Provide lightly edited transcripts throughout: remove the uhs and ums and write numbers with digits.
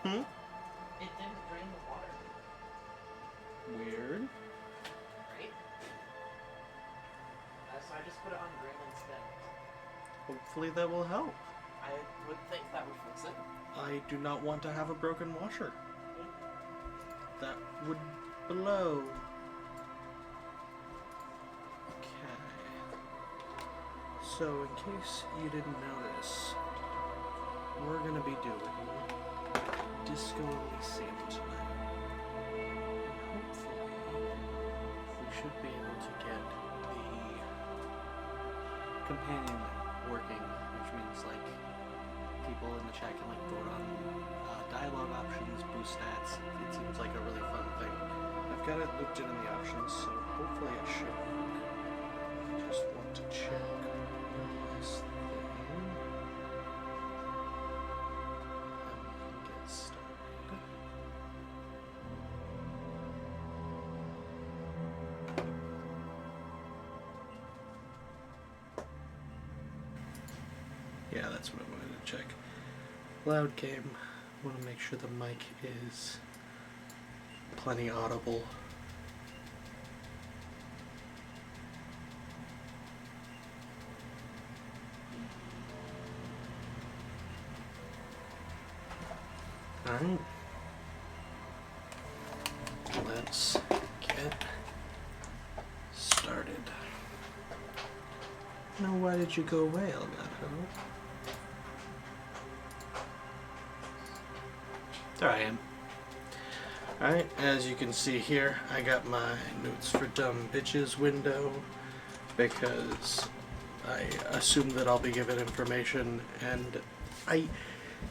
Hmm? It didn't drain the water, Weird. right? So I just put it on green instead. Hopefully that will help. I would think that would fix it. I do not want to have a broken washer. That would blow. Okay. So, in case you didn't notice, we're gonna be doing Disco Elysium tonight. And hopefully, we should be able to get the companion working, which means like people in the chat can like vote on dialogue options, boost stats. It seems like a really fun thing. I've got it looped in the options, so hopefully it should work. I just want to check this thing. And we can get started. Yeah, that's what I wanted to check. Loud game. Want to make sure the mic is plenty audible. Alright. Let's get started. Now, why did you go away, Elgato? There I am. Alright, as you can see here, I got my Notes for Dumb Bitches window because I assume that I'll be given information, and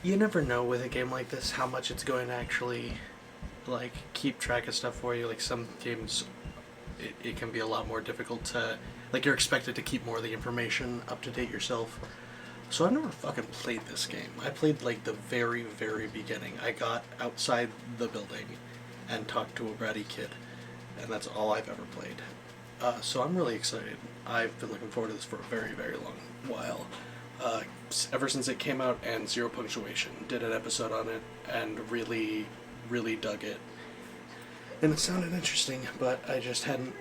you never know with a game like this how much it's going to actually like keep track of stuff for you. Like some games, it can be a lot more difficult to, like, you're expected to keep more of the information up to date yourself. So I've never fucking played this game. I played like the very, very beginning. I got outside the building and talked to a bratty kid, and that's all I've ever played. So I'm really excited. I've been looking forward to this for a very, very long while. Ever since it came out, and Zero Punctuation did an episode on it and really, really dug it. And it sounded interesting, but I just hadn't.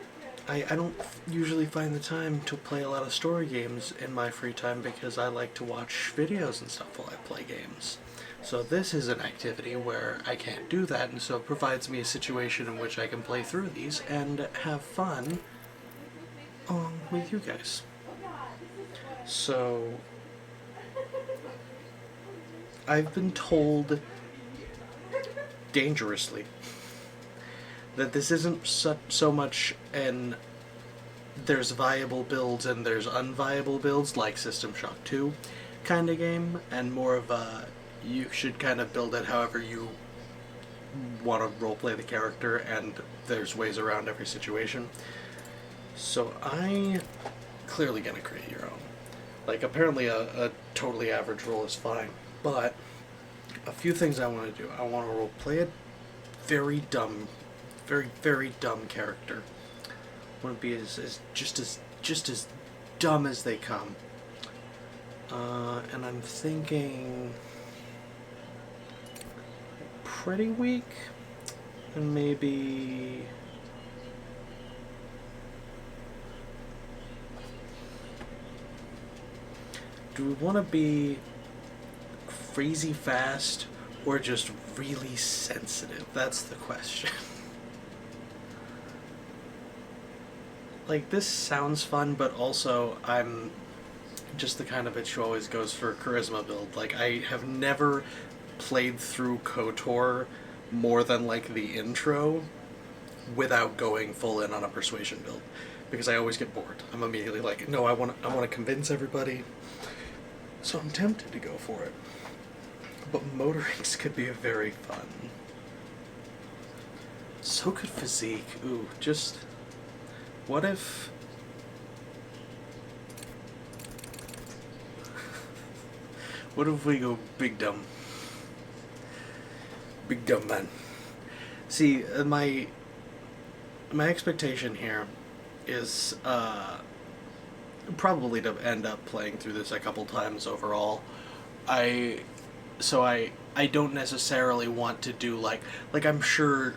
I don't usually find the time to play a lot of story games in my free time because I like to watch videos and stuff while I play games. So this is an activity where I can't do that, and so it provides me a situation in which I can play through these and have fun along with you guys. So I've been told dangerously that this isn't so much an there's viable builds and there's unviable builds like System Shock 2 kind of game, and more of a you should kind of build it however you want to roleplay the character, and there's ways around every situation. So I clearly gonna create your own. Like, apparently a totally average roll is fine, but a few things I want to do. I want to roleplay a very dumb, very, very dumb character. I want to be just as dumb as they come. And I'm thinking pretty weak, and maybe do we want to be crazy fast or just really sensitive? That's the question. Like, this sounds fun, but also I'm just the kind of bitch who always goes for a charisma build. Like, I have never played through KOTOR more than like the intro without going full in on a persuasion build, because I always get bored. I'm immediately like, no, I want to convince everybody. So I'm tempted to go for it. But motorings could be very fun. So could physique. Ooh, just what if what if we go big dumb? Big dumb man. See, my expectation here is probably to end up playing through this a couple times overall. I so I don't necessarily want to do like I'm sure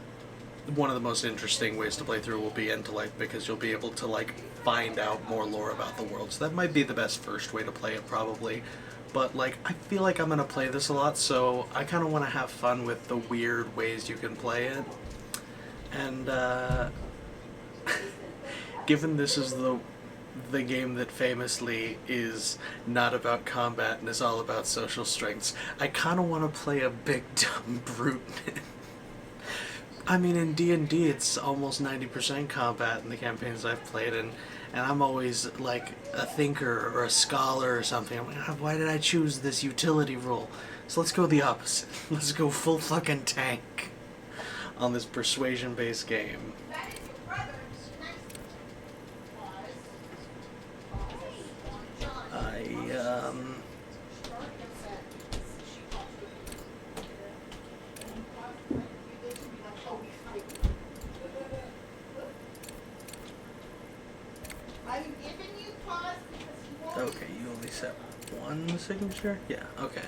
one of the most interesting ways to play through will be intellect because you'll be able to like find out more lore about the world. So that might be the best first way to play it probably. But like I feel like I'm gonna play this a lot, so I kind of want to have fun with the weird ways you can play it. And given this is the game that famously is not about combat and is all about social strengths, I kind of want to play a big dumb brute. I mean, in D&D, it's almost 90% combat in the campaigns I've played, and I'm always like a thinker or a scholar or something. I'm like, "Ah, why did I choose this utility role? So let's go the opposite. Let's go full fucking tank on this persuasion-based game. That is your brother. I I'm giving you pause because you won't. Okay, you only set one signature? Yeah, okay.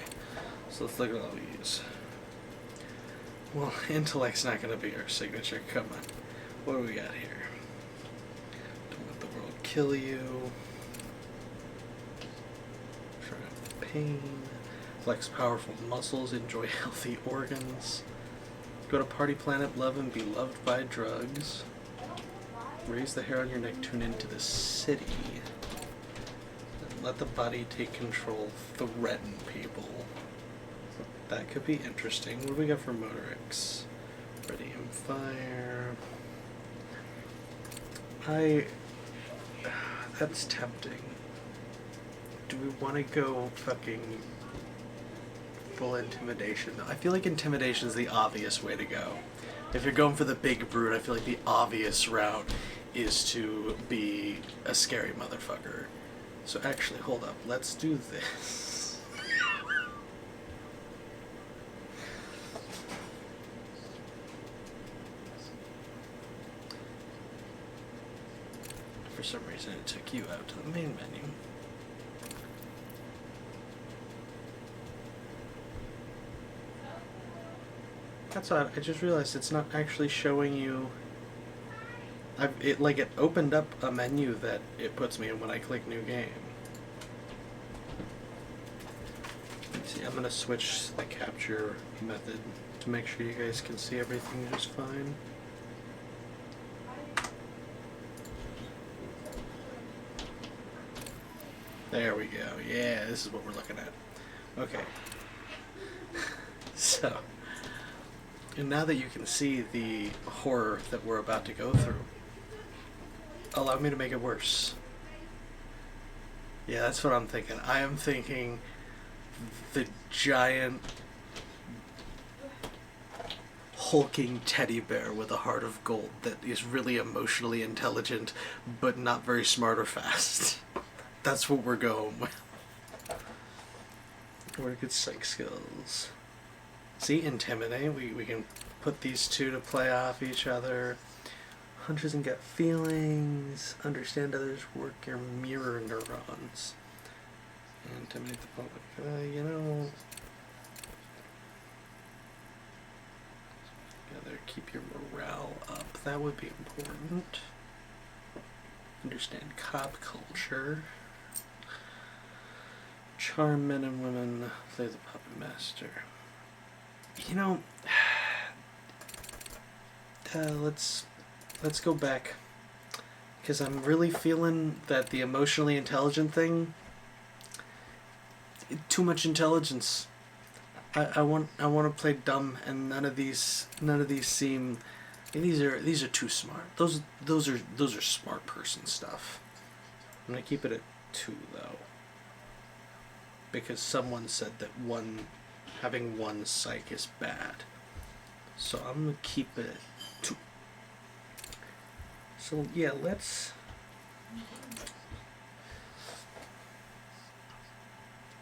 So let's look at all these. Well, intellect's not going to be our signature. Come on. What do we got here? Don't let the world kill you. Try out the pain. Flex powerful muscles. Enjoy healthy organs. Go to party planet, love and be loved by drugs. Raise the hair on your neck, tune into the city. And let the body take control, threaten people. That could be interesting. What do we got for Motorix? Ready and fire. That's tempting. Do we want to go fucking full intimidation? I feel like intimidation is the obvious way to go. If you're going for the big brute, I feel like the obvious route is to be a scary motherfucker. So actually, hold up. Let's do this. For some reason, it took you out to the main menu. That's odd. I just realized it's not actually showing you. It opened up a menu that it puts me in when I click new game. Let's see, I'm gonna switch the capture method to make sure you guys can see everything just fine. There we go. Yeah, this is what we're looking at. Okay. So, and now that you can see the horror that we're about to go through, allow me to make it worse. Yeah, that's what I'm thinking. I am thinking the giant hulking teddy bear with a heart of gold that is really emotionally intelligent but not very smart or fast. That's what we're going with. What are good psych skills? See, intimidate. We can put these two to play off each other. Hunches and gut feelings. Understand others. Work your mirror neurons. Intimidate the public. You know. Together, keep your morale up. That would be important. Understand cop culture. Charm men and women. Play the puppet master. You know, let's go back, because I'm really feeling that the emotionally intelligent thing, too much intelligence. I want to play dumb, and none of these seem. These are too smart. Those are smart person stuff. I'm gonna keep it at 2 though, because someone said that having one psych is bad. So I'm gonna keep it at 2. So yeah,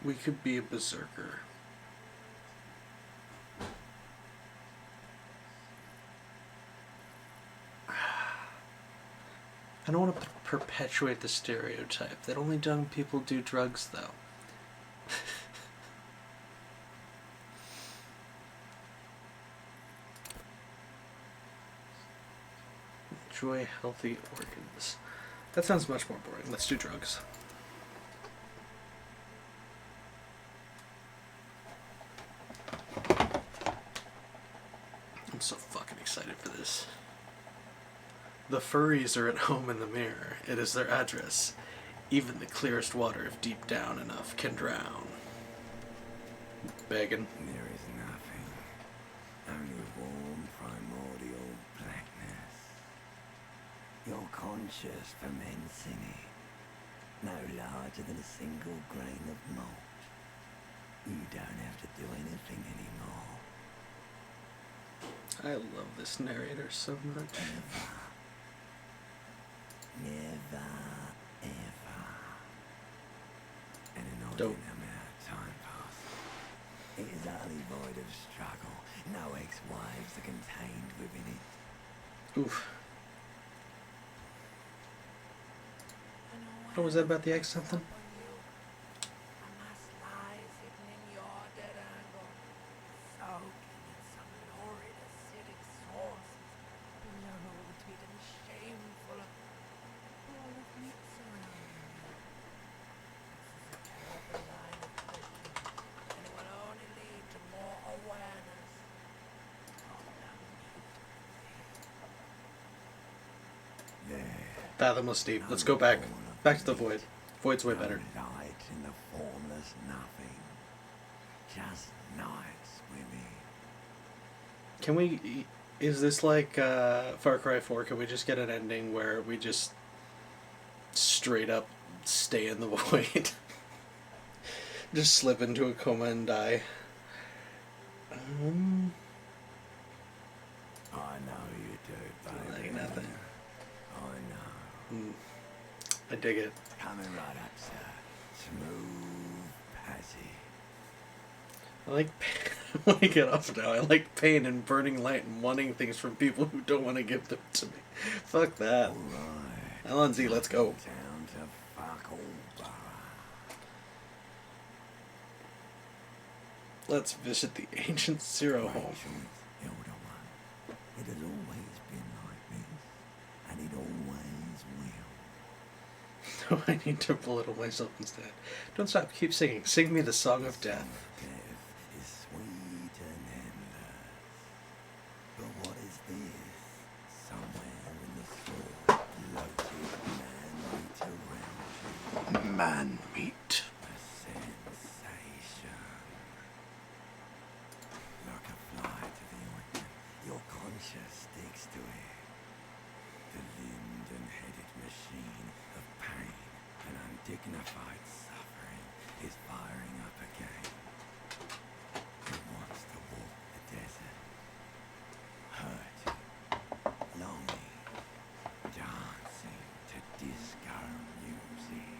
we could be a berserker. I don't want to perpetuate the stereotype that only young people do drugs, though. Enjoy healthy organs. That sounds much more boring. Let's do drugs. I'm so fucking excited for this. The furries are at home in the mirror. It is their address. Even the clearest water, if deep down enough, can drown. Begging. There is nothing, only warm primordial blackness. Your conscious ferments in it, no larger than a single grain of malt. You don't have to do anything anymore. I love this narrator so much. Never, ever. And an Dope. ordinary amount of time passes. It is utterly void of struggle. No ex-wives are contained within it. Oof. What was that about the ex something? Fathomless deep. Let's go back. Back to the void. Void's way better. Light in the formless nothing. Just night swimming. Can we... Is this like Far Cry 4? Can we just get an ending where we just straight up stay in the void? Just slip into a coma and die? I know you do, baby. Like nothing. I know. I dig it. Coming right up, sir. Smooth passage. I like... when I get off now, I like pain and burning light and wanting things from people who don't want to give them to me. Fuck that. Alright. Alonzi, let's go. Down to fuck all borough. Let's visit the ancient Zero home. Ancient elder one. It has always been like this, and it always will. I need to belittle myself instead. Don't stop, keep singing. Sing me the song of death. Death is sweet and endless. But what is this? Somewhere in the soul, floated man meat around you. Man meat. A sensation. Like a fly to the ointment, your conscience sticks to it. The limbed and headed machine of pain and undignified suffering is firing up again. It wants to walk the desert. Hurting, longing, dancing to disco music.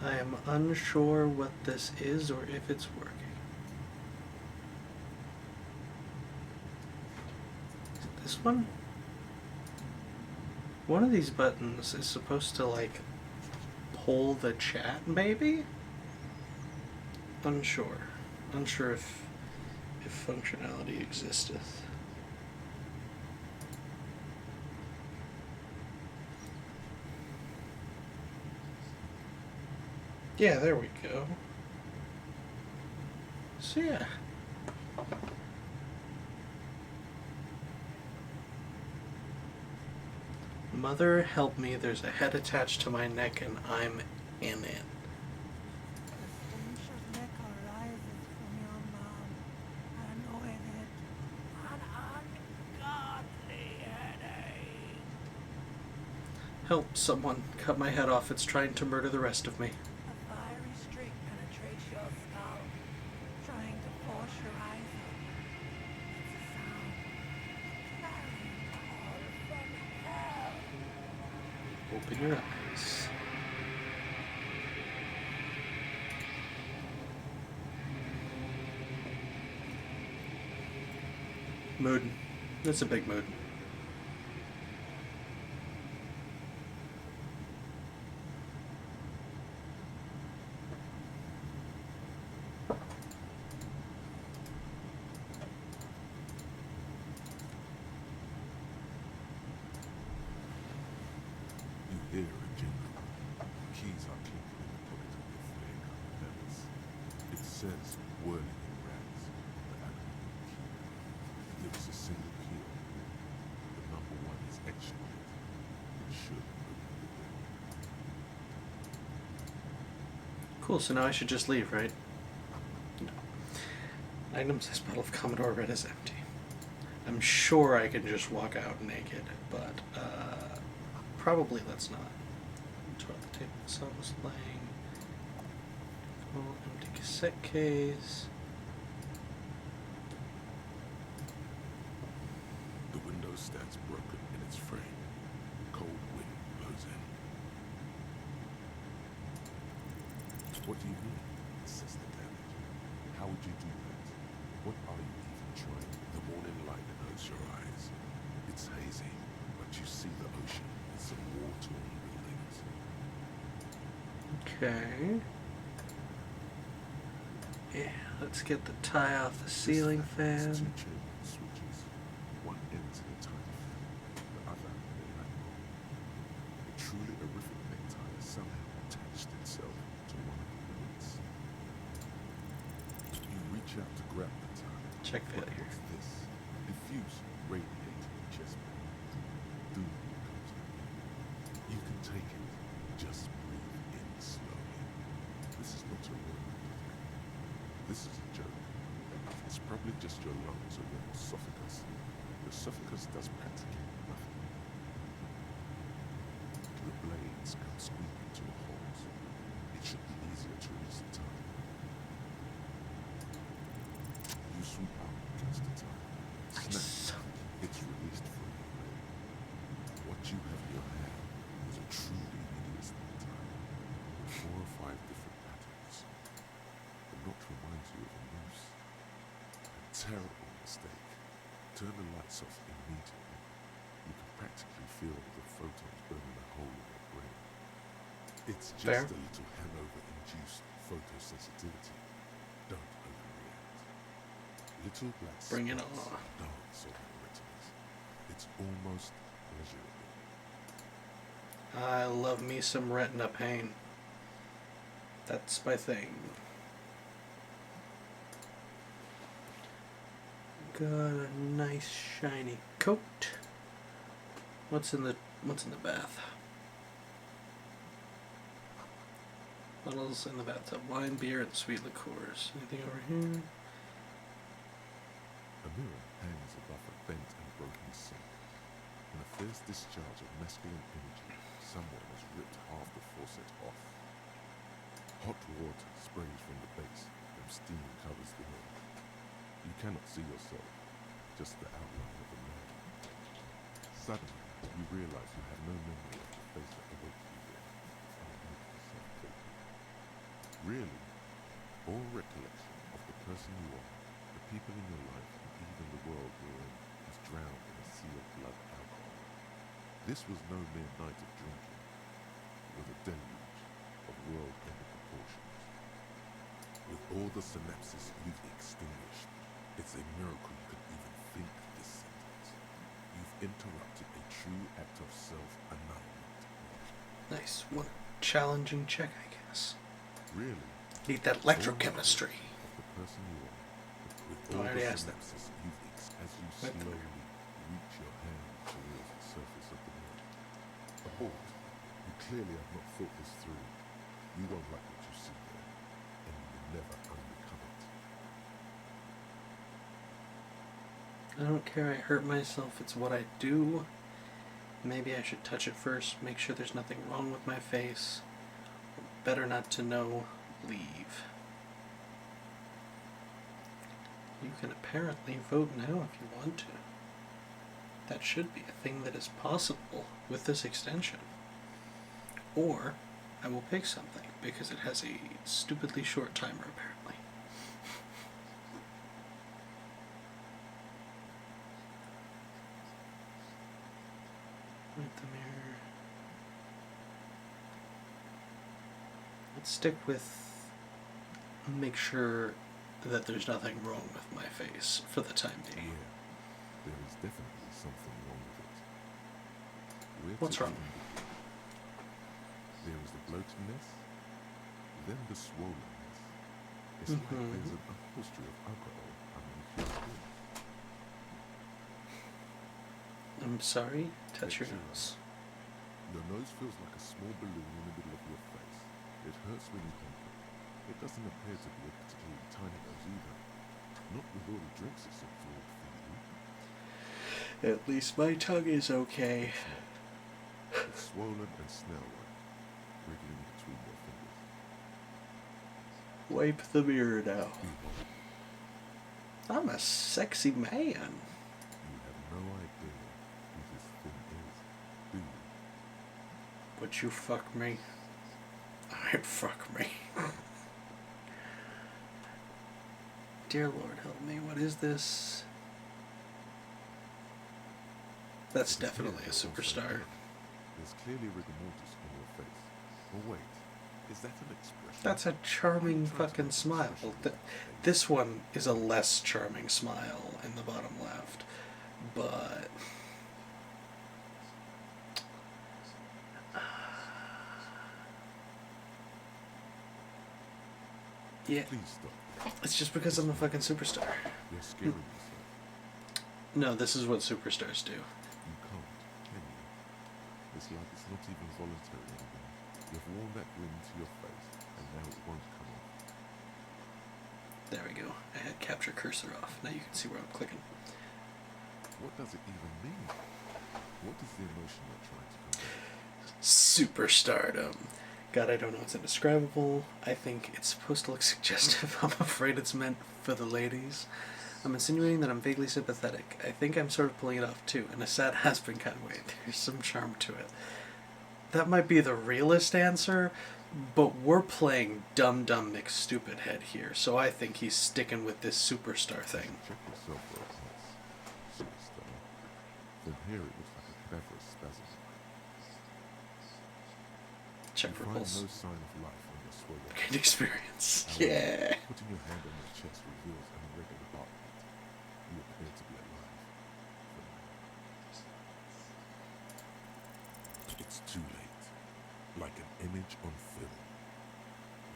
I am unsure what this is or if it's working. Is it this one? One of these buttons is supposed to, like, pull the chat, maybe? Unsure. Unsure if functionality existeth. Yeah, there we go. So yeah. Mother, help me, there's a head attached to my neck and I'm in it. The stench of liquor rises from your mouth, and with it, an ungodly headache. Help, someone. Cut my head off, it's trying to murder the rest of me. A fiery streak penetrates your skull, trying to force your eyes open. It's a sound, a clarion call from hell. Open your eyes. Mood. That's a big mood. says whirling in rags, the animal key. There is a single key on it. The number 1 is etched on it. It should open the door. Cool, so now I should just leave, right? No. Items, this bottle of Commodore Red is empty. I'm sure I can just walk out naked, but probably let's not. Toilet table sauce laying. Cool, empty cassette case. The window stands broken in its frame. Cold wind blows in. What do you mean? Assess the damage. How would you do that? What are you even trying? The morning light hurts your eyes. It's hazy, but you see the ocean and some war-torn buildings. Okay. Yeah, let's get the tie off the ceiling fan. Two chain switches. One ends in a tiny fan, the other in a light bulb. A truly horrific necktie somehow attached itself to one of the points. You reach out to grab the tie. Check But failure. what's this? Diffuse radiating chest pain. Doom comes to you. You can take it. Just breathe in slowly. This is not a word. This is a joke. It's probably just your lungs or your esophagus. Your esophagus does practically nothing. The blades come squeaking to a halt. It should be easier to reach the time. You sweep out against the time. Snap. Nice. It's released from your leg. What you have in your hand is a truly hideous time. 4 or 5 different patterns. The knot reminds you of a noose. A terrible mistake. Turn the lights off immediately. You can practically feel the photons burning a hole in your brain. It's just Fair. a little hangover-induced photosensitivity. Don't overreact. Little black Bring it spots on. dance on your retinas. It's almost pleasurable. I love me some retina pain. That's my thing. Got a nice shiny coat. What's in the bath? Bottles in the bathtub. Wine, beer, and sweet liqueurs. Anything over here? A mirror hangs above a bent and broken sink. In a fierce discharge of masculine energy, someone has ripped half the faucet off. Hot water sprays from the base, and steam covers the mirror. You cannot see yourself, just the outline of a man. Suddenly, you realize you have no memory of the face that awaits you there. Really, all recollection of the person you are, the people in your life, and even the world you're in, is drowned in a sea of blood alcohol. This was no mere night of drinking. It was a deluge of world-ending proportions. With all the synapses you've extinguished, it's a miracle you could even think this sentence. You've interrupted a true act of self-annihilation. Nice. One challenging check, I guess. Really? Need that electrochemistry. Of the person you are, with Oh, all I the already asked that. synapses as you Wait. slowly reach your hand towards the surface of the mirror. Abort. You clearly have not thought this through. You won't like what you see there, and you will never unbecome it. I don't care I hurt myself, it's what I do. Maybe I should touch it first, make sure there's nothing wrong with my face. Better not to know, leave. You can apparently vote now if you want to. That should be a thing that is possible with this extension. Or I will pick something because it has a stupidly short timer apparently. With the mirror. Let's stick with make sure that there's nothing wrong with my face for the time being. Yeah, there is definitely something wrong with it. Where What's to wrong? even begin? There is the bloatedness, then the swollenness, It's like there's an upholstery of alcohol underneath your skin. I'm sorry. Touch your Picture nose. Your nose feels like a small balloon in the middle of your face. It hurts when you conk it. It doesn't appear to be a particularly tiny nose either. Not with all the drinks it's absorbed for you. At least my tongue is okay. It's not. It's swollen and snail-like, wriggling between your fingers. Wipe the mirror now. You won't. I'm a sexy man. You have no idea who this thing is, do you? Would you fuck me? I'd fuck me. Dear Lord, help me. What is this? That's It appears definitely a you're also superstar. dead. There's clearly rigor mortis on your face. Oh wait, is that an expression? That's a charming fucking smile. This one is a less charming smile in the bottom left, but yeah, Please stop. it's just because I'm a fucking superstar. You're scaring yourself. No, this is what superstars do. You can't, can you? It's like it's not even voluntary anymore. You've worn that grin to your face, and now it won't come off. There we go. I had capture cursor off. Now you can see where I'm clicking. What does it even mean? What is the emotion you're trying to convey? Superstardom. God, I don't know. It's indescribable. I think it's supposed to look suggestive. I'm afraid it's meant for the ladies. I'm insinuating that I'm vaguely sympathetic. I think I'm sort of pulling it off too, in a sad has-been kind of way. There's some charm to it. That might be the realist answer, but we're playing dumb McStupid head here, so I think he's sticking with this superstar thing. Check yourself for a pulse. Superstar. From here it looks like a cadaverous spasm. Check You for find pulse. no sign of life on your swollen. Good experience. However, Yeah. Putting your hand on your chest reveals an irregular heartbeat. You appear to be alive. For now. It's too late. Like an image on film.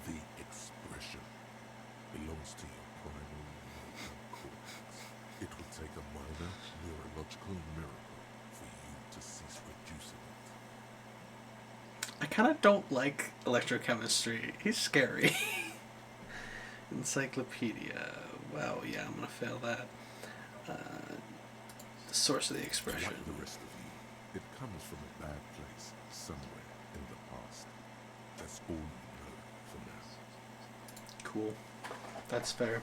The expression belongs to your primal motor cortex. It will take a minor neurological miracle for you to cease producing it. I kind of don't like electrochemistry. He's scary. Encyclopedia. Wow, yeah, I'm gonna fail that. The source of the expression. Like the rest of you, it comes from a bad place somewhere in the past. That's all you know for now. Cool. That's fair.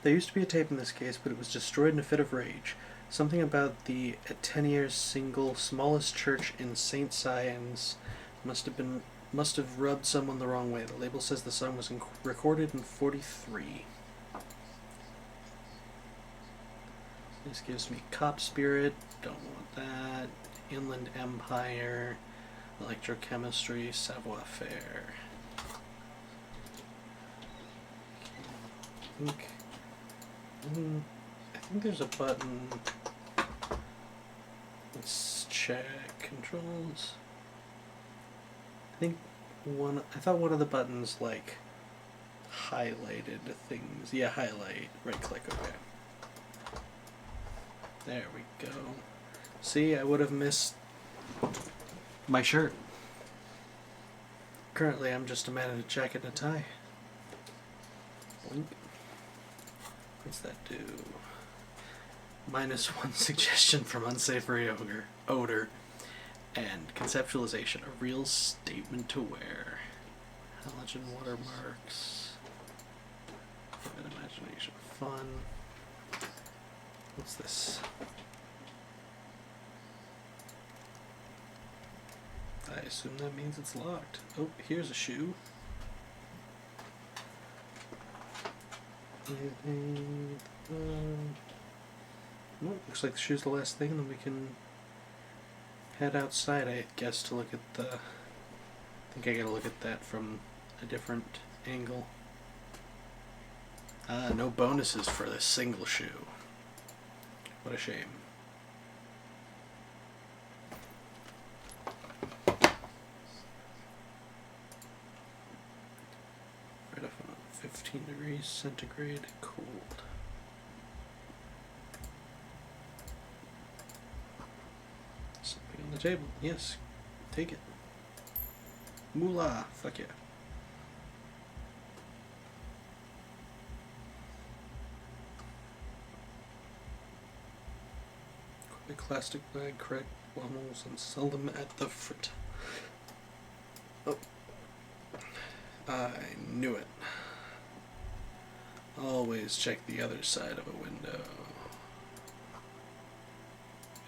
There used to be a tape in this case, but it was destroyed in a fit of rage. Something about the Ateniers single smallest church in St. Sians must have rubbed someone the wrong way. The label says the song was recorded in 43. This gives me Cop Spirit, don't want that. Inland Empire, Electrochemistry, Savoir Faire. I think there's a button. Let's check controls. I thought one of the buttons like highlighted things. Yeah, highlight. Right click. Okay. There we go. See, I would have missed my shirt. Currently, I'm just a man in a jacket and a tie. Boink. What's that do? -1 suggestion from unsavory odor. And conceptualization, a real statement to wear. Halogen watermarks. Vivid imagination, fun. What's this? I assume that means it's locked. Oh, here's a shoe. Well, looks like the shoe's the last thing, and then we can head outside, I guess, to look at the... I think I gotta look at that from a different angle. No bonuses for this single shoe. What a shame. 15 degrees centigrade cold. Something on the table. Yes. Take it. Moolah. Fuck yeah. A plastic bag, correct bottles, and sell them at the frit. Oh. I knew it. Always check the other side of a window.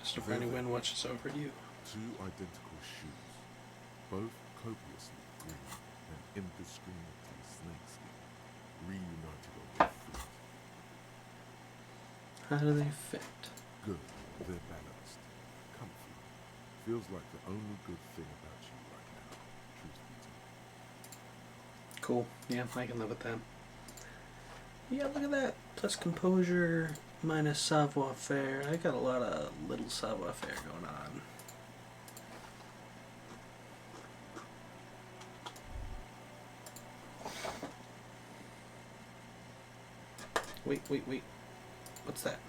Mr. Fanny Wynn watches over you. Two identical shoes, both copiously green and indiscriminately snakeskin, reunited on your feet. How do they fit? Good, they're balanced, comfy. Feels like the only good thing about you right now, truth be told. Cool. Yeah, I can live with that. Yeah, look at that. Plus composure, minus savoir-faire. I got a lot of little savoir-faire going on. Wait. What's that?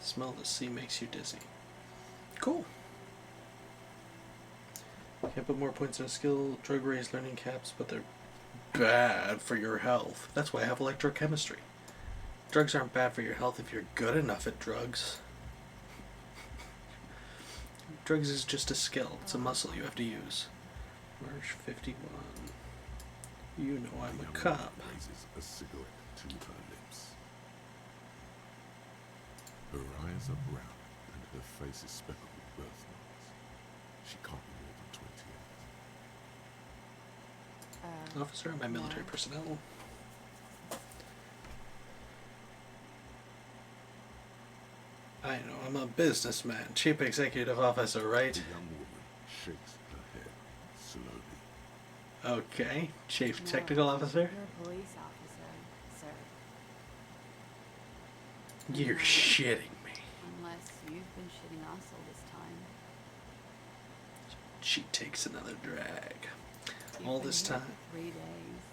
Smell the sea makes you dizzy. Cool. Can't put more points in a skill. Drug raise learning caps, but they're bad for your health. That's why I have electrochemistry. Drugs aren't bad for your health if you're good enough at drugs. Drugs is just a skill. It's a muscle you have to use. March 51. You know I'm The a young cop. woman raises a cigarette to her lips. Her eyes are brown and her face is speckled with birthmarks. She can't be more than 28. Officer, am I military personnel? I know, I'm a businessman. Chief executive officer, right? The young woman shakes her head slowly. Okay. Chief No, technical officer? You're a police officer, sir. You're No. shitting me. Unless you've been shitting us all this time. She takes another drag. You've All been this here time. for 3 days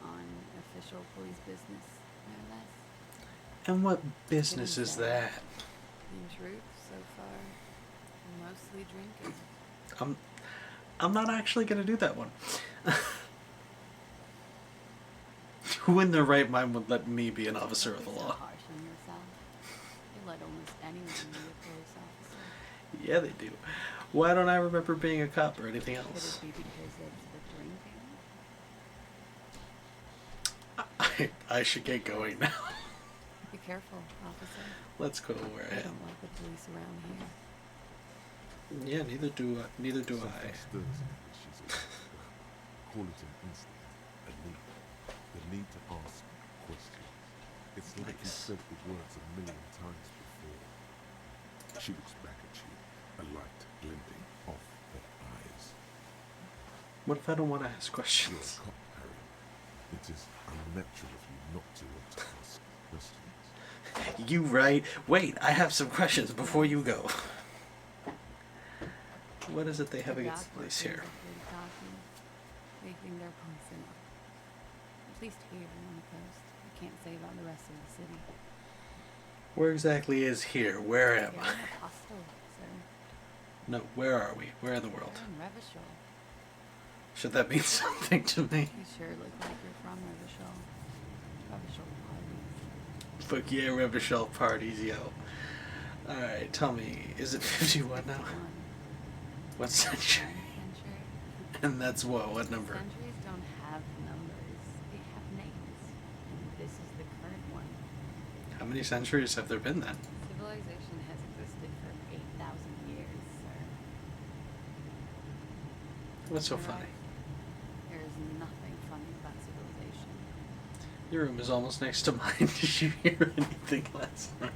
on official police business, no less. And what business is that? In truth, so far, mostly drinking. I'm not actually gonna do that one. Who in their right mind would let me be an officer of the Don't be so law? harsh on yourself. You let almost anyone be a police officer. Yeah, they do. Why don't I remember being a cop or anything Could else? it be because it's the drinking? I should get going now. Be careful, officer. Let's go where I I am. don't like the police around here. Yeah, neither do I. Something stirs her when she's about to go. Call it an instinct, a need. The need to ask questions. It's like you've said the words a million times before. She looks back at you, a light glinting off her eyes. What if I don't want to ask You're a questions? cop, Harry. It is unnatural of you not to want to ask questions. You right. Wait, I have some questions before you go. What is it they have The against the dock police workers here? are pretty cocky. They think they're police enough. At least here on the coast. I can't say about the rest of the city. Where exactly is here? Where am You're I? in a hostel, sir. No, where are we? Where in the world? You're in Revachol. Should that mean something to me? You sure look like you're from Revachol. Revachol parties. Fuck yeah, Revachol parties, yo. Alright, tell me, is it 51 now? 51. What century? Century. And that's what number? Centuries don't have numbers. They have names. And this is the current one. How many centuries have there been then? Civilization has existed for 8,000 years, sir. What's so You're funny? right. There is nothing funny about civilization. Your room is almost next to mine. Did you hear anything last night?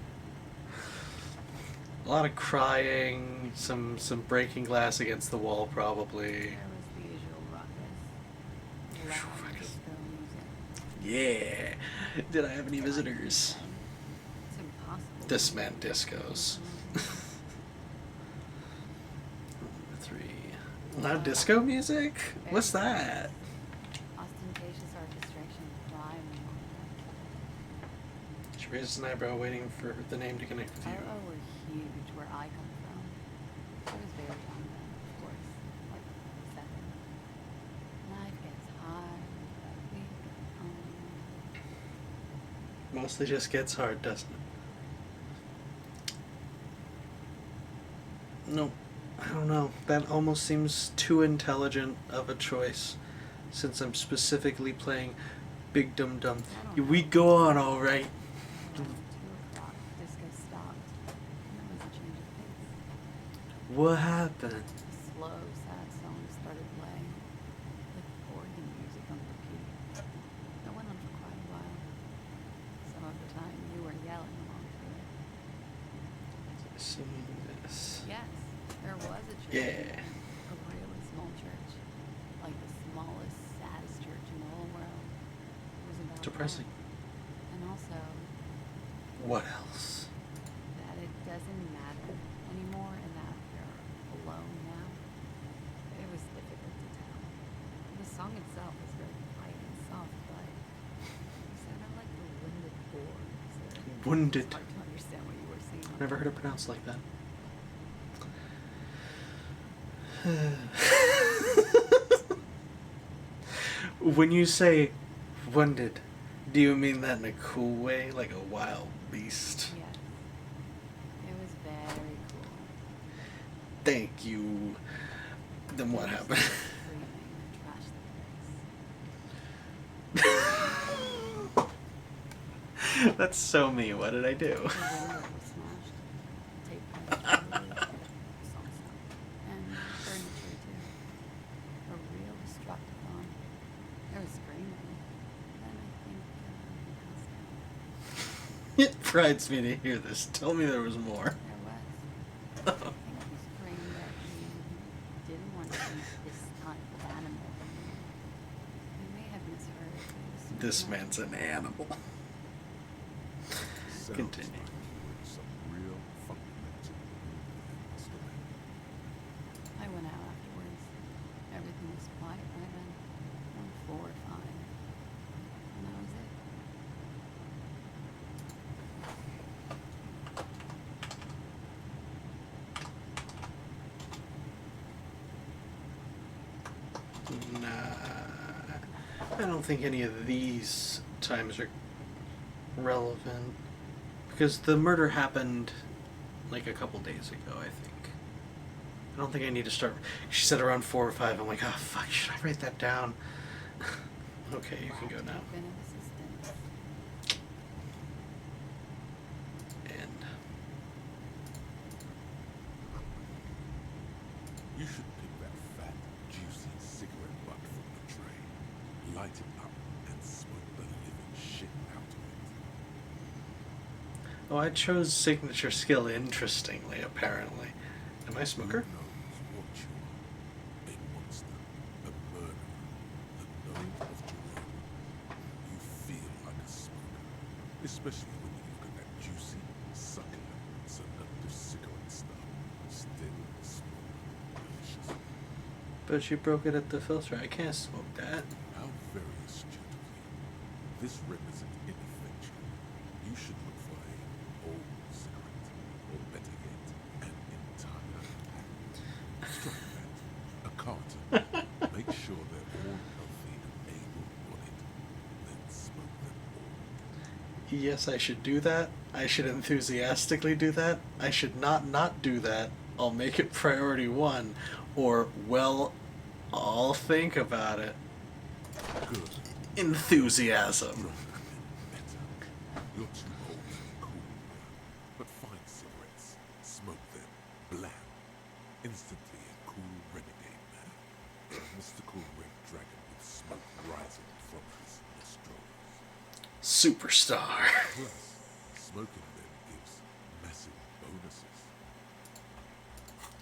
A lot of crying, some breaking glass against the wall probably. There was the usual ruckus. Loud Ruckus. disco music. Yeah. Did I have any visitors? It's impossible. This to man do. discos. 3. Loud disco music? What's that? Ostentatious orchestration thrive in modern raises an eyebrow, waiting for the name to connect with you. LO were huge where I come from. It was very young then, of course, like 7. Life gets hard. We Mostly just gets hard, doesn't it? No, I don't know. That almost seems too intelligent of a choice, since I'm specifically playing Big Dum Dum. I don't We know. go on, all right. Around 2 o'clock, disco stopped. And there was a change of pace. What happened? A slow, sad song started playing, with organ music on repeat. It went on for quite a while. Some of the time, you were yelling along to it. Sing this. Yes, there was a church. Yeah. A really small church. Like the smallest, saddest church in the whole world. It was about Depressing. that. And also, What else? that it doesn't matter anymore and that you're alone now. It was difficult to tell. The song itself is very quiet and soft, but you sounded like the wounded boar. So Wounded. it's hard to understand what you were saying. Never heard it pronounced like that. When you say wounded, do you mean that in a cool way, like a wild beast? Yes. It was very cool. Thank you. Then what happened? Screaming and trash the place. That's so me. What did I do? The window was smashed. Tape was song stopped. And furniture too. A real destructathon. There was screaming. Then I think passed out. It frightens me to hear this. Tell me there was more. There was. I think he screamed that he didn't want to eat this type of animal anymore. He may have misheard. But it was This something man's an animal. Sounds Continue. like you're in some real fundamental Mr. Man. I went out afterwards. Everything was quiet right then. 4 or 5. And that was it. Nah, I don't think any of these times are relevant because the murder happened like a couple days ago, I think. I don't think I need to start. She said around 4 or 5. I'm like, oh fuck, should I write that down? Okay, you can go now. I've been of assistance. And You should pick that fat, juicy cigarette butt from the tray, light it up, and smoke the living shit out of it. oh, I chose signature skill interestingly. Apparently, am I a smoker? Who knows what you are? A monster, a murderer, the known of Jerome. You feel like a smoker, especially when you look at that juicy, succulent, seductive cigarette stub. Still smoke, delicious. But you broke it at the filter. I can't smoke that. How very astute of you. This represents ineffectual. You should look for a whole cigarette, or better yet, an entire pack. Strike that. A carton. Make sure they're all healthy and able-bodied. Then smoke them all. Yes, I should do that. I should enthusiastically do that. I should not do that. I'll make it priority 1. Or, well, I'll think about it. Good. Enthusiasm. You're better. You're too old to be cool now. But find cigarettes. Smoke them. Blam. Instantly a cool renegade man. A mystical red dragon with smoke rising from his nostrils. Superstar. Plus, smoking them gives massive bonuses.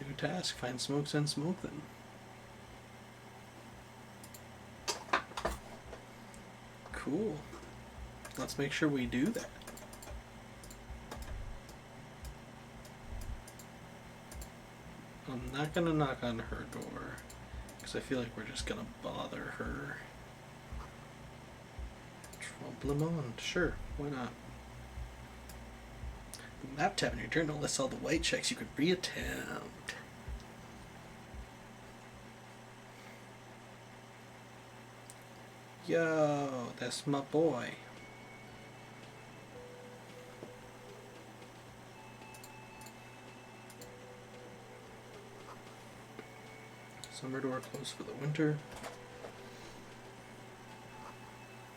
New task. Find smokes and smoke them. Cool. Let's make sure we do that. I'm not gonna knock on her door because I feel like we're just gonna bother her. Tremblement, sure, why not? Map tab in your journal lists all the white checks you could reattempt. Yo, that's my boy. Summer door closed for the winter.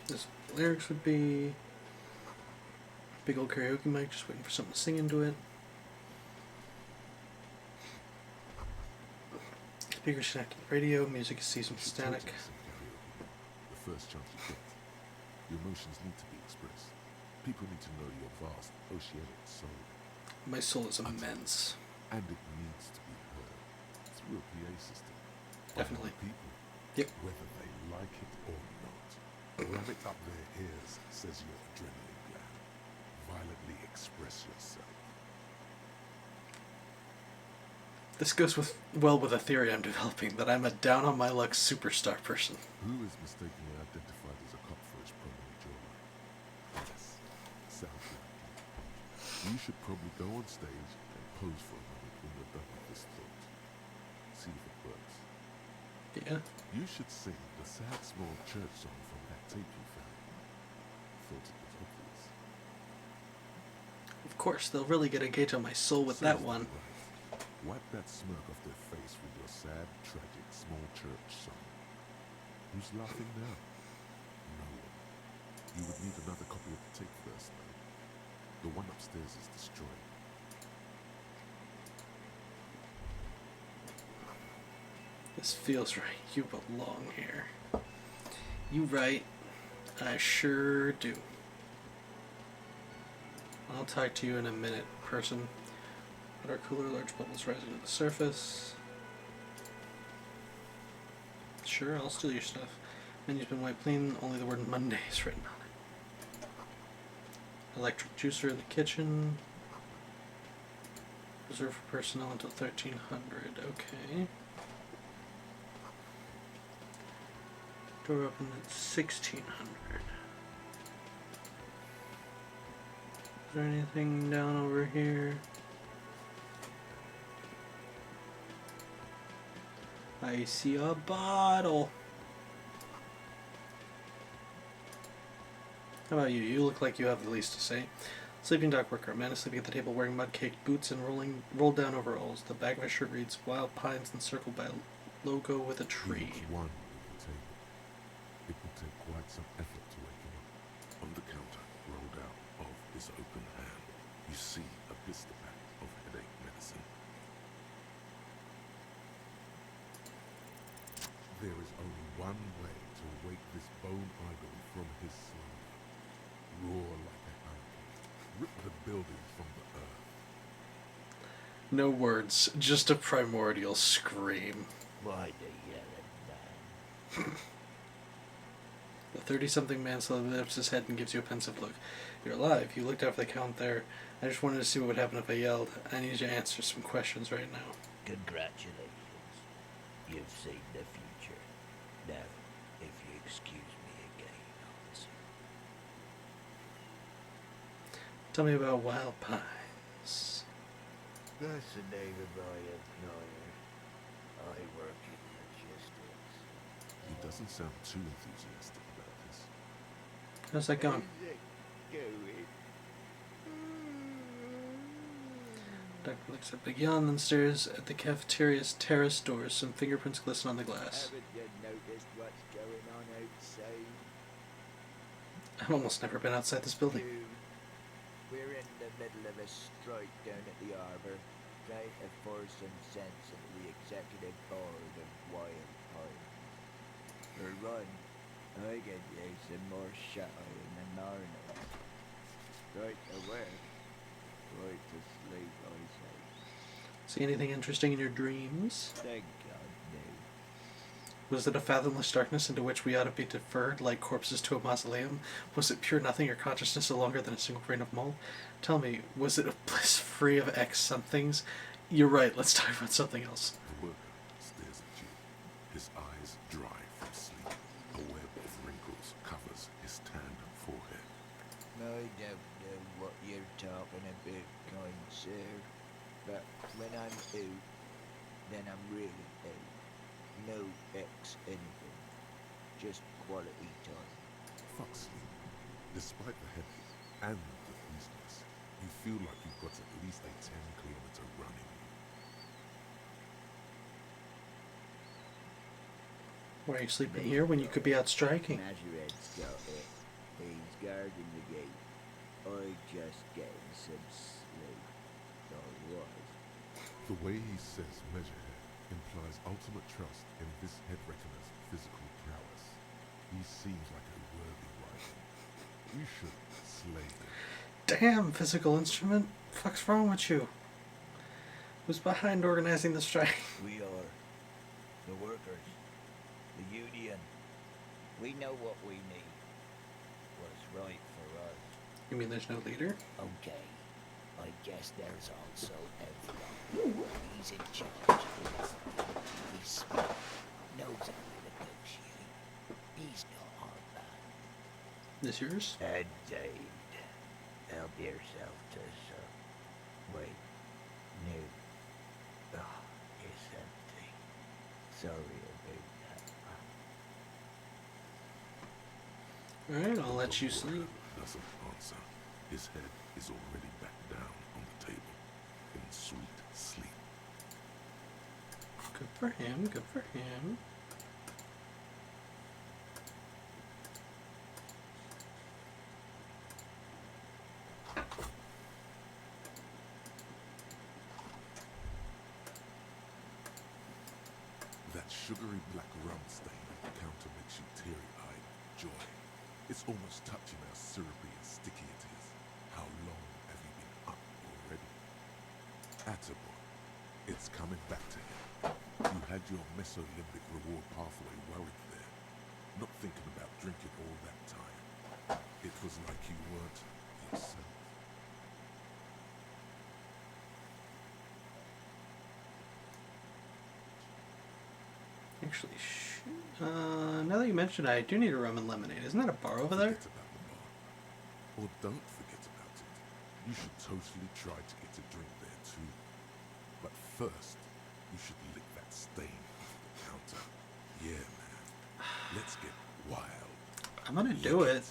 This lyrics would be big old karaoke mic, just waiting for something to sing into it. Speakers connected to the radio, music is seasoned You should static. totally sing karaoke. The first chance you get. Your emotions need to be expressed. People need to know your vast oceanic soul. My soul is immense. And it needs to be heard through a PA system. by Definitely. other people. Yep. Whether they like it or not. Ram it up their ears, says your adrenaline gland. Violently express yourself. This goes well with a theory I'm developing, that I'm a down-on-my-luck superstar person. Who is mistakenly identified as a cop for his prominent jawline? Yes, sounds like you. You should probably go on stage and pose for a moment when you're done with this thought. See if it works. Yeah? You should sing the sad small church song from that tape you found. Thought it was obvious. Of course, they'll really get a gauge on my soul with that Seriously, one. right. Wipe that smirk off their face with your sad, tragic, small church song. Who's laughing now? No one. You would need another copy of the tape first, though. The one upstairs is destroyed. This feels right. You belong here. You right. I sure do. I'll talk to you in a minute, person. Water cooler, large bubbles rising to the surface. Sure, I'll steal your stuff. Menu's been wiped clean, only the word Monday is written on it. Electric juicer in the kitchen. Reserved for personnel until 1300. Okay. Door open at 1600. Is there anything down over here? I see a bottle. How about you? You look like you have the least to say. Sleeping dock worker, a man is sleeping at the table wearing mud-caked boots and rolled down overalls. The back of his shirt reads Wild Pines encircled by a logo with a tree. He was one with the table. It will take quite some effort to wake him up. On the counter, rolled out of his open hand, you see a blister pack of headache medicine. There is only one way to wake this bone idol from his slumber. Roar like a hurricane. Rip the building from the earth. No words, just a primordial scream. Why the yelling man? The 30-something man slowly lifts his head and gives you a pensive look. You're alive. You looked after the count there. I just wanted to see what would happen if I yelled. I need you to answer some questions right now. Congratulations. You've seen the future. Now, if you excuse me again, officer. Tell me about Wild Pines. That's the name of my employer. I work in logistics. He doesn't sound too enthusiastic about this. How's that going? How's it going? Doctor looks at Big Yawn, then stares at the cafeteria's terrace doors. Some fingerprints glisten on the glass. Haven't you noticed what's going on outside? I've almost never been outside this building. Dude, we're in the middle of a strike down at the Arbor, trying to force some sense into the executive board of Wild Pines. For one, I get you some more shuttle in the morning. Right to work, right to sleep, I say. See anything interesting in your dreams? Thank God, no. Was it a fathomless darkness into which we ought to be deferred, like corpses to a mausoleum? Was it pure nothing, or consciousness no longer than a single grain of mold? Tell me, was it a bliss free of X somethings? You're right, let's talk about something else. The worker stares at you, his eyes dry from sleep. A web of wrinkles covers his tanned forehead. I don't know what you're talking about, out, then I'm really out. No X anything. Just quality time. Fuck sleep. Despite the headache and the queasiness, you feel like you've got at least a 10-kilometer run in you. Why are you sleeping here when you could be out striking? Majoret's got it. He's guarding the gate. I just getting some sleep. Alright. The way he says Measurehead implies ultimate trust in this head reckoner's physical prowess. He seems like a worthy rival. You should slay him. Damn, physical instrument. Fuck's wrong with you? Who's behind organizing the strike? We are the workers, the union. We know what we need. What's right for us. You mean there's no leader? Okay, I guess there's also Evron. He's in charge. He's smart, knows how to negotiate. He's not our man. This yours? Indeed. Help yourself to some. Wait, no. Ah, it's empty. Sorry about that. Alright, I'll let you sleep. Doesn't answer. His head is already back down on the table, in sweet sleep. Good for him, good for him. That sugary black rum stain at the counter makes you teary-eyed with joy. It's almost touching how syrupy and sticky it is. How long have you been up already? Attaboy. It's coming back to him. You had your mesolimbic reward pathway worried there, not thinking about drinking all that time. It was like you weren't yourself. Actually, now that you mention it, I do need a rum and lemonade. Isn't that a bar over there? Forget about the bar. Or don't forget about it. You should totally try to get a drink there too. But first, you should lick that stain off the counter. Yeah, man. Let's get wild. I'm gonna do it.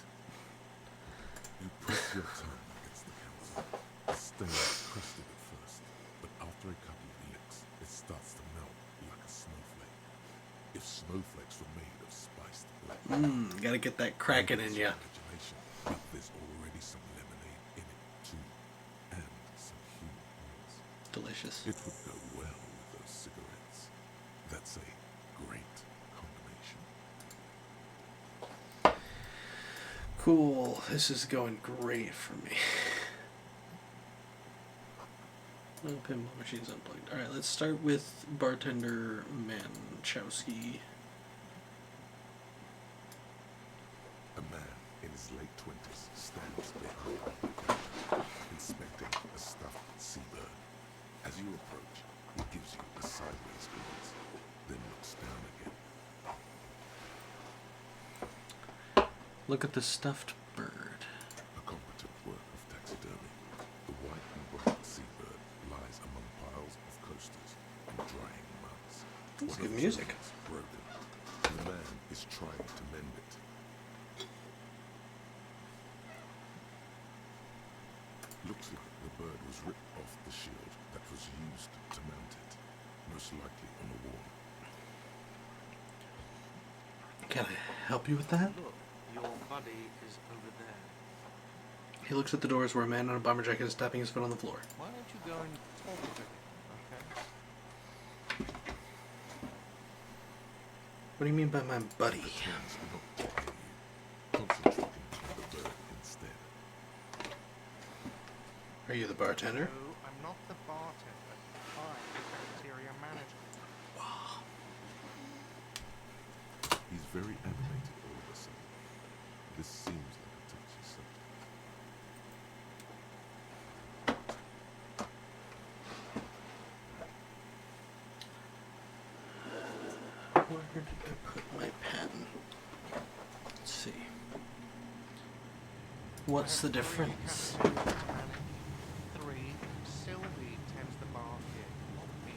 You press your tongue against the counter. The stain is crusted at first, but after a couple of licks, it starts to melt like a snowflake. If snowflakes were made of spiced black, Gotta get that cracking in ya. imagination, but there's already some lemonade in it too, and some human oils. Delicious. It would go well with those cigarettes. That's a great combination. Cool. This is going great for me. No pinball machine's unplugged. Alright, let's start with bartender Manchowski. A man in his late 20s stands behind the counter, inspecting a stuffed seabird. As you approach, he gives you a sideways glance, then looks down again. Look at the stuffed bird. A competent work of taxidermy. The white and black seabird lies among piles of coasters and drying mugs. That's One good of its music. legs broken. The man is trying to mend it. Looks like the bird was ripped off the shield that was used to mount it, most likely on the wall. Can I help you with that? Look, your buddy is over there. He looks at the doors where a man in a bomber jacket is tapping his foot on the floor. Why don't you go and talk to him, okay? What do you mean by my buddy? Hands were not talking you, concentrating on the bird instead. Are you the bartender? No, I'm not the bartender. I'm the cafeteria manager. He's very animated all of a sudden. This seems like a touchy subject. Where did I put my pen? Let's see. What's the difference? 3, Sylvie tends the bar here, not me.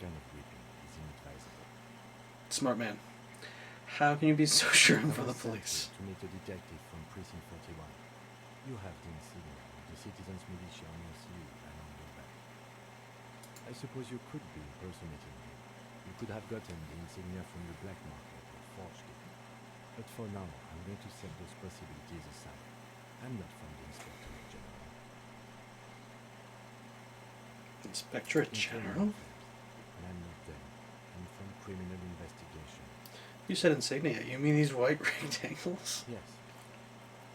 kind of whipping is inadvisable. Smart man. How can you be so sure I'm I for the was sent police? here to meet a detective from Precinct 41. You have the insignia of the citizens' militia on your sleeve and on your back. I suppose you could be impersonating him. You could have gotten the insignia from the black market or forged it. But for now, I'm going to set those possibilities aside. I'm not from the Inspector General. Inspectorate General? And I'm not them. I'm from Criminal Investigation. You said insignia. You mean these white rectangles? Yes,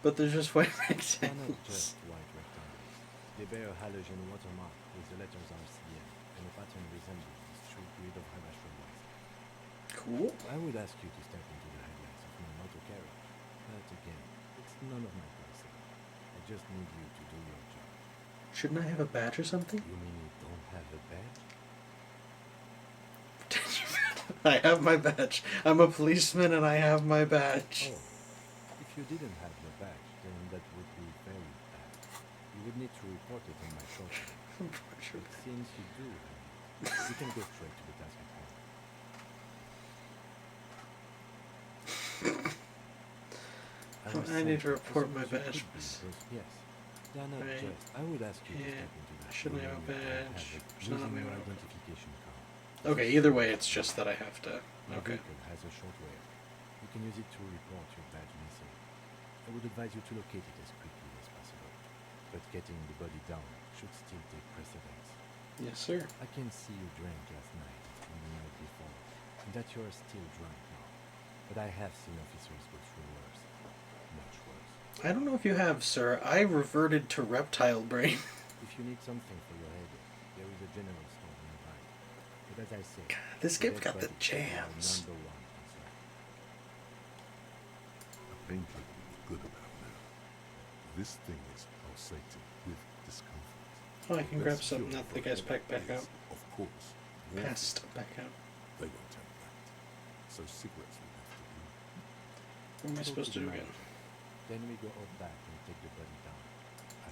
But they're just white they're not rectangles. just white rectangles. They bear a halogen watermark with the letters RCN and a pattern resembling the straight grid of Habashra West. Cool. I would ask you to step into the headlights of my motor carriage. But again, it's none of my concern. I just need you to do your job. Shouldn't I have a badge or something? You mean you don't have a badge? I have my badge. I'm a policeman and I have my badge. Oh, if you didn't have your badge, then that would be very bad. You would need to report it on my shortcut. But since you do have it, we can go straight to the task at hand. was I need sent to report my suppose you badge. could be Yes. They are not Right. just. I would ask you to Yeah. step into that Shouldn't I have a room and badge? have it It's not using me your when I- identification card. Okay, either way, it's just that I have to. My Okay. vehicle has a shortwave. You can use it to report your badge missing. I would advise you to locate it as quickly as possible. But getting the body down should still take precedence. Yes, sir. I can see you drank last night and the night before, and that you are still drunk now. But I have seen officers go through worse. Much worse. I don't know if you have, sir. I reverted to reptile brain. If you need something for your headache, there is a general store nearby. But as I say, This the game's got the dead body is our jams. number one concern. A painkiller is good about now. This thing is pulsating with discomfort. Oh, I can The grab best something cure that for the guy's it packed back is, out. Of course, water. Passed back out. They won't have that. So cigarettes will have to do. What am I supposed to do again? Then we go out back and take the body down.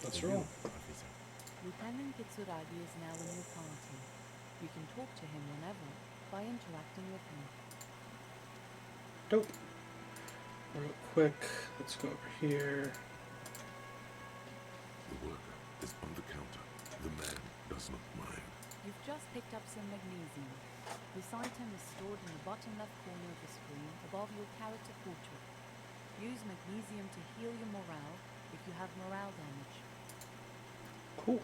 Let's After roll. you, officer. Lieutenant Kitsuragi is now in your party. You can talk to him whenever by interacting with him. Dope. Real quick, let's go over here. The worker is on the counter. The man does not mind. You've just picked up some magnesium. This item is stored in the bottom left corner of the screen above your character portrait. Use magnesium to heal your morale if you have morale damage. Cool.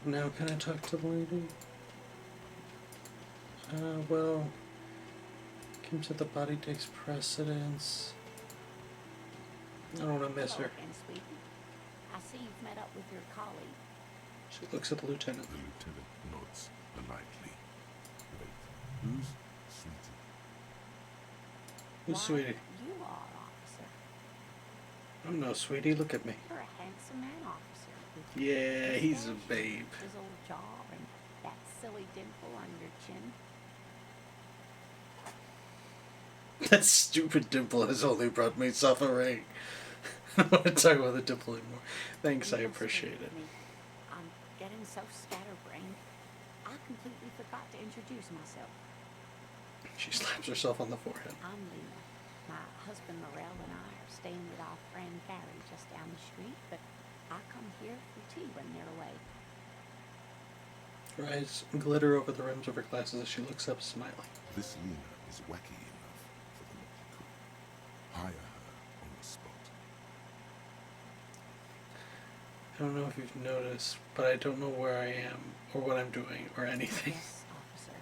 Now can I talk to the lady? Well, Kim said the body takes precedence. I don't want to miss her. Again, sweetie. I see you've met up with your colleague. She looks at the lieutenant. The lieutenant nods politely. Wait, who's Sweetie? Who's Why, sweetie? You are, officer. I'm no sweetie. Look at me. You're a handsome man, officer. With Yeah, he's a mustache, babe. Chiseled jaw and that silly dimple on your chin. That stupid dimple has only brought me suffering. I don't want to talk about the dimple anymore. Thanks, I You must appreciate it. forgive me. I'm getting so scatterbrained. I completely forgot to introduce myself. She slaps herself on the forehead. I'm Lena. My husband Morel and I are staying with our friend Gary just down the street, but I come here for tea when they're away. Her eyes glitter over the rims of her glasses as she looks up, smiling. This Lena is wacky enough for the local cook. Hire her on the spot. I don't know if you've noticed, but I don't know where I am, or what I'm doing, or anything. Yes, officer.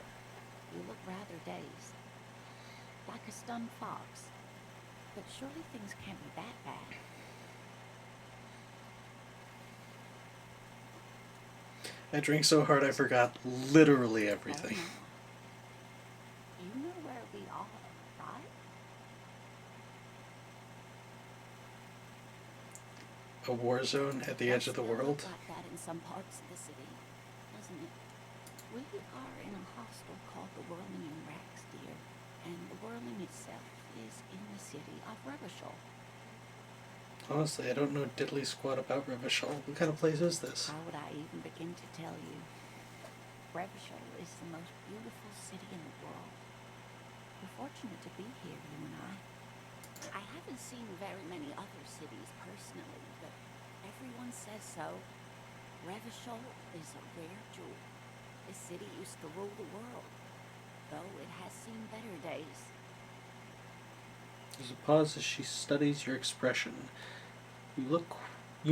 You look rather dazed. Like a stunned fox. But surely things can't be that bad. I drank so hard I forgot literally everything. Oh, no. You know where we are, right? A war zone at the edge of the Does still world. look like that in some parts of the city, doesn't it? We are in a hostel called the Whirling in Rax, dear, and the Whirling itself is in the city of Revachol. Honestly, I don't know diddly squat about Revachol. What kind of place is this? How would I even begin to tell you? Revachol is the most beautiful city in the world. We're fortunate to be here, you and I. I haven't seen very many other cities personally, but everyone says so. Revachol is a rare jewel. This city used to rule the world, though it has seen better days. There's a pause as she studies your expression. You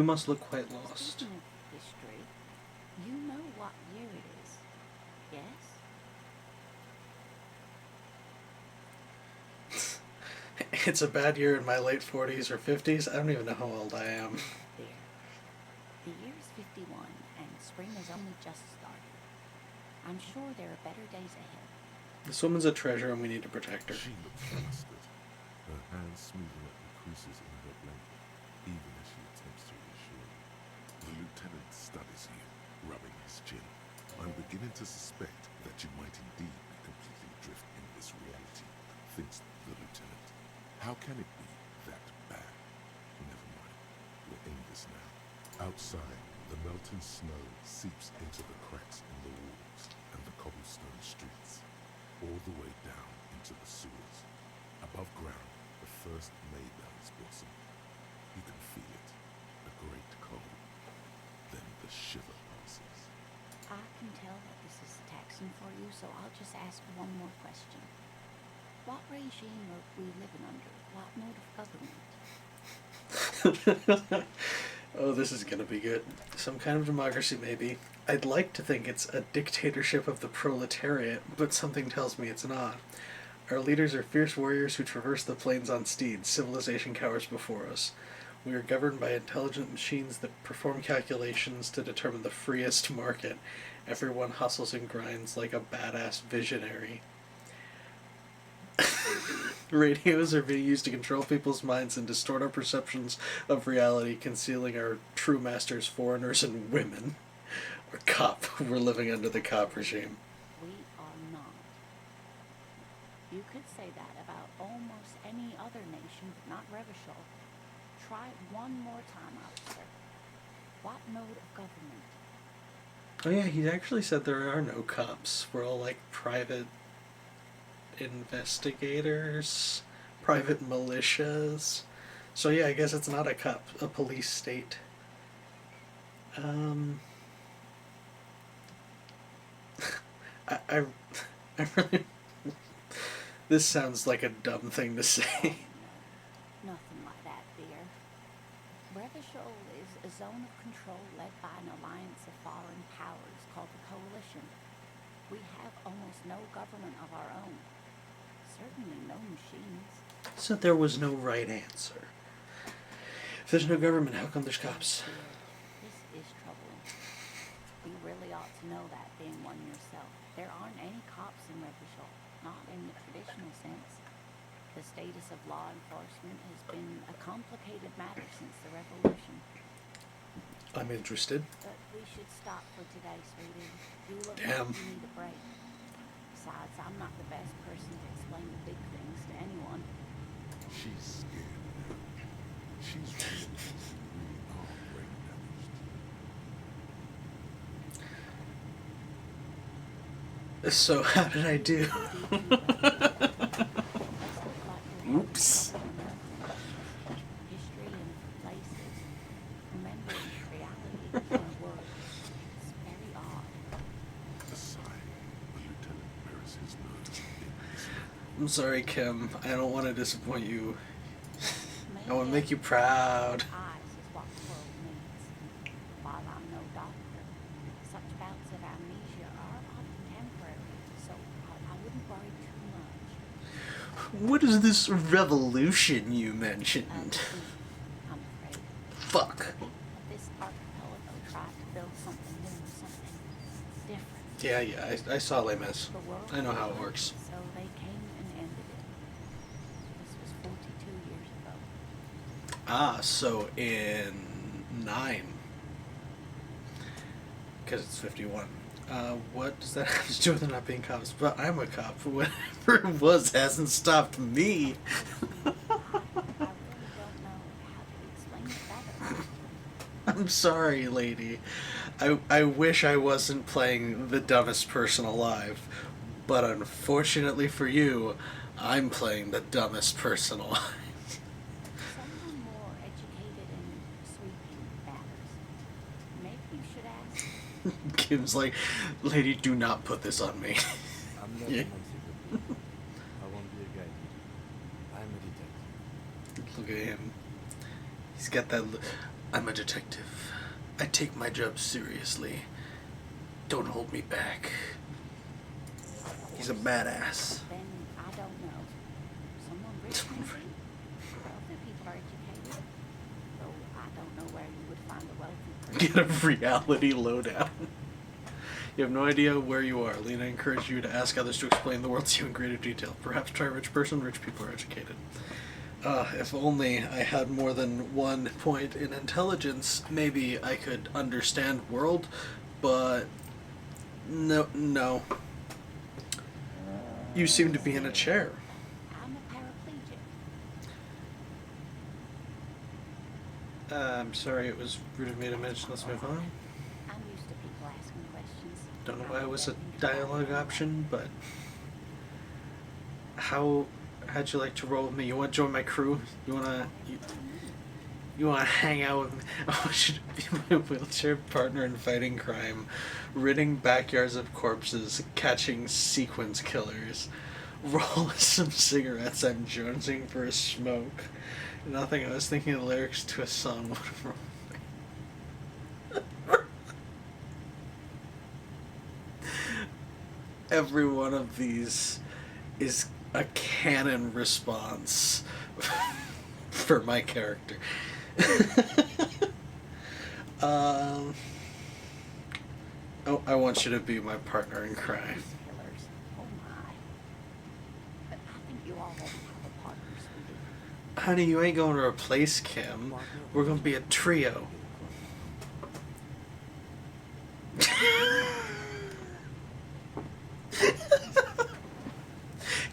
must look quite lost. Speaking of history, you know what year it is, yes? It's a bad year in my late 40s or 50s. I don't even know how old I am. There. The year's 51, and spring has only just started. I'm sure there are better days ahead. This woman's a treasure and we need to protect her. She looked flustered, her hands smoothing out the creases in her blanket, even as she attempts to reassure you. The lieutenant studies you, rubbing his chin. I'm beginning to suspect that you might indeed be completely adrift in this reality, thinks the lieutenant. How can it be that bad? Never mind. We're in this now. Outside, the melting snow seeps into the cracks in the walls and the cobblestone streets, all the way down into the sewers. Above ground, the first maybells blossom. You can feel it, a great cold. Then the shiver passes. I can tell that this is taxing for you, so I'll just ask one more question. What regime are we living under? What mode of government? Oh, this is gonna be good. Some kind of democracy, maybe. I'd like to think it's a dictatorship of the proletariat, but something tells me it's not. Our leaders are fierce warriors who traverse the plains on steeds. Civilization cowers before us. We are governed by intelligent machines that perform calculations to determine the freest market. Everyone hustles and grinds like a badass visionary. Radios are being used to control people's minds and distort our perceptions of reality, concealing our true masters, foreigners, and women. Or cop. We're living under the cop regime. We are not. You could say that about almost any other nation, but not Revachol. Try it one more time, officer. What mode of government? Oh yeah, he actually said there are no cops. We're all like private investigators, private militias. So yeah, I guess it's not a cop, a police state. I really. This sounds like a dumb thing to say. Nothing like that, dear. Revachol is a zone of control led by an alliance of foreign powers called the Coalition. We have almost no government of our own. Certainly no machines. So there was no right answer. If there's no government, how come there's cops? Dear, this is troubling. You really ought to know that, being one yourself. There aren't any cops in Revachol, not in the traditional sense. The status of law enforcement has been a complicated matter since the revolution. I'm interested. But we should stop for today, sweetie. You look Damn. like you need a break. Besides, I'm not the best person to explain the big things to anyone. She's scared now. She's realized you really are brain damaged. So how did I do? Oops. History and places. Remembering reality in a word. It's very odd. Aside, the lieutenant mirrors his nose in his I'm sorry, Kim. I don't want to disappoint you. I want to Maybe make you proud. eyes is what the world needs. While I'm no doctor, such bouts of amnesia are often temporary, so I wouldn't worry too much. What is this revolution you mentioned? I'm afraid. Fuck. This archipelago tried to build something new, something different. Yeah, I saw Les Mis. The world I know how it failed, works. So they came and ended it. This was 42 years ago. Ah, so in 9. Because it's 51. What does that have to do with it not being cops? But I'm a cop. Whatever it was hasn't stopped me. I really don't know how to explain it better. I'm sorry, lady. I wish I wasn't playing the dumbest person alive, but unfortunately for you, I'm playing the dumbest person alive. Someone more educated in sweeping matters. Maybe you should ask. Kim's like, lady, do not put this on me. I'm not Yeah. an encyclopedia. I won't be a guide. I'm a detective. Look at him. He's got that. I'm a detective. I take my job seriously. Don't hold me back. He's a badass. Then I don't know. Someone rich maybe? Wealthy people are educated. Though I don't know where you would find a wealthy person. Get a reality lowdown. You have no idea where you are. Lena encouraged you to ask others to explain the world to you in greater detail. Perhaps try a rich person. Rich people are educated. If only I had more than 1 point in intelligence, maybe I could understand world, but no. You seem to be in a chair. I'm a paraplegic. I'm sorry, it was rude of me to mention. Let's move on. I'm used to people asking questions. Don't know why it was a dialogue option, but how'd you like to roll with me? You want to join my crew? You wanna hang out with me? I want you to be my wheelchair partner in fighting crime, ridding backyards of corpses, catching sequence killers. Roll some cigarettes. I'm jonesing for a smoke. Nothing. I was thinking of the lyrics to a song. Every one of these is a canon response for my character. Oh, I want you to be my partner in crime. Killers. Oh my. But I think you already have a partner, sweetie. Honey, you ain't going to replace Kim. We're going to be a trio.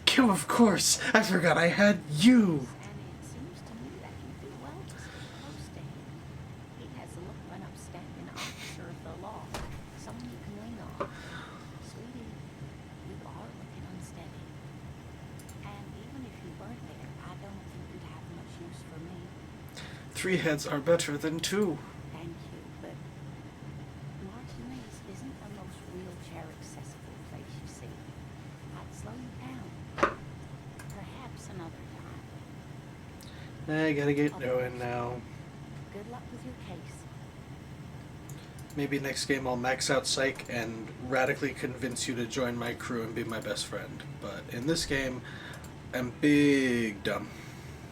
Kim, of course. I forgot I had you. And it seems to me that you do well to stay close to him. He has the look of an upstanding officer of the law, someone you can lean on. Sweetie, you are looking unsteady. And even if you weren't there, I don't think you'd have much use for me. 3 heads are better than 2. Thank you, but Martinez isn't the most wheelchair accessible place you see. I'd slow you down. Perhaps another time. I gotta get going now. Good luck with your case. Maybe next game I'll max out Psych and radically convince you to join my crew and be my best friend. But in this game, I'm big dumb.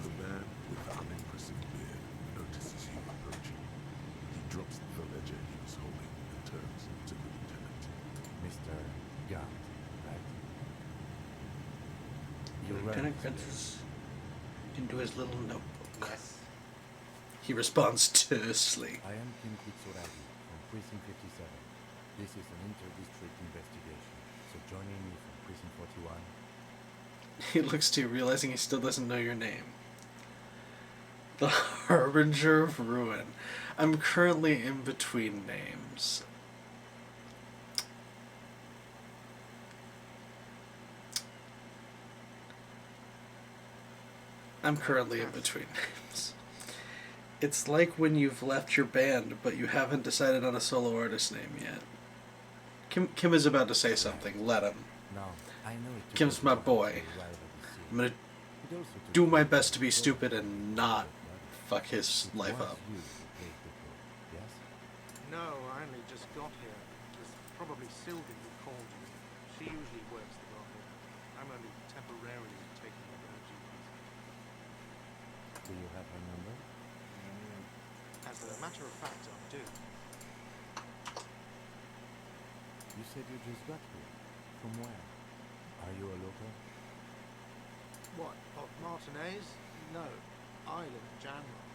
The man with the unimpressive beard notices you approaching. He drops the ledger he was holding and turns to the lieutenant. Mr. Gant, right? You're Lieutenant right. Francis into his little notebook. Yes. He responds tersely. I am Kim Kitsuragi from Precinct 57. This is an inter-district investigation, so joining me from Precinct 41. He looks to you, realizing he still doesn't know your name. The Harbinger of Ruin. I'm currently in between names. I'm currently in between names. It's like when you've left your band, but you haven't decided on a solo artist name yet. Kim is about to say something. Let him. Now, I know it took Kim's us a my while to boy. arrive at the scene. I'm gonna It also took do us my a best to be while stupid and not fuck his It life was up. you who played the code, yes? No, I only just got here. It was probably Sylvie who called me. She usually works the market. I'm only temporarily taking over her duties. Do you have her number? As a matter of fact, I do. You said you just got here. From where? Are you a local? What, of Martinez? No. I live in Janrock.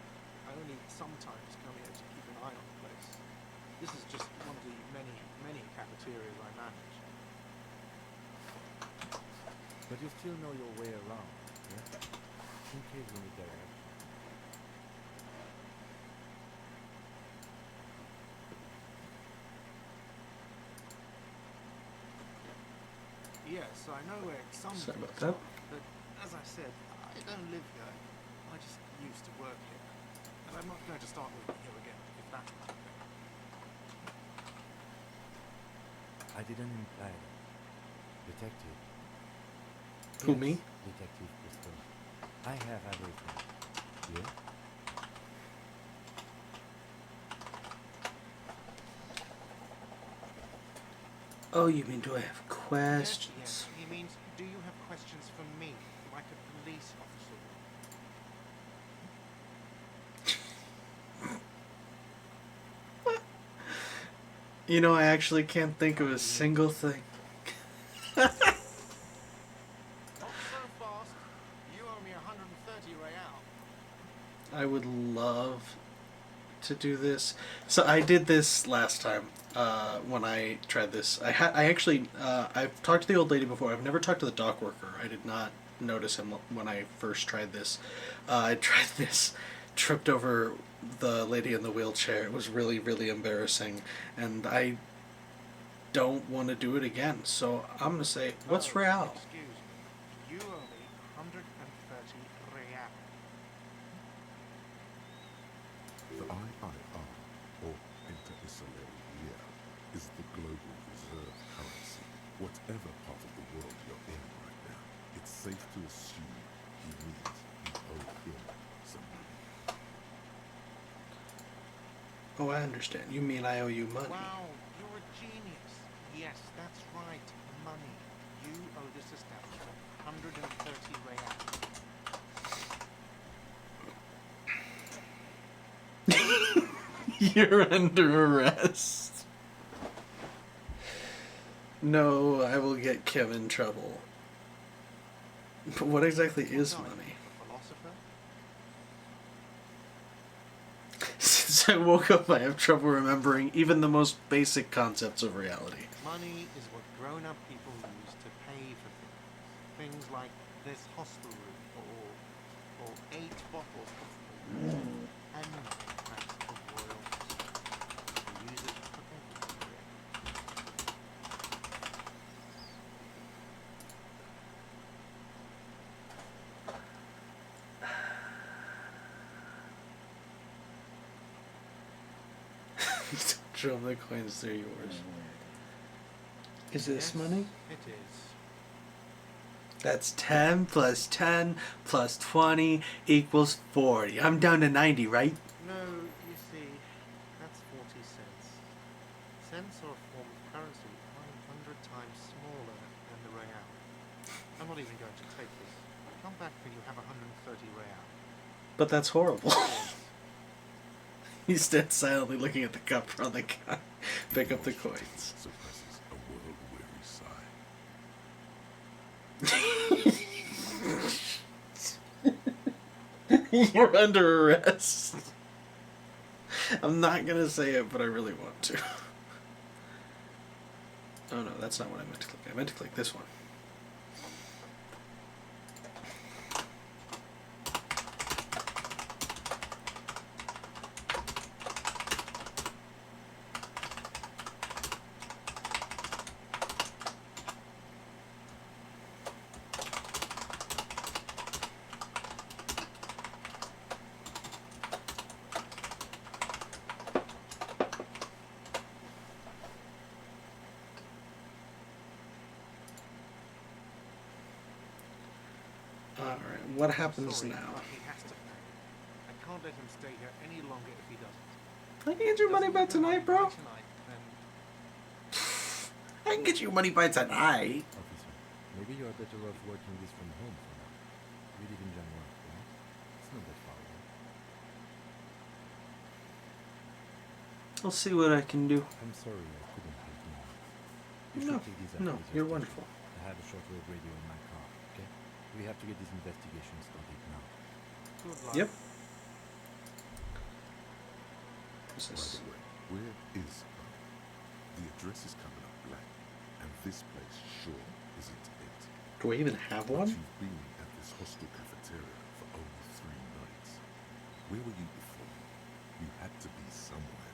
I only sometimes come here to keep an eye on the place. This is just one of the many cafeterias I manage. But you still know your way around, yeah? In case you need direction. yes, I know where some Sorry about things that. are, but as I said, I don't live here. I just used to work here. And I'm not going to start working here again, if that's what you think. I didn't imply that. Detective. Who, Yes, me? Detective Bristol. I have everything. Yeah? Oh, you mean do I have Yes, questions? yes. He means, do you have questions for me, like a police officer would? You know, I actually can't think of a single thing. Not so fast. You owe me 130 real. I would love to do this. So I did this last time when I tried this. I've talked to the old lady before. I've never talked to the dock worker. I did not notice him when I first tried this. I tried this, tripped over the lady in the wheelchair. It was really, really embarrassing, and I don't want to do it again. So I'm gonna say, what's Oh, real? excuse me. You owe me 130 real. The IIR, or Inter-Israeli Rial, is the global reserve currency. Whatever part of the world you're in right now, it's safe to assume he means you owe him some money. Oh, I understand. You mean I owe you money? Wow, you're a genius. Yes, that's right. Money. You owe this establishment 130 real. You're under arrest. No, I will get Kim in trouble. But what exactly is What are you, money? a philosopher? Since I woke up, I have trouble remembering even the most basic concepts of reality. Money is what grown-up people use to pay for things. Things like this hostel room, or 8 bottles of and packs of royals. We use it for everything. Drum the coins, they're yours. Is this Yes, money? It is. That's 10 plus 10 plus 20 equals 40. I'm down to 90, right? No, you see, that's 40 cents. Cents are a form of currency 100 times smaller than the real. I'm not even going to take this. Come back when you have 130 real. But that's horrible. Yes. He stands silently looking at the cup on the guy. Pick up the coins. Suppresses a world-weary sigh. You're under arrest. I'm not gonna say it, but I really want to. Oh no, that's not what I meant to click. I meant to click this one. Alright, what happens Sorry, now? but he has to pay. I can't let him stay here any longer if he doesn't. I can get your money by Doesn't he tonight, pay bro. tonight, then I can get you money by tonight. Officer, maybe you're better off working this from home for now. You live in Jamrock, right? It's not that far away. I'll see what I can do. I'm sorry I couldn't help more. You No, should take these no, after this you're station. wonderful. I have a shortwave radio in my car, okay? We have to get this investigation started now. good luck. Yep. By the way, where is home? The address is coming up blank, and this place sure isn't it. Do I even have But one? you've been at this hostel cafeteria for only 3 nights. Where were you before? You had to be somewhere.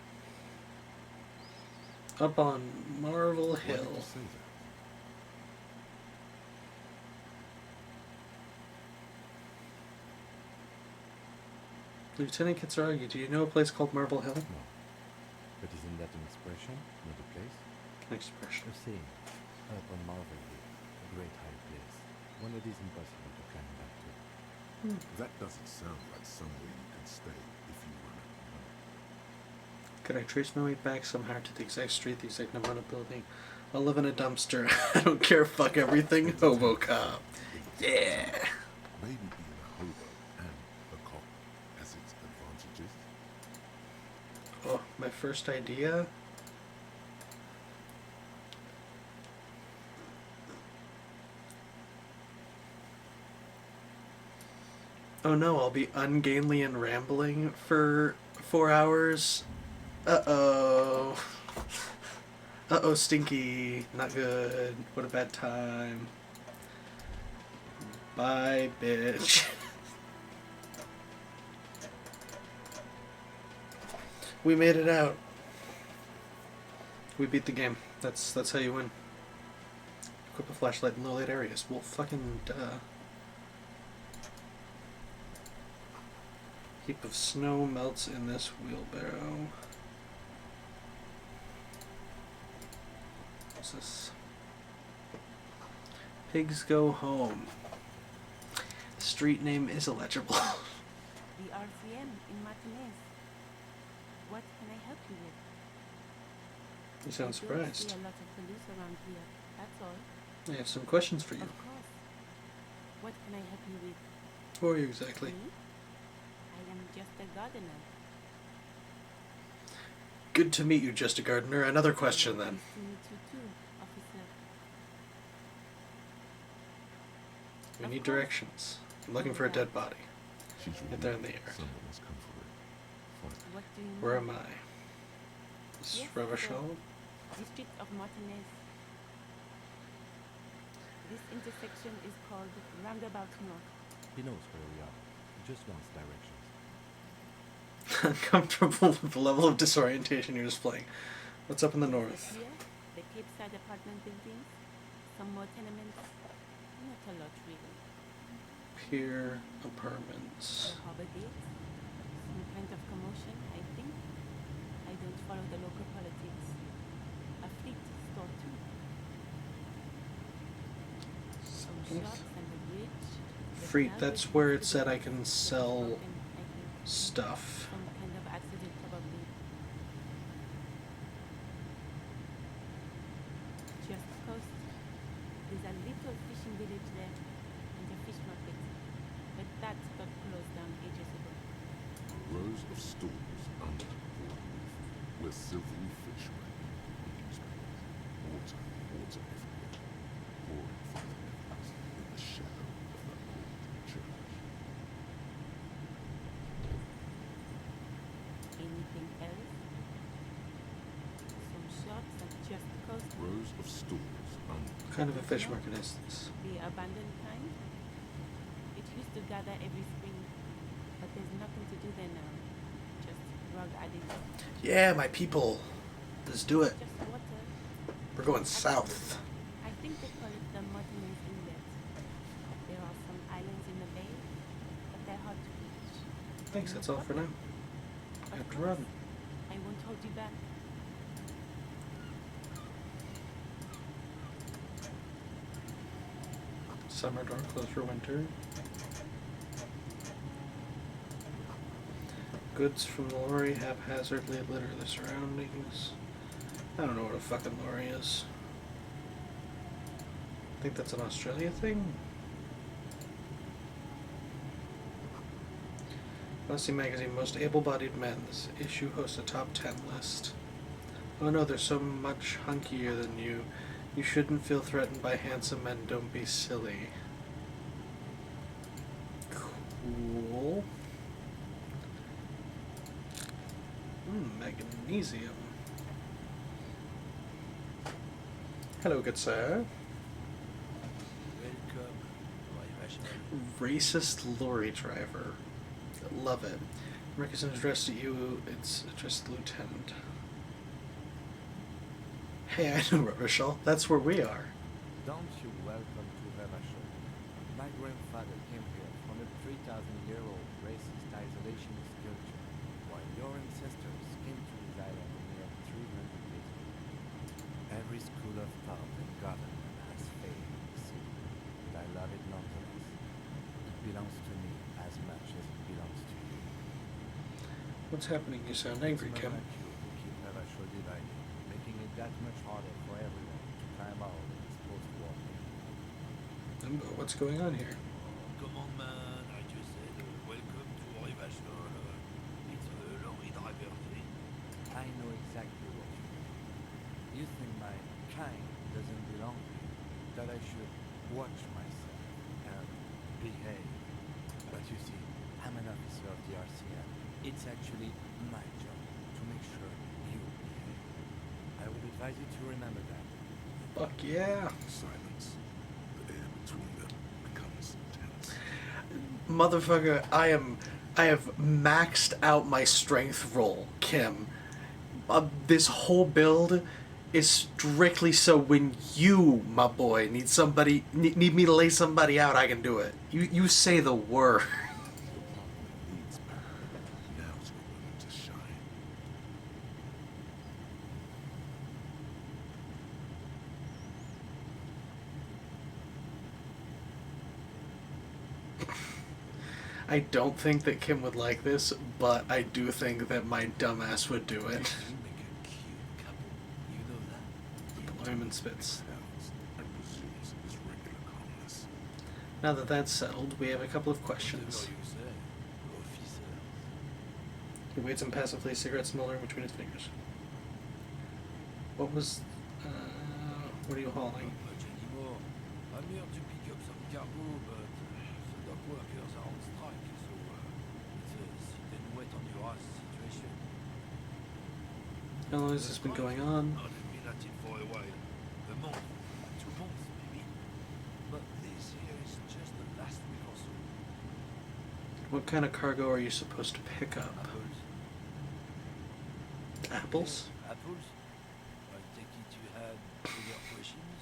Up on Marvel Why did Hill. you say that? Lieutenant Kitsuragi, do you know a place called Marble Hill? No. But isn't that an expression, not a place? An expression. A saying. Up on Marvel Hill, a great high place. One that is impossible to climb back to. That doesn't sound like somewhere you can stay if you run out of money. Could I trace my way back somehow to the exact street, the exact number on a building? I'll live in a dumpster. I don't care, fuck everything. Hobo cop. Yeah. Maybe being a hobo and a cop has its advantages. Oh, my first idea? Oh no, I'll be ungainly and rambling for 4 hours. Uh-oh. Uh-oh, stinky. Not good. What a bad time. Bye, bitch. We made it out. We beat the game. That's how you win. Equip a flashlight in low light areas. Well, fucking duh. Heap of snow melts in this wheelbarrow. What's this? Pigs go home. Street name is illegible. The RCM in Martinez. What can I help you with? You sound I surprised. don't see a lot of police around here. That's all. I have some questions for you. Of course. What can I help you with? Who are you exactly? Me? I am just a gardener. Good to meet you, Just a Gardener. Another question then. Nice to meet you too, officer. We Of need course. directions. I'm looking for a dead body. She's Get there in the relieved air. someone has come for her. Fine. What do you Where mean? am I? This is Yes, Revachol? District of Martinez. This intersection is called Roundabout North. He knows where we are. He just wants directions. Uncomfortable with the level of disorientation you're displaying. What's up in the Over north? Here, the Cape Side apartment buildings, some more tenements. Not a lot really. Pier apartments. The harbor gate. Some kind of commotion, I think. I don't follow the local politics. A fleet store too. Some shops and a bridge. The Freet, canal that's bridge where next it to said the I can bridge was sell broken, I think. stuff. Some kind of accident probably. Just coast. There's a little fishing village there and a fish market. But that got closed down ages ago. Rows of stalls under the roof, where silvery fish write newspapers. Water, water everywhere, pouring from the heavens in the shadow of the old church. Anything else? Some shops and just coast. Rows of stalls under What kind of a fish market is this? The abandoned kind. It used to gather every spring, but there's nothing to do there now. Just drug addicts. Yeah, my people. Let's do it. Just water. We're going south. I think they call it the Martinez Inlet. There are some islands in the bay, but they're hard to reach. Thanks, that's all for now. I have to Of course. run. I won't hold you back. Summer door closed for winter. Goods from the lorry haphazardly litter the surroundings. I don't know what a fucking lorry is. I think that's an Australia thing. Odyssey Magazine Most Able-Bodied Men. This issue hosts a top 10 list. Oh no, they're so much hunkier than you. You shouldn't feel threatened by handsome men. Don't be silly. Cool. Magnesium. Hello, good sir. Welcome, my rational. Racist lorry driver. Love it. America's addressed to you. It's addressed to the lieutenant. Hey, I know Revachol. That's where we are. Don't you welcome to Revachol. My grandfather came here from a 3,000-year-old racist isolationist self-taught and government has failed in the city, but I love it nonetheless. It belongs to me as much as it belongs to you. What's happening? You sound angry, It's Kim. men like you who keep Nevershore divided, making it that much harder for everyone to climb out of this post-war thing. What's going on here? Come on, man. I just said welcome to Rivashol. It's a lorry driver thing. I know exactly what you mean. You think my kind doesn't belong to you, that I should watch myself and behave. But you see, I'm an officer of the RCM. It's actually my job to make sure you behave. I would advise you to remember that. Fuck yeah. Silence. The air between them becomes tense. Motherfucker, I have maxed out my strength roll, Kim. This whole build is strictly so when you, my boy, need me to lay somebody out, I can do it. You say the word. The path that leads back. Now's your moment to shine. I don't think that Kim would like this, but I do think that my dumbass would do it. You make a cute couple. You know that? Deployment spits. Sounds and resumes his regular calmness. Now that that's settled, we have a couple of questions. Whatever you say, officer. He waits impassively, cigarette smoldering between his fingers. What was... what are you hauling? Not much anymore. I'm here to pick up some cargo, but the dock workers are on strike, so it's a sit and wait on your ass situation. How long has this been going on? I've been at it for a while. A month, 2 months maybe. But this here is just the last week or so. What kind of cargo are you supposed to pick up? Apples. Apples? Yeah, apples. I take it you had bigger questions?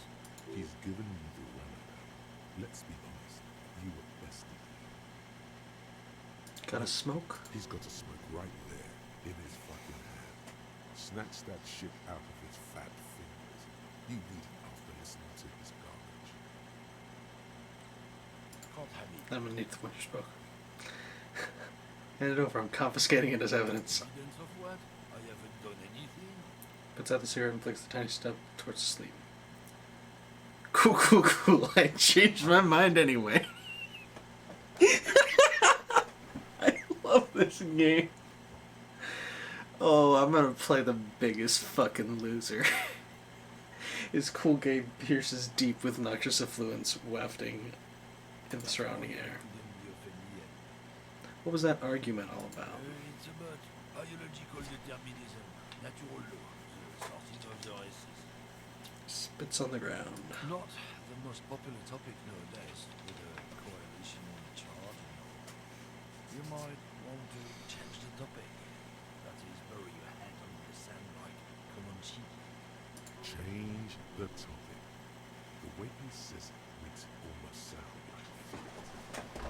He's given you the runabout. Let's be honest. You were bested. Got a smoke? He's got a smoke right there in his fucking hand. Snatch that shit out of his fat fingers. You need it after listening to his garbage. Can't have it. I'm gonna need the one you spoke. Hand it over. I'm confiscating it as evidence. Evidence of what? I haven't done anything. Puts out the cigarette and flicks the tiny step towards sleep. Cool, cool, cool. I changed my mind anyway. I love this game. Oh, I'm gonna play the biggest fucking loser. His cool game pierces deep with noxious effluence wafting in the surrounding air. Couldn't be offended yet. What was that argument all about? It's about biological determinism, natural law, the sourcing of the races. Spits on the ground. Not the most popular topic nowadays, with a coalition in charge and all. You might want to change the topic. That is, bury your head under the sand like Comanche. Change the topic. The way he says it makes it almost sound like fact.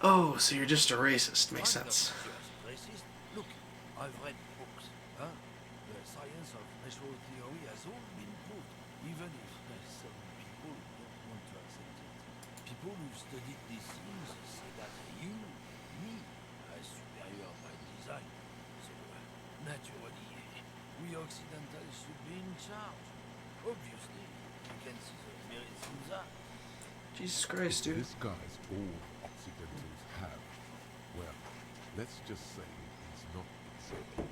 Oh, so you're just a racist. Makes I'm not sense. just racist. Look, I've read books. Huh? The science of racial theory has all been proved, even if some people don't want to accept it. People who've studied these things say that you, me, are superior by design. So, naturally, we Occidentals should be in charge. Obviously, you can see the merits in that. Jesus Christ, dude. This guy's all Occidentals have. Well, let's just say he's not exactly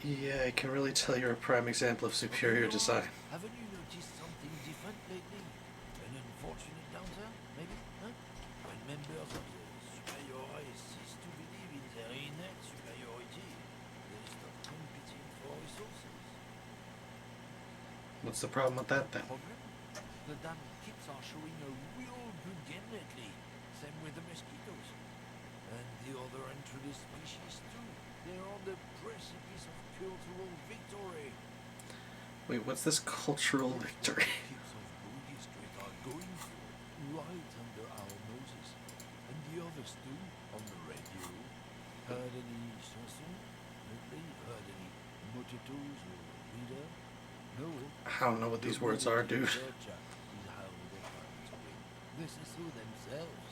rich. Yeah, I can really tell you're a prime example of superior design. Haven't you noticed something different lately? An unfortunate downturn, maybe? Huh? When members of the superior race cease to believe in their innate superiority, they stop competing for resources. What's the problem with that then? Problem? The damn kids are showing a real good game lately. Same with the mosquitoes. And the other introduced species too. They're on the precipice of cultural victory. Wait, what's this cultural victory? Kids of Boogie Street are going for right right under our noses. And the others too, on the radio. Heard any chansons lately? Heard any mojitos or reader? No? I don't know what these words are, dude. Georgia is how they're trying to win. This is who themselves.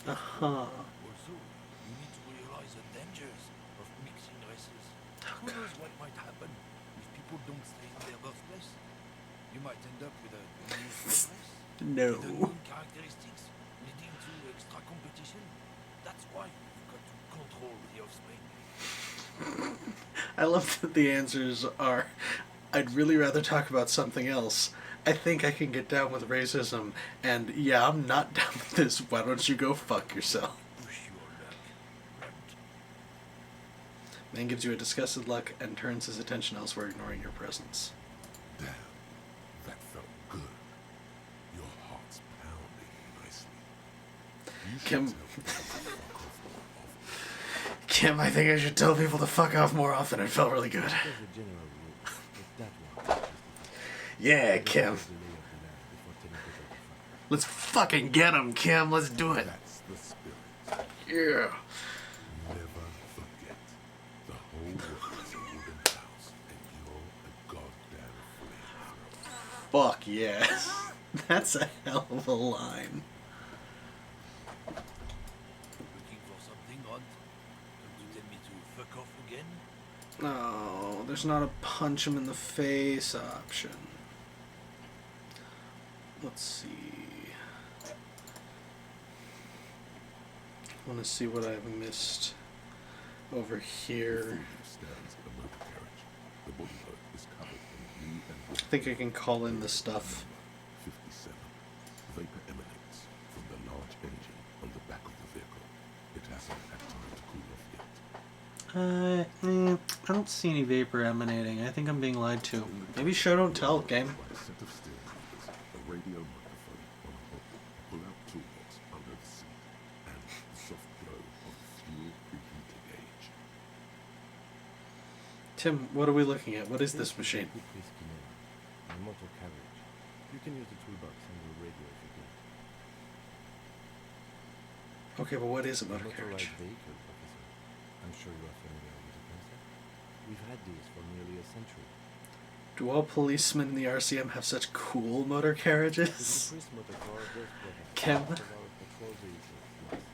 Uh-huh. Also, you need to realize the dangers of mixing races. Who knows what might happen if people don't stay in their birthplace? You might end up with a new race. No. With unknown characteristics leading to extra competition. That's why you've got to control the offspring. I love that the answers are, I'd really rather talk about something else. I think I can get down with racism, and yeah, I'm not down with this. Why don't you go fuck yourself? Wish you all luck, Grunt. Man gives you a disgusted look and turns his attention elsewhere, ignoring your presence. Damn, that felt good. Your heart's pounding nicely. You should Kim- tell people to fuck off more often. Kim, I think I should tell people to fuck off more often. It felt really good. There's a general rule, but that one is the Yeah, Kim. There's the lay of the land before telling people to fuck. Let's fucking get him, Kim. Let's do it. That's the spirit. Yeah. Never forget. The whole world is a wooden house, and you're a goddamn flamethrower. Fuck yes. That's a hell of a line. Looking for something, Grunt? Come to tell me to fuck off again? No, there's not a punch him in the face option. Let's see. I want to see what I've missed over here. Before you stands a motor carriage. The bodywork is covered in blue and I white. think I can call in the stuff. 57. Vapor emanates from the large engine on the back of the vehicle. It hasn't had time to cool off yet. I don't see any vapor emanating. I think I'm being lied to. Maybe show don't tell, game. By a set of steering wheels, a radio microphone on a hook, a pull-out toolbox under the seat, and the soft glow of the fuel preheater gauge. Tim, what are we looking at? What is this machine? Big whiskey name, a motor carriage. You can use the toolbox and the radio if you get. Okay, but what is a A motor carriage? motorized vehicle, officer. I'm sure you are familiar with the concept. We've had these for nearly a century. Do all policemen in the RCM have such cool motor The carriages? police motor car does provide Kim? most of our patrol vehicles license.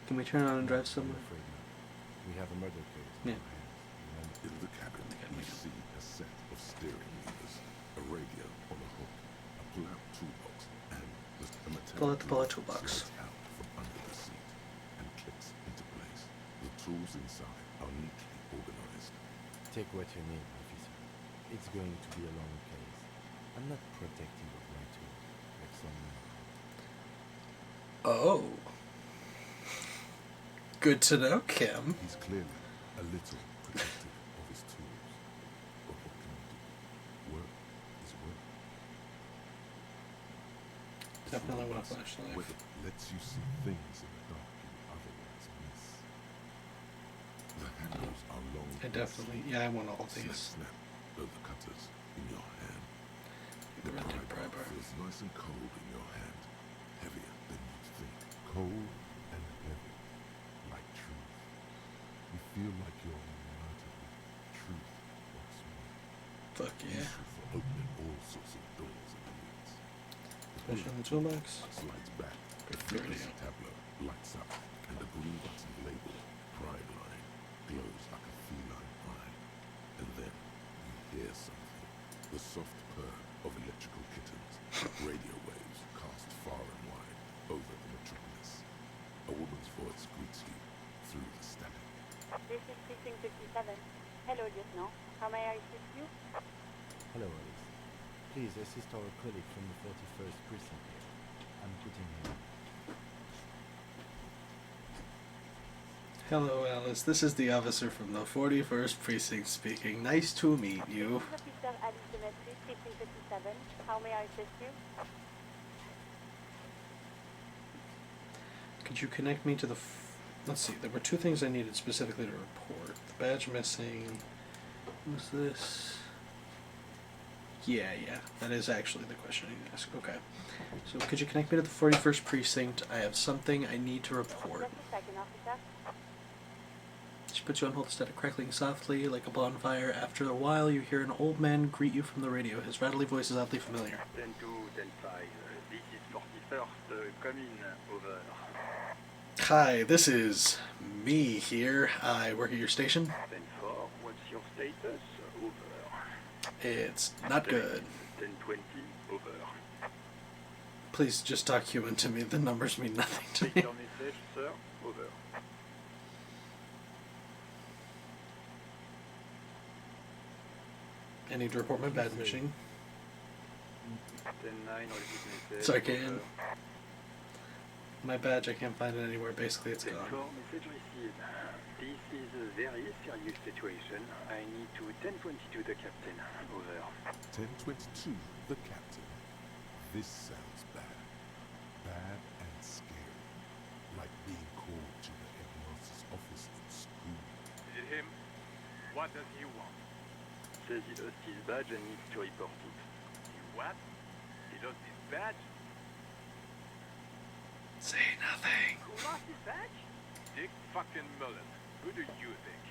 Can we turn on and drive I'm somewhere? afraid not. We have a murder case on Yeah. our hands. Remember? In the cabin, you see a set of steering levers, a radio on a hook, a pull-out toolbox, and a metallic Pull-out lever toolbox. slides out from under the seat and clicks into place. The tools inside are neatly organized. Take what you need, officer. It's going to be a long case. I'm not protective of my tools, like some men. Oh. Good to know, Kim. He's clearly a little protective of his tools. But what can you do? Work is work. Definitely want a Focus, flashlight. whether it lets you see things in the dark you would otherwise miss. The handles are long. I definitely, yeah, I want all Snap, these. snap, though the cutters in your hand. The rented pry bar. feels nice and cold in your hand, heavier than you'd think. Cold and heavy, like truth. You feel like you're united with truth once more. Fuck yeah. Useful for opening all sorts of doors and limits. Especially in the toolbox. Slides back, a Good fitness radio. tableau lights up, and the green button labeled Prime Line glows like a feline eye. And then you hear something. The soft purr of electrical kittens, radio waves cast far and wide over the metropolis. A woman's voice greets you through the static. This is Precinct 57. Hello, Lieutenant. How may I assist you? Hello, Alice. Please assist our colleague from the 41st precinct here. I'm putting him in. Hello, Alice. This is the officer from the 41st Precinct speaking. Nice to meet you. This is Officer Alice Demetri, Precinct 57. How may I assist you? Could you connect me to the... Let's see, there were two things I needed specifically to report. The badge missing. What was this? Yeah, that is actually the question I need to ask. Okay. So could you connect me to the 41st Precinct? I have something I need to report. Just a second, officer. She puts you on hold instead of crackling softly like a bonfire. After a while, you hear an old man greet you from the radio. His rattly voice is oddly familiar. 10-2, 10-5. This is 41st. Come in. Over. Hi, this is me here. I work at your station. 10-4. What's your status? Over. It's not good. 10-20. Over. Please just talk human to me. The numbers mean nothing to Take me. your message, sir. Over. I need to report my bad machine. 10-9. Repeat message. Sorry, Kane. Over. My badge, I can't find it anywhere. Basically, it's 10-4. gone. Message received. This is a very serious situation. I need to 10-22 the captain. Over. 1022, the captain. This sounds bad. Bad and scary. Like being called to the headmaster's office in school. Is it him? What does he want? Says he lost his badge and needs to report it. He what? He lost his badge? Say nothing. Who lost his badge? Dick fucking Mullen. Who do you think?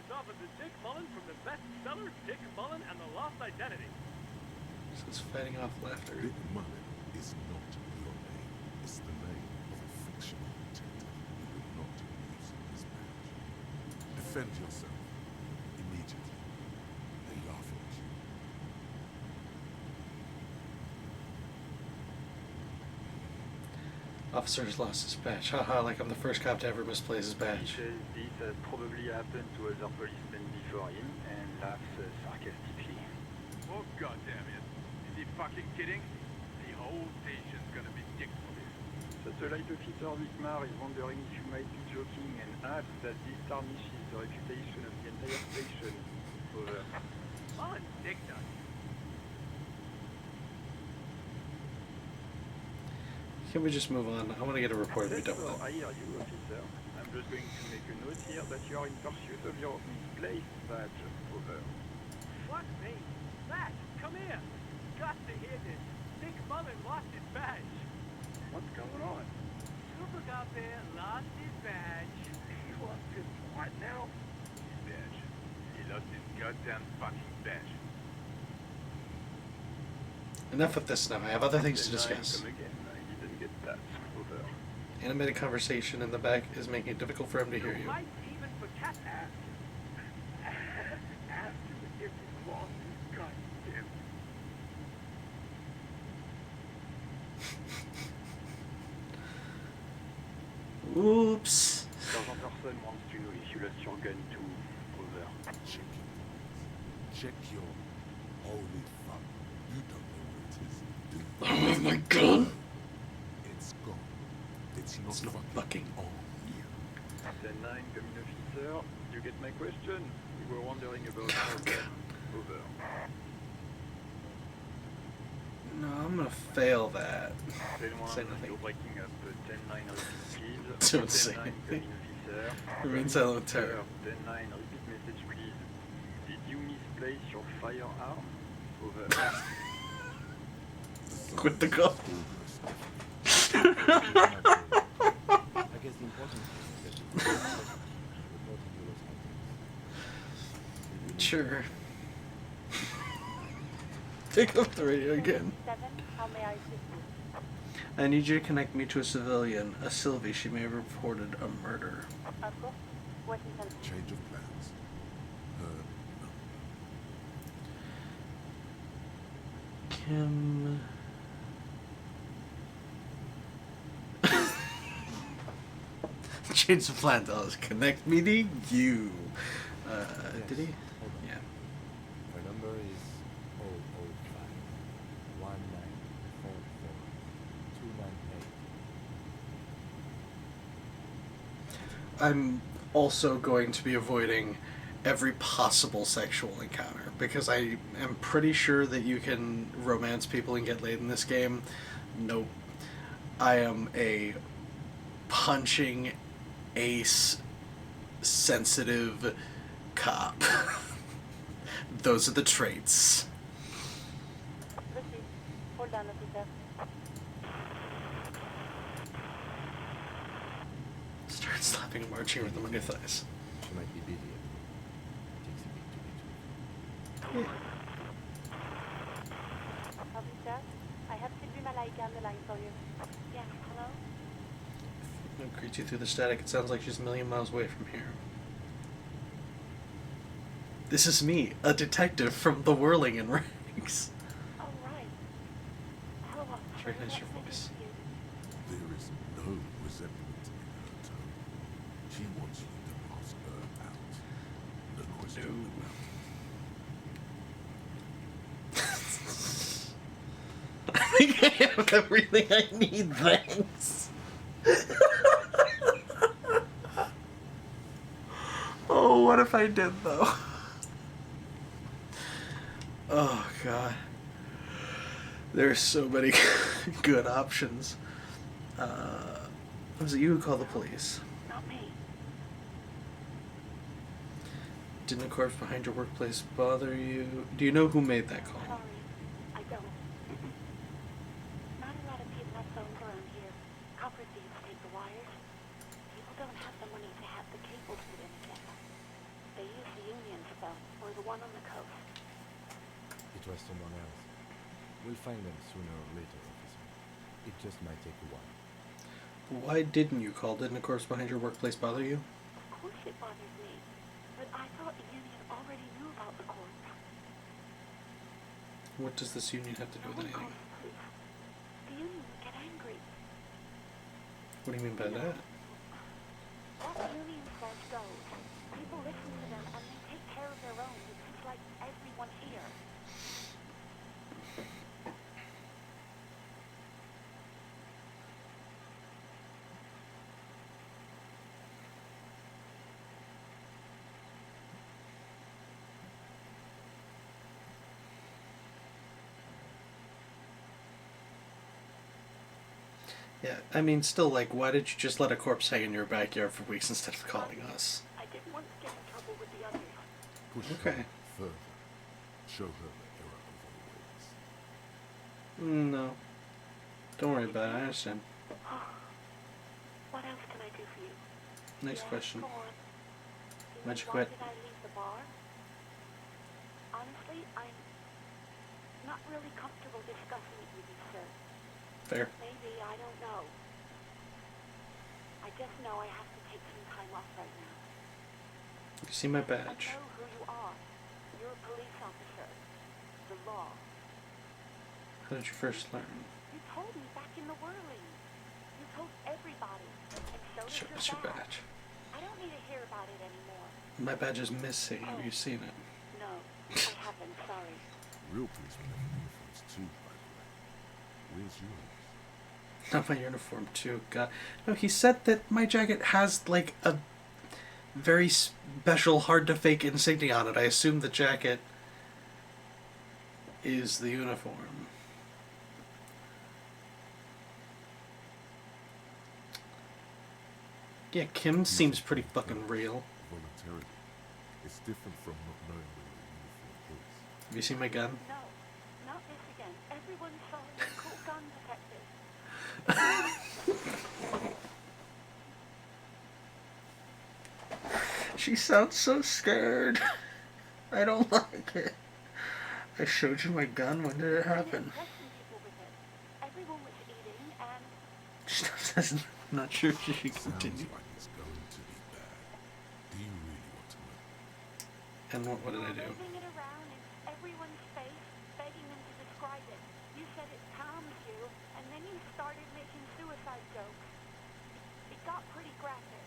It's Officer Dick Mullen from the bestseller Dick Mullen and the Lost Identity. This is fighting off laughter. Dick Mullen is not your name. It's the name of a fictional detective who will not use his badge. Defend yourself immediately. They laugh at you. Officer has lost his badge. Haha, like I'm the first cop to ever misplace his He badge. says this has probably happened to other policemen before him and laughs sarcastically. Oh, goddamn it. Is he fucking kidding? The whole station's gonna be dick for this. Satellite officer Wickmar is wondering if you might be joking and adds that this tarnishes the reputation of the entire station. Over. Mullen's dick nuts. Can we just move on? I want to get a report and be done with I it. hear you, officer. I'm just going to make a note here that you are in pursuit of your misplaced badge. Over. Fuck me. Matt, come here. Got to hear this. Dick Mullen lost his badge. What's going on? Super cop there lost his badge. He lost his what now? His badge. He lost his goddamn fucking badge. Enough with this now. I have other things to 10-9, discuss. Come again. I didn't get that. Over. Animated conversation in the back is making it difficult for him to hear you. Might even forget that. Ask him if he lost his goddamn. Oops. Sergeant Person wants to know if you lost your gun too. Over. Check your things. Check your... Holy fuck. You don't know where it is. Do you? I don't have my gun. It's gone. It's not, It's not fucking on you. 10-9, coming officer. You get my question? We were wondering about your gun. Over. No, I'm gonna fail that. 10-1, Say nothing. you're breaking up. 10-9, repeat please. Don't say 10-9, anything. coming officer. Remain silent with terror. 10-9, repeat message please. Did you misplace your firearm? Over. Quit the gun. I guess the important thing is that you reporting your findings. Sure. Pick up the radio again. 7, how may I assist you? I need you to connect me to a civilian, a Sylvie. She may have reported a murder. Of course. Washington. Change of plans. Kim. Change the plan, dollars. Connect me to you. Did he? Hold on. Yeah. Her number is 005 1944 298. I'm also going to be avoiding every possible sexual encounter because I am pretty sure that you can romance people and get laid in this game. Nope. I am a punching ace sensitive cop. Those are the traits. officer. Start slapping a marching rhythm on your thighs. She might be busy. Takes a bit to get to. Officer, I have Sylvie Malaika on the line for you. Yes, hello? I'll greet you through the static. It sounds like she's a million miles away from here. This is me, a detective from the Whirling in Ranks. Oh, right. Hello, officer. Recognize your voice. There is no resentment in her tone. She wants you to pass her out. No question about it. I think I have everything I need, thanks. Oh, what if I did, though? Oh, God. There's so many good options. Was it you who called the police? Not me. Didn't a corpse behind your workplace bother you? Do you know who made that call? Sorry, I don't. Not a lot of people have phones around here. Copper thieves take the wires. People don't have the money to have the cables put in again. They use the Union's phone, or the one on the coast. It was someone else. We'll find them sooner or later, officer. It just might take a while. Why didn't you call? Didn't a corpse behind your workplace bother you? Of course it bothers me, but I thought the Union already knew about the corpse. What does this union have to do with anything? The Union would get angry. What do you mean by that? What Union says goes. People listen to them and they take care of their own. It seems like everyone here. Yeah, I mean, still, like, why did you just let a corpse hang in your backyard for weeks instead of calling us? I didn't want to get in trouble with the others. Push Okay. her further. Show her the error of her ways. No. Don't worry about it, I understand. What else can I do for you? Next question. Go on. Why'd you Why quit? did I leave the bar? Honestly, I'm not really comfortable discussing it with you, sir. Fair. Maybe, I don't know. I just know I have to take some time off right now. You see my badge. I know who you are. You're a police officer. The law. How did you first learn? You told me back in the whirling. You told everybody. And so Show does us your your badge. I don't need to hear about it anymore. My badge is missing. Have you seen it? No, I haven't. Sorry. Real policemen have uniforms too, by the way. Where's yours? Not my uniform, too. God. No, he said that my jacket has, like, a very special, hard-to-fake insignia on it. I assume the jacket is the uniform. Yeah, Kim seems pretty fucking real. Voluntarily. It's different from not knowing where your uniform is. Have you seen my gun? No, not this again. Everyone's following a cool gun detective. She sounds so scared. I don't like it. I showed you my gun. When did it happen? Everyone was eating and She doesn't. I'm not sure if she should continue. Sounds like it's going to be bad. Do you really want to know? And what did I do? waving it around in everyone's face, begging them to describe it. You said it calms you, and then you started making suicide jokes. It got pretty graphic.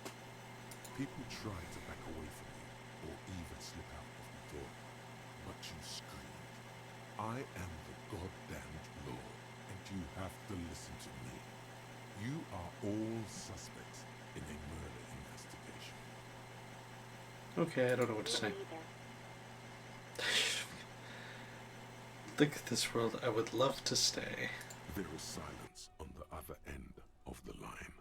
People try to back away from you, or even slip out of the door. But you screamed, I am the goddamned law, and you have to listen to me. You are all suspects in a murder investigation. Okay, I don't know what to say. Look at this world. I would love to stay. There is silence on the other end of the line.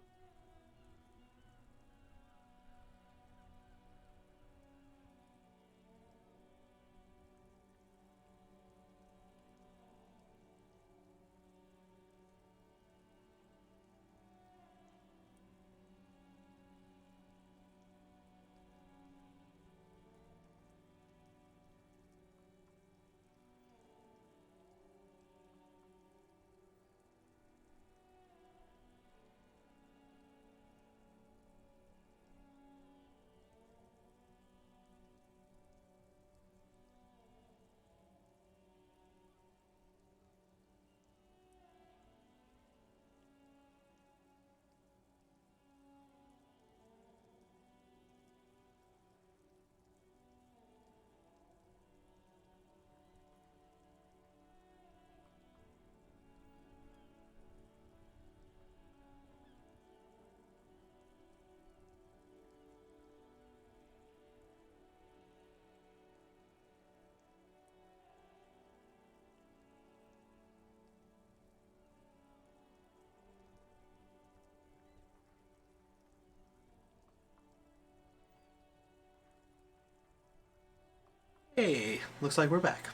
Hey, looks like we're back.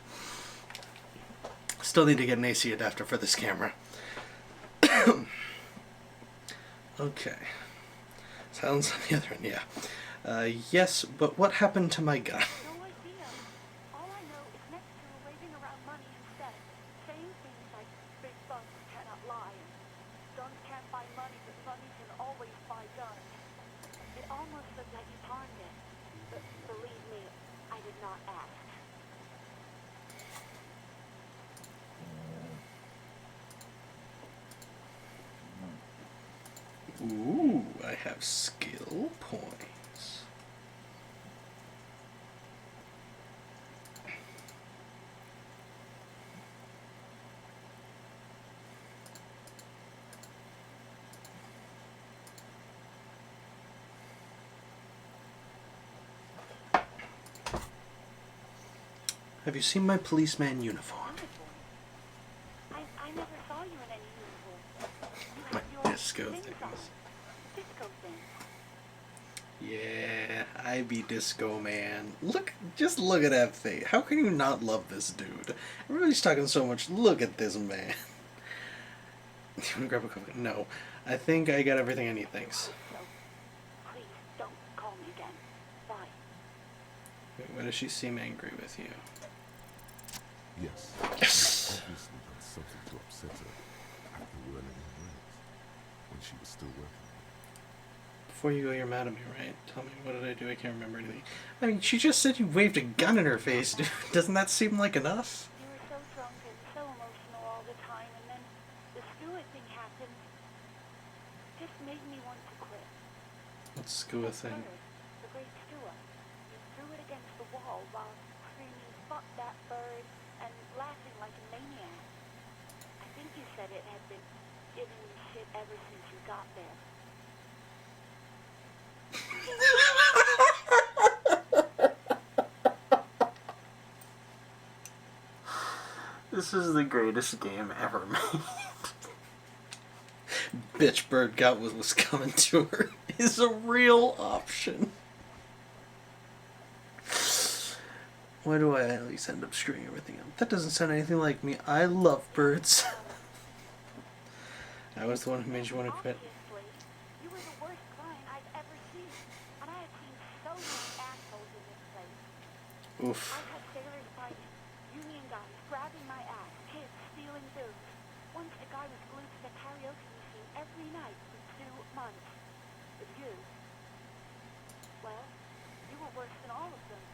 Still need to get an AC adapter for this camera. Okay. Silence on the other end, yeah. Yes, but what happened to my gun? No idea. All I know is next to her waving around money instead, saying things like big bucks cannot lie and guns can't buy money, but money can always buy guns. It almost looked like he pawned it, but believe me, I did not ask. Ooh, I have skill points. Have you seen my policeman uniform? I never saw you in any uniform. You My had your disco things things. on. Disco things. Yeah, I be Disco Man. Just look at that thing. How can you not love this dude? Everybody's talking so much. Look at this man. You wanna grab a coconut? No. I think I got everything I need, thanks. Please don't call me again. Bye. Wait, why does she seem angry with you? Yes. Yes! You obviously done something to upset her after whirling her brains when she was still working. Before you go, you're mad at me, right? Tell me, what did I do? I can't remember anything. I mean, she just said you waved a gun in her face, dude. Doesn't that seem like enough? You were so drunk and so emotional all the time, and then the Stewart thing happened. Just made me want to quit. Let's go with thing. Bird, the great Stewart. You threw it against the wall while screaming, "Fuck that bird," and laughing like a maniac. I think you said it had been giving you shit ever since you got there. This is the greatest game ever made. Bitch bird got what was coming to her is a real option. Why do I always end up screwing everything up? That doesn't sound anything like me. I love birds. I was the one who made you want to quit. Obviously, you were the worst client I've ever seen, and I have seen so many assholes in this place. Oof. I've had sailors fighting, union guys grabbing my ass, kids stealing booze. Once a guy was glued to the karaoke machine every night for 2 months. But you, well, you were worse than all of them.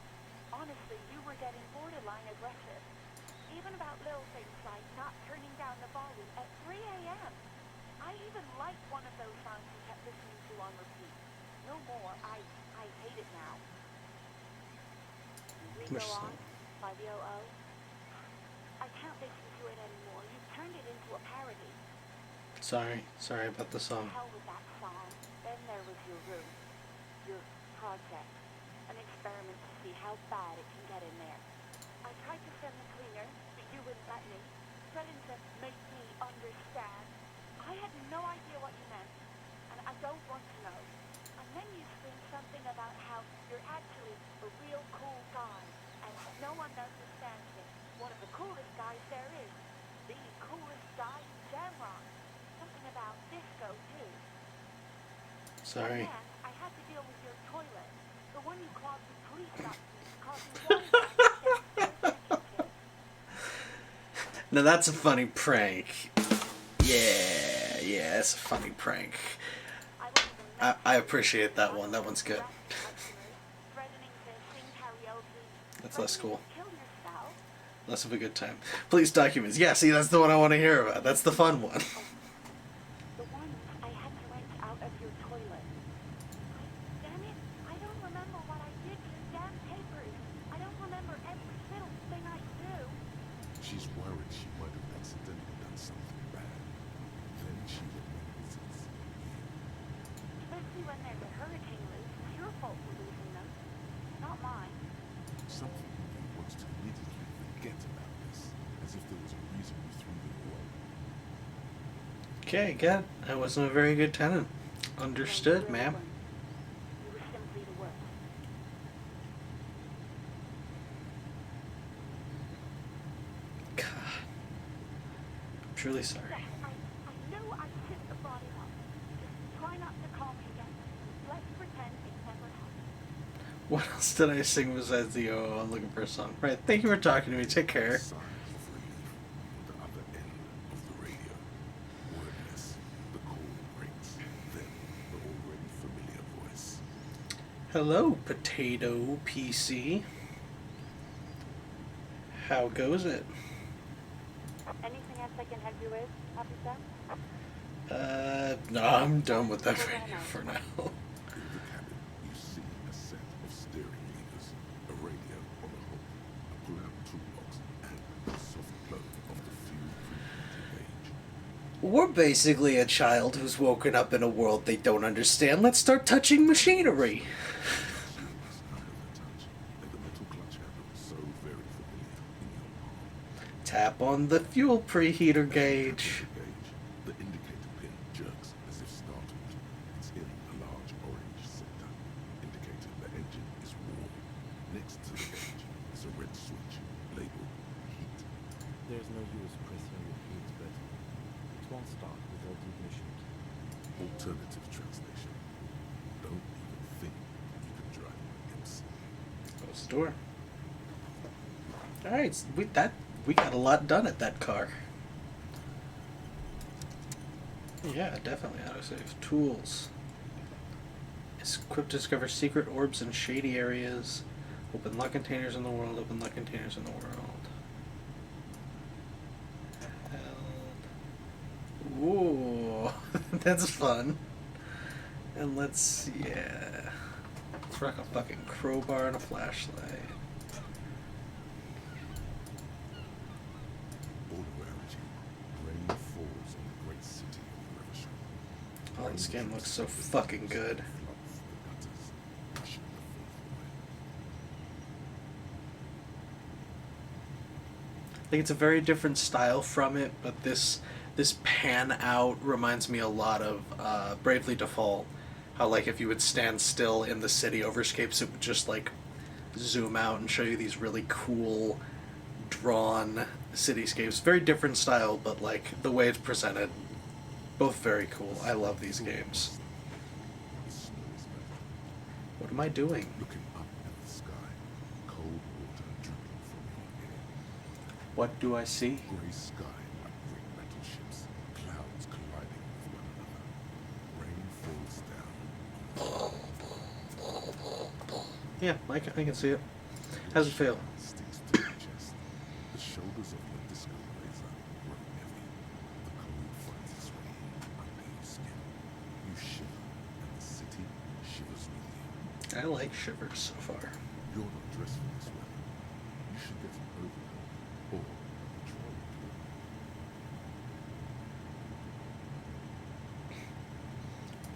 Honestly, you were getting borderline aggressive. Even about little things like not turning down the volume at 3 a.m. I even liked one of those songs you kept listening to on repeat. No more. I hate it now. We Which Go On song? by the O.O. I can't listen to it anymore. You've turned it into a parody. Sorry about the song. Hell with that song. Then there was your room. Your project. An experiment to see how bad it can get in there. I tried to send the cleaner, but you wouldn't let me. Threatened to make me understand. I had no idea what you meant, and I don't want to know. And then you screamed something about how you're actually a real cool guy, and no one understands it. One of the coolest guys there is. The coolest guy in Jamrock. Something about disco, too. Sorry. And I had to deal with your toilet. The one you clogged with police documents, causing water damage. Now that's a funny prank. Yeah, it's a funny prank. I appreciate that one. That one's good. That's less cool. Less of a good time. Police documents. Yeah, see, that's the one I want to hear about. That's the fun one. The ones I had to rent out of your toilet. Damn it, I don't remember what I did to your damn papers. I don't remember every little thing I do. She's worried she might have accidentally done something bad. Then she remembers it's you. Especially when there's a hurricane loose. It's your fault for losing them. Not mine. Something in you wants to immediately forget about this, as if there was a reason you threw them away. Okay, good. I wasn't a very good tenant. Understood, ma'am. You were simply the worst. truly sorry. Yes, I know I shouldn't have brought it up. Just try not to call me again. Let's pretend it never happened. What else did I sing besides the "Oh, I'm looking for a song"? Right. Thank you for talking to me. Take care. Sigh of relief on the other end of the radio. Wordless, the call breaks. Then the already familiar voice. Hello, Potato PC. How goes it? Anything else I can help you with, officer? No, I'm done with that radio for now. In the cabin, you see a set of steering levers, a radio on a hook, a pull-out toolbox, and a soft plug of the fuel preheating gauge. We're basically a child who's woken up in a world they don't understand. Let's start touching machinery. And the metal clutch handle so very familiar in your palm. Tap on the fuel preheater gauge. The indicator pin jerks as if startled. It's in a large orange sector, indicating the engine is warm. Next to the gauge is a red switch labeled heat. There's no use pressing the heat button. It won't start without the ignition key. Alternative translation. Don't even think you can drive an MC. Close the door. Alright, we got a lot done at that car. Yeah, definitely autosave. Tools. It's equipped to discover secret orbs in shady areas. Open lock containers in the world. Open lock containers in the world. Held. Ooh, that's fun. And let's, yeah. Let's rock a fucking crowbar and a flashlight. All around you, rain falls on the great city of Revachol. Oh, this game looks so fucking good. Floods the gutters, washing the filth away. I think it's a very different style from it, but this pan out reminds me a lot of Bravely Default. How like if you would stand still in the city overscapes, it would just like zoom out and show you these really cool drawn cityscapes. Very different style, but like the way it's presented, both very cool. I love these games. The snow is melting. What am I doing? Looking up at the sky, cold water dripping from your hair. What do I see? Grey sky like great metal ships, clouds colliding with one another. Rain falls down on the Yeah, I can see it. How's it feel? sticks to your chest. The shoulders of your disco blazer grow heavy. The cold finds its way under your skin. You shiver, and the city shivers with you. I like shivers so far. You're not dressed for this weather. You should get an overcoat or a trolley tool.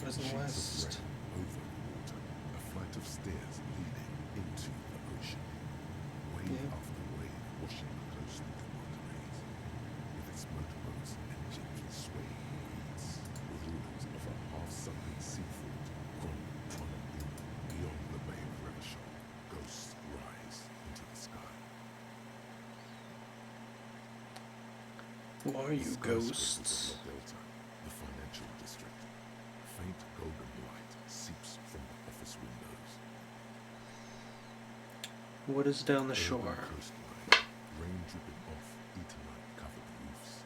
Where's the Sheets of west? rain over the water, a flight of stairs leading into the ocean. Wave Yeah. after wave washing the coast of Monterey, with its motorboats and gently swaying reeds, with ruins of a half-sunken seafort crawling on and in beyond the Bay of Revachol. Ghosts rise into the sky. Who are you, Skyscrapers ghosts? of La Delta, the financial district. Faint golden light seeps from the office windows. What is down the Urban shore? coastline, rain dripping off Eternite-covered roofs.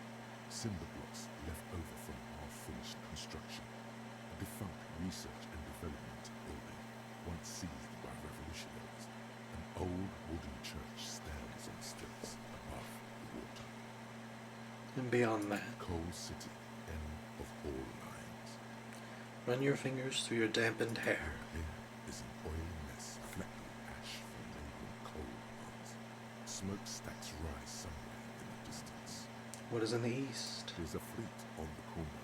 Cinder blocks left over from half-finished construction. A defunct research and development building, once seized by revolutionaries. An old wooden church stands on stilts above the water. And beyond that, Coal City, end of all lines. run your fingers through your dampened hair. Your hair is an oily mess flecked with ash from neighboring coal plants. Smokestacks rise somewhere in the distance. What is in the east? There's a fleet on the corner.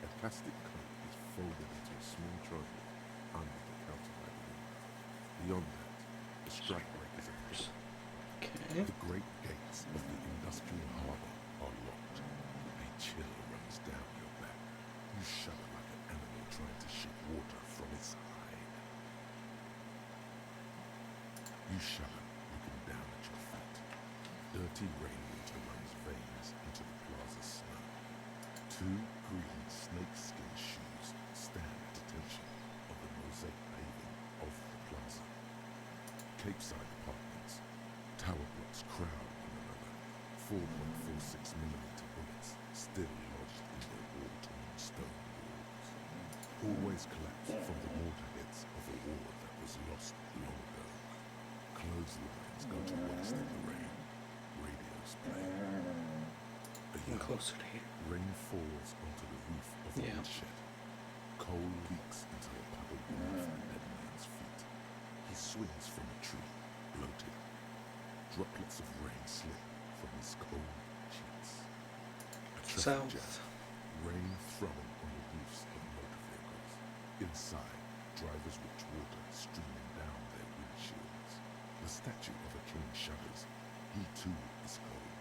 A plastic coat is folded into a small trolley under the counter wagon. Beyond that, the strike breakers appear. Okay. The great gates of the industrial harbour are locked. A chill runs down your back. You shudder like an animal trying to shake water from its hide. You shudder, looking down at your feet. Dirty rainwater runs veins into the plaza snow. Two green snakeskin shoes stand at attention of the mosaic paving of the plaza. Capeside apartments, tower blocks crowd one another, 4.46mm bullets still lodged in their war-torn stone walls. Always collapsed from the waterheads of a war that was lost long ago. Clotheslines go to waste in the rain. Radios play. Getting closer to here. Rain falls onto the roof of the Yeah. shed. Coal leaks into a puddle beneath the dead man's feet. He swings from a tree, bloated. Droplets of rain slip from his cold cheeks. A traffic South. jam. Rain thrown on the roofs of motor vehicles. Inside, drivers watch water streaming down their windshields. The statue of a king shudders. He too is cold.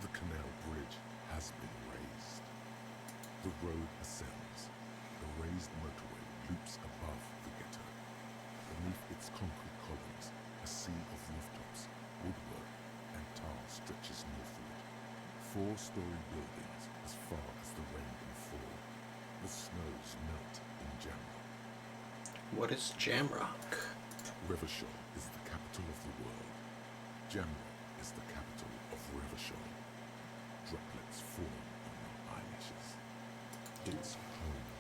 The canal bridge has been raised. The road ascends. The raised motorway loops above the ghetto. Beneath its concrete columns, a sea of rooftops, woodwork, and tar stretches northward. 4-story buildings as far as the rain can fall. The snows melt in Jamrock. What is Jamrock? Revachol is the capital of the world. Jamrock is the capital of Revachol. Droplets form on your eyelashes. It's home.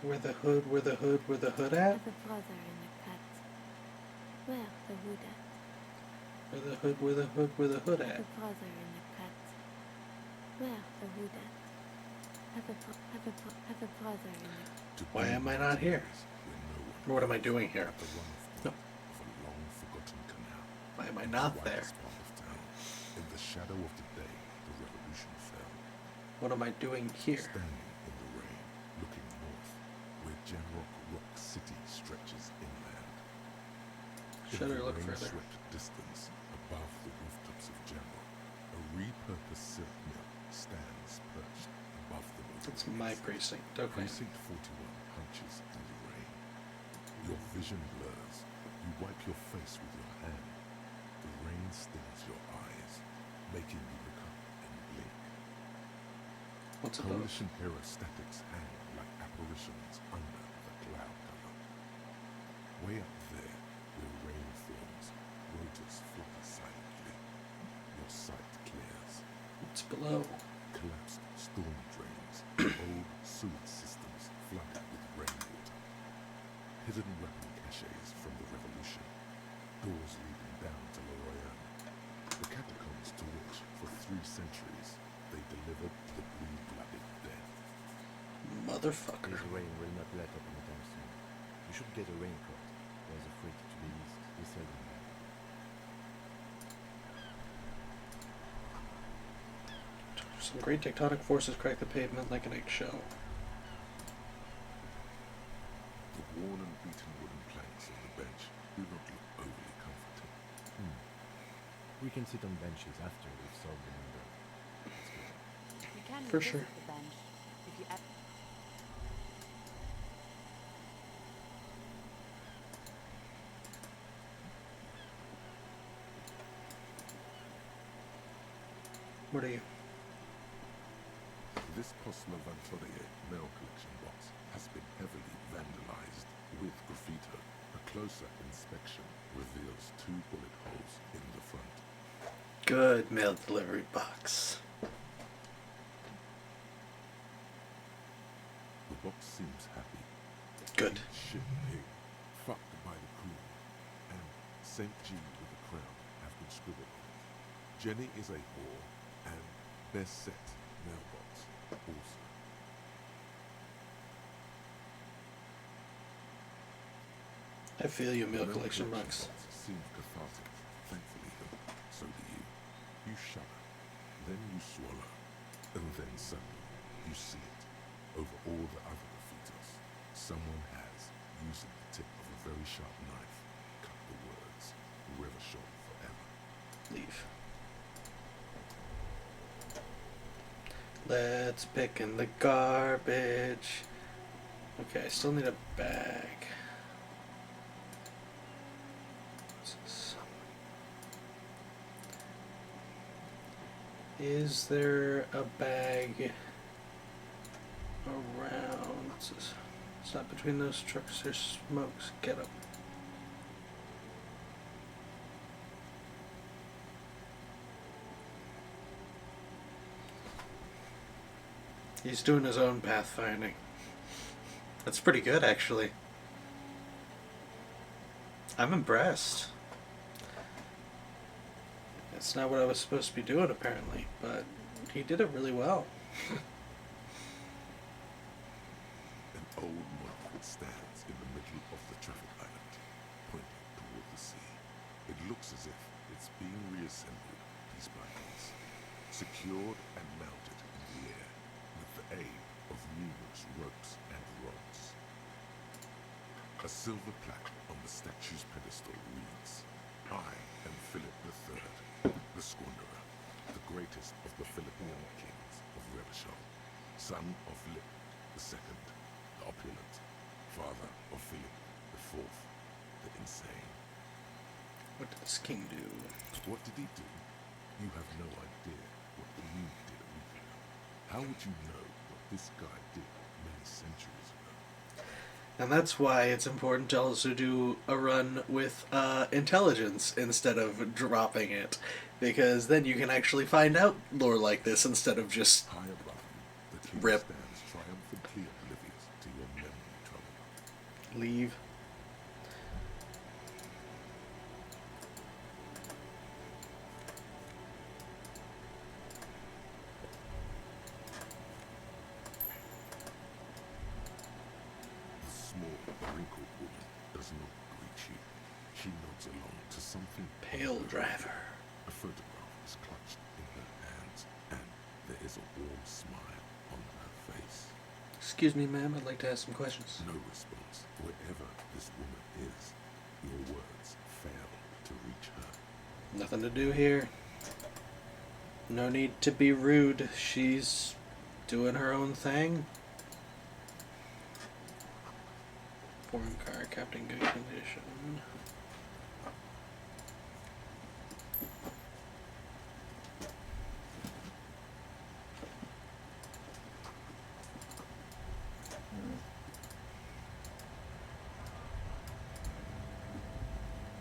Where the hood at? Have a brother in the cut. Where the hood at? Where the hood Have at? a brother in the cut. Where the hood at? Have a brother in the. Why am I not here? Or what am I doing here? At the runoff point of a long-forgotten canal. Why am I not The there? widest part of town. In the shadow of the day, the revolution fell. What am I doing here? Standing in the rain, looking north, where Jamrock Rock City stretches inland. Should I In the look further? rain-swept distance, above the rooftops of Jamrock, a repurposed silk mill stands perched above the motorways. It's my precinct. Okay. Precinct 41 hunches in the rain. Your vision blurs. You wipe your face with your hand. The rain stings your eyes, making you look up and blink. What's above? Coalition aerostatics hang like apparitions under the cloud cover. Way up there, where rain forms, rotors flutter silently. Your sight clears. What's below? Collapsed storm drains, old sewage systems flooded with rainwater. Hidden weapon caches from the revolution. Doors leading down to La Royale. The catacombs to which, for 3 centuries, they delivered the blue-blooded dead. Motherfucker. This rain will not let up anytime soon. You should get a raincoat. There's a freight to the east. We sell them there. Some great tectonic forces crack the pavement like an eggshell. The worn and beaten wooden planks on the bench do not look overly comforting. We can sit on benches after we've solved the murder. You can For revisit sure. the bench if you What are you? This Post-Levantorier mail collection box has been heavily vandalized with graffito. A closer inspection reveals 2 bullet holes in the front. Good mail delivery box. The box seems happy. Good. Shit pig, fucked by the crew, and St. G with a crown have been scribbled on it. Jenny is a whore, and best set mailbox also. I feel you, mail The collection box. seems cathartic. Thankfully, so do you. You shudder, then you swallow, and then suddenly you see it. Over all the other graffitos, someone has, using the tip of a very sharp knife, cut the words "Revachol forever." Leave. Let's pick in the garbage. Okay, I still need a bag. Is there a bag around? It's not between those trucks. There's smokes. Get up. He's doing his own pathfinding. That's pretty good, actually. I'm impressed. It's not what I was supposed to be doing, apparently, but he did it really well. An old monk stands in the middle of the traffic island, pointing toward the sea. It looks as if it's being reassembled piece by piece, secured and mounted in the air with the aid of numerous ropes and rods. A silver plaque on the statue's pedestal reads, "I am Philip III, the Squanderer, the greatest of the Philippine kings of Rebishon, son of Philip II, the opulent, father of Philip IV, the insane." What did this king do? What did he do? You have no idea what you did a week ago. How would you know what this guy did many centuries ago? And that's why it's important to also do a run with intelligence instead of dropping it. Because then you can actually find out lore like this instead of just high above you, the king rip. stands triumphantly oblivious to your memory trouble. Leave. The small, wrinkled woman does not greet you. She nods along to something. Pale driver. A photograph is clutched in her hands, and there is a warm smile on her face. Excuse me, ma'am, I'd like to ask some questions. No response. Wherever this woman is, your words fail to reach her. Nothing to do here. No need to be rude. She's doing her own thing. Foreign car, kept in good condition.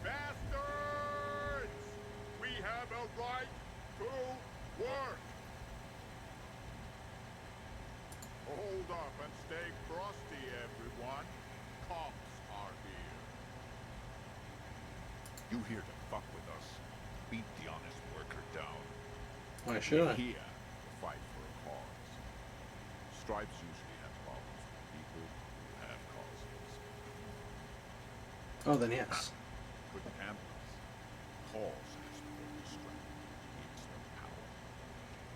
Bastards! We have a right to work! Hold up and stay frosty, everyone. Cops are here. You here to fuck with us? Beat the honest worker down. Why should I? We're here to fight for a cause. Stripes usually have problems with people who have causes. Oh, then yes. Couldn't handle us. Cause has no strength, needs no power.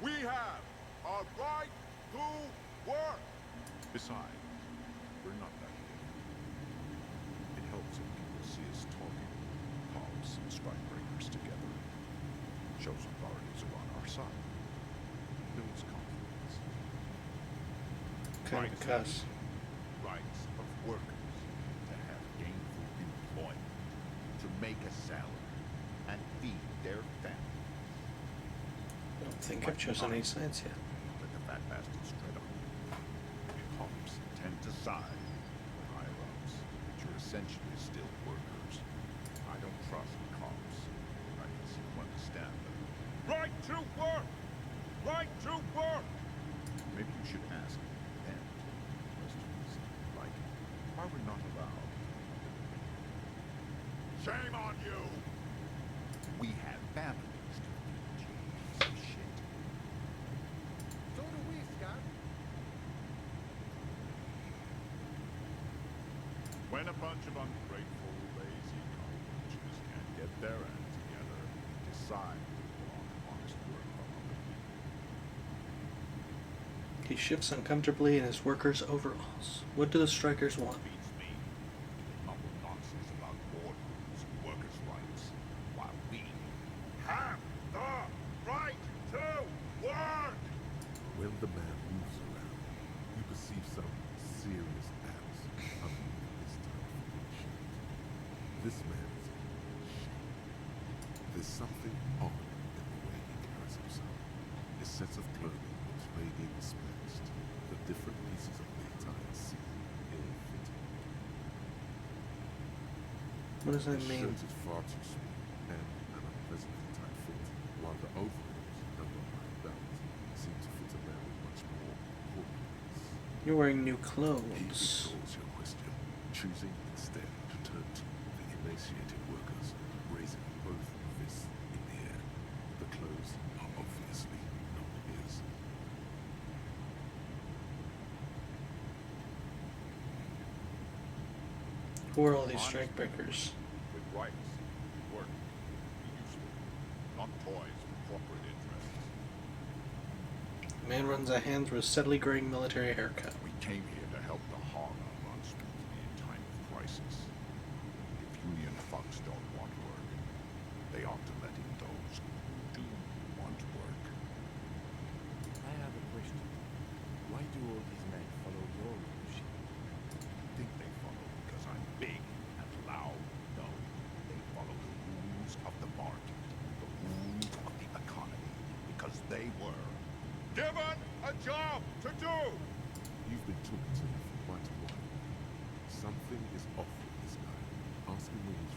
We have a right to work! Besides, we're not that different. It helps if people see us talking, cops and strikebreakers together. Shows authorities are on our side. Builds confidence. Kind of cuss. Rights of workers to have gainful employment, to make a salary, and feed their families. I don't think I've chosen any sides yet. Let the fat bastards tread on you. Cops tend to side with higher-ups, but you're essentially still workers. I don't trust cops. I can see you understand them. Right to work! Right to work! Maybe you should ask them questions like, are we not allowed? Shame on you! We have families to feed, you piece of shit. So do we, Scott. When a bunch of ungrateful, lazy cockroaches can't get their act together, decide to belong honest work from other people. He shifts uncomfortably in his workers' overalls. What do the strikers want? Beats me. Mumble nonsense about boardrooms and workers' rights, while we have the right to work! When the man moves around, you perceive some serious abs underneath his tight shirt. This man is in shape. There's something odd in the way he carries himself. set of clothing was vaguely mismatched. The different pieces of the attire seemed ill-fitting. What does that The mean? shirt is far too small and an unpleasantly tight fit, while the overalls and the high belt seem to fit a man with much more corpulence. You're wearing new He clothes. ignores your question, choosing instead to turn to the emaciated workers, raising both fists in the air. The clothes are obviously not his. Who are all these strikebreakers? With rights, work, be useful, not toys for corporate interests. The man runs a hand through a steadily graying military haircut. We came here to help the Harlem run smoothly in time of crisis. If union thugs don't want work, they ought to let in those who do want work. I have a question. Why do all these men follow your leadership? Think they follow because I'm big and loud? No, they follow the rules of the market, the rules of the economy, because they were given a job to do. You've been talking to him for quite a while. Something is off with this guy. Ask him where he's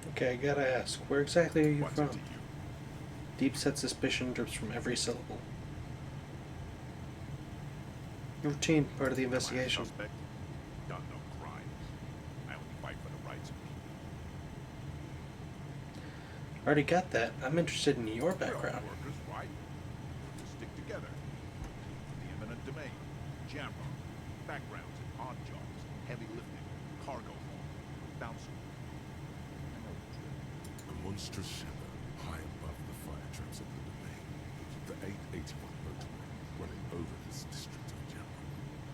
from. Okay, I gotta ask, where exactly are you What's from? it to you? Deep-set suspicion drips from every syllable. Routine, part of the Am I a investigation. suspect? Done no crimes. I only fight for the rights of people. Already got that. I'm interested in your We're all background. workers, right? We're to stick together. For the eminent domain, jam rock, backgrounds in odd jobs, heavy lifting, cargo haul, bouncer. I know the drill. A monstrous shadow high above the fire traps of the domain. The 881 motorway running over this district of Jamrock.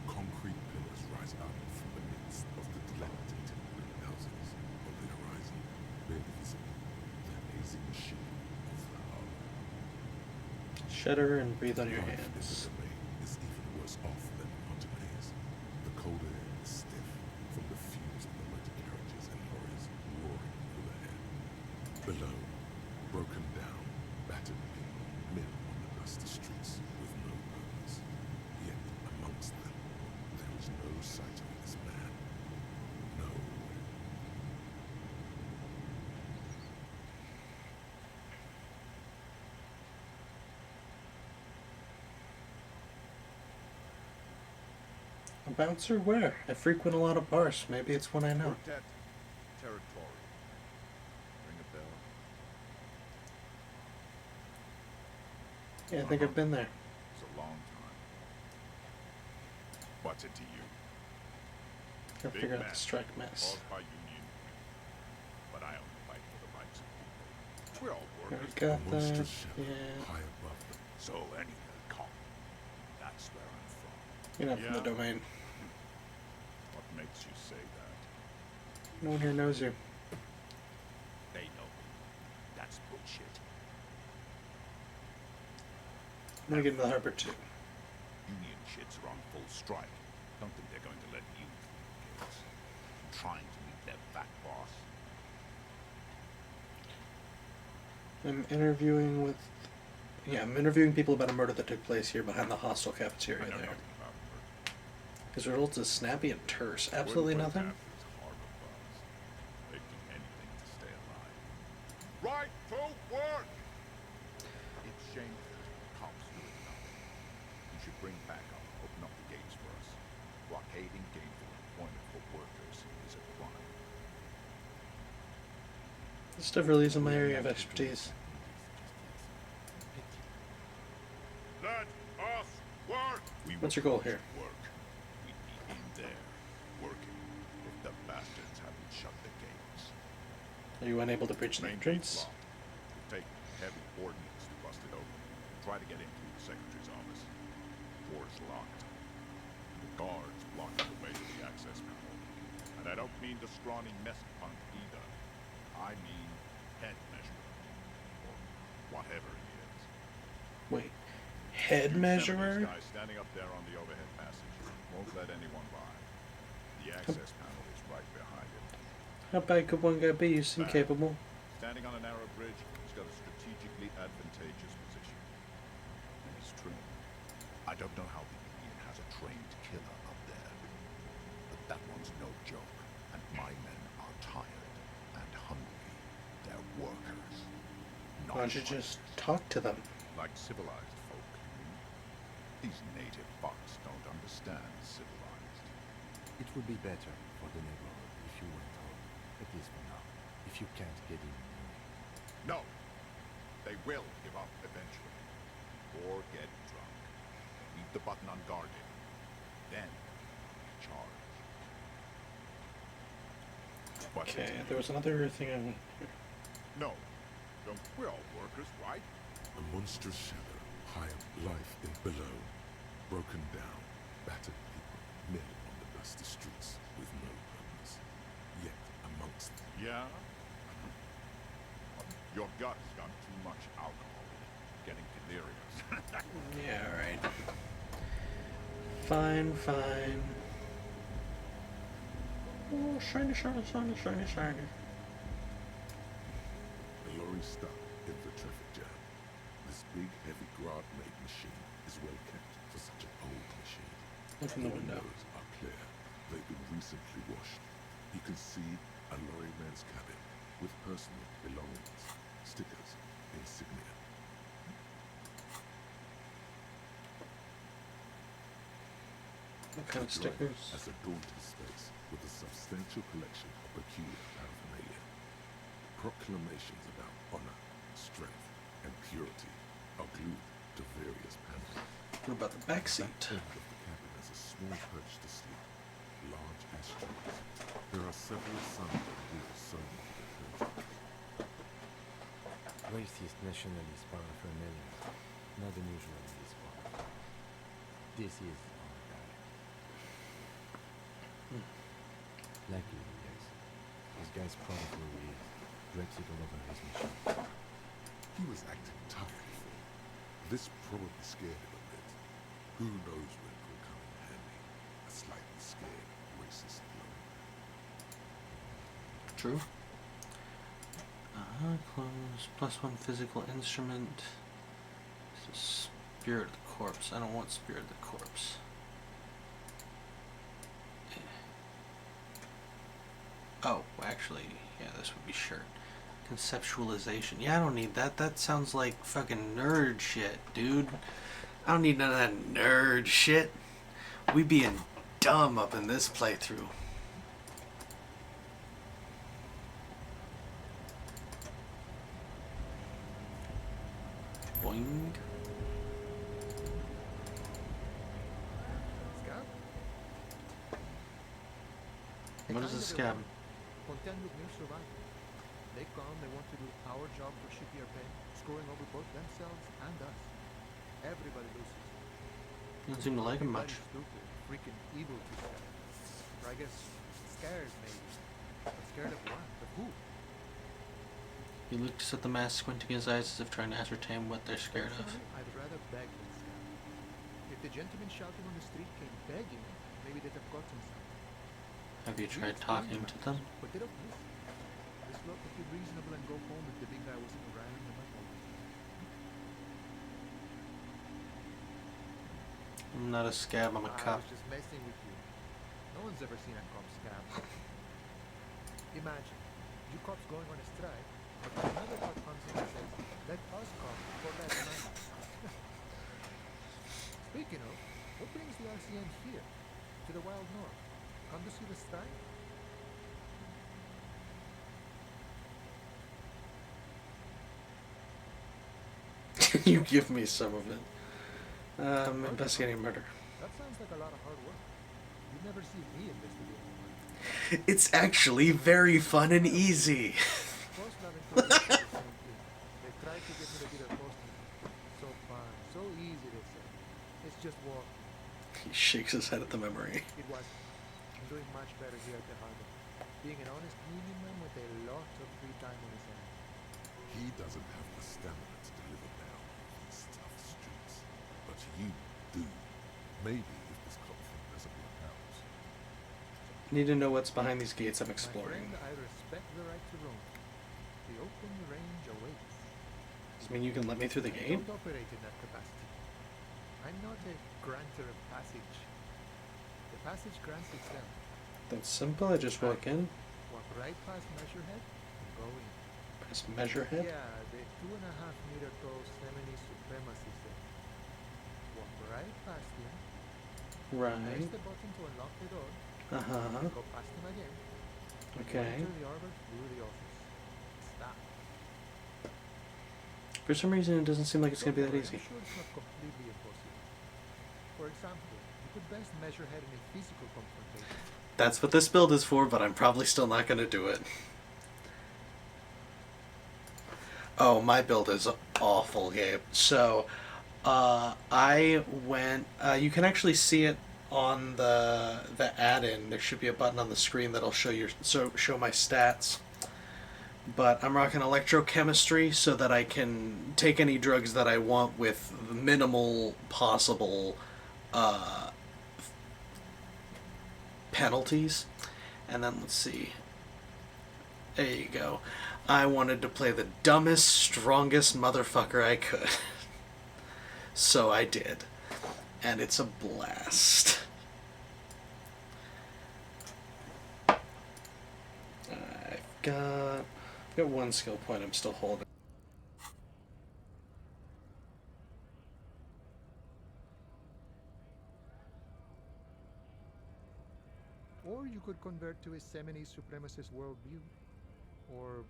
Concrete pillars rise out from the midst of the dilapidated green houses. On the horizon, barely visible, the hazy machine of the Harlem. Shudder and breathe on your Life in the hands. domain is even worse off than Montanese. The cold air is stiff from the fumes of the motor carriages and lorries roaring overhead. Below, broken down, battered people mill on the dusty streets with no purpose. Yet amongst them, there is no sight of this man. Nowhere. A bouncer? Where? I frequent a lot of bars. Maybe it's one I know. Quartet territorial. Ring a bell. Yeah, I think I've been there. It's a long time. What's it to you? Gotta Big figure out mess the strike mess. caused by union greed. But I only fight for the rights of people. We're all Already workers. got A that. monstrous shadow Yeah. high above them. So any call. That's where I'm from. You're not from the Yeah. domain. What makes you say that? No one here knows you. They know me. That's bullshit. I'm gonna get into the harbor too. Union shits are on full strike. Don't think they're going to let you kids. I'm trying to meet their fat boss. I'm interviewing with. Yeah, I'm interviewing people about a murder that took place here behind the hostel I cafeteria know there. nothing about murder. His results is snappy and terse. Absolutely Wouldn't put it nothing. past these harbor buzz. They'd do anything to stay alive. Right to work! It's shameful. Cops do it nothing. You should bring backup. Open up the gates for us. Blockading gainful employment for workers is a crime. This stuff really isn't my area of expertise. Let us work! We What's would your goal want here? to work. We'd be in there, working, if the bastards hadn't shut the gates. Are you unable to breach the Main gate's entrance? locked. It'll take heavy ordnance to bust it open. Try to get in through the secretary's office. Door's locked. The guards blocking the way to the access panel. And I don't mean the scrawny mess punk either. I mean head measurer. Or whatever he is. Wait, head Two measurer? 70s guys standing up there on the overhead passage. Won't let anyone by. The access panel is right behind it. How bad could one guy be? You seem Bad. capable. Standing on a narrow bridge, he's got a strategically advantageous position. is trained. I don't know how the Union has a trained killer up there, but that one's no joke, and my men are tired and hungry. They're workers, not Why don't you just talk to them? like civilized folk, you mean? These native fucks don't understand civilized. It would be better for the neighborhood if you went home, at least for now, if you can't get in. No! They will give up eventually. Or get drunk. Leave the button unguarded. Then charge. But Okay, there was another thing I want here. no. Don't, we're all workers, right? A monstrous shadow, high up life in below. Broken down, battered people mill on the dusty streets with no purpose. Yet amongst them. Yeah? Your gut's got too much alcohol in it. Getting delirious. Yeah, right. Fine, fine. Oh, shiny, shiny, shiny, shiny, shiny. The lorry stuck in the traffic jam. This big, heavy Grad-made machine is well kept for such an old machine. Look in the window. windows are clear. They've been recently washed. You can see a lorryman's cabin with personal belongings, stickers, insignia. What kind of The driver stickers? has a daunting space with a substantial collection of peculiar paraphernalia. Proclamations about honor, strength, and purity are glued to various panels. What about the back seat? Back end of the cabin has a small perch to sleep, large ashtrays. There are several sons and wheels sewn into the curtain. Racist nationalist paraphernalia. Not unusual in this part. This is our guy. Luckily, yes. This guy's proud of who he is. Drapes it all over his machine. He was acting tough before. This probably scared him a bit. Who knows when it will come in handy? A slightly scared, racist bloke. True. Clothes. +1 physical instrument. This is Spirit of the Corpse. I don't want Spirit of the Corpse. Oh, actually, yeah, this would be shirt. Conceptualization. Yeah, I don't need that. That sounds like fucking nerd shit, dude. I don't need none of that nerd shit. We being dumb up in this playthrough. Boing. Scab? What is a scab? Contend with mere survival. They come, they want to do our job for shittier pay, screwing over both themselves and us. Everybody loses. Doesn't seem to like him much. Everybody's stupid, freaking evil to Scab. Or I guess scared maybe. But scared of what? Of who? He looks at the mask, squinting his eyes as if trying to ascertain what they're scared of. Personally, I'd rather beg than scab. If the gentleman shouting on the street came begging, maybe they'd have gotten something. Have you tried talking to them? But they don't listen. This lot would be reasonable and go home if the big guy wasn't around and not always. I'm not a scab, I'm a I cop. was just messing with you. No one's ever seen a cop scab. Imagine, you cops going on a strike, but another cop comes in and says, let us come for less money. Speaking of, what brings the RCN here? To the Wild North? Come to see the strike? Can you give me some of it? Investigating murder. That sounds like a lot of hard work. You never see me investigating one. It's actually very fun and easy. Post-love and Tokyo do the same thing. They tried to get me to be their postman. So fun, so easy, they say. It's just walk. He shakes his head at the memory. It was. I'm doing much better here at the harbor. Being an honest union man with a lot of free time on his hands. He doesn't have the stamina to deliver down these tough streets. But you do. Maybe if this cop thing doesn't work out. Need to know what's behind these gates I'm My exploring. friend, I respect the right to roam. The open range awaits. Does it mean you can let me through the I gate? don't operate in that capacity. a granter of passage. The passage grants itself. That's simple. I just walk in, Walk right past Measurehead and go in. press Measurehead. Yeah, the 2.5 meter tall Semini Supremacy set. Walk right past him. Right. Press the button to unlock the door. Go past him again. Okay. Enter the arbor through the office. Stop. For some reason, it doesn't seem like it's gonna be that I'm easy. sure it's not completely impossible. For example, you could best Measurehead in a physical confrontation. That's what this build is for, but I'm probably still not gonna do it. Oh, my build is awful, Gabe. So, I went. You can actually see it on the add-in. There should be a button on the screen that'll show show my stats. But I'm rocking electrochemistry so that I can take any drugs that I want with minimal possible penalties. And then let's see. There you go. I wanted to play the dumbest, strongest motherfucker I could. So I did. And it's a blast. I've got one skill point I'm still holding. Or you could convert to a Semini Supremacist worldview. Or,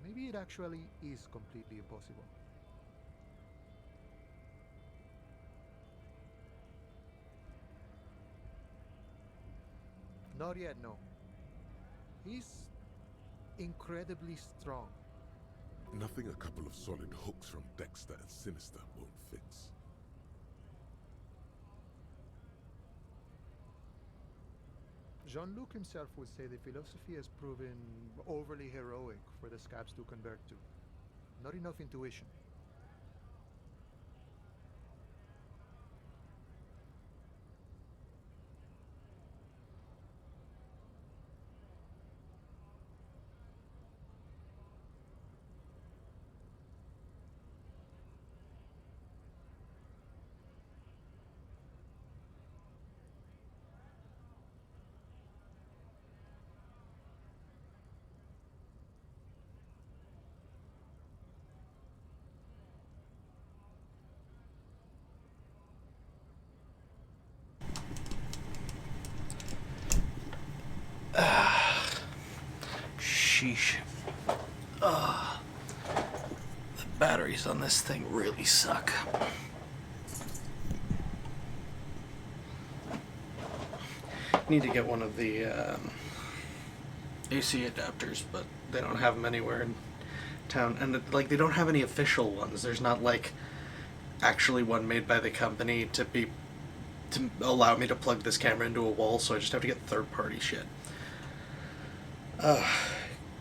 maybe it actually is completely impossible. Not yet, no. He's incredibly strong. Nothing a couple of solid hooks from Dexter and Sinister won't fix. Jean-Luc himself would say the philosophy has proven overly heroic for the scabs to convert to. Not enough intuition. Sheesh. The batteries on this thing really suck. Need to get one of the AC adapters, but they don't have them anywhere in town. And like, they don't have any official ones. There's not like actually one made by the company to allow me to plug this camera into a wall, so I just have to get third-party shit.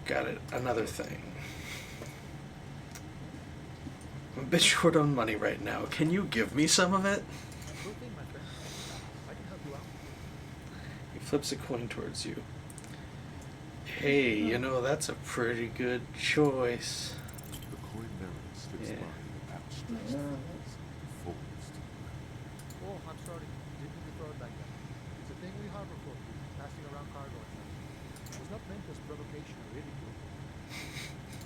Got it. Another thing. I'm a bit short on money right now. Can you give me some of it? Sure thing, my friend. I can help you out. He flips a coin towards you. Hey, you know, that's a pretty good choice. The coin narrowly slips by the outstretched fingers and folds to the ground. Oh, I'm sorry. Didn't mean to throw it like that. It's a thing we harbor for, passing around cargo and such. It was not meant as provocation or ridicule.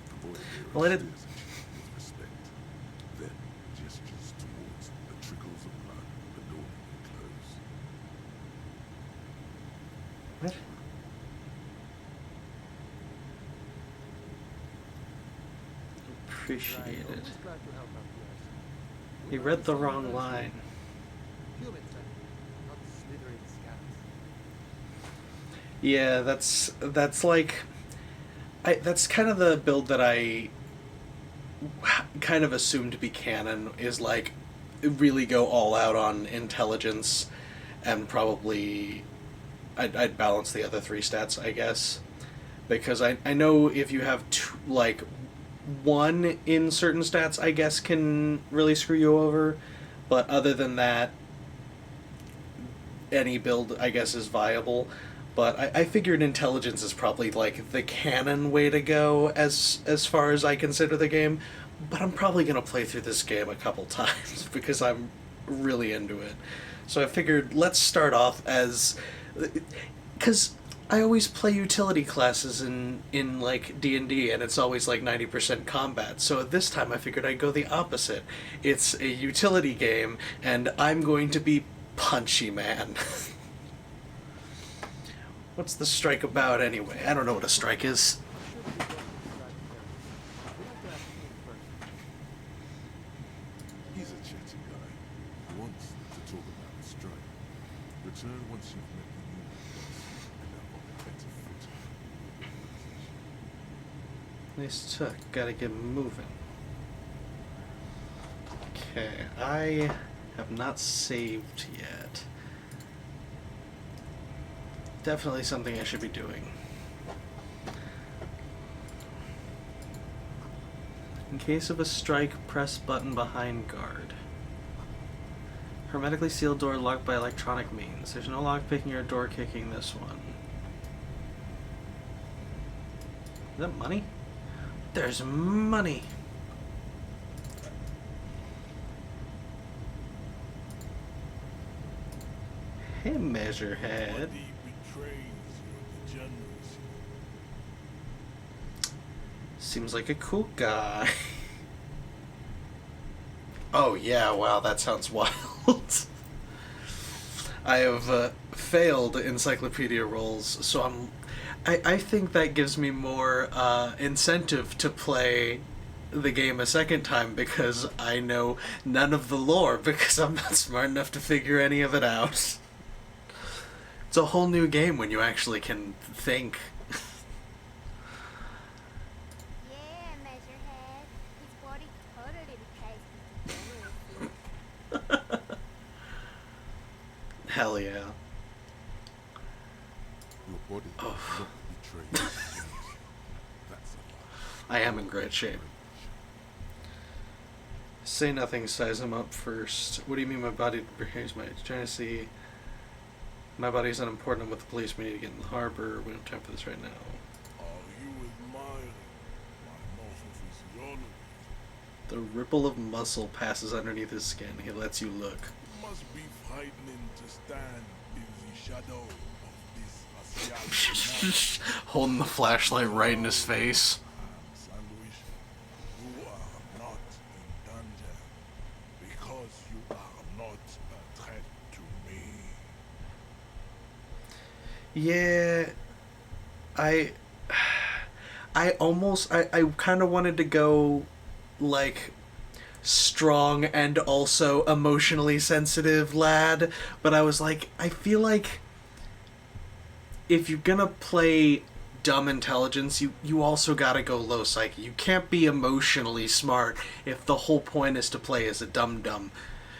The boy Well, I stares didn't- at you with respect, then gestures towards the trickles of blood adorning the clothes. What? Appreciate Right, it. always glad to help out the arson. He read the wrong line. Humans, not slithering scabs. Yeah, that's like, that's kind of the build that I kind of assumed to be canon, is like really go all out on intelligence, and probably I'd balance the other three stats, I guess, because I know if you have like one in certain stats, I guess, can really screw you over, but other than that, any build, I guess, is viable. But I figured intelligence is probably like the canon way to go as far as I consider the game. but I'm probably gonna play through this game a couple times because I'm really into it. So I figured let's start off as, because I always play utility classes in like D&D, and it's always like 90% combat. So this time I figured I'd go the opposite. It's a utility game, and I'm going to be Punchy Man. What's the strike about anyway? I don't know what a strike is. He's a chatty guy. He wants to talk about the strike. Return once you've met the new boss and are on a better footing with the organization. Nice tuck. Gotta get moving. Okay, I have not saved yet. Definitely something I should be doing. In case of a strike, press button behind guard. Hermetically sealed door locked by electronic means. There's no lock picking or door kicking this one. Is that money? There's money! Hey, Measurehead. Seems like a cool guy. Oh yeah, wow, that sounds wild. I have failed encyclopedia rolls, so I think that gives me more incentive to play the game a second time because I know none of the lore because I'm not smart enough to figure any of it out. It's a whole new game when you actually can think. Hell yeah. Your body Oh. not betray your genes. That's a lie. I am in great shape. Say nothing, size him up first. What do you mean my body behaves? Trying to see. My body's unimportant. I'm with the police. We need to get in the harbor. We don't have time for this right now. Are you admiring my muscle physiology? The ripple of muscle passes underneath his skin. He lets you look. It must be frightening to stand in the shadow of this Asiatic man. Holding the flashlight right in his face. Sandwich, you are not in danger because you are not a threat to me. Yeah, I kind of wanted to go like strong and also emotionally sensitive lad, but I was like, I feel like if you're gonna play dumb intelligence, you also gotta go low psyche. You can't be emotionally smart if the whole point is to play as a dum-dum.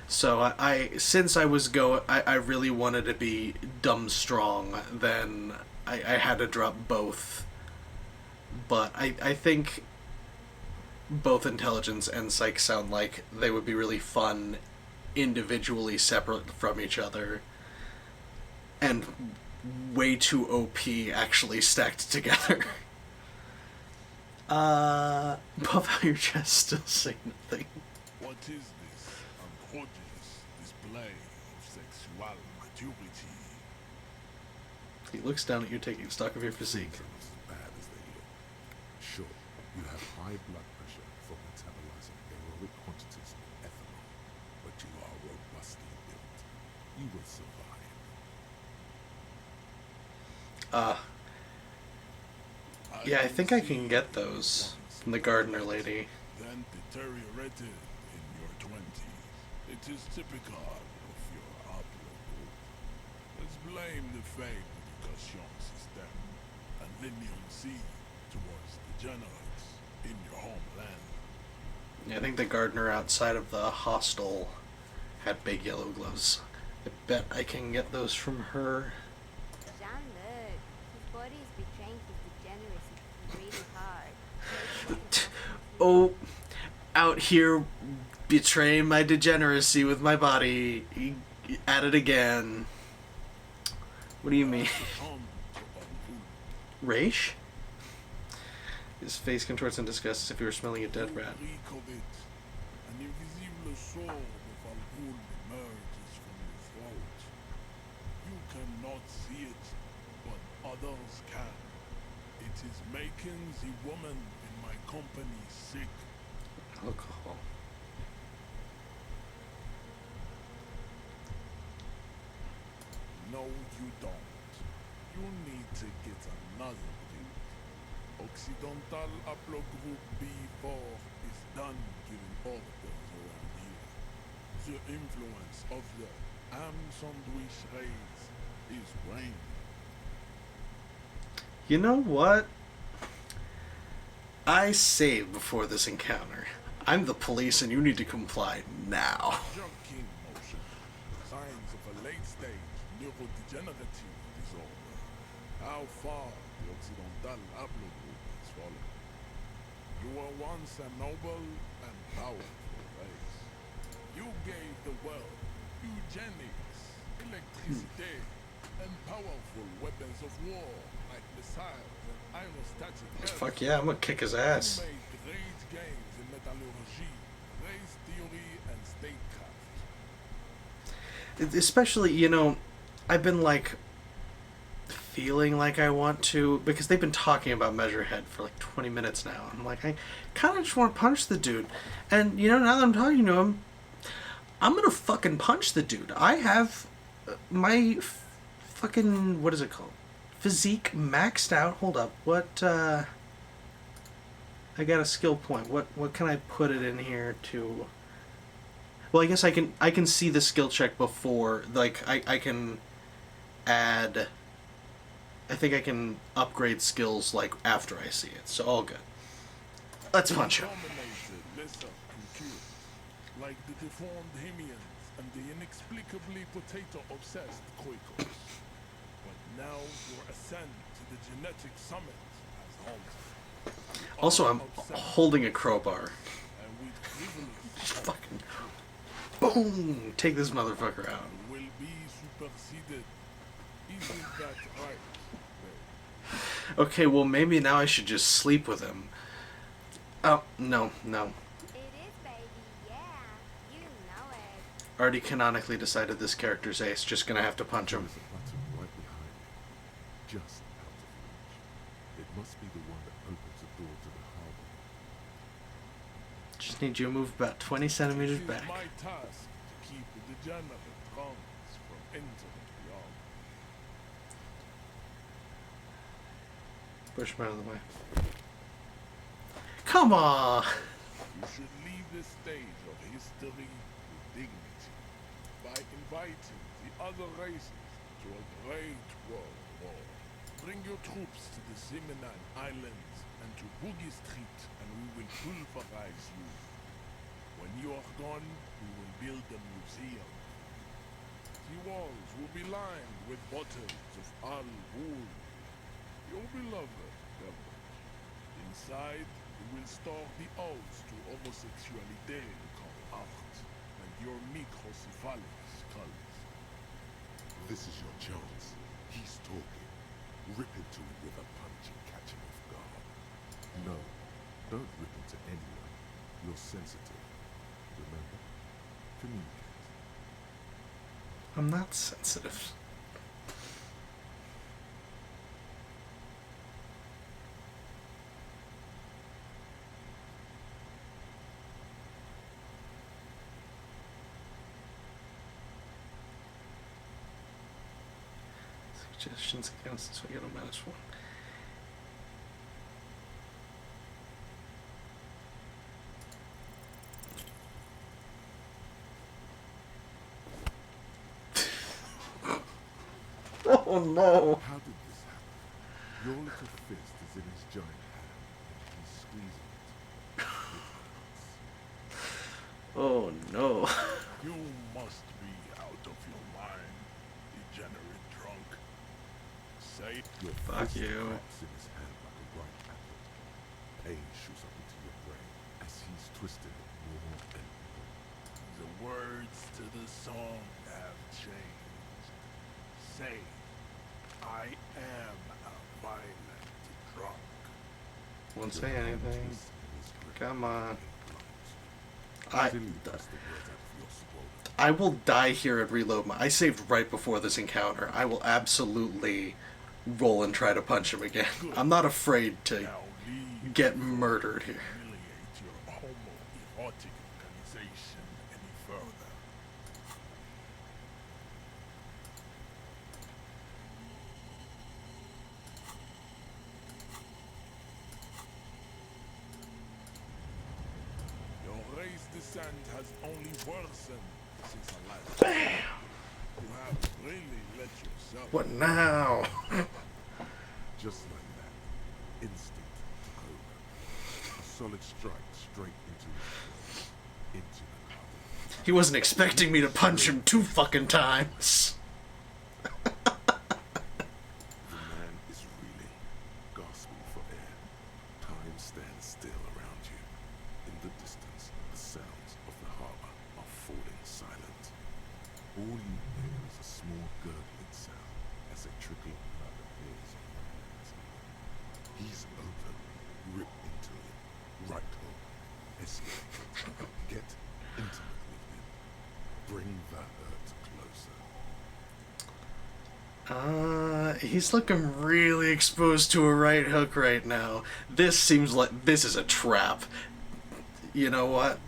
So since I really wanted to be dumb strong, then I had to drop both. But I think both intelligence and psych sound like they would be really fun individually separate from each other. And way too OP actually stacked together. Puff out your chest, still say nothing. What is this unconscious display of sexual maturity? He looks down at you, taking stock of your physique. Things are not as bad as they look. Sure, you have high blood pressure from metabolizing aerobic quantities of ethanol, but you are robustly built. You will survive. Yeah, I think I can get those from the gardener lady. Then deteriorated in your 20s. It is typical of your haplogroup. Let's blame the fake education system and leniency towards degenerates in your homeland. Yeah, I think the gardener outside of the hostel had big yellow gloves. I bet I can get those from her. Jean, look. His body is betraying his degeneracy really hard. Oh, out here betraying my degeneracy with my body. At it again. What do you mean? Raish? His face contorts in disgust as if he were smelling a dead rat. Reek of it. An invisible sword of Algul emerges from the throat. You cannot see it, but others can. It is making the woman in my company sick. Alcohol. No, you don't. You need to get another thing. Occidental Haplogroup B4 is done giving orders around here. The influence of the Am Sandwich race is waning. You know what? I saved before this encounter. I'm the police and you need to comply now. Jerking motion. Signs of a late-stage neurodegenerative disorder. How far the Occidental Haplogroup has fallen. You were once a noble and powerful race. You gave the world eugenics, electricity, and powerful weapons of war like missiles and aerostatic weapons. Fuck yeah, I'm gonna kick his ass. You made great gains in metallurgy, race theory, and statecraft. Especially, you know, I've been like feeling like I want to, because they've been talking about Measurehead for like 20 minutes now. I'm like, I kind of just want to punch the dude. And, you know, now that I'm talking to him, I'm gonna fucking punch the dude. I have my fucking, what is it called? Physique maxed out. Hold up. What, I got a skill point. What can I put it in here to... Well, I guess I can see the skill check before, like, I can add... I think I can upgrade skills, like, after I see it, so all good. Let's punch him. Like the deformed Hemians and the inexplicably potato-obsessed Koikos. But now your ascent to the genetic summit has halted. Also, I'm holding a crowbar. Just fucking... Boom! Take this motherfucker out. Will be superseded. Isn't that right? Okay, well maybe now I should just sleep with him. Oh, no. Already canonically decided this character's ace. Just gonna have to punch him. There's a button right behind me, just out of reach. It must be the one that opens the door to the harbor. Just need you to move about 20 centimeters back. It is my task to keep the degenerate tongues from entering the armor. Push him out of the way. Come on! You should leave this stage of history with dignity by inviting the other races to a great world war. Bring your troops to the Simenon Islands and to Boogie Street, and we will pulverize you. When you are gone, we will build a museum. The walls will be lined with bottles of Al Ghul, your beloved beverage. Inside, we will store the odes to homosexuality called art, and your microcephalic skulls. This is your chance. He's talking. Rip into him with a punch and catch him off guard. No, don't rip into anyone. You're sensitive. Remember? Communicate. I'm not sensitive. Suggestions against this, we get a -1. Oh no! How did this happen? Your little fist is in his giant hand, and he's squeezing it. It hurts. Oh no. You must be out of your mind, degenerate drunk. Say Your Fuck fist you. cracks in his hand like a ripe apple. Pain shoots up into your brain as he's twisting it more and more. the words to the song have changed. Say, I am a violent drunk. Won't say anything. Come on. I will die here and reload my... I saved right before this encounter. I will absolutely roll and try to punch him again. I'm not afraid to get murdered here. Sand has only worsened since our last. Damn! You have really let yourself. What now? Just like that, instinct took over. A solid strike straight into the heart. He wasn't expecting me to punch him 2 fucking times. The man is really gasping for air. Time stands still around you. In the distance, the sounds of the harbor are falling silent. All you hear is a small gurgling sound as a trickle of blood appears on your hands. He's open. Rip into him. Right hook. Escape. Get intimate with him. Bring the hurt closer. He's looking really exposed to a right hook right now. This seems like this is a trap. You know what?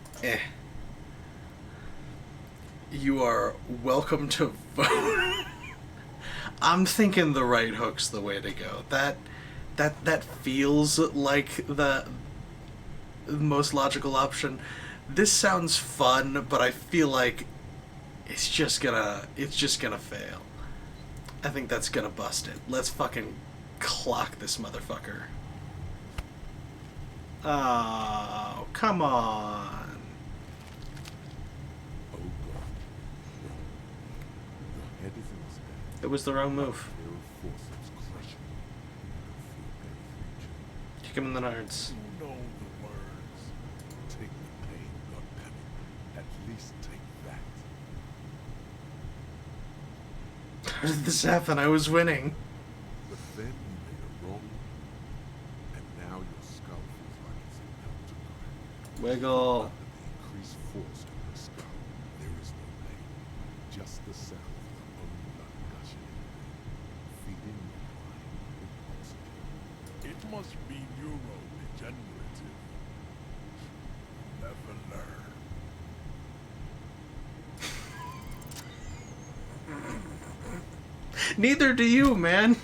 You are welcome to vote. I'm thinking the right hook's the way to go. That feels like the most logical option. This sounds fun, but I feel like it's just gonna fail. I think that's gonna bust it. Let's fucking clock this motherfucker. Oh, come on. Oh God. Your head is in the sky. It was the wrong move. Kick him in the nards. You know the words. Take the pain, goddammit. At least take that. How did this happen? I was winning. But then you made a wrong, and now your skull feels like it's about to crack. Wiggle. Under the increased force of your skull, there is no pain, just the sound of your own blood gushing in, feeding your mind with oxygen. It must be neurodegenerative. Never learn. Neither do you, man.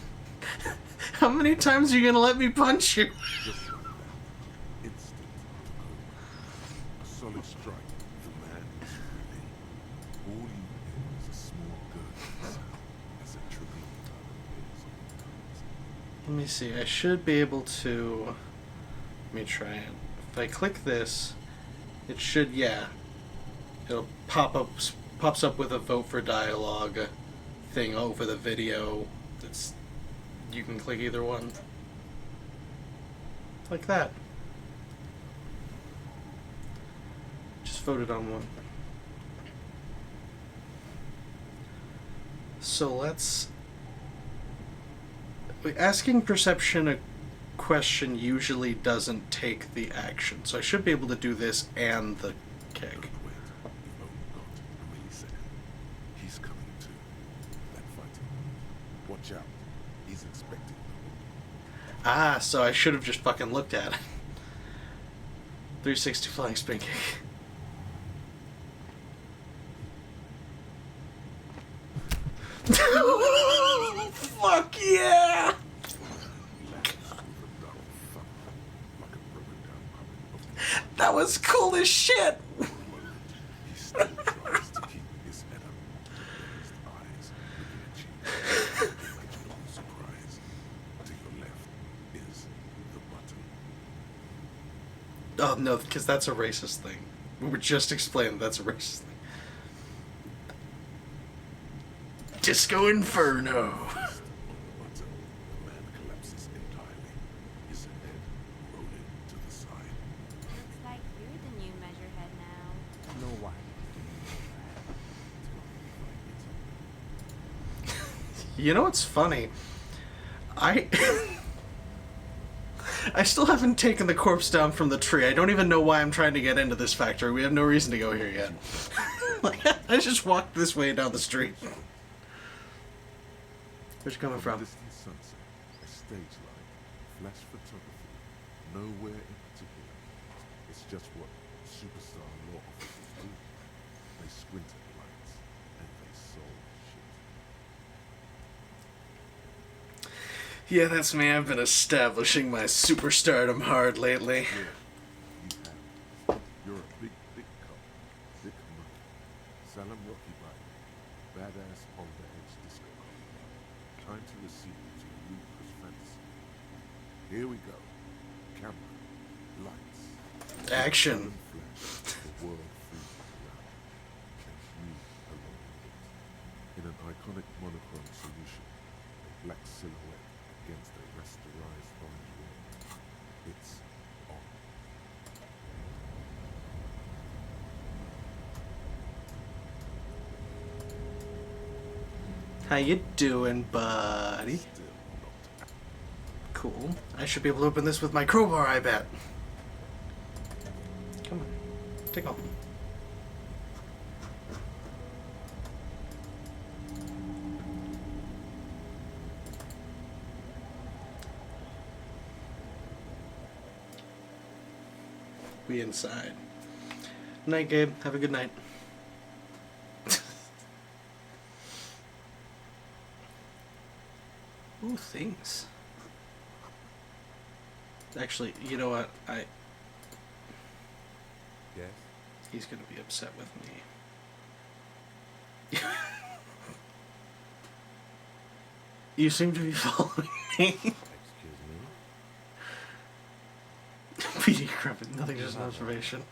How many times are you gonna let me punch you? Just like that, instant took over. A solid strike. The man is reeling. All you hear is a small gurgling sound as a trickle of blood appears on your hands. Let me see. I should be able to... Let me try it. If I click this, it should, yeah. It'll pops up with a vote for dialogue thing over the video. It's, you can click either one. Like that. Just voted on one. So let's... Asking perception a question usually doesn't take the action, so I should be able to do this and the kick. Don't wait. You've only got a millisecond. He's coming to. That fighting. Watch out. He's expecting them. Ah, so I should have just fucking looked at it. 360 flying spin kick. Fuck yeah! That was cool as shit! He still tries to keep his head up. His eyes looking at you. Imagine no surprise. To your left is the button. Oh no, because that's a racist thing. We were just explaining that's a racist thing. Disco Inferno! Looks like you're the new Measurehead now. No why. You know what's funny? I still haven't taken the corpse down from the tree. I don't even know why I'm trying to get into this factory. We have no reason to go here yet. Like, I just walked this way down the street. Where's you coming from? Distant sunset, a stage light, flash photography, nowhere in particular. It's just what superstar law officers do. They squint at lights and they solve shit. Yeah, that's me. I've been establishing my superstardom hard lately. Yeah, you have. You're a big, big cop. Big money. Salem Rocky Bike. Badass on the edge disco cop. Time to receive you to Lucas fantasy. Here we go. Camera. Lights. Action. Flash. The world freezes around. And you along with it. In an iconic monochrome solution. A black silhouette against a rasterized orange wall. It's on. How you doing, buddy? Still not. Cool. I should be able to open this with my crowbar, I bet. Come on. Take off. We inside. Night, Gabe. Have a good night. Ooh, things. Actually, you know what? Yes? He's gonna be upset with me. You seem to be following me. Excuse me? PD Crumpet, nothing, just an observation. A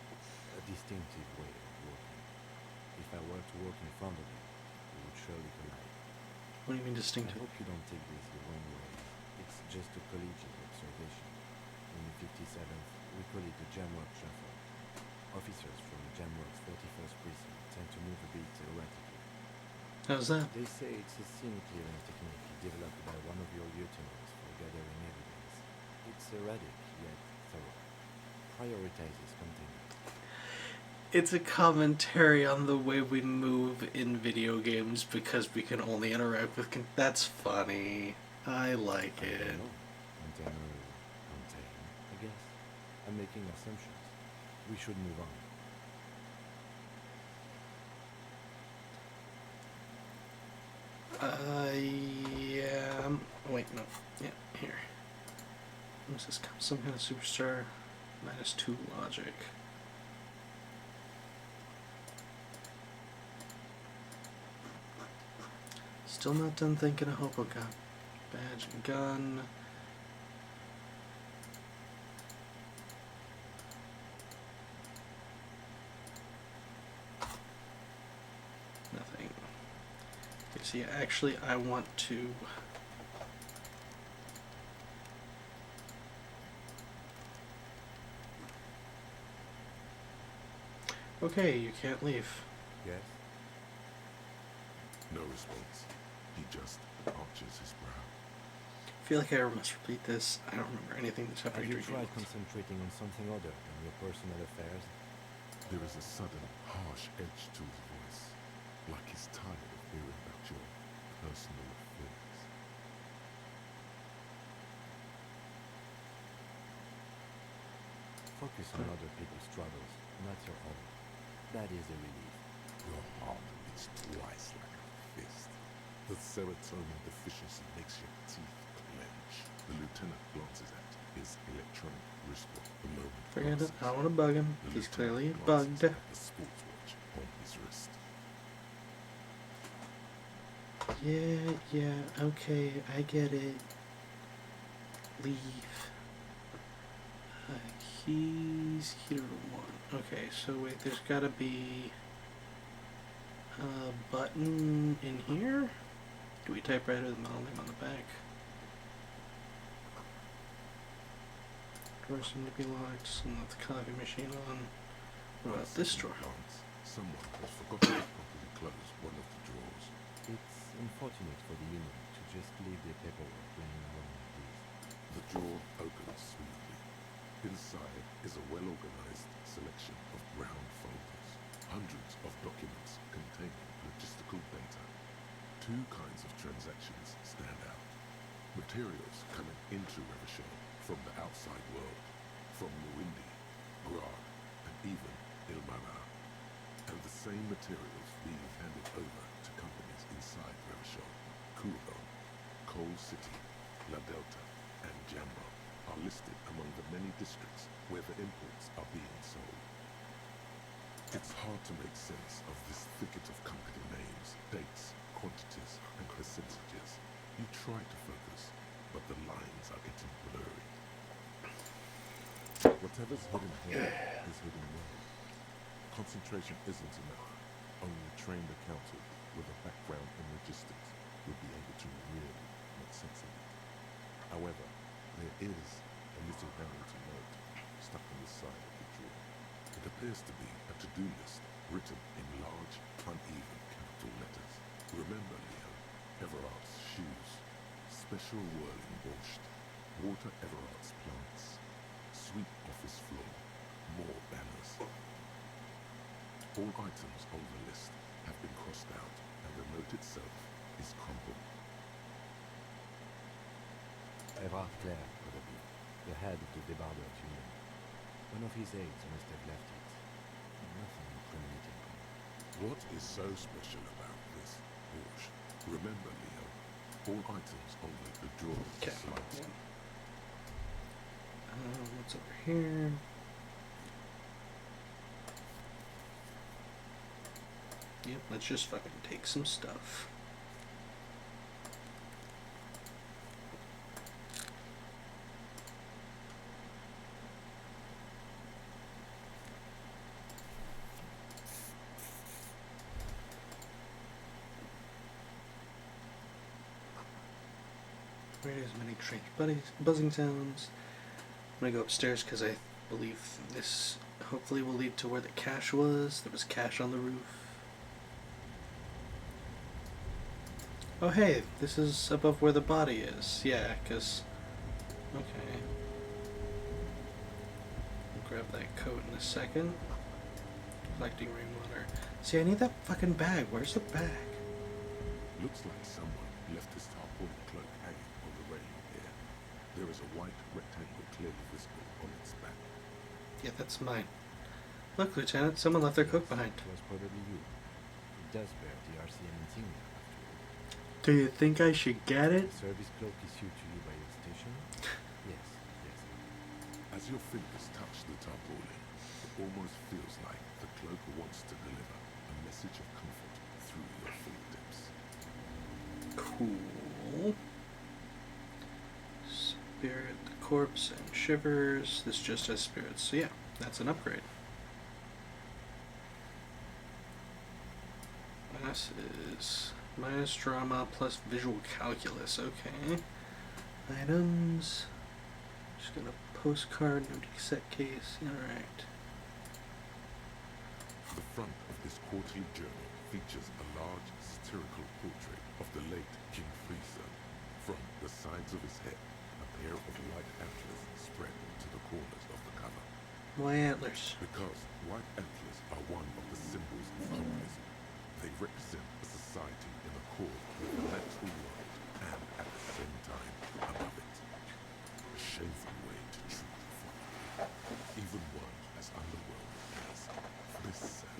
distinctive way of walking. If I were to walk in front of you, we would surely collide. What do you mean I distinctive? hope you don't take this the wrong way. It's just a collegiate observation. In the 57th, we call it the Jamrock Shuffle. Officers from Jamrock's 41st Precinct tend to move a bit erratically. How's that? They say it's a scene clearing technique developed by one of your lieutenants for gathering evidence. It's erratic, yet thorough. Prioritizes content. It's a commentary on the way we move in video games because we can only interact with. That's funny. I like I it. don't know. Container, contain, I guess. I'm making assumptions. We should move on. Yeah. Wait, no. Yeah, here. What's this? Some kind of superstar. -2 logic. Still not done thinking of Hoboken. Badge and gun. Nothing. Okay, see, actually, I want to. Okay, you can't leave. Yes? No response. He just arches his brow. I feel like I must repeat this. I don't remember anything that's Have happening you during tried games. concentrating on something other than your personal affairs? There is a sudden, harsh edge to his voice, like he's tired of hearing about your personal affairs. Focus on other people's struggles, not your own. That is a relief. Your heart beats twice like a fist. The serotonin deficiency makes your teeth clench. The lieutenant glances at his electronic wristwatch. The moment Forget it. passes. I don't want to bug him. The He's lieutenant clearly glances bugged. at the sports watch on his wrist. Yeah, okay, I get it. Leave. Keys, heater 1. Okay, so wait, there's gotta be a button in here? Do we type right or the model name on the back? Doors seem to be locked, and let the coffee machine on. What about this drawer? Someone has forgotten to properly close one of the drawers. It's unfortunate for the union to just leave their paperwork laying around like this. The drawer opens smoothly. Inside is a well-organized selection of brown folders, hundreds of documents containing logistical data. Two kinds of transactions stand out. Materials coming into Revachol from the outside world, from Muindi, Grad, and even Ilmara. And the same materials being handed over to companies inside Revachol, Kuron, Coal City, La Delta, and Jamro are listed among the many districts where the imports are being sold. It's hard to make sense of this thicket of company names, dates, quantities, and percentages. You try to focus, but the lines are getting blurry. Whatever's hidden here is hidden well. Concentration isn't enough. Only a trained accountant with a background in logistics would be able to really make sense of it. However, there is a little handwritten note stuck on the side of the drawer. It appears to be a to-do list written in large, uneven capital letters. Remember, Leo, Everard's shoes, special whirling borscht, water Everard's plants, sweep office floor, more banners. All items on the list have been crossed out, and the note itself is crumpled. Everard Clare, probably, the head of the Debarders Union. One of his aides must have left it. Nothing incriminating. What is so special about this Borscht? Remember, Leo, all items on the drawer are sliced. What's over here? Yep, let's just fucking take some stuff. There's many strange buzzing sounds. I'm gonna go upstairs because I believe this hopefully will lead to where the cache was. There was cache on the roof. Oh hey, this is above where the body is. Yeah, because... Okay. I'll grab that coat in a second. Collecting rainwater. See, I need that fucking bag. Where's the bag? Looks like someone left his tarpaulin cloak hanging on the railing here. There is a white rectangle clearly visible on its back. Yeah, that's mine. Look, Lieutenant, someone left their coat behind. It was probably you. It does bear the RCM insignia, after all. Do you think I should get it? The service cloak issued to you by your station? Yes, yes. As your fingers touch the tarpaulin, it almost feels like the cloak wants to deliver a message of comfort through your fingertips. Cool. Spirit, the corpse, and shivers. This just has spirits. So yeah, that's an upgrade. This is minus drama plus visual calculus. Okay. Items. Just gonna postcard, no set case. Alright. The front of this quarterly journal features a large satirical portrait of the late King Friso. From the sides of his head, a pair of white antlers spread to the corners of the cover. Why antlers? Because white antlers are one of the symbols of communism. They represent a society in accord with the natural world and at the same time above it. A shameful way to treat the fallen, even one as underworldly as Friso.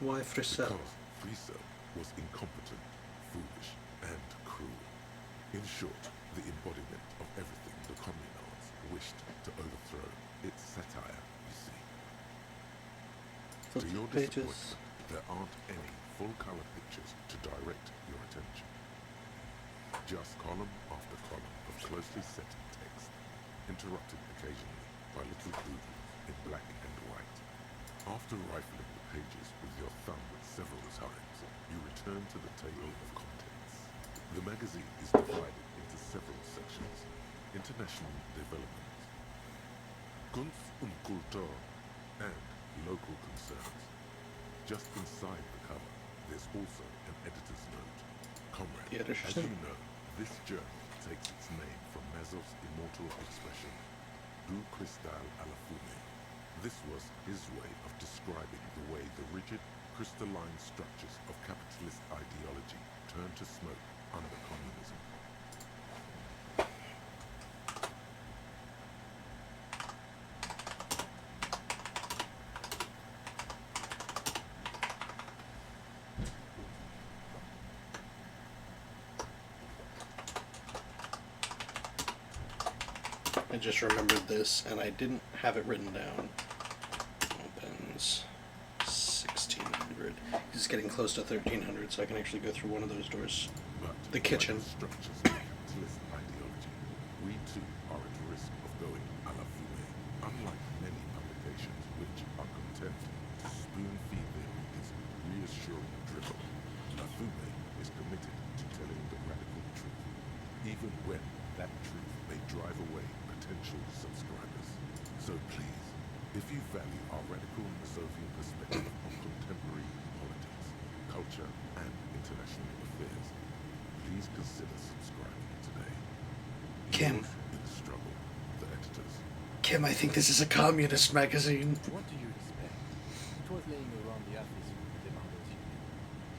Why Friso? Because Friso was incompetent, foolish, and cruel. In short, the embodiment of everything the communards wished to overthrow. It's satire, you see. To your disappointment, there aren't any full-color pictures to direct your attention. Just column after column of closely set text, interrupted occasionally by little doodles in black and white. After rifling the pages with your thumb several times, you return to the table of contents. The magazine is divided into several sections. International development, Kunst und Kultur, and local concerns. Just inside the cover, there's also an editor's note. Comrade, as you know, this journal takes its name from Mazov's immortal expression, Du Cristal a la Fumée. This was his way of describing the way the rigid, crystalline structures of capitalist ideology turned to smoke under communism. I just remembered this, and I didn't have it written down. Opens 1600. He's getting close to 1300, so I can actually go through one of those doors. But the kitchen. like the structures of capitalist ideology, we too are at risk of going a la Fumée. Unlike many publications which are content to spoon-feed their readers reassuring drivel, La Fumée is committed to telling the radical truth, even when that truth may drive away potential subscribers. So please, if you value our radical Masovian perspective on contemporary politics, culture, and international affairs, please consider subscribing today. Kim. Yours in the struggle, the editors. Kim, I think this is a communist magazine. What do you expect? It was laying around the office with the Demandos Union.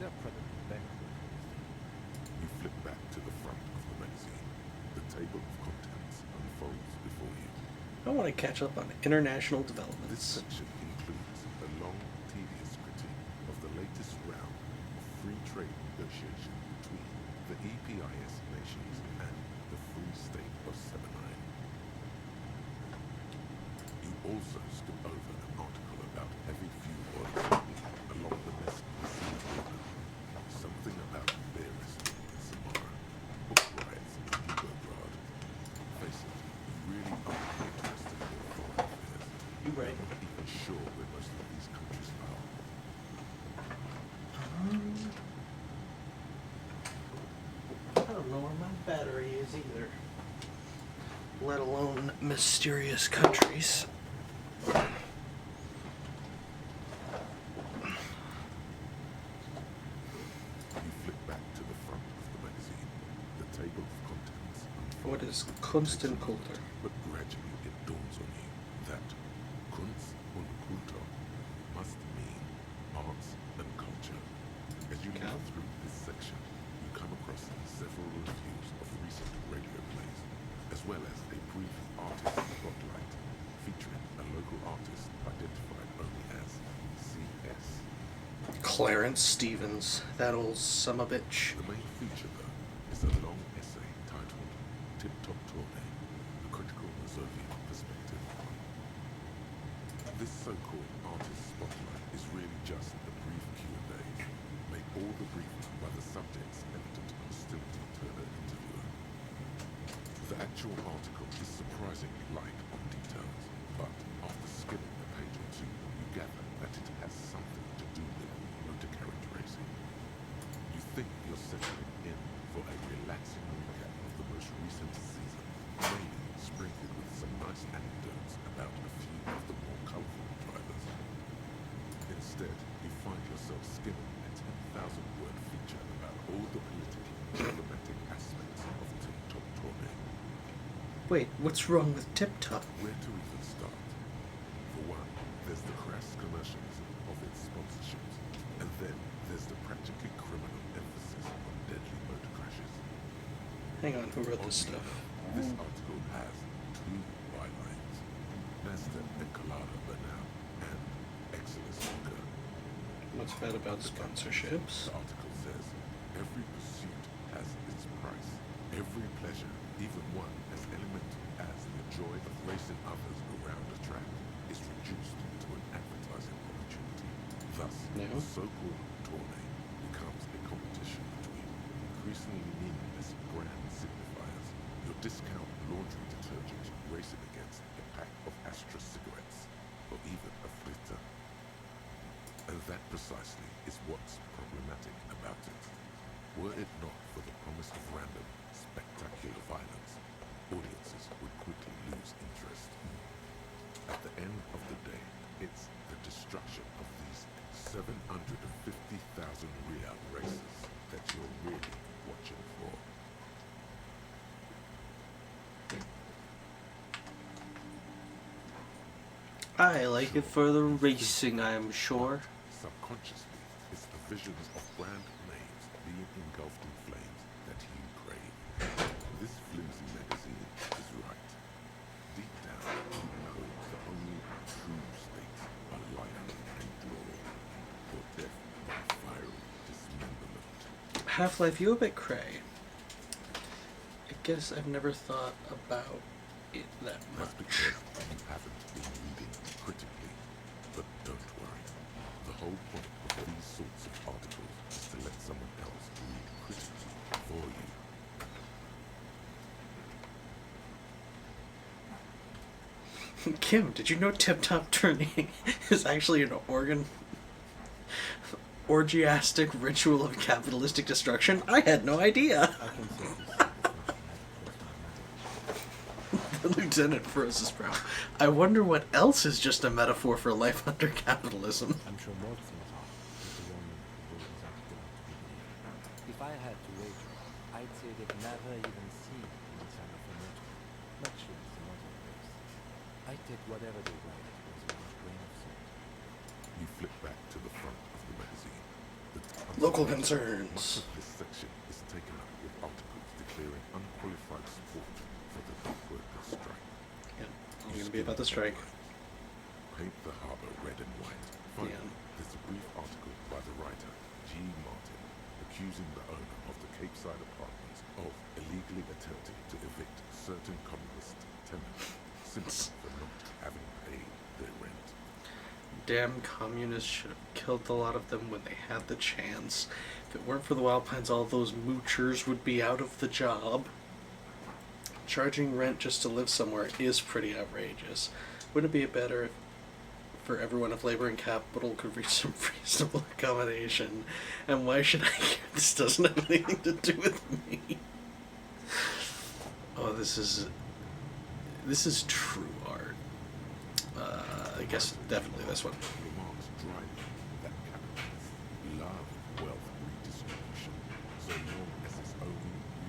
They're probably bankrupt. You flip back to the front of the magazine. The table of contents unfolds before you. I want to catch up on international This developments. section includes a long, tedious critique of the latest round of free trade negotiation between the EPIS nations and the Free State of Semenine. You also skip over an article about heavy fuel oil along the Mexican border, something about bear wrestling in Samara, book riots in Yugoslavia. Face it, you really are interested in foreign affairs. You right. I'm not even sure where most of these countries are. I don't know where my battery is either. Let alone mysterious countries. You flip back to the front of the magazine. The table of contents unfolds. What is Kunstkultur? But gradually it dawns on you that Kunst und Kultur must mean arts and culture. As you move through this section, you come across several reviews of recent radio plays, as well as a brief artist spotlight featuring a local artist identified only as CS. Clarence Stevens, that old summabitch. The main feature, though, is a long essay titled Tip Top Tournée, The Critical Masovian Perspective. This so-called artist spotlight is really just a brief Q&A, made all the briefer by the subject's evident hostility to the interviewer. The actual article is surprisingly light on details, but after skimming a page or two, you gather that it has something to do with motor carriage racing. You think you're settling in for a relaxing recap of the most recent season, maybe sprinkled with some nice anecdotes about a few of the more colourful drivers. Instead, you find yourself skimming a 10,000-word feature about all the politically problematic aspects of Tip Top Tournée. Wait, what's wrong with Tip Top? Where to even start? For one, there's the crass commercialism of its sponsorships, and then there's the practically criminal emphasis on deadly motor crashes. Hang on, who wrote this Oddly stuff? enough, this article has two bylines: Nasta Encolada Bernal and Exodus Snooker. What's bad about sponsorships? The article says, every pursuit has its price. Every pleasure, even one as elemental as the joy of racing others around a track, is reduced to an advertising opportunity. Thus, the so-called tournée becomes a competition between increasingly meaningless brand signifiers, your discount laundry detergent racing against a pack of Astra cigarettes, or even a flitter. And that precisely is what's problematic about it. Were it not for the promise of random, spectacular violence, audiences would quickly lose interest. At the end of the day, it's the destruction of these 750,000 real races that you're really watching for. I like it for the racing, I'm sure. Subconsciously, it's the visions of brand names being engulfed in flames that you crave. This flimsy magazine is right. Deep down, you know the only true states are life and glory, or death by fiery dismemberment. Half-Life, you a bit cray. I guess I've never thought about it that That's much. because you haven't been reading critically. But don't worry. The whole point of these sorts of articles is to let someone else read critically for you. Kim, did you know Tip Top Turning is actually an orgiastic ritual of capitalistic destruction? I had no idea. I can say this. The lieutenant froze his brow. I wonder what else is just a metaphor for life under capitalism. I'm sure more things are, but the one who is article to be believed. If I had to wager, I'd say they've never even seen the inside of a motor, much less a motor race. I take whatever they write with a large grain of salt. You flip back to the front of the magazine. Local Much concerns. of this section is taken up with articles declaring unqualified support for the dock workers' strike. Yeah, you're gonna be about the strike. Paint the harbour red and white. Finally, there's a brief article by the writer, G. Martin, accusing the owner of the Cape Side Apartments of illegally attempting to evict certain communist tenants simply for not having paid their rent. Damn communists should have killed a lot of them when they had the chance. If it weren't for the Wild Pines, all those moochers would be out of the job. Charging rent just to live somewhere is pretty outrageous. Wouldn't it be better for everyone if labor and capital could reach some reasonable accommodation? And why should I care? This doesn't have anything to do with me. Oh, this is true art. I guess definitely this one. Remarks dryly that capitalists love wealth redistribution, so long as it's only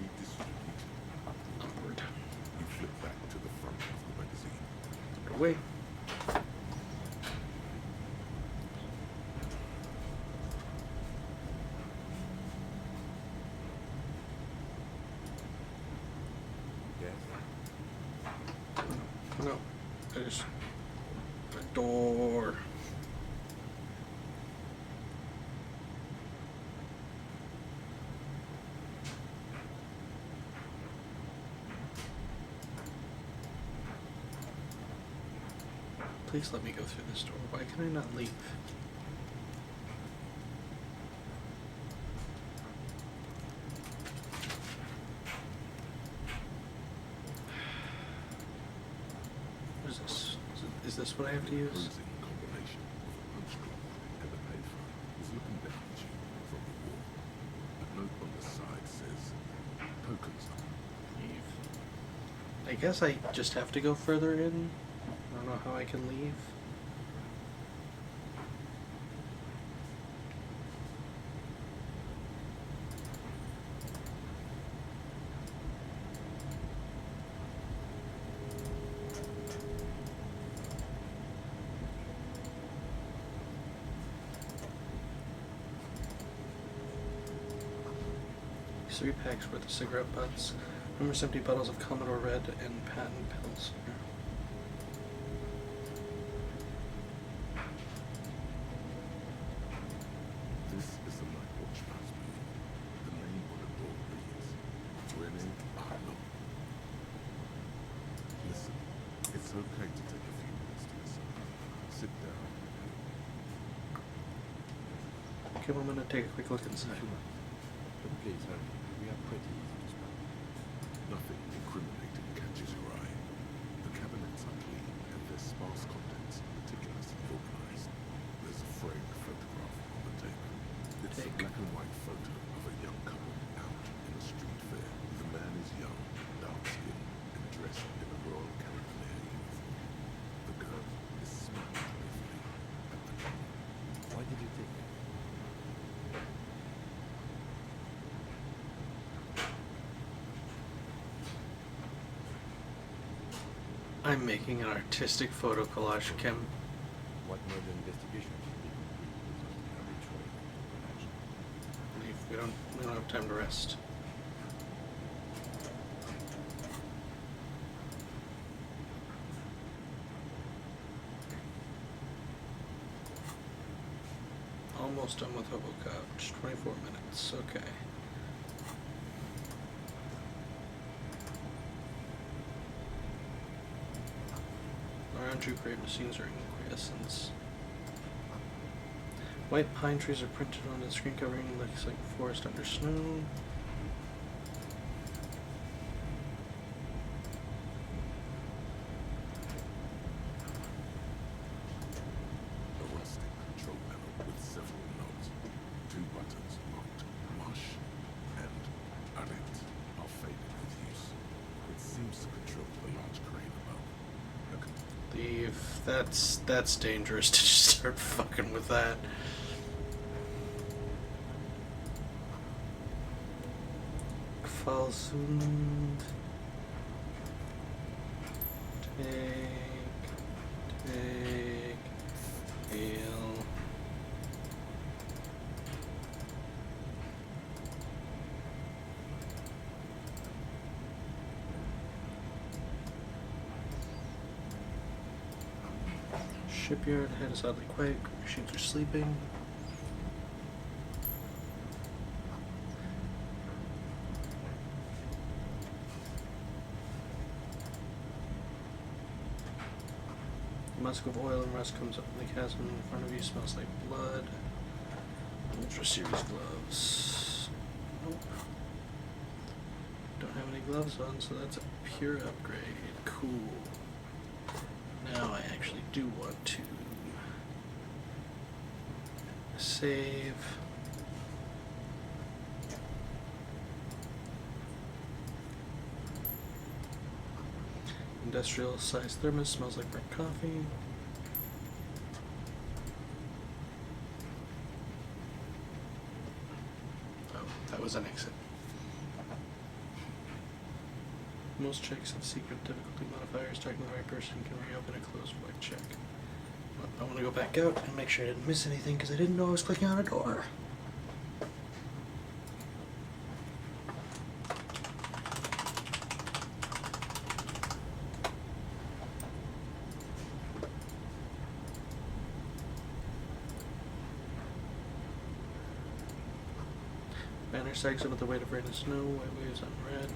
redistributed upward. You flip back to the front of the magazine. Away. Yes? No, I just the door. Please let me go through this door. Why can I not leave? What is this? Is this what I have to use? Bruising combination of a punchcloth and a payphone is looking down at you from the wall. A note on the side says, "Tokens." Leave. I guess I just have to go further in. I don't know how I can leave. These 3 packs worth of cigarette butts, numerous empty bottles of Commodore Red, and patent pills. This is the Night Watchman's building. The name on the door reads, Rene Arnaud. Listen, it's okay to take a few minutes to yourself. Sit down. Okay, well, I'm gonna take a quick look inside. But please hurry. We are pretty easy to spot. Nothing incriminating catches your eye. The cabinets are clean and their sparse contents meticulously organized. There's a framed photograph on the table. It's a black and white photo of a young couple out in a street fair. The man is young, dark-skinned, and dressed in a Royal Carabinieri uniform. The girl is smiling playfully at the camera. Why did you take it? I'm making an artistic photo collage, Kim. What murder investigation should be complete without heavy trade into production? Leave. We don't have time to rest. Almost done with Hobo Couch. 24 minutes. Okay. Around you, great machines are in quiescence. White pine trees are printed on the screen covering looks like forest under snow. A rustic control panel with several knobs. 2 buttons marked mush and unit are faded with use. It seems to control the large crane above. Leave. That's dangerous to just start fucking with that. Falsund. Take, heal. Shipyard, head is oddly quiet, machines are sleeping. The musk of oil and rust comes up from the chasm in front of you, smells like blood. Ultra Series gloves. Nope. Don't have any gloves on, so that's a pure upgrade. Cool. Now I actually do want to save. Industrial size thermos, smells like burnt coffee. Oh, that was an exit. Most checks have secret difficulty modifiers. Talking to the right person can reopen a closed void check. Well, I want to go back out and make sure I didn't miss anything because I didn't know I was clicking on a door. Banner sags under the weight of rain and snow. White waves on red.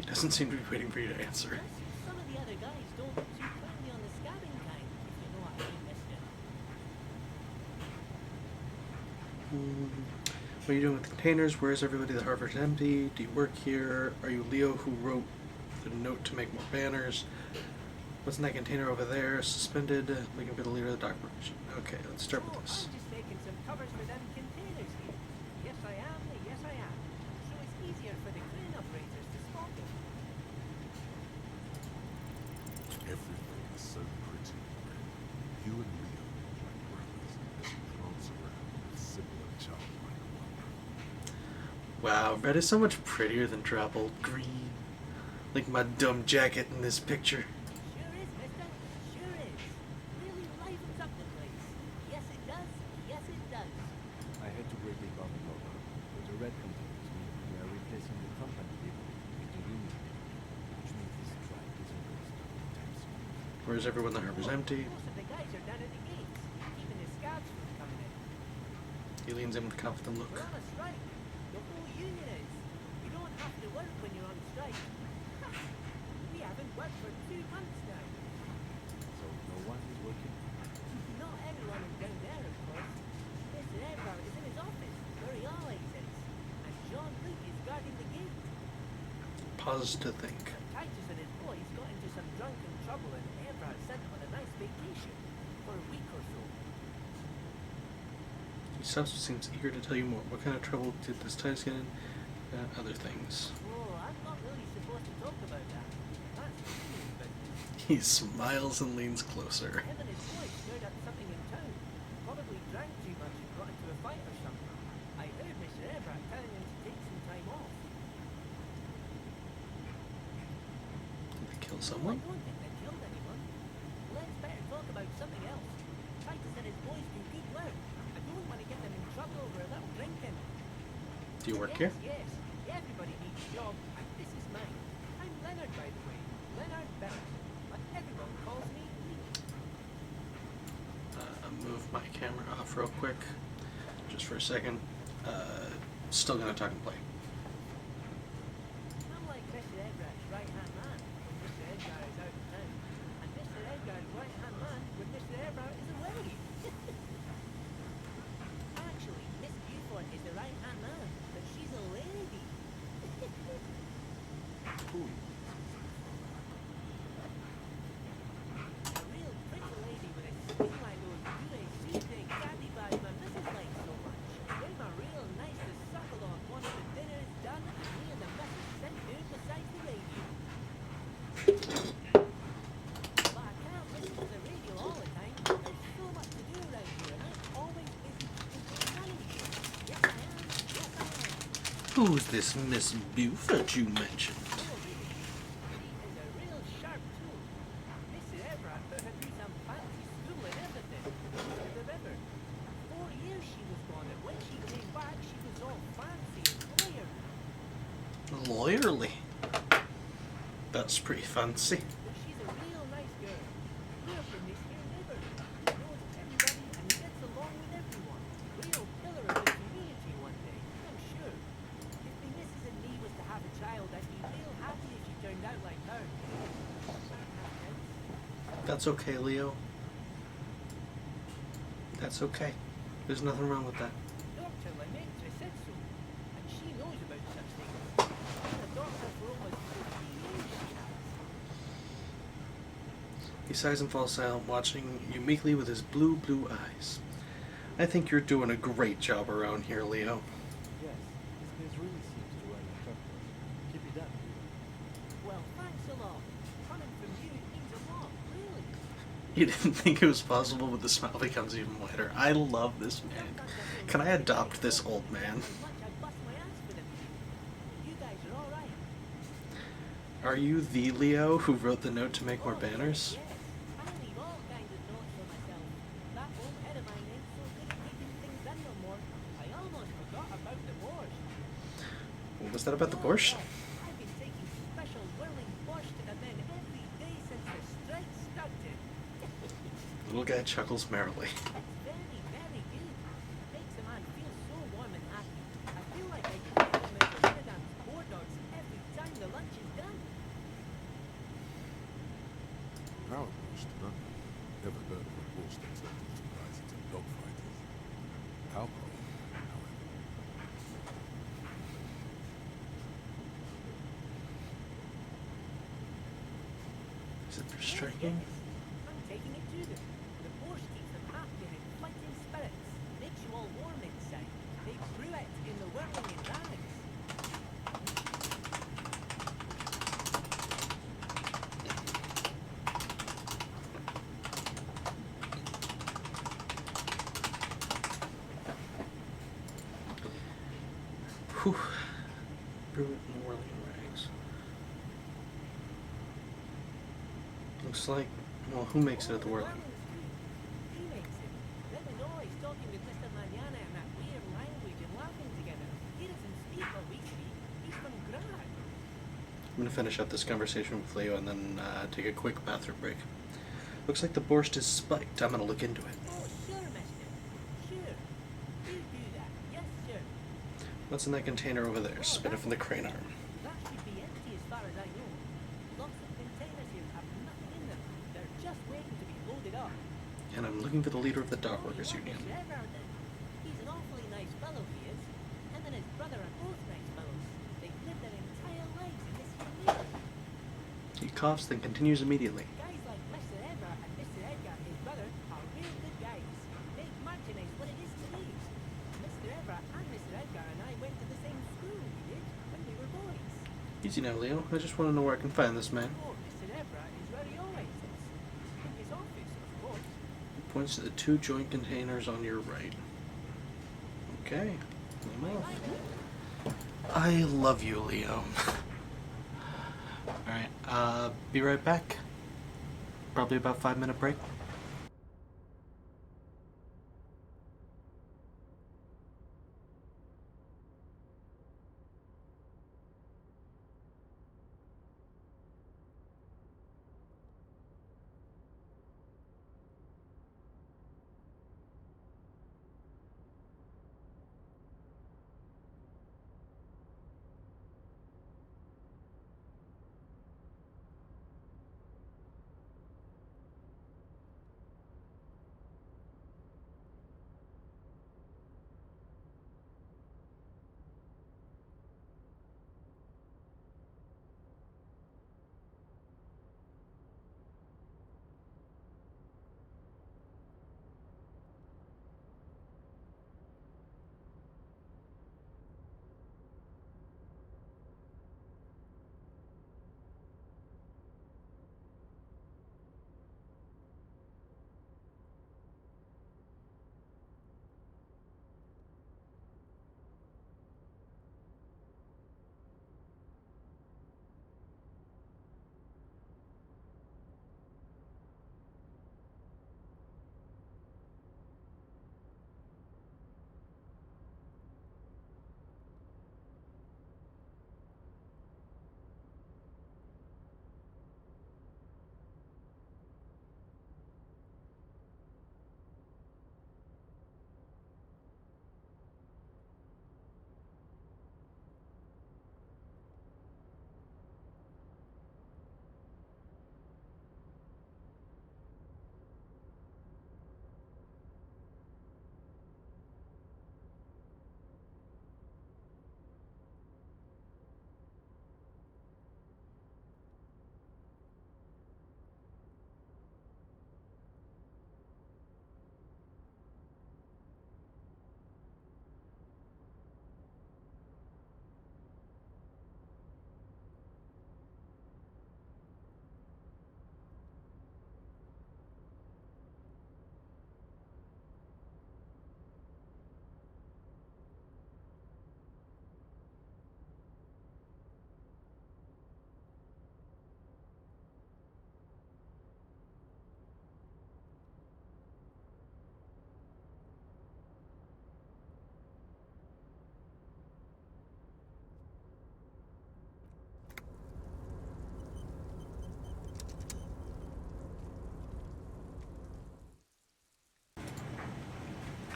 Doesn't seem to be waiting for you to answer. Some of the other guys don't too friendly on the scabbing kind, if you know what I mean, mister. What are you doing with containers? Where is everybody? The harbor's empty. Do you work here? Are you Leo who wrote the note to make more banners? Wasn't that container over there suspended? Looking for the leader of the dock. Okay, let's start with this. I'm just taking some covers for them containers here. Yes, I am. Yes, I am. So it's easier for the crane operators to spot them. Everything is so pretty. You and Leo look like brothers as you glance around with similar childlike wonder. Wow, red is so much prettier than drop old green. Like my dumb jacket in this picture. Sure is, mister. Sure is. Really livens up the place. Yes, it does. Yes, it does. I had to break the common logo, but the red containers mean we are replacing the company label with the union label, which means this strike isn't going to stop anytime soon. Where's everyone? The harbor's empty. Most of the guys are down at the gates, keeping the scabs from coming in. He leans in with a confident look. We're on a strike. The whole union is. You don't have to work when you're on strike. We haven't worked for 2 months now. So no one is working? Not everyone is down there, of course. Mr. Everard is in his office, where he always pause to think. Titus and his boys got into some drunken trouble and Evrard sent on a nice vacation for a week or so. He seems eager to tell you more. What kind of trouble did this Titus get in? Other things. Oh, I'm not really supposed to talk about that. That's Julian's business. He smiles and leans closer. Him and his boys stirred up something in town. Probably drank too much and got into a fight or something. I heard Mr. Evrard telling him to take some time off. Did they kill I someone? don't think they killed anyone. Let's better talk about something else. Titus and his boys do good work. I don't want to get them in trouble over a little drinking. Do you work Yes, here? yes. Everybody needs a job, and this is mine. I'm Leonard, by the way. Leonard Bennett. But everyone calls me Lee. Move my camera off real quick, just for a second. Still gonna talk and play. I'm like Mr. Edgar's right-hand man when Mr. Edgar is out of town, and Mr. Edgar's right-hand man when Mr. Edgar is away. Actually, Miss Buford is the right-hand man, but she's a lady. A real pretty lady with a skin like those good soothing candy bars my missus likes so much. Them are real nice to suckle on once the dinner is done and me and the missus sit down beside the radio. But I can't listen to the radio all the time. There's so much to do around here and I'm always busy keeping things running. Yes I am, yes I am. Who's this Miss Buford you mentioned? Is a real sharp tool. Mr. Everard put her through some fancy school and everything. To the river. 4 years she was gone, and when she came back, she was all fancy and Lawyerly. That's pretty fancy. But she's a real nice girl. Grew up in this here neighborhood. Knows everybody and gets along with everyone. Real pillar of the community one day, I'm sure. If the missus and me was to have a child, I'd be real happy if she turned out like her. That's okay, Leo. That's okay. There's nothing wrong with that. Dr. Lemaitre said so, and she knows about such things. Been a doctor for almost 50 years, she has. He sighs and falls silent, watching you meekly with his blue eyes. I think you're doing a great job around here, Leo. Yes, this place really seems to run like clockwork. Keep it up. Well, thanks a lot. Coming from you means a lot, really. You didn't think it was possible, but the smile becomes even wider. I love this man. Can I adopt this old man? You guys are all right. Are you the Leo who wrote the note to make more banners? I leave all kinds of notes for myself. That old head of mine ain't so good at keeping things in no more. I almost forgot about the borscht. What was that about the borscht? I've been taking special whirling borscht to the men every day since the strike started. Little guy chuckles merrily. It's very, very good. Makes a man feel so warm and happy. I feel like I can get them into Renadam's boar dogs every time the lunch is done. How borscht, huh? Never heard of a borscht that turned into prizes and dogfighters. Alcohol, however. Is it striking? I'm taking it to them. The borscht keeps them happy and fighting spirits. Makes you all warm inside. They brew it in the whirling in rags. Whew. Brew it in whirling rags. Looks like, well, who makes it at the whirling? He makes it. Them and always talking with Mr. Manana in that weird language and laughing together. He doesn't speak what we speak. He's from Grad. I'm gonna finish up this conversation with Leo and then take a quick bathroom break. Looks like the borscht is spiked. I'm gonna look into it. Oh, sure, mister. Sure. You do that. Yes, sir. What's in that container over there? Spin it from the crane arm. That should be empty as far as I know. Lots of containers here have nothing in them. They're just waiting to be loaded up. And I'm looking for the leader of the Dock Workers Union. Mr. Everard then. He's an awfully nice fellow, he is. Him and his brother are both nice fellows. They've lived their entire lives in this here He coughs, then continues immediately. Guys like Mr. Edgar and Mr. Edgar, his brother, are real good guys. Make Martinez what it is today. Mr. Edgar and Mr. Edgar and I went to the same school, we did, when we were boys. Easy now, Leo. I just want to know where I can find this man. Oh, Mr. Edgar is where he always is. In his office, of course. He points to the 2 joint containers on your right. Okay. I'm off. I love you, Leo. Alright, be right back. Probably about 5-minute break.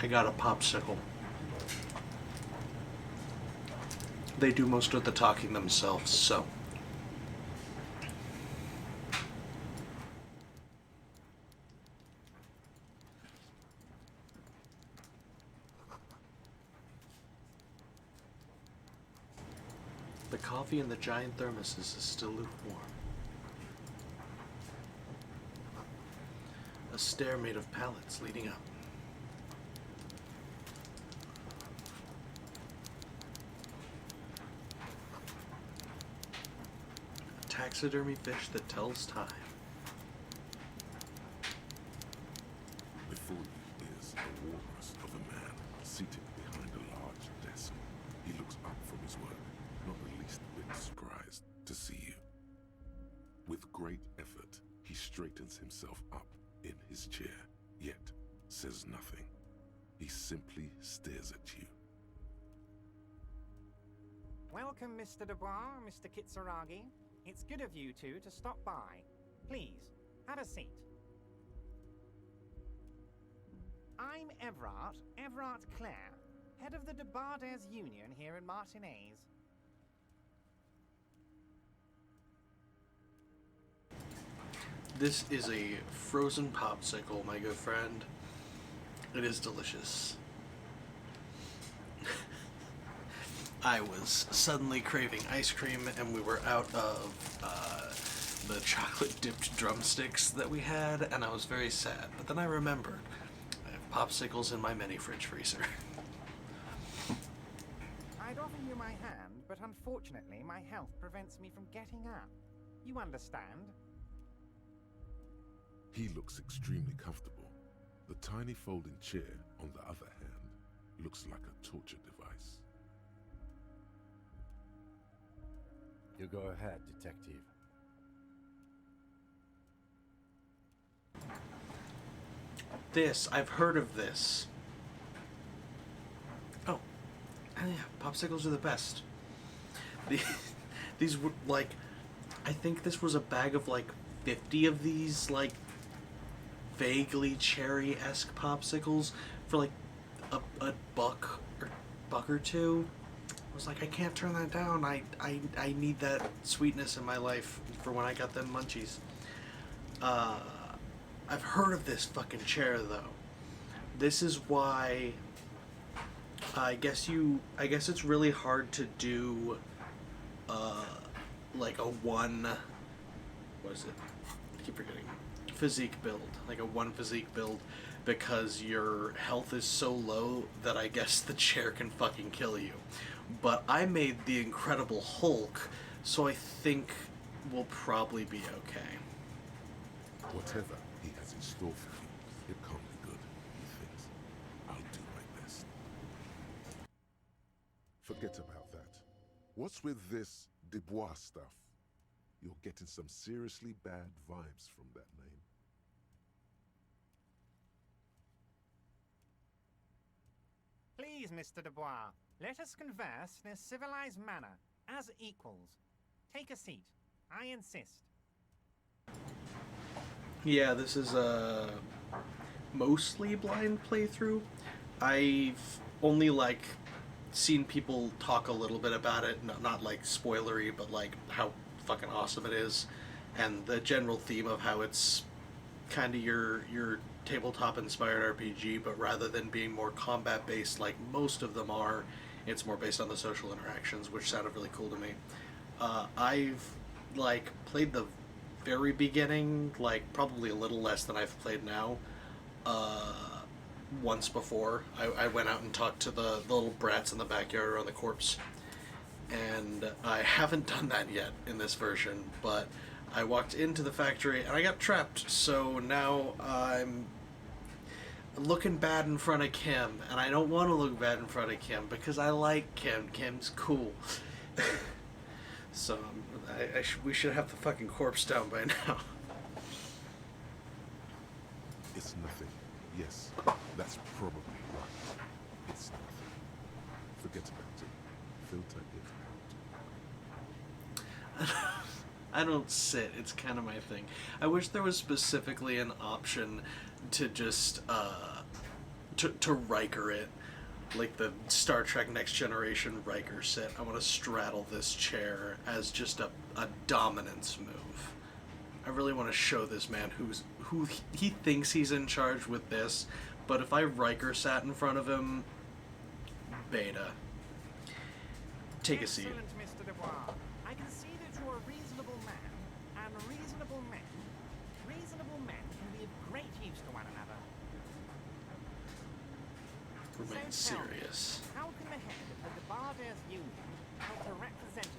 I got a popsicle. They do most of the talking themselves, so. The coffee in the giant thermoses is still lukewarm. A stair made of pallets leading up. A taxidermy fish that tells time. Before you is a walrus of a man seated behind a large desk. He looks up from his work, not the least bit surprised to see you. With great effort, he straightens himself up in his chair, yet says nothing. He simply stares at you. Welcome, Mr. Dubois, Mr. Kitsuragi. It's good of you two to stop by. Please, have a seat. I'm Everard Clare, head of the Debarders Union here in Martinez. This is a frozen popsicle, my good friend. It is delicious. I was suddenly craving ice cream, and we were out of the chocolate dipped drumsticks that we had, and I was very sad. But then I remembered I have popsicles in my mini fridge freezer. I'd offer you my hand, but unfortunately my health prevents me from getting up. You understand? He looks extremely comfortable. The tiny folding chair, on the other hand, looks like a torture device. You go ahead, detective. This, I've heard of this. Oh, yeah, popsicles are the best. These were like, I think this was a bag of like 50 of these like vaguely cherry-esque popsicles for like a buck or two. I was like, I can't turn that down. I need that sweetness in my life for when I got them munchies. I've heard of this fucking chair though. This is why I guess it's really hard to do like a one, what is it? I keep forgetting. Physique build. Like a one physique build, because your health is so low that I guess the chair can fucking kill you. But I made the Incredible Hulk, so I think we'll probably be okay. Whatever he has in store for you, it can't be good, he thinks. I'll do my best. Forget about that. What's with this Dubois stuff? You're getting some seriously bad vibes from that name. Please, Mr. Dubois, let us converse in a civilized manner, as equals. Take a seat. I insist. Yeah, this is a mostly blind playthrough. I've only like seen people talk a little bit about it, not like spoilery, but like how fucking awesome it is, and the general theme of how it's kind of your tabletop inspired RPG, but rather than being more combat based like most of them are, it's more based on the social interactions, which sounded really cool to me. I've like played the very beginning, like probably a little less than I've played now, once before. I went out and talked to the little brats in the backyard around the corpse, and I haven't done that yet in this version, but I walked into the factory and I got trapped, so now I'm looking bad in front of Kim, and I don't want to look bad in front of Kim because I like Kim. Kim's cool. So we should have the fucking corpse down by now. It's nothing. Yes, that's probably right. It's nothing. Forget about it. Filter it out. I don't sit. It's kind of my thing. I wish there was specifically an option to just to Riker it, like the Star Trek Next Generation Riker sit. I want to straddle this chair as just a dominance move. I really want to show this man who he thinks he's in charge with this, but if I Riker sat in front of him, Beta. Take a seat. Excellent, Mr. Dubois. I can see that you are a reasonable man, and reasonable men can be of great use to one another. Remain So tell me, serious. how can the head of the Barders Union help a representative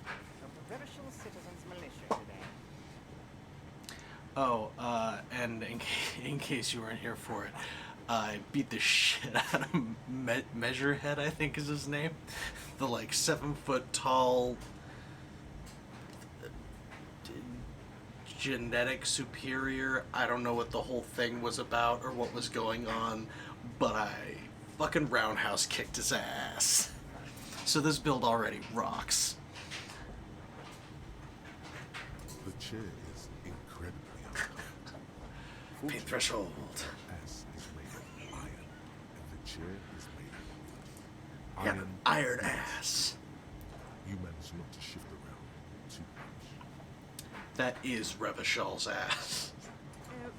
of the Revachol Citizens Militia today? Oh, and in case you weren't here for it, I beat the shit out of Measurehead, I think is his name. The like 7 foot tall genetic superior. I don't know what the whole thing was about or what was going on, but I fucking roundhouse kicked his ass. So this build already rocks. The chair is incredibly uncomfortable. Pain threshold. Ass is made of iron, and the chair is made of wood. Yeah, iron ass. You managed not to shift around too much. That is Revachol's ass.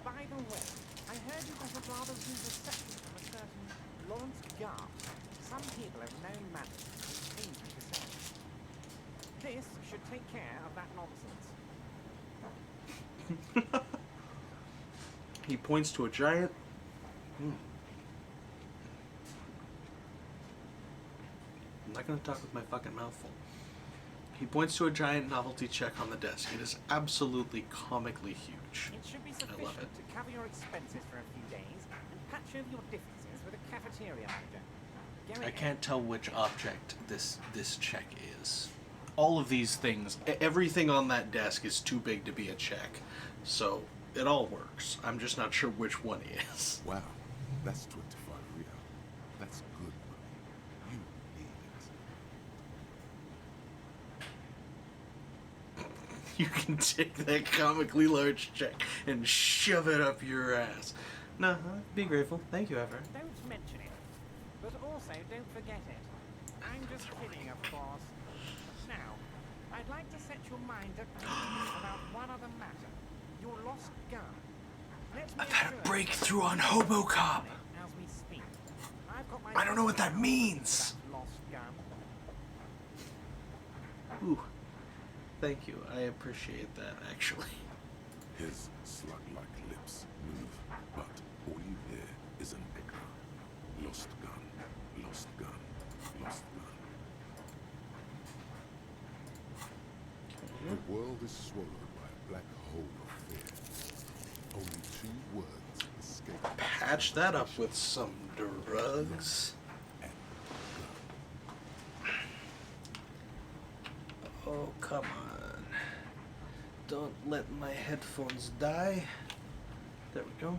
By the way, I heard you got a rather rude reception from a certain Lawrence Garth. Some people have known manners, which pains me to say. This should take care of that nonsense. He points to a giant... I'm not going to talk with my fucking mouth full. He points to a giant novelty check on the desk. It is absolutely comically huge. It should be I love it. sufficient to cover your expenses for a few days and patch over your differences with a cafeteria manager. Go I ahead. can't tell which object this check is. All of these things, everything on that desk is too big to be a check. So it all works. I'm just not sure which one is. Wow, that's 25 real. That's good money. You need it. You can take that comically large check and shove it up your ass. No, be grateful. Thank you, Ever. Don't mention it. But also, don't forget it. I'm just kidding, of course. Now, I'd like to set your mind at peace about one other matter. Your lost gun. Let me I've had a assure breakthrough on HoboCop. as we speak. I've got my I don't know what that means. that lost gun. Ooh. Thank you. I appreciate that, actually. His slug-like lips move, but all you hear is an echo. Lost gun, lost gun, lost gun. The world is swallowed by a black hole of fear. Only 2 words escape. Patch that up with some drugs. Oh, come on. Don't let my headphones die. There we go.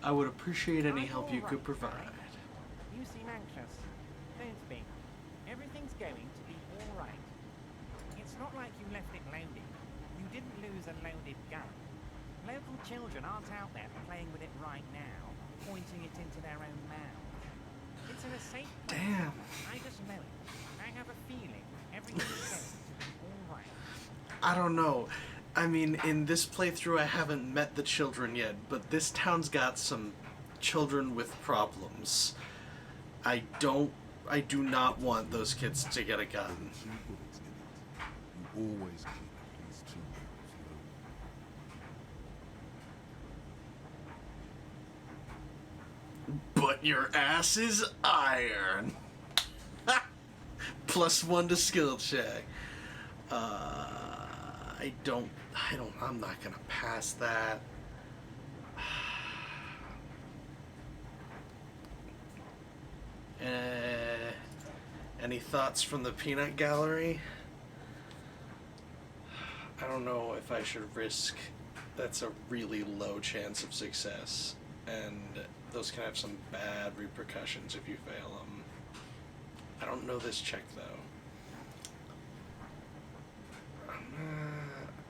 I would appreciate any help you could provide. You seem anxious. Don't be. Everything's going to be all right. It's not like you left it loaded. You didn't lose a loaded gun. Local children aren't out there playing with it right now, pointing it into their own mouths. It's in a safe place. Damn. I just know it. I have a feeling everything's going to be all right. I don't know. I mean, in this playthrough, I haven't met the children yet, but this town's got some children with problems. I do not want those kids to get a gun. 2 bullets in it. You always keep at least 2 bullets loaded. But your ass is iron. +1 to skill check. I'm not gonna pass that. Any thoughts from the peanut gallery? I don't know if I should risk. That's a really low chance of success, and those can have some bad repercussions if you fail them. I don't know this check though.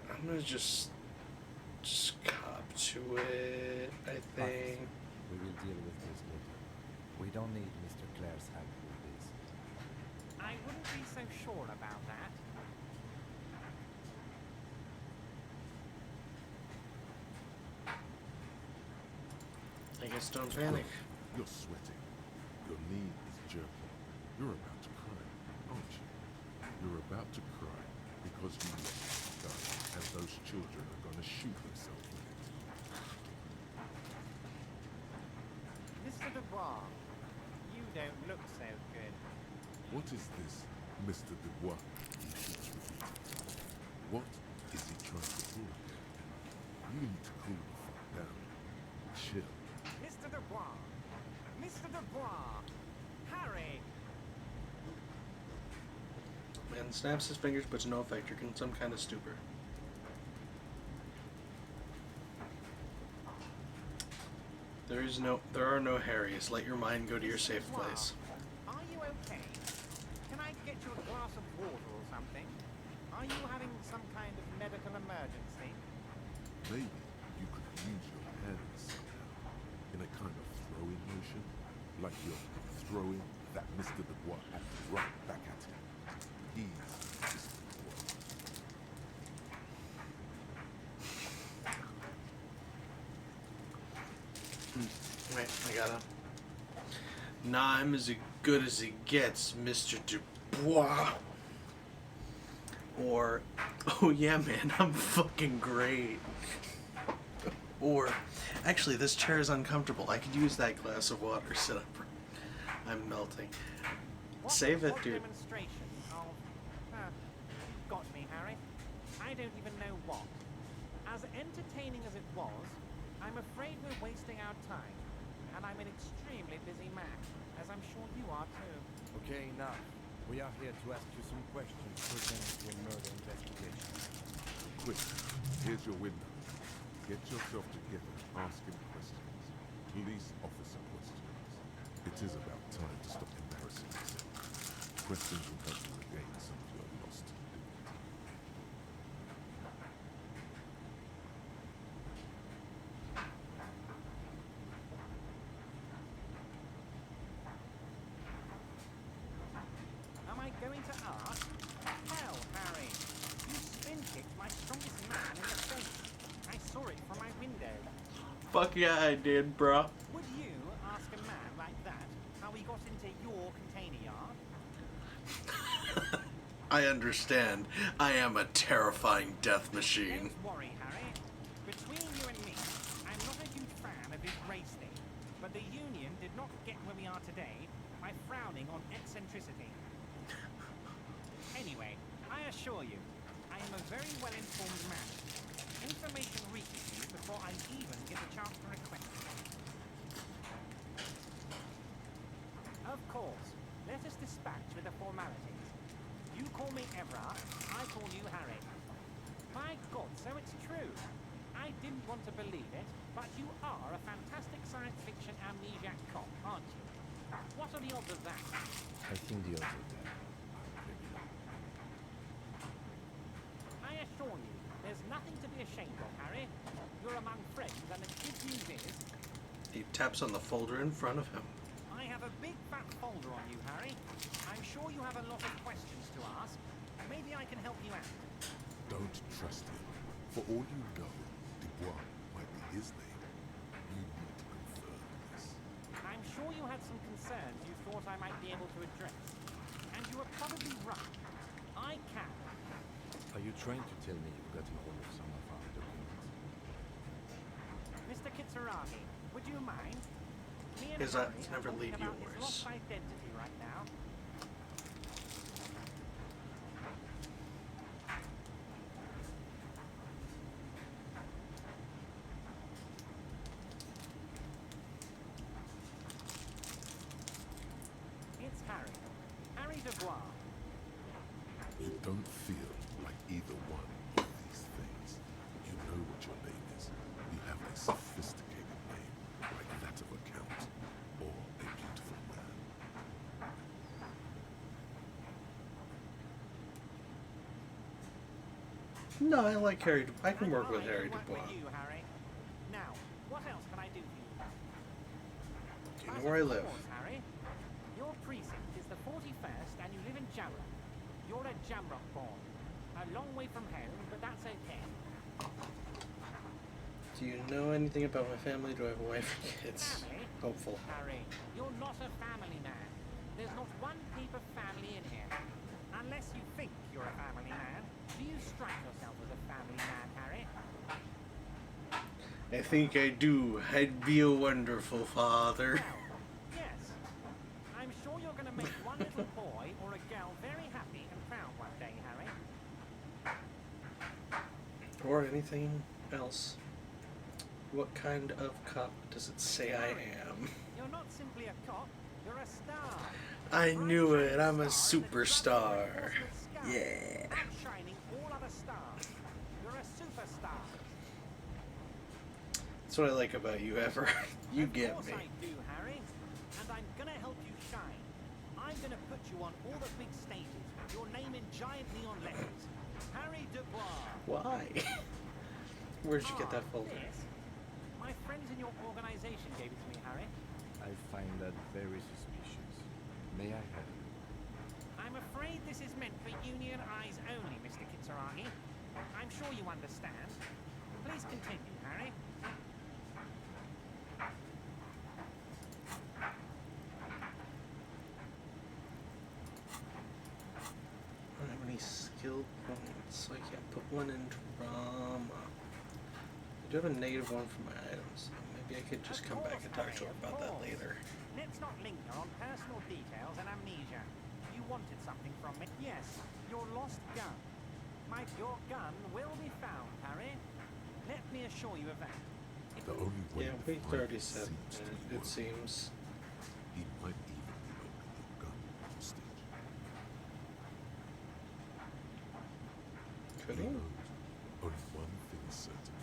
I'm gonna just cop to it, I think. We will deal with this later. We don't need Mr. Clare's help with this. I wouldn't be so sure about that. I guess don't panic. You're sweating. Your knee is jerking. You're about to cry, aren't you? You're about to cry because you lost the gun, and those children are going to shoot themselves with it. Mr. Dubois, you don't look so good. What is this, Mr. Dubois? He shoots with you. What is he trying to do? You need to cool the fuck down. Chill. Mr. Dubois! Mr. Dubois! Harry! Man snaps his fingers, but to no effect. You're in some kind of stupor. There are no Harrys. Let your mind go to your safe place. Are you okay? Can I get you a glass of water or something? Are you having some kind of medical emergency? Maybe you could use your hands somehow, in a kind of throwing motion, like you're throwing that Mr. Dubois act right back at him. He's Mr. Dubois. Wait, I gotta. Naim is a good as it gets, Mr. Dubois. Or, oh yeah, man, I'm fucking great. Or, actually, this chair is uncomfortable. I could use that glass of water. Sit up. I'm melting. Save it, dude. Demonstration of... got me, Harry. I don't even know what. As entertaining as it was, I'm afraid we're wasting our time. And I'm an extremely busy man, as I'm sure you are too. Okay, now, we are here to ask you some questions pertaining to a murder investigation. Quick, here's your window. Get yourself together and ask him questions. Police officer questions. It is about time to stop embarrassing yourself. Questions will help you regain some of your lost dignity. Am I going to ask? Hell, Harry. You spin-kicked my strongest man in the face. I saw it from my window. Fuck yeah, I did, bruh. Would you ask a man like that how he got into your container yard? I understand. I am a terrifying death machine. Don't worry, Harry. Between you and me, I'm not a huge fan of this race thing. But the Union did not get where we are today by frowning on eccentricity. Anyway, I assure you, I am a very well-informed man. Information reaches me before I even get a chance to request it. Of course, let us dispatch with the formalities. You call me Everard, I call you Harry. My God, so it's true. I didn't want to believe it, but you are a fantastic science fiction amnesiac cop, aren't you? What are the odds of that? I think the odds are there. I assure you, there's nothing to be ashamed of, Harry. You're among friends, and the good news is... He taps on the folder in front of him. I have a big fat folder on you, Harry. I'm sure you have a lot of questions to ask. Maybe I can help you out. Don't trust him. For all you know, Dubois might be his name. You need to confirm this. I'm sure you had some concerns you thought I might be able to address. And you were probably right. I can. Are you trying to tell me you've gotten hold of some of our documents? Mr. Kitsuragi, would you mind? Me and His Harry eyes are never talking leave about his yours. lost identity right now. It's Harry. Harry Dubois. You don't feel like either one of these things. You know what your name is. You have a sophisticated name, like that of a count, or a beautiful man. No, I like Harry. I can work with I Harry can work Dubois. with you, Harry. Now, what else can I do for you? Do you know where I live? Of course, Harry. Your precinct is the 41st and you live in Jamrock. You're a Jamrock born. A long way from home, but that's okay. Do you know anything about my family? Do I have a wife and kids? Family? Hopeful. Harry, you're not a family man. There's not one peep of family in here. Unless you think you're a family man. Do you strike yourself as a family man, Harry? I think I do. I'd be a wonderful father. Yes. I'm sure you're going to make one little boy or a girl very happy and proud one day, Harry. Or anything else. What kind of cop does it say I am? You're not simply a cop, you're a star. I knew it. I'm a superstar. Yeah. Outshining all other stars. You're a superstar. That's what I like about you, Ever. You get Of me. course I do, Harry. And I'm gonna help you shine. I'm gonna put you on all the big stages. Your name in giant neon letters. Harry Dubois. Why? Where'd you get that folder? This? My friends in your organization gave it to me, Harry. I find that very suspicious. May I have it? I'm afraid this is meant for Union eyes only, Mr. Kitsuragi. I'm sure you understand. Please continue, Harry. skill points, so I can't put one in drama. I do have a negative one for my items. Maybe I could just come back and talk to her about that later. Let's not linger on personal details and amnesia. You wanted something from me. Yes, your lost gun. Your gun will be found, Harry. Let me assure you of that. The only way Yeah, to we find already it said seems to be it, it one. seems. He might even be holding your gun hostage. Could Who he? knows? Only one thing is certain.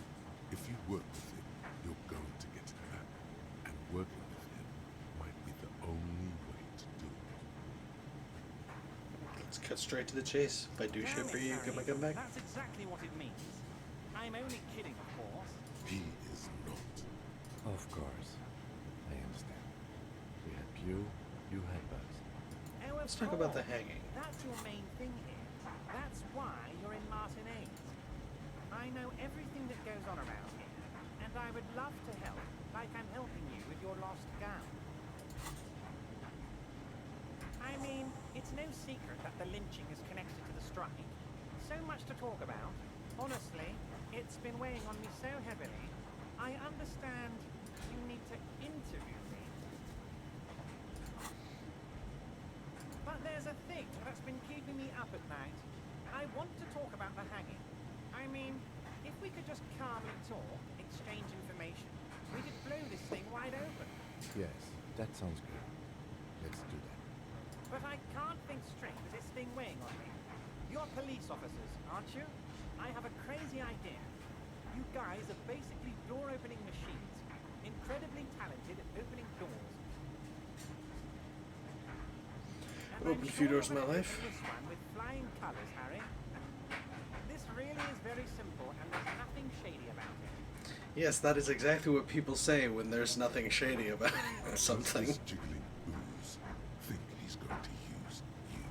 If you work with him, you're going to get it back. And working with him might be the only way to do it. Let's cut straight to the chase. If I do shit for you, get my gun back. That's exactly what it means. I'm only kidding, of course. He is not. Of course. I understand. We had you, you had Buzz. Oh, Let's talk about the hanging. That's your main thing here. That's why you're in Martinez. I know everything that goes on around here, and I would love to help, like I'm helping you with your lost gown. I mean, it's no secret that the lynching is connected to the strike. So much to talk about. Honestly, it's been weighing on me so heavily. I understand you need to interview me. But there's a thing that's been keeping me up at night. I want to talk about the hanging. I mean, if we could just calmly talk, exchange information, we could blow this thing wide open. Yes, that sounds good. Let's do that. But I can't think straight with this thing weighing on me. You're police officers, aren't you? I have a crazy idea. You guys are basically door-opening machines, incredibly talented at opening doors. And Opened a few doors in my life. This one with flying colors, Harry. This really is very simple, and there's nothing shady about it. Yes, that is exactly what people say when there's nothing shady about something. This jiggling ooze think he's going to use you.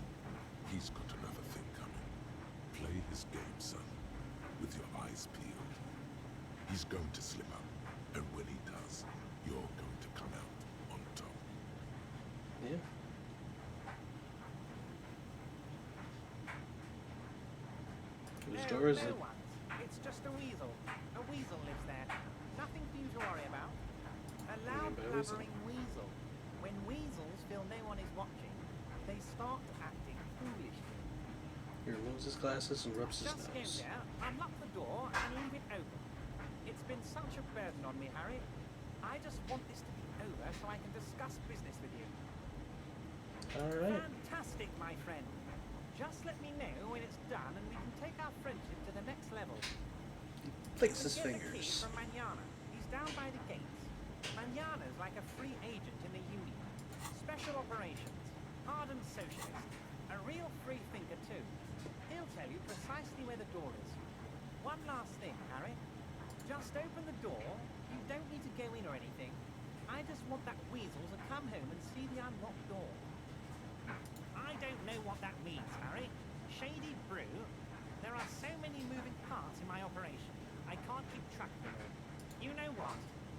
He's got another thing coming. Play his game, son, with your eyes peeled. He's going to slip up, and when he does, you're going to come out on top. Yeah. Whose door is it? One's. It's just a weasel. A weasel lives there. Nothing for you to worry about. A loud, by a weasel? blabbering weasel. When weasels feel no one is watching, they start acting foolishly. He removes his glasses and rubs his Just go nose. there, unlock the door, and leave it open. It's been such a burden on me, Harry. I just want this to be over so I can discuss business with you. Alright. Fantastic, my friend. Just let me know when it's done and we can take our friendship to the next level. Flicks You his can get the key fingers. from Manana. He's down by the gates. Manana's like a free agent in the Union. Special operations. Ardent socialist. A real free thinker too. He'll tell you precisely where the door is. One last thing, Harry. Just open the door. You don't need to go in or anything. I just want that weasel to come home and see the unlocked door. I don't know what that means, Harry. Shady brew. There are so many moving parts in my operation. I can't keep track of them all. You know what?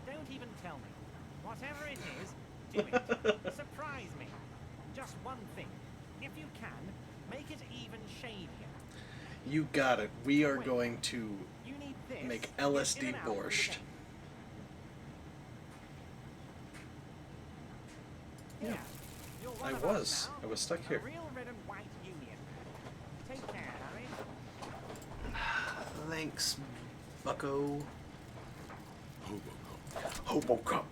Don't even tell me. Whatever it is, do it. Surprise me. Just one thing. If you can, make it even shadier. You got it. We are going to You need this make to get in LSD and out through the borscht. gate. Yeah. Here, you're one I of us was. now. I was stuck A here. real red and white union. Take care, Harry. Thanks, bucko. Hobocop. Hobocop.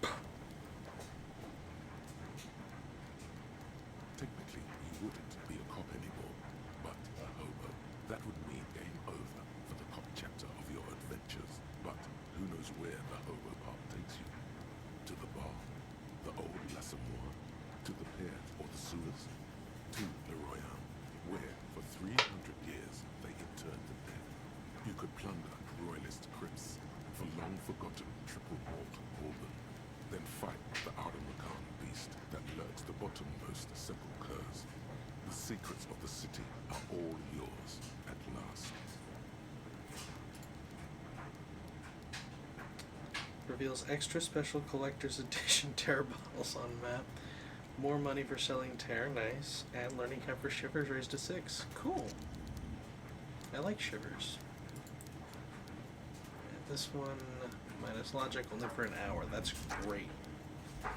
Technically, you wouldn't be a cop anymore, but a hobo. That would mean game over for the cop chapter of your adventures. But who knows where the hobo path takes you? To the bar, the old l'Assommoir, to the pier or the sewers, to Le Royale, where for 300 years they interned the dead. You could plunder royalist crypts for long-forgotten triple malt Bourbon, then fight the Arden-Macan beast that lurks the bottommost sepulchres. The secrets of the city are all yours at last. Reveals extra special collector's edition tear bottles on map. More money for selling tear, nice. And learning how for shivers raised to 6. Cool. I like shivers. This one, minus logic, only for an hour. That's great. I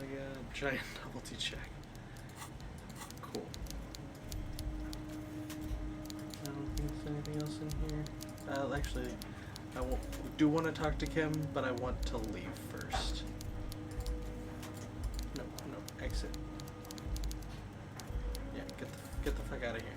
got a giant novelty check. Cool. I don't think there's anything else in here. Actually, I do want to talk to Kim, but I want to leave first. No, exit. Yeah, get the fuck out of here.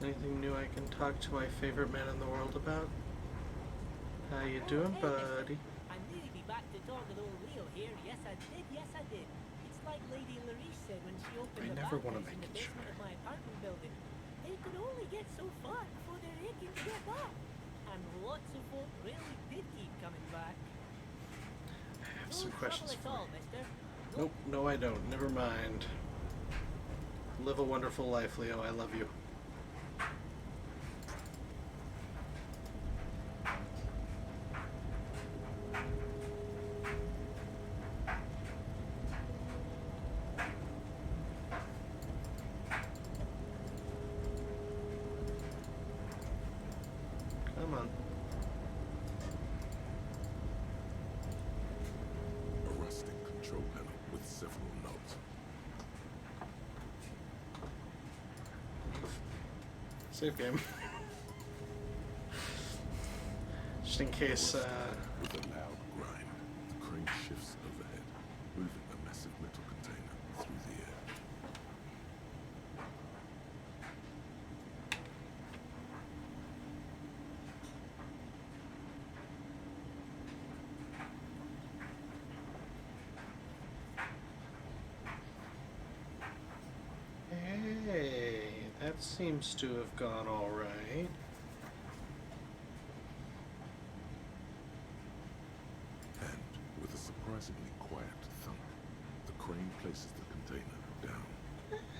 Anything new I can talk to my favorite man in the world about? How you doing, buddy? I'm nearly be back to talk with old Leo here. Yes, I did. Yes, I did. It's like Lady Larice said when she opened the never wanna bathhouse in make the it basement of my apartment building. They could only get so far before they're aching to get back. And lots of folk really did keep coming back. I have No some questions trouble at all, for you. mister. Nope, no I don't. Never mind. Live a wonderful life, Leo. I love you. Come on. A rustic control panel with several knobs. Save game. Just in case, With a loud grind, the crane shifts overhead, moving a massive metal container through the air. Hey, that seems to have gone all right. And with a surprisingly quiet thump, the crane places the container down.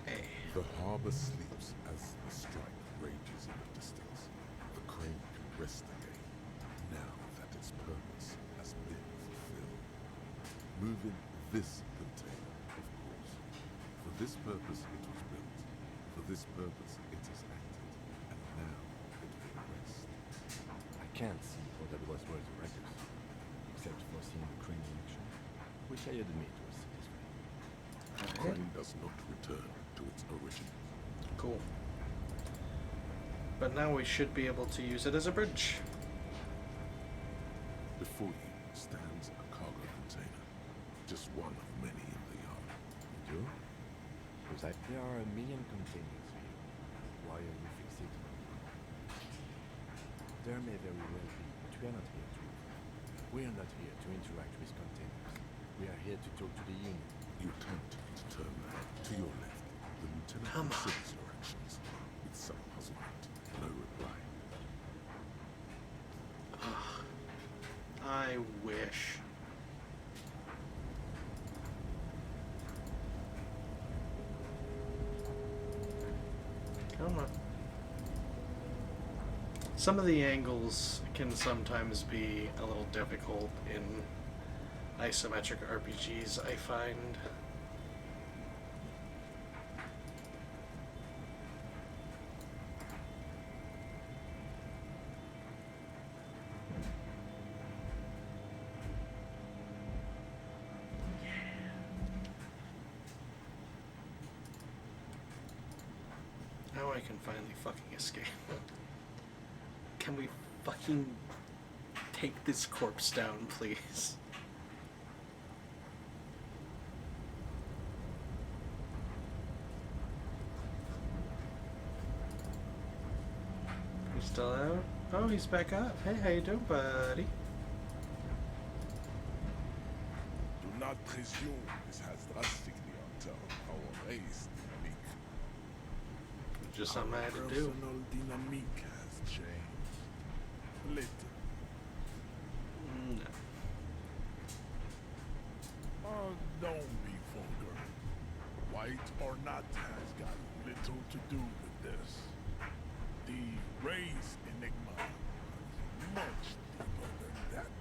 Hey. The harbor sleeps as the strike rages in the distance. The crane can rest again, now that its purpose has been fulfilled. Moving this container, of course. For this purpose it was built. For this purpose it has acted. And now it will rest. I can't see OWS World Records, except for seeing the crane in action, which I admit was satisfying. The crane does not return to its origin. Cool. But now we should be able to use it as a bridge. Before you stands a cargo container, just one of many in the yard. You do? Because there are a million containers here. Why are you fixated on one? There may very well be, but we are not here to. We are not here to interact with containers. We are here to talk to the Union. You attempt to turn back. To your left, the lieutenant Come on. considers your actions with some puzzlement. No reply. I wish. Come on. Some of the angles can sometimes be a little difficult in isometric RPGs, I find. Now I can finally fucking escape. Can we fucking take this corpse down, please? He's still out? Oh, he's back up. Hey, how you doing, buddy? Do not presume this has drastically altered our race dynamic. Just something I had to do. Personal dynamic has changed. Little. No. Oh, don't be vulgar. Why right or not has got little to do with this. The race enigma is much deeper than that.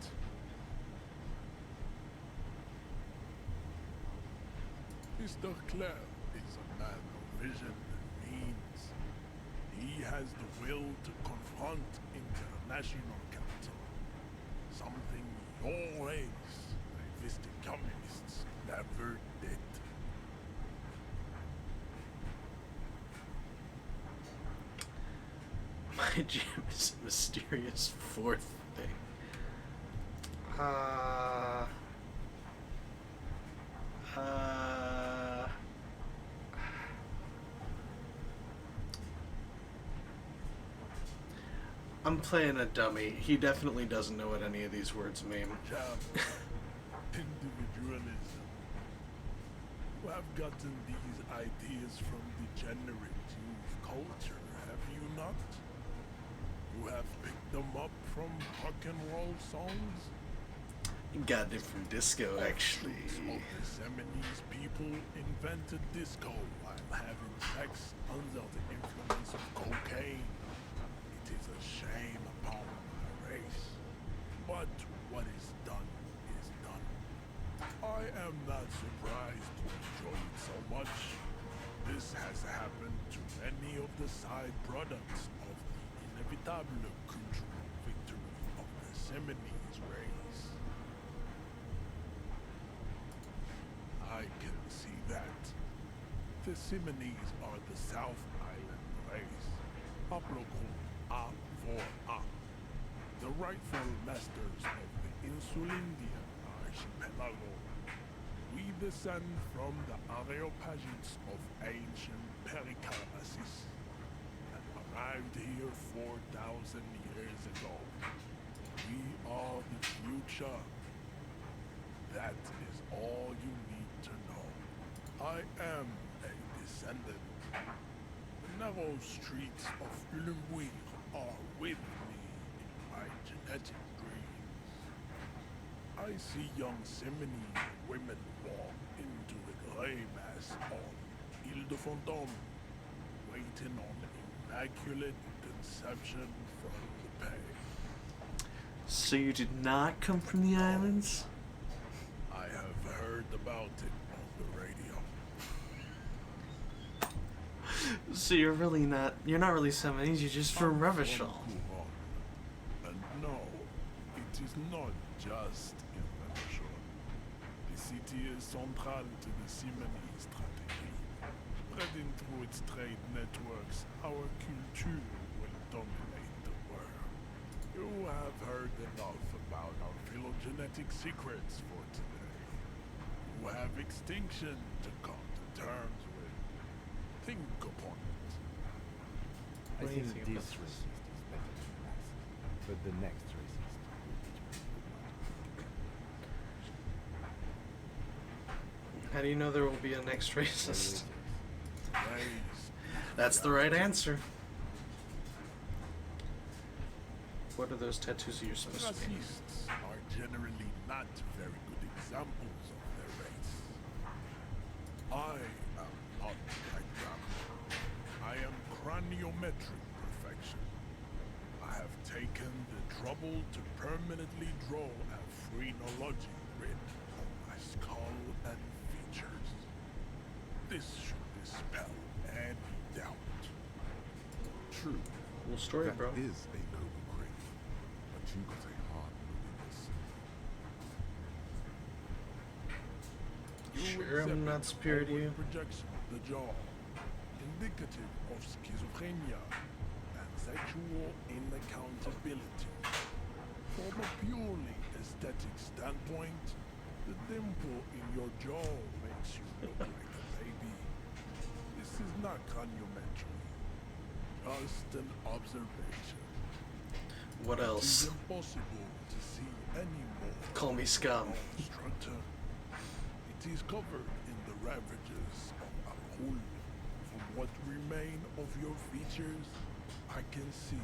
Mr. Clare is a man of vision and means. He has the will to confront international capital. Something your race, Vistic communists, never did. My gym is a mysterious fourth thing. I'm playing a dummy. He definitely doesn't know what any of these words mean. Individualism. You have gotten these ideas from degenerate youth culture, have you not? You have picked them up from rock and roll songs? Got it from disco, actually. Of the Seminoles people invented disco while having sex under the influence of cocaine. It is a shame upon my race. But what is done is done. I am not surprised to enjoy it so much. This has happened to many of the side products of the inevitable cultural victory of the Seminoles race. I can see that. The Seminoles are the South Island race. Haplogroup A4A. The rightful masters of the Insulindian archipelago. We descend from the Areopagites of ancient Pericarasis and arrived here 4,000 years ago. We are the future. That is all you need to know. I am a descendant. The narrow streets of Ulumbuir are with me in my genetic dreams. I see young Seminoles women walk into the grey mass on Ile de Fantôme, waiting on immaculate conception from the pale. So you did not come from the islands? I have heard about it on the radio. So you're not really Seminoles, you're just from Revachol. And no, it is not just in Revachol. The city is central to the Seminoles strategy. Spreading through its trade networks, our culture will dominate the world. You have heard enough about our phylogenetic secrets for today. You have extinction to come to terms with. Think upon it. I What do you think think this about this? racist is better than last, but the next racist will be just How do you know there will be a next racist? Race. That's the right answer. What are those tattoos that you're supposed to be? Racists are generally not very good examples of their race. I am not like them. I am craniometric perfection. I have taken the trouble to permanently draw a phrenology grid on my skull and features. This should dispel any doubt. True. Cool story, that bro. is a noble creed, but you got a hard moodiness. Sure, I'm not superior to you. Projection of the jaw, indicative of schizophrenia and sexual inaccountability. From a purely aesthetic standpoint, the dimple in your jaw makes you look like a baby. This is not craniometry, just an observation. What It is else? impossible to see any more. Call me scum. Structure. It is covered in the ravages of Al-Hul. From what remain of your features, I can see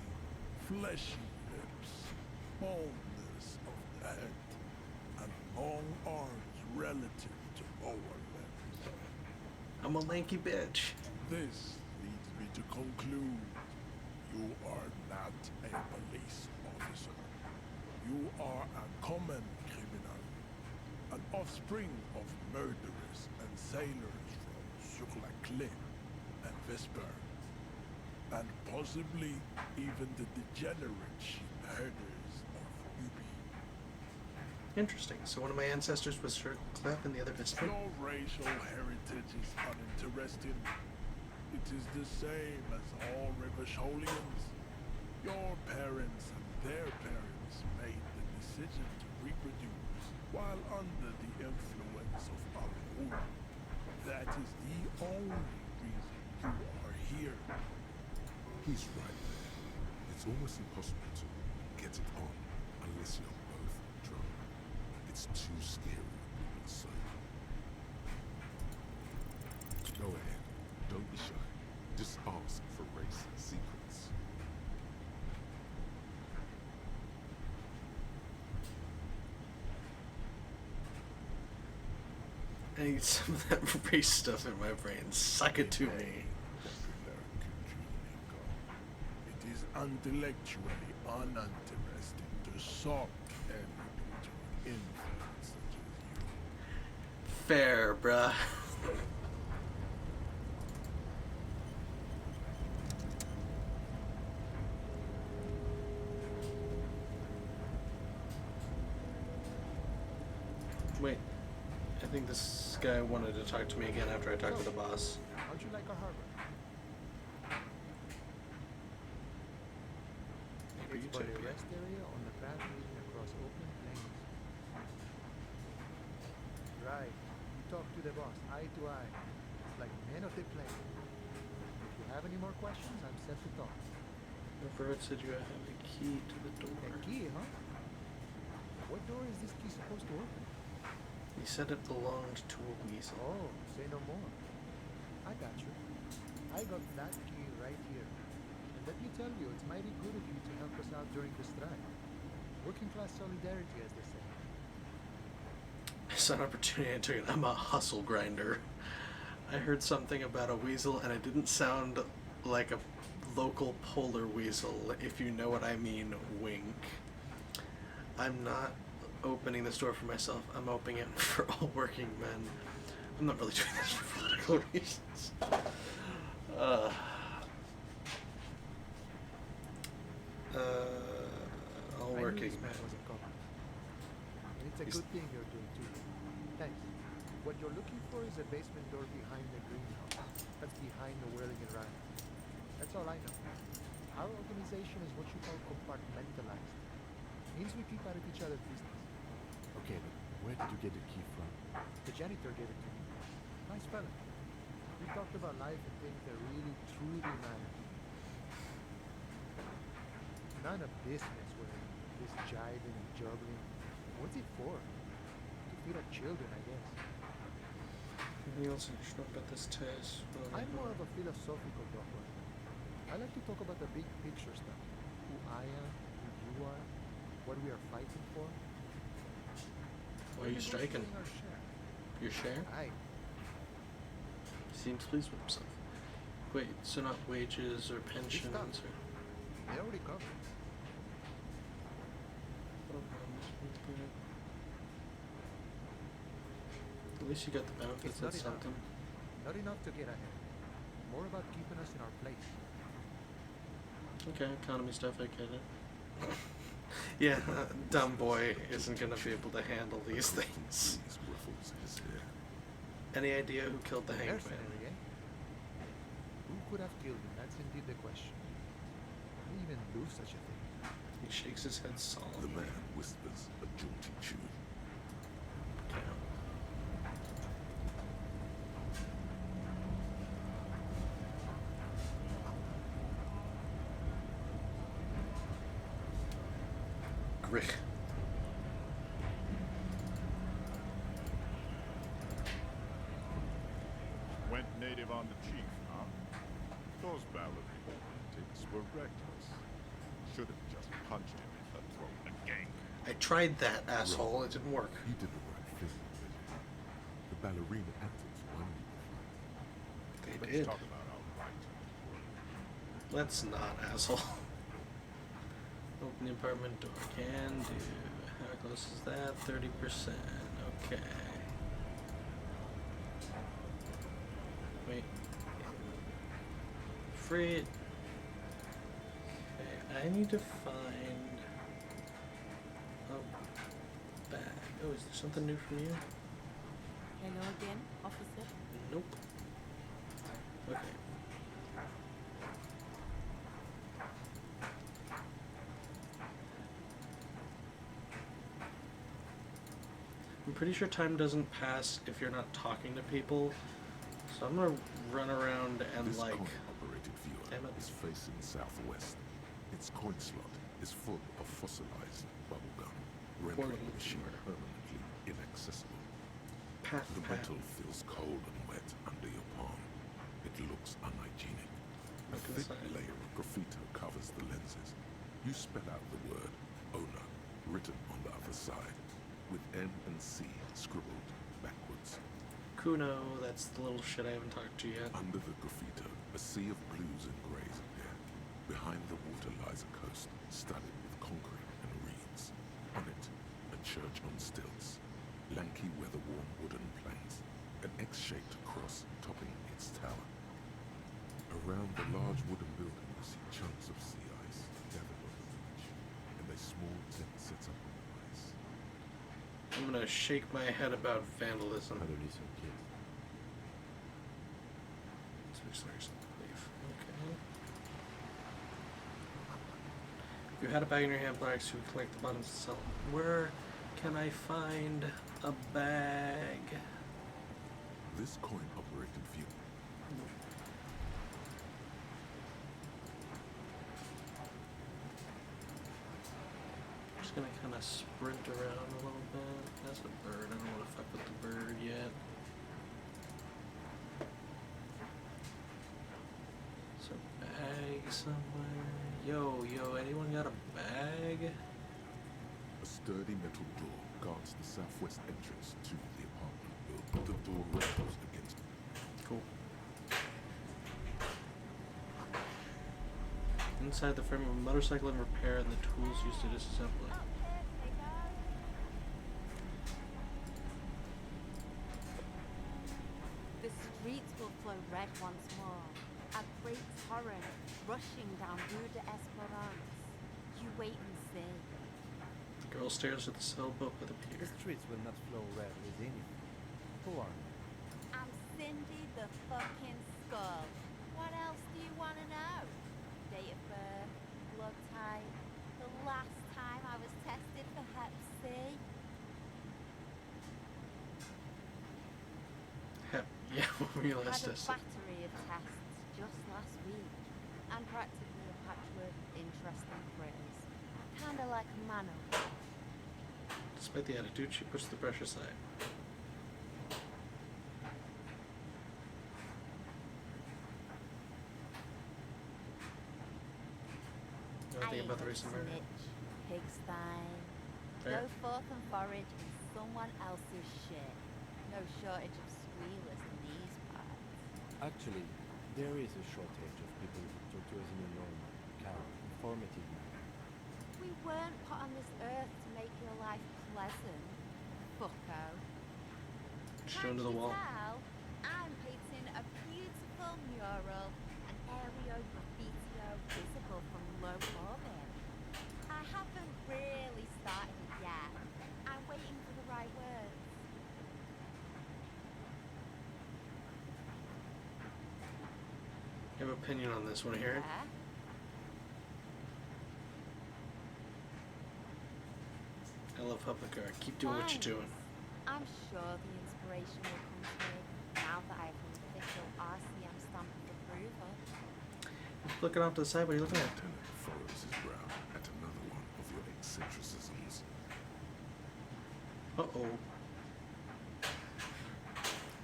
fleshy lips, baldness of the head, and long arms relative to lower limbs. I'm a lanky bitch. This leads me to conclude you are not a police officer. You are a common criminal, an offspring of murderers and sailors from Sur-la-Clé and Vesper, and possibly even the degenerate sheep herders of Ubi. Interesting. So one of my ancestors was Sir Clef and the other Vesper? Your racial heritage is uninteresting. It is the same as all Rivisholians. Your parents and their parents made the decision to reproduce while under the influence of Al-Ghul. That is the only reason you are here. He's right there. It's almost impossible to get it on unless you're both drunk. It's too scary when people are sober. Go ahead. Don't be shy. Just ask for race secrets. I need some of that race stuff in my brain. Suck it to me. It is intellectually uninteresting to shock anyone to an influence such as you. Fair, bruh. Wait, I think this guy wanted to talk to me again after I talked to the boss. How'd you like our harbor? Maybe you It's by took a me. rest area on the path leading across open plains. Right. You talk to the boss, eye to eye. It's like men of the plain. If you have any more questions, I'm set to talk. The bird said you have a key to the door. A key, huh? What door is this key supposed to open? He said it belonged to a weasel. Oh, say no more. I got you. I got that key right here. And let me tell you, it's mighty good of you to help us out during the strike. Working class solidarity, as they say. I saw an opportunity and took it. I'm a hustle grinder. I heard something about a weasel and it didn't sound like a local polar weasel, if you know what I mean, wink. I'm not opening this door for myself. I'm opening it for all working men. I'm not really doing this for political reasons. All I knew working this man men. was a cop. And it's a He's- good thing you're doing too. Thanks. What you're looking for is a basement door behind the greenhouse. That's behind the whirling and run. That's all I know. Our organization is what you call compartmentalized. Means we keep out of each other's business. Okay, but where did you get the key from? The janitor gave it to me. Nice fella. We talked about life and things that really, truly matter. None of this mess with him. This jiving and juggling. What's it for? To feed our children, I guess. Anything else interesting about this test? I'm more of a philosophical doctor. I like to talk about the big picture stuff. Who I am, who you are, what we are fighting for. Why are you striking? Negotiating our share. Your share? Aye. Seems pleased with himself. Wait, so not wages or pensions or... They already covered. At least you got the benefits, It's not that's enough. something. Not enough to get ahead. More about keeping us in our place. Okay, economy stuff, I get it. Yeah, dumb boy isn't gonna be able to handle these things. Any idea who killed the hanged man? Mercenary, eh? Who could have killed him? That's indeed the question. Who even do such a thing? He shakes his head The solemnly. man whispers a jaunty tune. Okay. Grich. Went native on the chief, huh? Those ballerina antics were reckless. Should have just punched him in the throat again. I tried that, asshole. It didn't work. He did the right thing. The ballerina antics won you the fight. They Let's did. talk about our right to work. Let's not, asshole. Open the apartment door. Can do. How close is that? 30%. Okay. Wait. Free it. Okay, I need to find a bag. Oh, is there something new from you? Hello again, officer. Nope. Okay. I'm pretty sure time doesn't pass if you're not talking to people, so I'm gonna run around and This like. coin-operated viewer is facing southwest. Its coin slot is full of fossilized bubblegum, rendering the machine permanently inaccessible. The metal feels cold and wet under your palm. It looks unhygienic. A thick layer of graffito covers the lenses. You spell out the word owner written on the other side, with N and C scribbled backwards. Kuno, that's the little shit I haven't talked to yet. Under the graffito, a sea of blues and greys appear. Behind the water lies a coast studded with concrete and reeds. On it, a church on stilts, lanky weather-worn wooden planks, an X-shaped cross topping its tower. Around the large wooden building, you see chunks of sea ice gathered on the beach, and a small tent sets up on the ice. I'm gonna shake my head about vandalism. Okay. If you had a bag in your hand, blacks, you would collect the bottoms and sell them. Where can I find a bag? This coin-operated view. I'm just gonna kind of sprint around a little bit. That's a bird. I don't want to fuck with the bird yet. Is there a bag somewhere? Yo, anyone got a bag? A sturdy metal door guards the southwest entrance to the apartment building. The door rattles against it. Cool. Inside the frame of a motorcycle in repair and the tools used to disassemble it. The streets will flow red once more. A great torrent rushing down Rue d'Esperance. You wait and see. The girl stares at the sailboat by the pier. The streets will not flow red with anything. Who are you? I'm Cindy the fucking Skull. What else do you want to know? Date of birth, blood type, the last time I was tested for Hep C. Yeah, when were you last Had a tested? battery of tests just last week, and practically a patchwork of interesting critters. Kinda like a mano. Despite the attitude, she pushed the brush aside. Nothing about the recent murder. Snitch, pigstein. Fair. Go forth and forage in someone else's shit. No shortage of squealers in these parts. Actually, there is a shortage of people who talk to us in a normal, calm, informative manner. We weren't put on this earth to make your life pleasant, fucko. Shown to the wall. Tell, I'm painting a beautiful mural, an aereo graffitio visible from low orbit. I haven't really started it yet. I'm waiting for the right words. I have an opinion on this. Want to hear it? Yeah? I love public art. Keep doing what you're doing. I'm sure the inspiration will come to me now that I have an official RCM stamp of approval. Looking off to the side. What are you looking at? Lieutenant furrows his brow at another one of your eccentricisms. Uh-oh.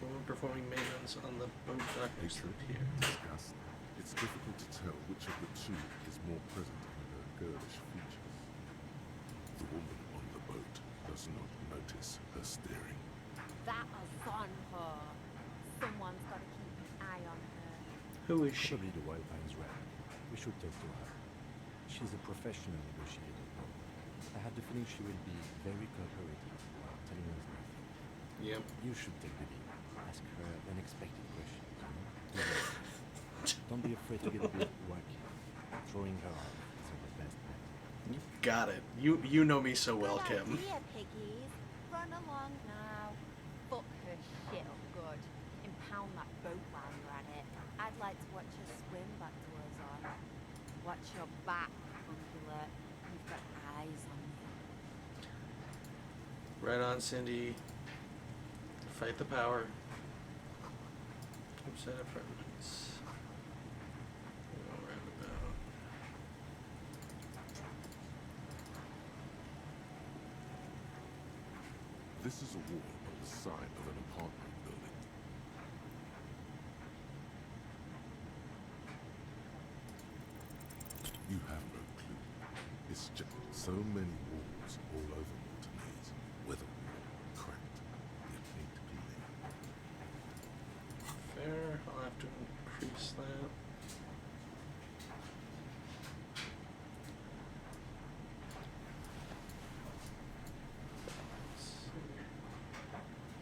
Woman performing maintenance on the boat dock next to the pier. Disgust. It's difficult to tell which of the two is more present in her girlish features. The woman on the boat does not notice her staring. That is on her. Someone's got to keep an eye on Who is she? Probably the Wild Pines rep. We should talk to her. She's a professional negotiator. I have the feeling she will be very cooperative while telling us nothing. Yep. You should take the lead. Ask her unexpected questions. You know? Don't be afraid to get a bit wacky. Throwing her off is the best bet. You got it. You know me so well, Good Kim. idea, piggies. Run along now. Fuck her shit up good. Impound that boat while you're at it. I'd like to watch her swim back to us on. Watch your back, ungulate. You've got eyes on you. Right on, Cindy. Fight the power. Upset apartments. Roundabout. This is a wall on the side of an apartment building. You have no clue. It's just so many walls all over Montanese, weatherworn, cracked, yet need to be laid. Fair. I'll have to increase that. Let's see.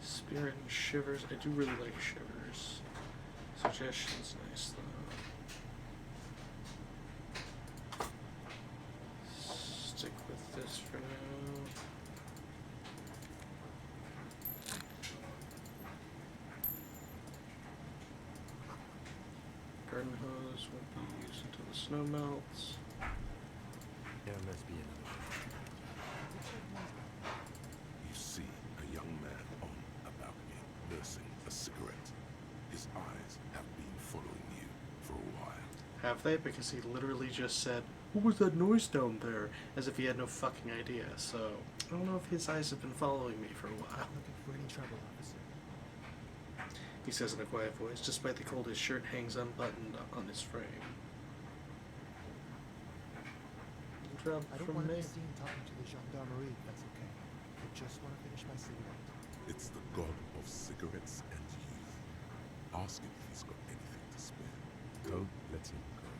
Spirit and Shivers. I do really like Shivers. Suggestion's nice though. Stick with this for now. Garden hose won't be used until the snow melts. There must be another way. You see a young man on a balcony nursing a cigarette. His eyes have been following you for a while. Have they? Because he literally just said, "What was that noise down there?" As if he had no fucking idea. So I don't know if his eyes have been following me for a while. Looking for any trouble, officer? He says in a quiet voice, despite the cold his shirt hangs unbuttoned on his frame. Job I don't from want to me. be seen talking to the gendarmerie, if that's okay. I just want to finish my cigarette. It's the god of cigarettes and youth. Ask him if he's got anything to spare. Don't let him go.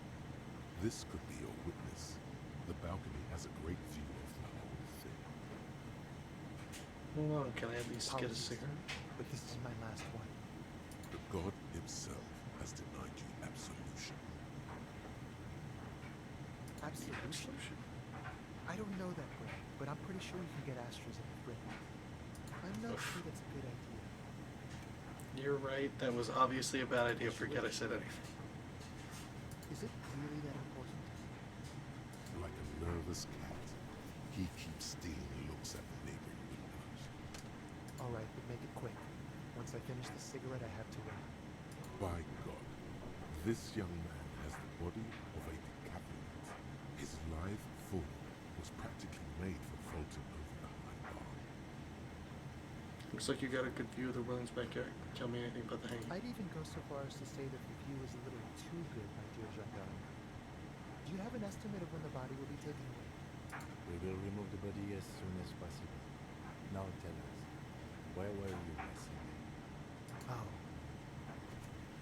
This could be your witness. The balcony has a great view of the whole thing. Hold on, can I at least get a Apologies, cigarette? But this is my last one. The god himself has denied you absolution. Absolution? I don't know that word, but I'm pretty sure you can get Astros in the fridge. I'm not sure that's a good idea. You're right, that was obviously a bad idea. Forget I said anything. Is it really that important? Like a nervous cat, he keeps stealing looks at the neighboring windows. Alright, but make it quick. Once I finish the cigarette, I have to run. By God, this young man has the body of a decaphlete. His live form was practically made for floating over the high bar. Looks like you got a good view of the Williams backyard. Tell me anything about the hanging. I'd even go so far as to say that the view is a little too good, my dear gendarme. Do you have an estimate of when the body will be taken away? We will remove the body as soon as possible. Now tell us, where were you yesterday? Oh.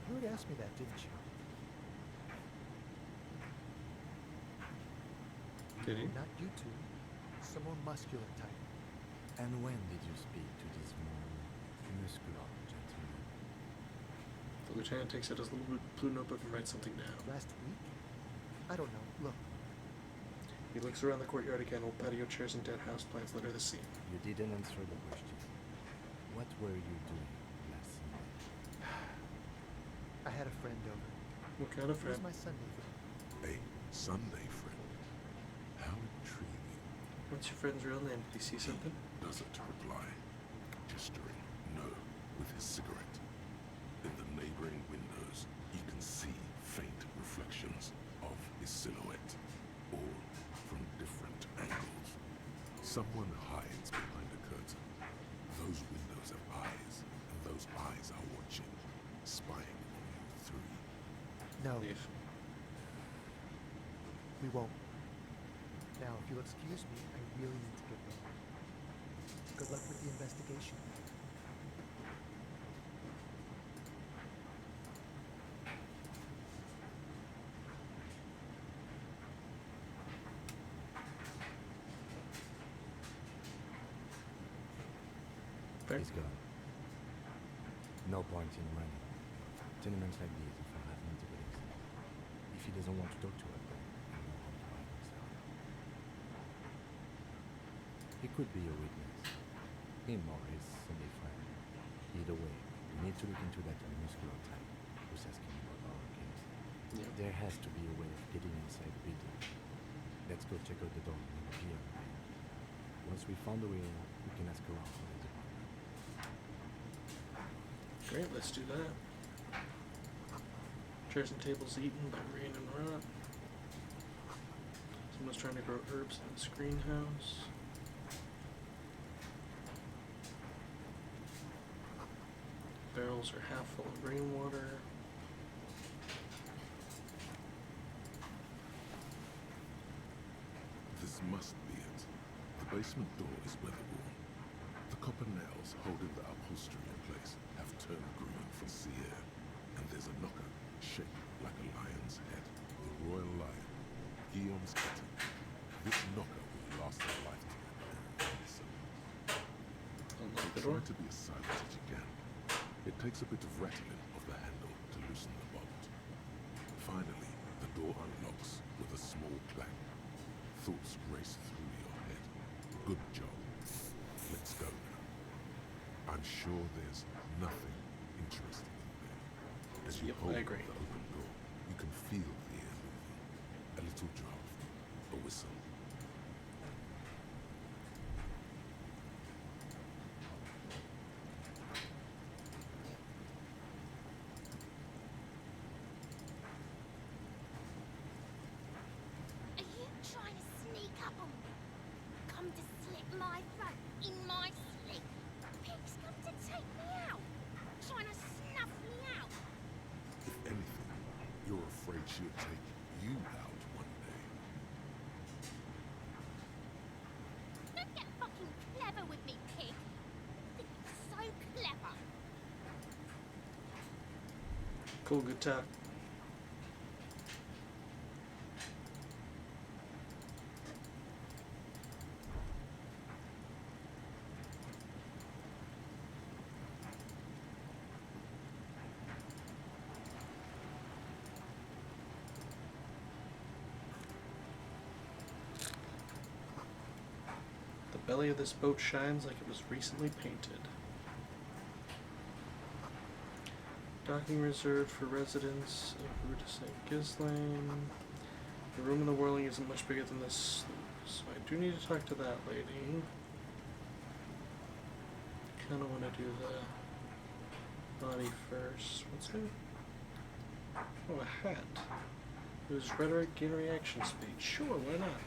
You would ask me that, didn't you? Did he? Not you two. Some more muscular type. And when did you speak to this more muscular gentleman? The lieutenant takes out his little blue notebook and writes something down. Last week? I don't know. Look. He looks around the courtyard again. Old patio chairs and dead house plants litter the scene. You didn't answer the question. What were you doing last Sunday? I had a friend over. What kind of It was friend? my Sunday friend. A Sunday friend. How intriguing. What's your friend's real name? Did he see something? Doesn't reply. Gesturing no with his cigarette. In the neighboring windows, you can see faint reflections of his silhouette, all from different angles. Someone hides behind a curtain. Those windows have eyes, and those eyes are watching, spying on you through. No. Leave. We won't. Now, if you'll excuse me, I really need to get going. Good luck with the investigation. Okay. He's gone. No point in running. Tenements like these, if I have multiple exits. If he doesn't want to talk to us, then I know how to hide himself. He could be a witness. Him or his Sunday friend. Either way, we need to look into that muscular type who's asking about our case. Yeah. There has to be a way of getting inside the building. Let's go check out the door in the pier. Once we found the way, we can ask around for his apartment. Great, let's do that. Chairs and tables eaten by rain and rot. Someone's trying to grow herbs in this greenhouse. Barrels are half full of rainwater. This must be it. The basement door is weather-worn. The copper nails holding the upholstery in place have turned green from sea air, and there's a knocker shaped like a lion's head. The royal lion, Guillaume's kitten. This knocker will last a lifetime. Listen. Unlock the door. Try to be as silent as you can. It takes a bit of rattling of the handle to loosen the bolt. Finally, the door unlocks with a small clang. Thoughts race through your head. Good job. Let's go now. I'm sure there's nothing interesting in there. As you hold I agree. the open door, you can feel the air moving. A little draft, a whistle. Are you trying to sneak up on me? Come to slit my throat in my sleep? Pigs come to take me out. Trying to snuff me out. If anything, you're afraid she'll take you out one day. Don't get fucking clever with me, pig. Think you're so clever. Cool, good talk. The belly of this boat shines like it was recently painted. Docking reserved for residents of Rue de St. Ghislaine. The room in the whirling isn't much bigger than this sloop, so I do need to talk to that lady. Kinda wanna do the body first. What's it? Oh, a hat. Use rhetoric, gain reaction speed. Sure, why not?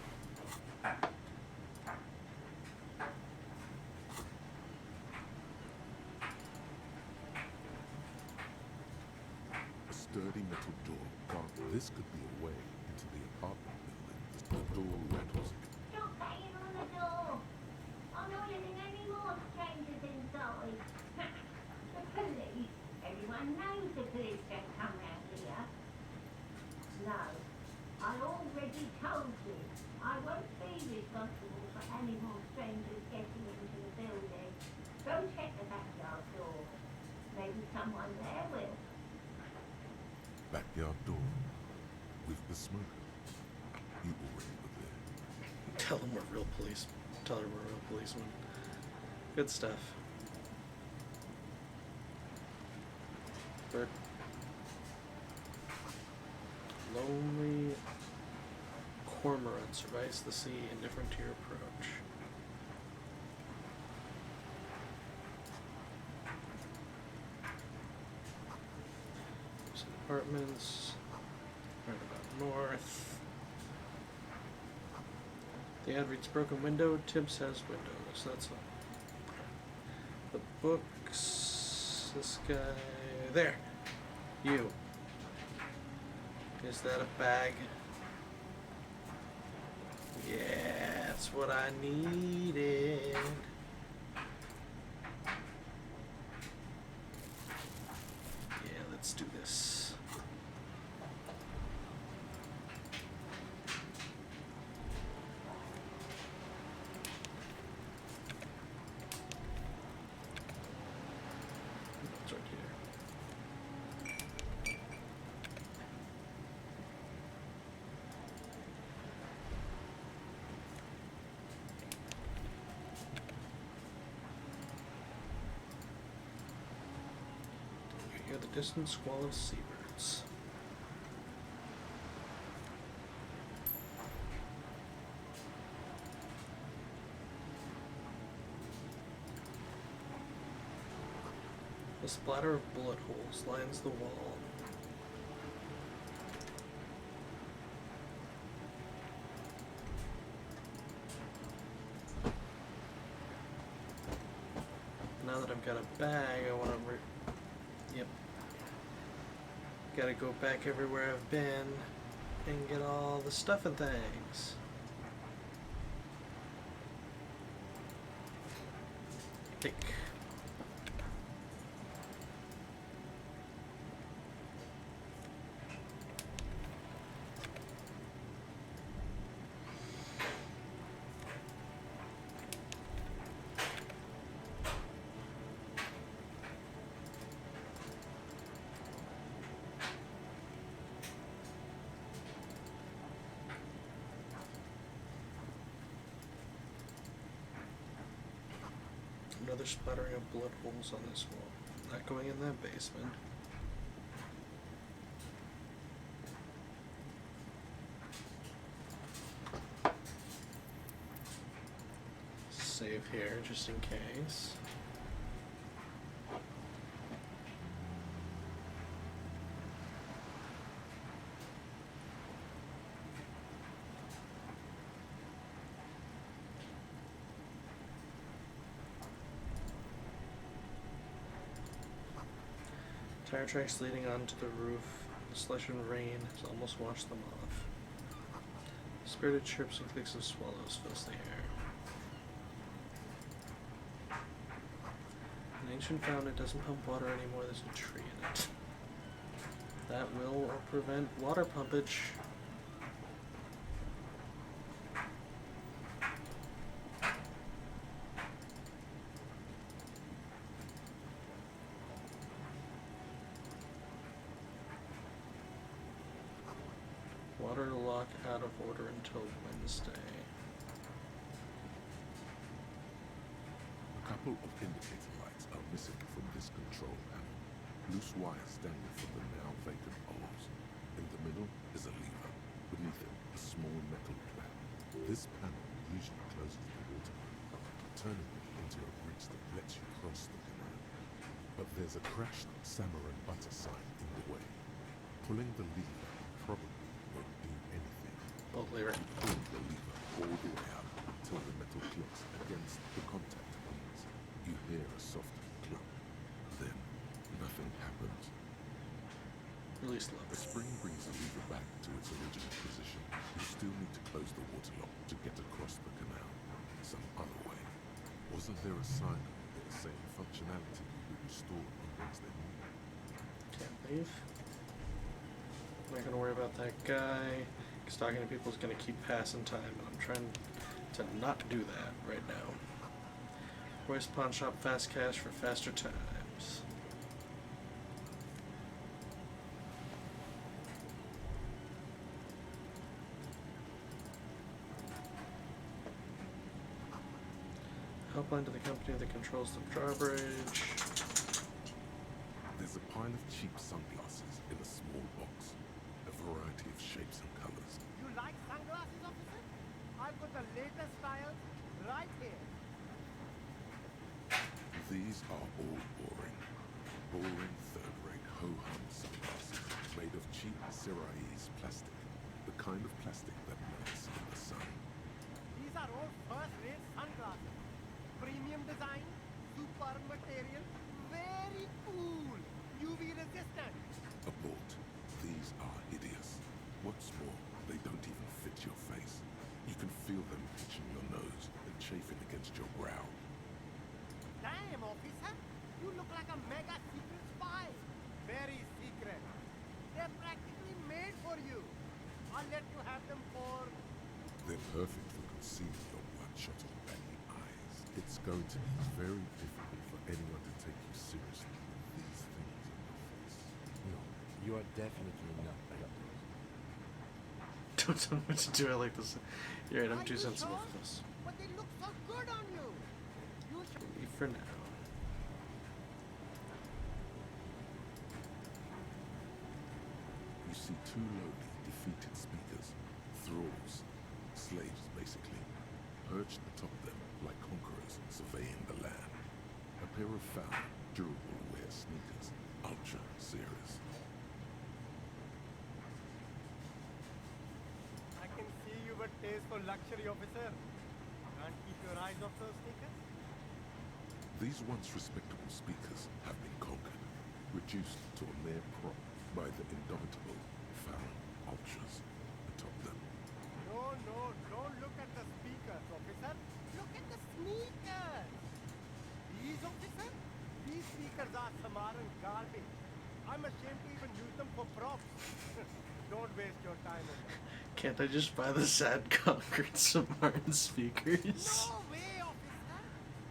A sturdy metal door. This could be a way into the apartment building. The door rattles. Stop banging on the door. I'm not letting any more strangers inside. The police. Everyone knows the police don't come round here. No. I already told you. I won't be responsible for any more strangers getting into the building. Go check the backyard door. Maybe someone there will. Backyard door. With the smoker. You already were there. Tell them we're real police. Tell her we're real policemen. Good stuff. Bird. Lonely cormorant survives the sea, indifferent to your approach. Some apartments. Right about north. The ad reads broken window. Tibbs has windows. That's all. The books. This guy. There. You. Is that a bag? Yeah, that's what I needed. Yeah, let's do this. hear the distant squall of seabirds. A splatter of bullet holes lines the wall. Now that I've got a bag, I want to yep. Gotta go back everywhere I've been and get all the stuff and things. Tick. Another splattering of blood holes on this wall. Not going in that basement. Save here just in case. Tire tracks leading onto the roof. The slush and rain has almost washed them off. Spirited chirps and clicks of swallows fills the air. An ancient fountain doesn't pump water anymore, there's a tree in it. That will prevent water pumpage. Water lock out of order until Wednesday. A couple of indicator lights are missing from this control panel. Loose wires dangling from the now vacant holes. In the middle is a lever. Beneath it, a small metal clamp. This panel usually closes the water, turning it into a bridge that lets you cross the canal. But there's a crashed Samurai butter sign in the way. Pulling the lever probably won't do anything. Bolt lever. Pull the lever all the way up until the metal clicks against the contact points. You hear a soft clunk. Then nothing happens. Release lever. The spring brings the lever back to its original position. You still need to close the water lock to get across the canal. Some other way. Wasn't there a sign saying functionality will be restored on Wednesday morning? Can't leave. Not gonna worry about that guy. Because talking to people is gonna keep passing time, and I'm trying to not do that right now. Royce Pawn Shop Fast Cash for faster times. Helpline to the company that controls the drawbridge. There's a pile of cheap sunglasses in a small box. A variety of shapes and colors. You like sunglasses, officer? I've got the latest styles right here. These are all boring. Boring third-rate ho-hum sunglasses made of cheap Syrahese plastic. The kind of plastic that melts in the sun. These are all first-rate sunglasses. Premium design, superb material, very cool, UV resistant. Abort. These are hideous. What's more, they don't even fit your face. You can feel them pinching your nose and chafing against your brow. Damn, officer, you look like a mega secret spy. Very secret. They're practically made for you. I'll let you have them for... They're perfect for concealing your bloodshot or baggy eyes. It's going to be very difficult for anyone to take you seriously with these things in your face. No, you are definitely not bad. Don't tell me what to do, I like this. You're right, I'm too sensible sure? for this. But they look so good on you. You should... Leave for now. see two lowly, defeated speakers, thralls, slaves basically, perched atop them like conquerors surveying the land. A pair of foul, durable wear sneakers, ultra serious. I can see you got taste for luxury, officer. Can't keep your eyes off those sneakers? These once respectable speakers have been conquered, reduced to a mere prop by the indomitable, foul ultras atop them. No, don't look at the speakers, officer. Look at the sneakers. These, officer? These speakers are Samaran garbage. I'm ashamed to even use them for props. Don't waste your time on them. Can't I just buy the sad concrete Samartan speakers? No way, officer.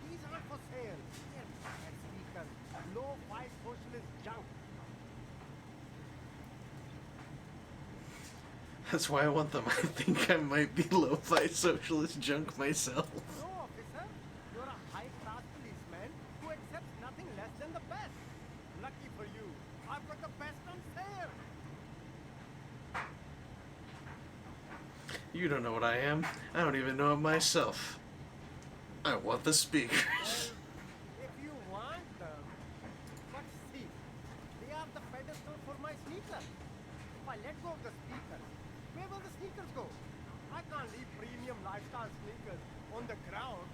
These aren't for sale. They're bad speakers. Low-fi socialist junk. That's why I want them. I think I might be lo-fi socialist junk myself. No, officer. You're a high-class policeman who accepts nothing less than the best. Lucky for you, I've got the best on sale. You don't know what I am. I don't even know it myself. I want the speakers. If you want them, but see, they are the pedestal for my sneakers. If I let go of the speakers, where will the sneakers go? I can't leave premium lifestyle sneakers on the ground.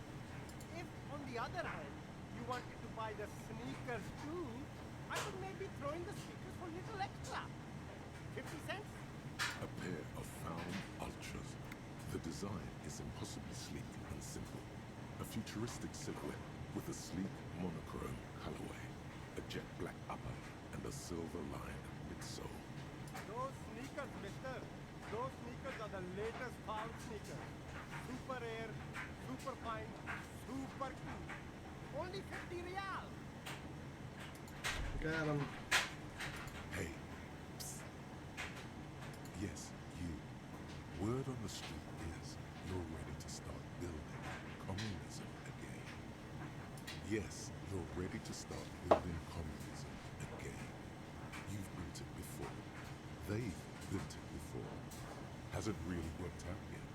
If, on the other hand, you wanted to buy the sneakers too, I could maybe throw in the sneakers for a little extra. 50 cents? A pair of found ultras. The design is impossibly sleek and simple. A futuristic silhouette with a sleek monochrome colorway, a jet black upper, and a silver-lined midsole. Those sneakers, mister. Those sneakers are the latest found sneakers. Super air, super fine, super cool. Only 50 real. Got him. Hey, psst. Yes, you. Word on the street is you're ready to start building communism again. Yes, you're ready to start building communism again. You've built it before. They've built it before. Hasn't really worked out yet.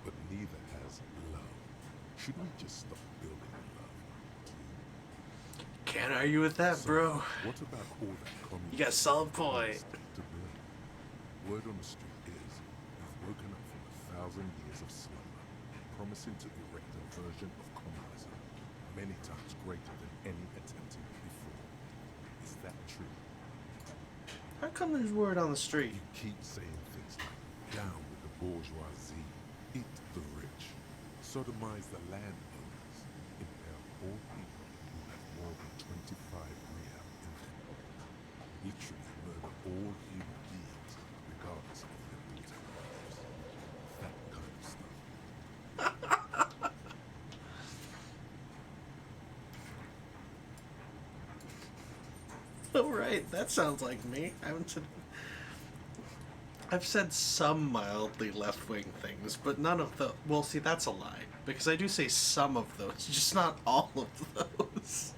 But neither has love. Should we just stop building love? Can't argue with that, bro. What about all that communism? You got a solid point. To build? Word on the street is you've woken up from 1,000 years of slumber, promising to erect a version of communism many times greater than any attempted before. Is that true? How come there's word on the street? You keep saying things like, down with the bourgeoisie, eat the rich, sodomize the landowners, impel all people who have more than 25 real in them. Literally murder all human beings, regardless of their political beliefs. That kind of stuff. Oh, right. That sounds like me. I've said some mildly left-wing things, but none of the... Well, see, that's a lie. Because I do say some of those, just not all of those.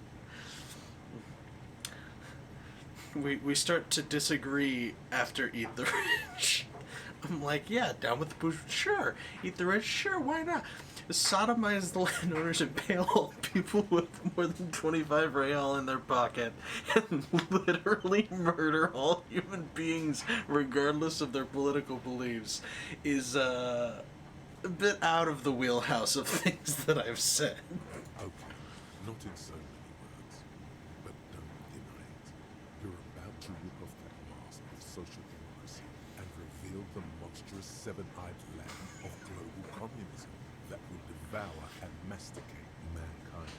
We start to disagree after Eat the Rich. I'm like, yeah, down with the push, sure. Eat the Rich, sure, why not? Sodomize the landowners and pay all people with more than 25 real in their pocket and literally murder all human beings regardless of their political beliefs is a bit out of the wheelhouse of things that I've said. Okay, not in so many words, but don't deny it. You're about to rip off that mask of social democracy and reveal the monstrous seven-eyed lamb of global communism that will devour and masticate mankind.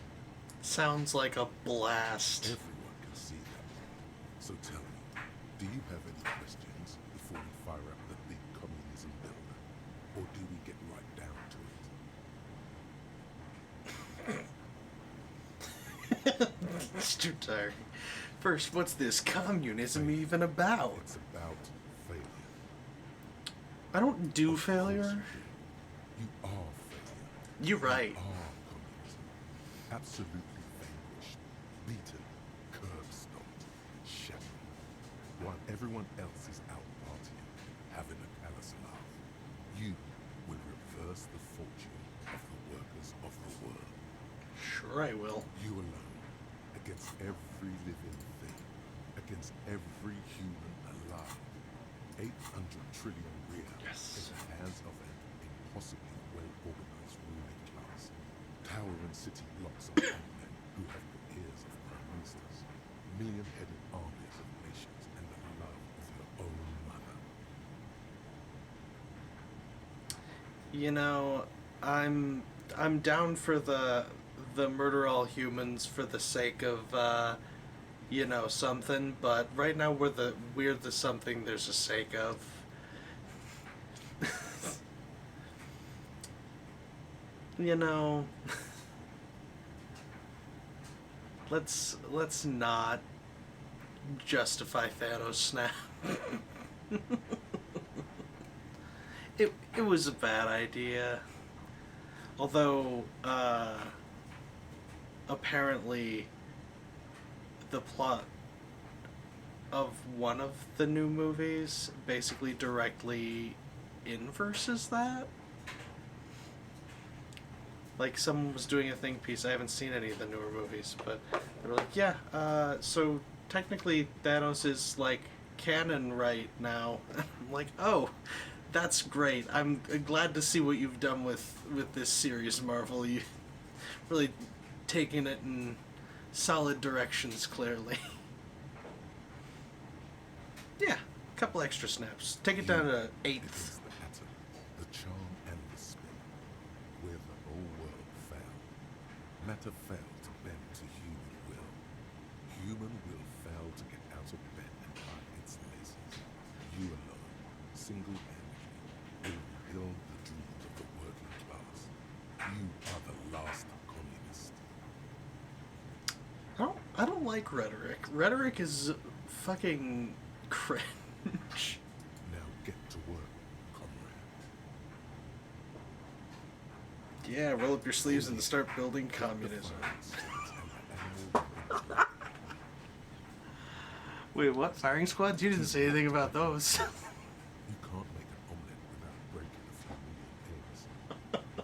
Sounds like a blast. Everyone can see that. So tell me, do you have any questions before we fire up the big communism builder? Or do we get right down to it? It's too tiring. First, what's this communism even about? It's about failure. I don't do failure. You are failure. You're right. You are communism. Absolutely vanquished, beaten, curb stomped, shattered. While everyone else is out partying, having a callous laugh. You will reverse the fortune of the workers of the world. Sure I will. You alone, against every living thing, against every human alive. 800 trillion real in the hands of an impossibly well-organized ruling class. Towering city blocks of men who have the ears of prime ministers, million-headed armies of nations, and the love of your own mother. You know, I'm down for the murder all humans for the sake of you know, something, but right now we're the something there's a sake of. You know, let's not justify Thanos now. It was a bad idea. Although apparently the plot of one of the new movies basically directly inverses that. Like, someone was doing a think piece. I haven't seen any of the newer movies, but they were like, yeah, so technically Thanos is, like, canon right now. I'm like, oh, that's great. I'm glad to see what you've done with this series, Marvel. You really taken it in solid directions, clearly. Yeah, a couple extra snaps. Take it down to 8th. The atom, the charm and the spin, where the whole world fell. Matter fell to bend to human will. Human will fell to get out of bed and tie its laces. You alone, single-handedly, will rebuild the dreams of the working class. You are the last communist. I don't like rhetoric. Rhetoric is fucking cringe. Now get to work, comrade. Yeah, roll up your sleeves and start building communism. Wait, what? Firing squads? You didn't say anything about those. You can't make an omelette without breaking a few million eggs.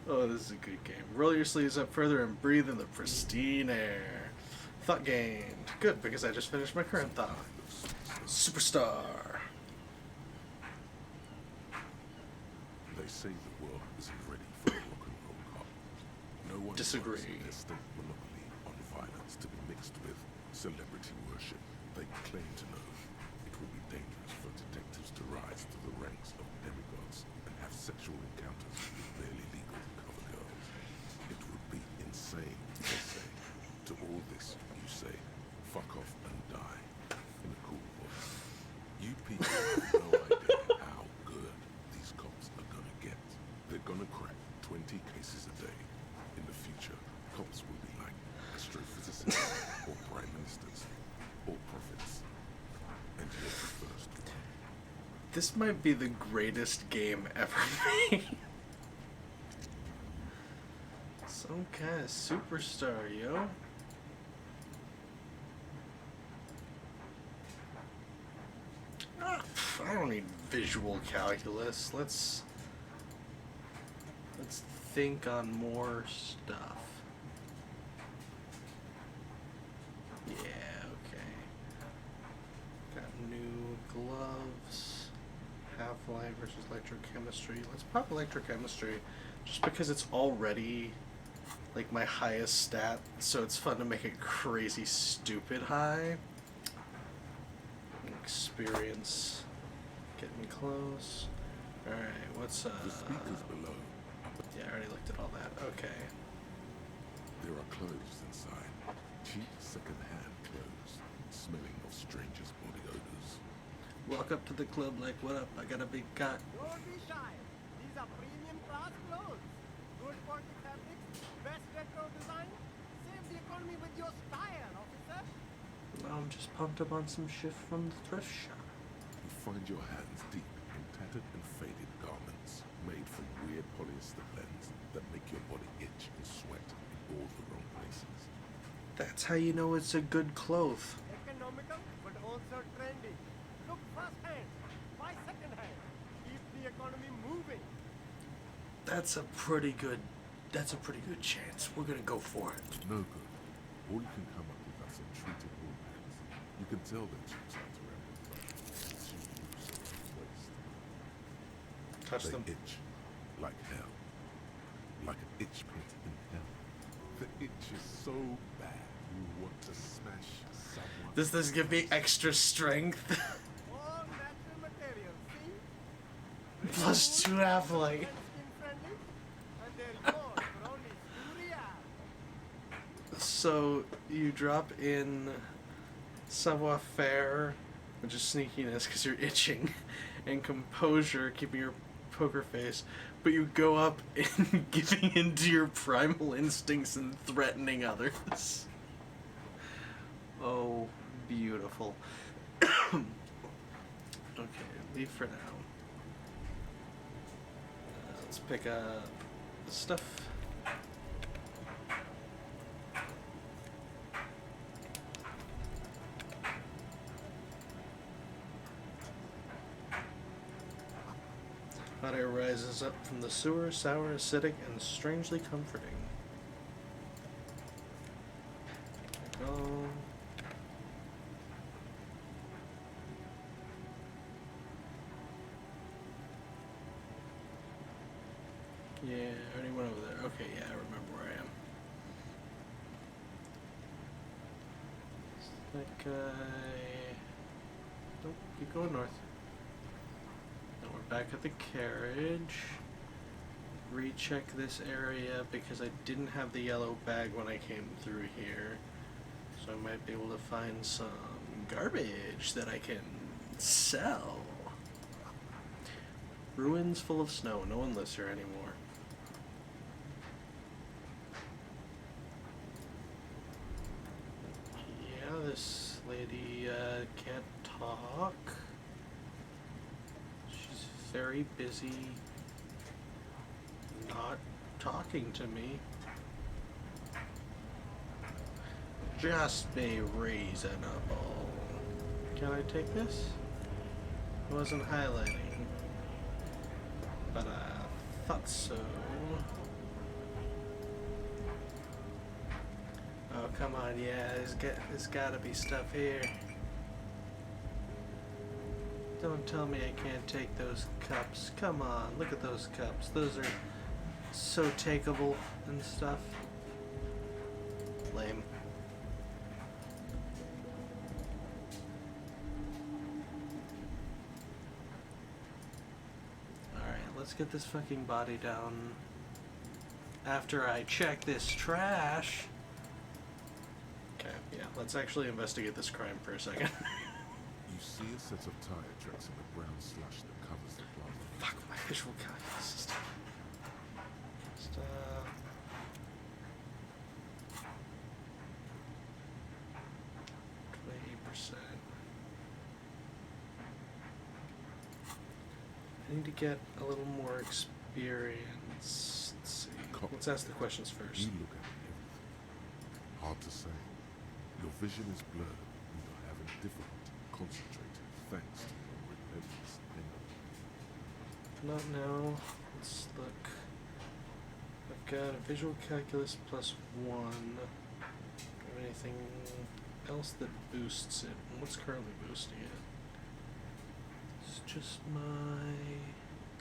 Oh, this is a good game. Roll your sleeves up further and breathe in the pristine air. Thought gained. Good, because I just finished my current thought. Superstar. They say the world isn't ready for a rock and roll cop. No one Disagree. wants their state monopoly on violence to be mixed with celebrity worship. They claim to know it would be dangerous for detectives to rise to the ranks of demigods and have sexual encounters with barely legal cover girls. It would be insane, they say. To all this, you say, fuck off and die, in a cool voice. You people have no idea how good these cops are gonna get. They're gonna crack 20 cases a day. In the future, cops will be like astrophysicists, or prime ministers, or prophets. And you're the first one. This might be the greatest game ever made. Some kind of superstar, yo. I don't need visual calculus. Let's think on more stuff. Yeah, okay. Got new gloves. Half-life versus electrochemistry. Let's pop electrochemistry just because it's already like my highest stat, so it's fun to make it crazy stupid high. Experience. Getting close. Alright, what's The speakers below. yeah, I already looked at all that. Okay. There are clothes inside. Cheap second-hand clothes, smelling of strangers' body odors. Walk up to the club like, what up? I got a big cock. Don't be shy. These are premium class clothes. Good quality fabrics, best retro design. Save the economy with your style, officer. I'm just pumped up on some shit from the thrift shop. You find your hands deep in tattered and faded garments made from weird polyester blends that make your body itch and sweat in all the wrong places. That's how you know it's a good cloth. Economical, but also trendy. Look firsthand. Buy That's a pretty good chance. We're gonna go for it. No good. All you can come up with are some treated wool pants. You can tell the chicks out around the front. She moves around the waist. Touch They them. itch like hell. Like an itch pit in hell. The itch is so bad you want to smash someone. Does this give me extra strength? All natural materials, see? Plus 2 half-life. Skin friendly, and they're yours for only 2 reals. So you drop in savoir-faire, which is sneakiness because you're itching, and composure, keeping your poker face, but you go up and giving into your primal instincts and threatening others. Oh, beautiful. Okay, leave for now. Let's pick up stuff. Hot air rises up from the sewer, sour, acidic, and strangely comforting. There we go. Yeah, I already went over there. Okay, yeah, I remember where I am. That guy... Nope, keep going north. Now we're back at the carriage. Recheck this area because I didn't have the yellow bag when I came through here. So I might be able to find some garbage that I can sell. Ruins full of snow. No one lives here anymore. Yeah, this lady can't talk. She's very busy not talking to me. Just be reasonable. Can I take this? It wasn't highlighting, but I thought so. Oh, come on, yeah, there's gotta be stuff here. Don't tell me I can't take those cups. Come on, look at those cups. Those are so takeable and stuff. Lame. Alright, let's get this fucking body down after I check this trash. Okay, yeah, let's actually investigate this crime for a second. You see a set of tire tracks in the brown slush that covers the plaza. Fuck my visual calculus system. Stop. 28%. I need to get a little more experience. Let's see. Let's ask the questions first. You look at everything. Hard to say. Your vision is blurred and you're having difficulty concentrating thanks to your relentless energy. Not now. Let's look. I've got a visual calculus plus 1. Do I have anything else that boosts it? What's currently boosting it? It's just my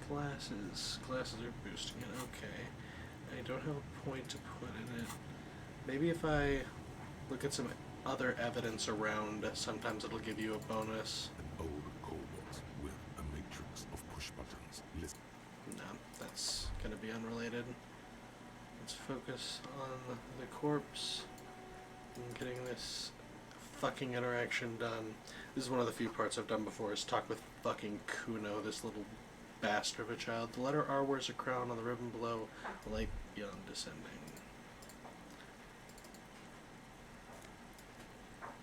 glasses. Glasses are boosting it. Okay. I don't have a point to put in it. Maybe if I look at some other evidence around, sometimes it'll give you a bonus. An old cobalt with a matrix of push buttons. Listen. No, that's gonna be unrelated. Let's focus on the corpse and getting this fucking interaction done. This is one of the few parts I've done before, is talk with fucking Kuno, this little bastard of a child. The letter R wears a crown on the ribbon below, light beyond descending.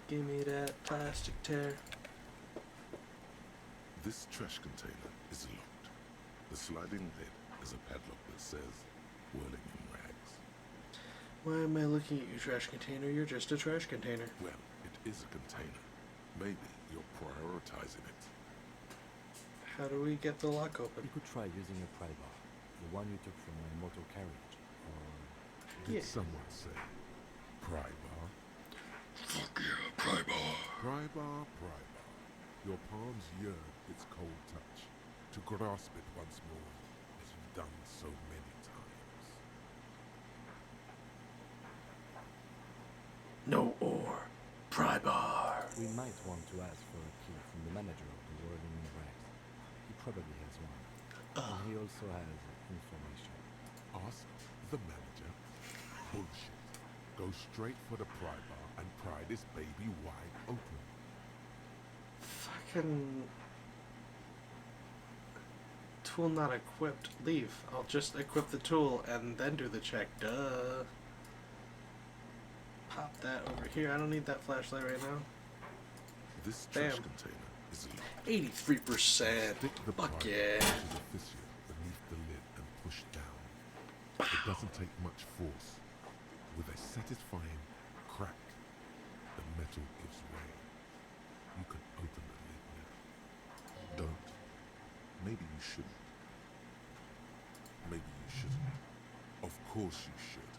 Give me that plastic tear. This trash container is locked. The sliding lid is a padlock that says, whirling in rags. Why am I looking at you, trash container? You're just a trash container. Well, it is a container. Maybe you're prioritizing it. How do we get the lock open? You could try using a pry bar. The one you took from my motor carriage, or... Did someone say pry bar? Fuck yeah, pry bar. Pry bar, pry bar. Your palms yearn its cold touch, to grasp it once more, as you've done so many times. No ore. Pry bar. We might want to ask for a key from the manager of the Whirling Rags. He probably has one. And he also has information. Ask the manager? Bullshit. Go straight for the pry bar and pry this baby wide open. Fucking... Tool not equipped. Leave. I'll just equip the tool and then do the check. Duh. Pop that over here. I don't need that flashlight right now. This trash container is locked. 83%. Stick the Fuck pry yeah. bar to the fissure beneath the lid and push down. It doesn't take much force. With a satisfying crack, the metal gives way. You can open the lid now. Don't. Maybe you shouldn't. Maybe you shouldn't. Of course you should.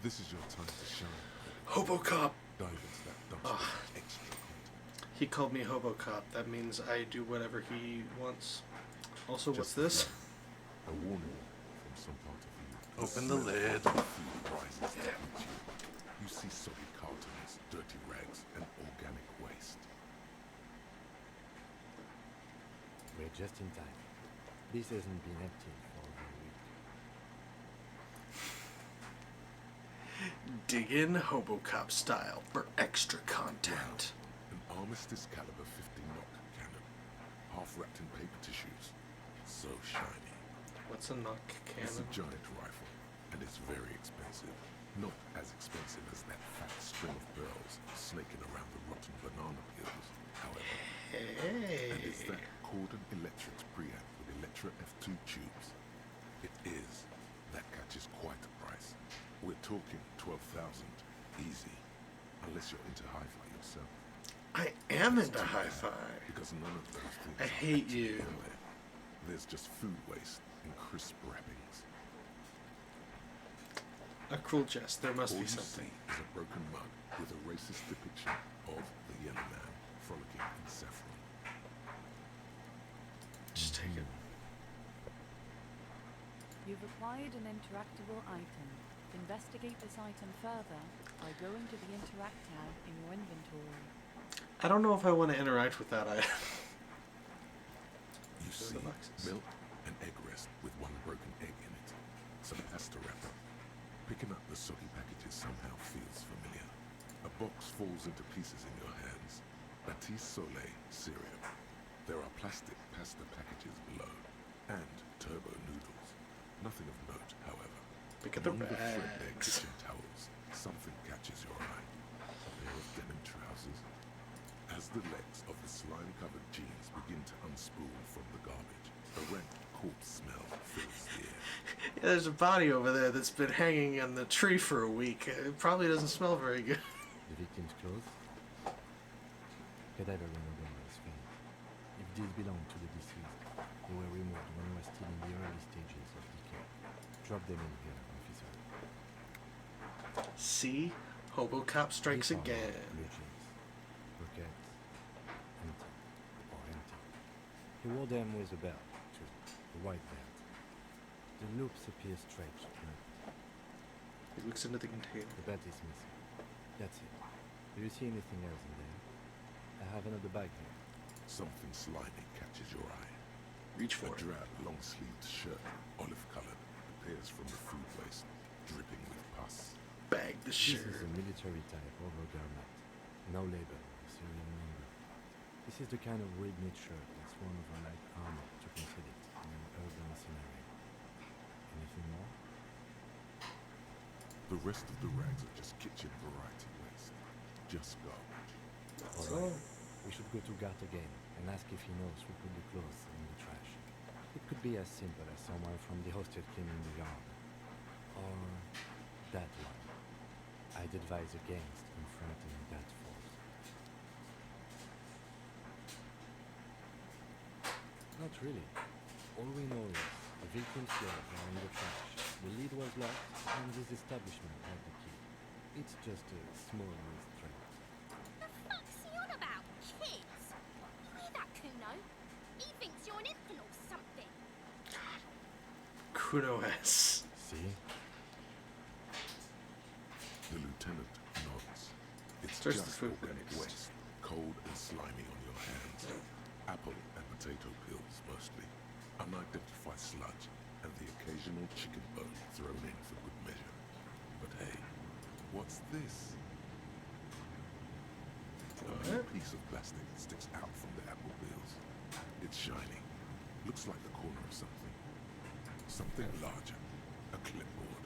This is your time to shine. Hobocop. Dive into that dumpster with extra content. He called me Hobocop. That means I do whatever he wants. Also, what's Just this? A warning from some part of you. Open the lid. Food rises to meet you. You see soggy cartons, dirty rags, and organic waste. We're just in time. This hasn't been emptied for over a week. Dig in Hobocop style for extra content. An Armistice caliber 50 knock cannon, half wrapped in paper tissues. So shiny. What's a knock It's a cannon? giant rifle, and it's very expensive. Not as expensive as that fat string of pearls snaking around the rotten banana peels, however. Hey. And it's that Cordon Electrics preamp with Electra F2 tubes. It is. That catches quite a price. We're talking 12,000 easy, unless you're into hi-fi yourself. I am into hi-fi. Because none of those things I are hate actually you. in there. There's just food waste and crisp wrappings. A cruel jest. There must All be you something. see is a broken mug with a racist depiction of the yellow man frolicking in saffron. Just take it. You've acquired an interactable item. Investigate this item further by going to the Interact tab in your inventory. I don't know if I want to interact with that item. You Those are see the boxes. milk and egg rest with one broken egg in it. Some pasta wrapper. Picking up the soggy packages somehow feels familiar. A box falls into pieces in your hands. Batiste Soleil cereal. There are plastic pasta packages below. And turbo noodles. Nothing of note, however. Pick up the Among threadbare bags. kitchen towels, something catches your eye. A pair of denim trousers. As the legs of the slime-covered jeans begin to unspool from the garbage, a rank corpse smell fills the air. Yeah, there's a body over there that's been hanging on the tree for a week. It probably doesn't smell very good. The victim's clothes? Cadaver odor is faint. If these belong to the deceased, they were removed when he was still in the early stages of decay. Drop them in here, officer. See? Hobocop strikes These are again. blue jeans. Pockets. Empty. Or empty. He wore them with a belt, too. A white belt. The loops appear stretched. He looks into the container. The belt is missing. That's it. Do you see anything else in there? I have another bag here. Something slimy catches your eye. Reach for A it. drab, long-sleeved shirt, olive-colored, appears from the food waste, dripping with pus. Bag the This shirt. is a military type overgarment. No label, serial number. This is the kind of red-knit shirt that's worn over light armor to conceal it in an urban scenario. Anything more? The rest of the rags are just kitchen variety waste. Just garbage. Alright. We should go to Gart again and ask if he knows who put the clothes in the trash. It could be as simple as someone from the hostel cleaning the yard. Or that one. I'd advise against confronting that force. Not really. All we know is The victim's clothes are in the trash. The lid was locked, and this establishment had the key. It's just a small mystery. The fuck's he on about? Kids? You hear that, Kuno? He thinks you're an infant or something. Kuno has. See? The lieutenant nods. It's Starts just the food organic waste. waste, cold and slimy on your hands. Apple and potato peels mostly. Unidentified sludge and the occasional chicken bone thrown in for good measure. But hey, what's this? A blue piece of plastic sticks out from the apple peels. It's shiny. Looks like the corner of something. Something larger. A clipboard.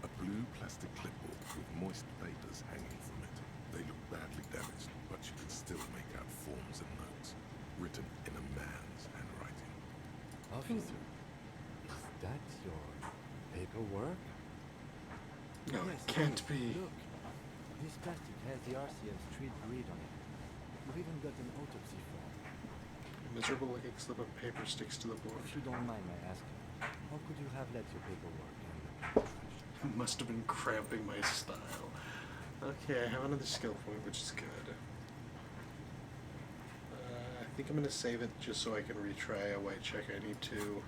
A blue plastic clipboard with moist papers hanging from it. They look badly damaged, but you can still make out forms and notes, written in a man's handwriting. Officer, is that your paperwork? No, Yes, it can't look, be. Look, this plastic has the RCM street grid on it. You've even got an autopsy form. A miserable looking slip of paper sticks to the board. If you don't mind my asking, how could you have left your paperwork in the trash? Must have been cramping my style. Okay, I have another skill point, which is good. I think I'm going to save it just so I can retry a white check I need to,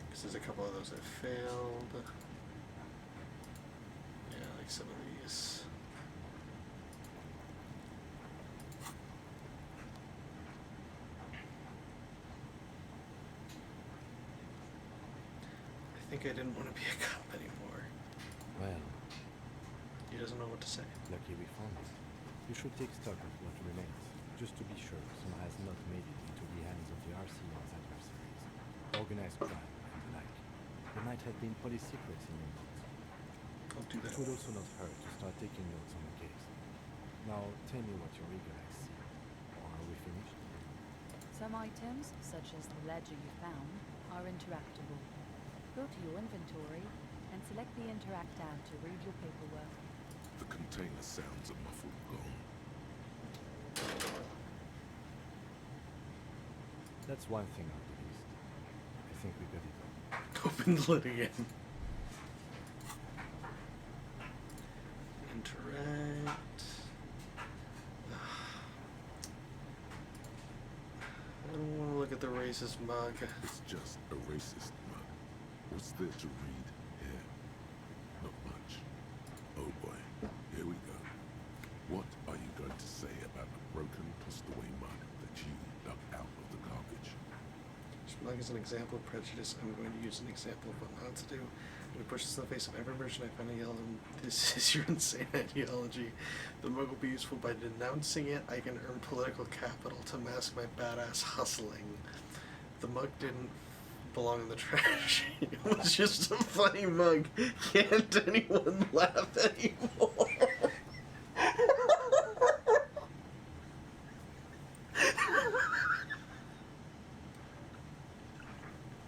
because there's a couple of those that failed. Yeah, like some of these. I think I didn't want to be a cop anymore. Well, He doesn't know what to say. lucky we found it. You should take stock of what remains, just to be sure some has not made it into the hands of the RCM's adversaries. Organized crime and the like. There might have been police secrets in your notes. I'll do that. It would also not hurt to start taking notes on the case. Now, tell me what your eager eyes see. Or are we finished? Some items, such as the ledger you found, are interactable. Go to your inventory and select the Interact tab to read your paperwork. The container sounds a muffled gong. That's one thing out of the list. I think we got it all. Open the lid again. Interact. I don't want to look at the racist mug. It's just a racist mug. What's there to read here? Not much. Oh boy, here we go. What are you going to say about a broken, tossed-away mug that you dug out of the garbage? This mug is an example of prejudice. I'm going to use an example of what not to do. I'm going to push this in the face of every merchant I find and yell, this is your insane ideology. The mug will be useful by denouncing it. I can earn political capital to mask my badass hustling. The mug didn't belong in the trash. It was just a funny mug. Can't anyone laugh anymore?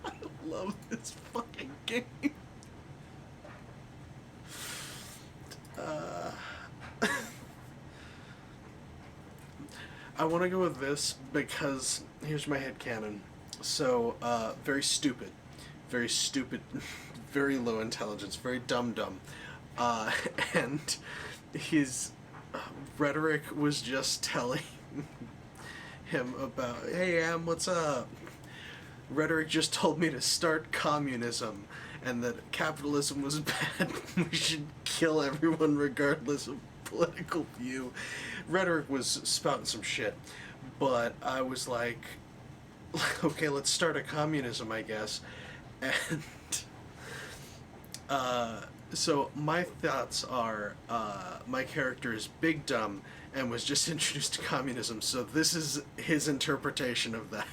I love this fucking game. I want to go with this because here's my headcanon. So, very stupid, very low intelligence, very dumb. And his rhetoric was just telling him about, hey, what's up? Rhetoric just told me to start communism and that capitalism was bad. We should kill everyone regardless of political view. Rhetoric was spouting some shit, but I was like, okay, let's start a communism, I guess. And so my thoughts are, my character is big dumb and was just introduced to communism, so this is his interpretation of that.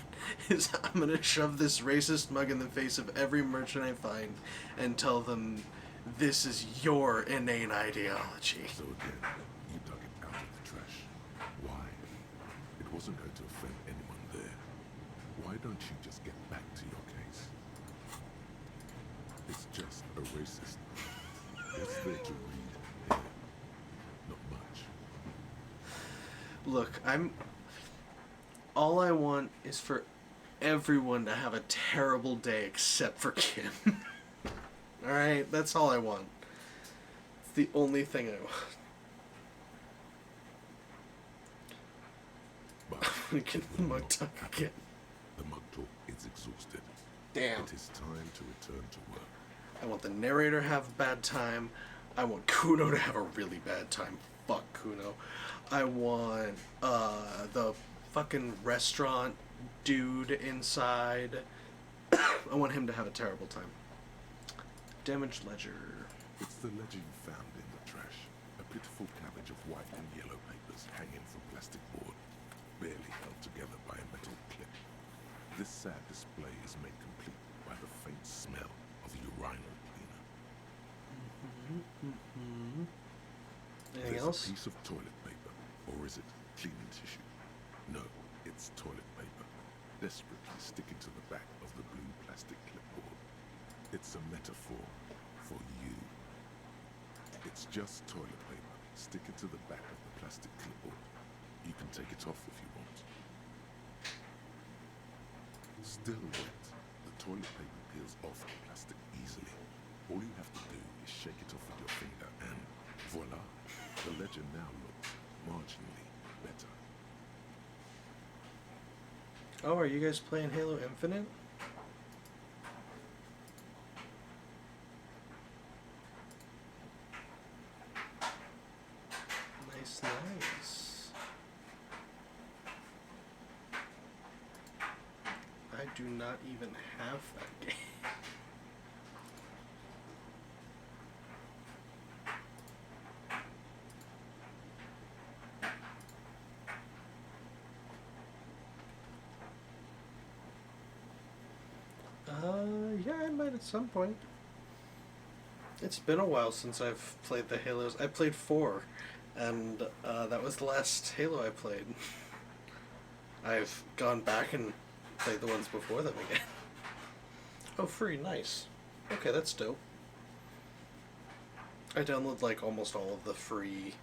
Is I'm gonna shove this racist mug in the face of every merchant I find and tell them this is your inane ideology. So again, you dug it out of the trash. Why? It wasn't going to offend anyone there. Why don't you just get back to your case? It's just a racist. What's there to read here? Not much. Look, all I want is for everyone to have a terrible day except for Kim. Alright, that's all I want. It's the only thing I want. I'm gonna get the mug talk again. The mug talk is exhausted. Damn. It is time to return to work. I want the narrator to have a bad time. I want Kuno to have a really bad time. Fuck Kuno. I want the fucking restaurant dude inside. I want him to have a terrible time. Damaged ledger. It's the ledger you found in the trash. A pitiful cabbage of white and yellow papers hanging from plastic board, barely held together by a metal clip. This sad display is made complete by the faint smell of urinal cleaner. Anything There's else? a piece of toilet paper, or is it cleaning tissue? No, it's toilet paper, desperately sticking to the back of the blue plastic clipboard. It's a metaphor for you. It's just toilet paper sticking to the back of the plastic clipboard. You can take it off if you want. Still wet, the toilet paper peels off the plastic easily. All you have to do is shake it off with your finger and voila, the ledger now looks marginally better. Oh, are you guys playing Halo Infinite? Nice, nice. I do not even have that game. Yeah, I might at some point. It's been a while since I've played the Halos. I played 4, and that was the last Halo I played. I've gone back and played the ones before them again. Oh, free, nice. Okay, that's dope. I download like almost all of the free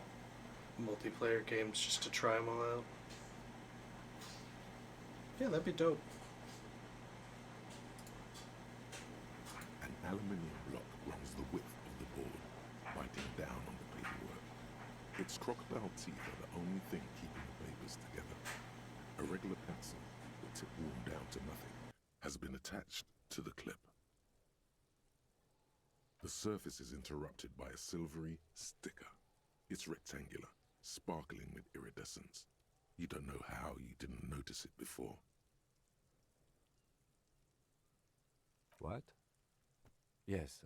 multiplayer games just to try them all out. Yeah, that'd be dope. An aluminium block runs the width of the board, biting down on the paperwork. Its crocodile teeth are the only thing keeping the papers together. A regular pencil, the tip worn down to nothing, has been attached to the clip. The surface is interrupted by a silvery sticker. It's rectangular, sparkling with iridescence. You don't know how you didn't notice it before. What? Yes,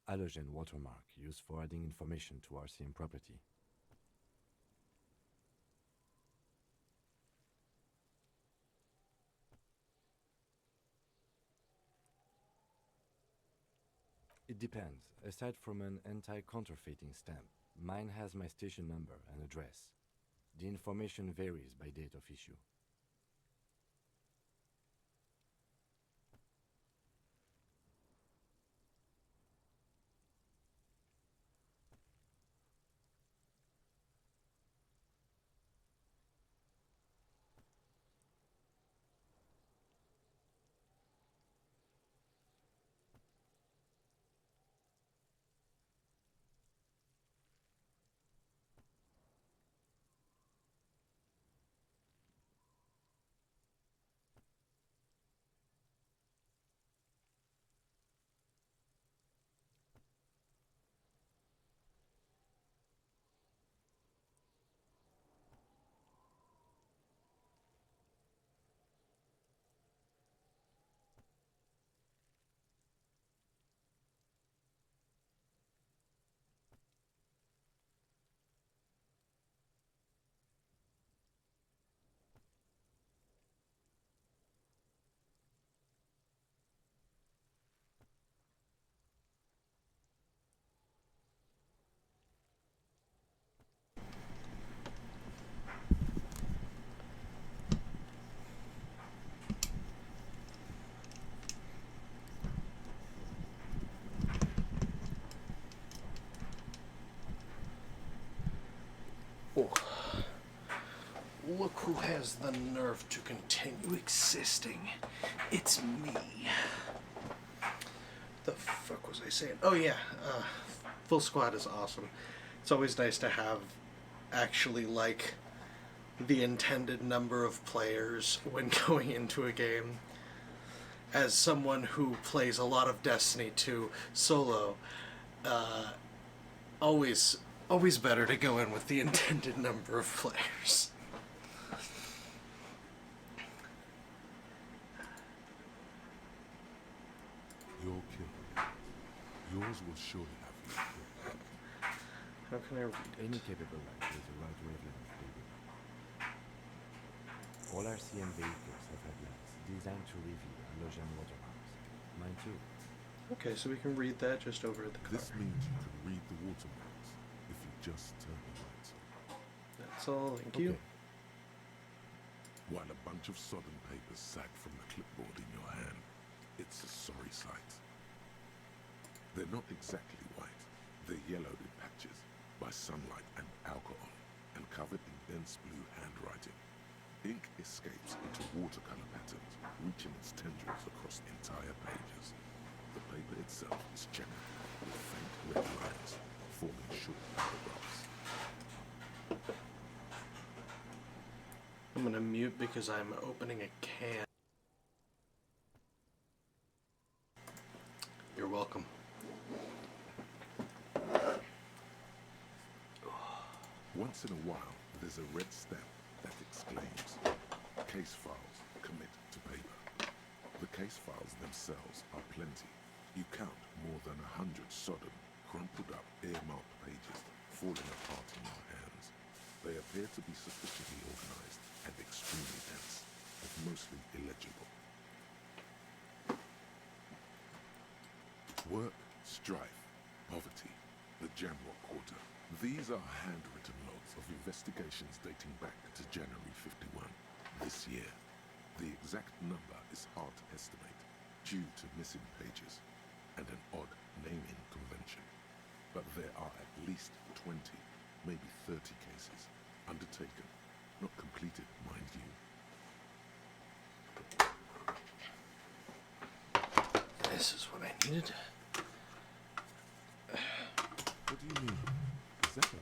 halogen watermark used for adding information to RCM property. It depends. Aside from an anti-counterfeiting stamp, mine has my station number and address. The information varies by date of issue. has the nerve to continue existing? It's me. The fuck was I saying? Oh yeah, full squad is awesome. It's always nice to have actually like the intended number of players when going into a game. As someone who plays a lot of Destiny 2 solo, always better to go in with the intended number of players. Your kill. Yours will surely have you killed. How can I read Any capable light is a right wavelength baby. All our CM vehicles have headlights designed to reveal halogen watermarks. Mine too. Okay, so we can read that just over at the car. This means you can read the watermarks if you just turn the lights on. That's all, thank you. While a bunch of sodden papers sag from the clipboard in your hand, it's a sorry sight. They're not exactly white. They're yellowed in patches by sunlight and alcohol, and covered in dense blue handwriting. Ink escapes into watercolor patterns, reaching its tendrils across entire pages. The paper itself is checkered with faint red lines, forming short paragraphs. I'm gonna mute because I'm opening a can. You're welcome. Once in a while, there's a red stamp that exclaims, "Case files, commit to paper." The case files themselves are plenty. You count more than 100 sodden, crumpled up, earmarked pages falling apart in your hands. They appear to be sufficiently organized and extremely dense, but mostly illegible. Work, strife, poverty, the Jamrock Quarter. These are handwritten logs of investigations dating back to January 51, this year. The exact number is hard to estimate, due to missing pages and an odd naming convention. But there are at least 20, maybe 30 cases, undertaken, not completed, mind you. This is what I needed. What do you mean? Is that all?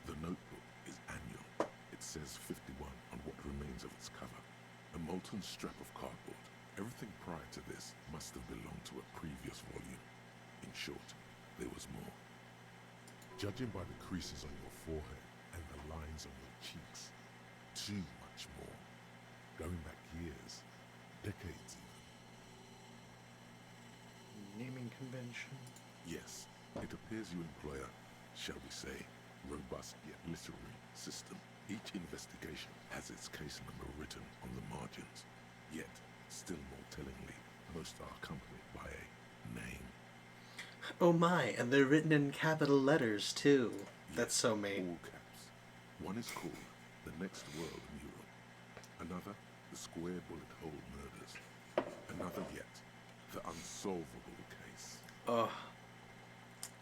The notebook is annual. It says 51 on what remains of its cover. A molten strap of cardboard. Everything prior to this must have belonged to a previous volume. In short, there was more. Judging by the creases on your forehead and the lines on your cheeks, too much more. Going back years, decades even. Naming convention. Yes, it appears you employ a, shall we say, robust yet literary system. Each investigation has its case number written on the margins. Yet, still more tellingly, most are accompanied by a name. Oh my, and they're written in capital letters too. That's so me. All caps. One is called The Next World Mural. Another, The Square Bullet Hole Murders. Another yet, The Unsolvable Case. Oh,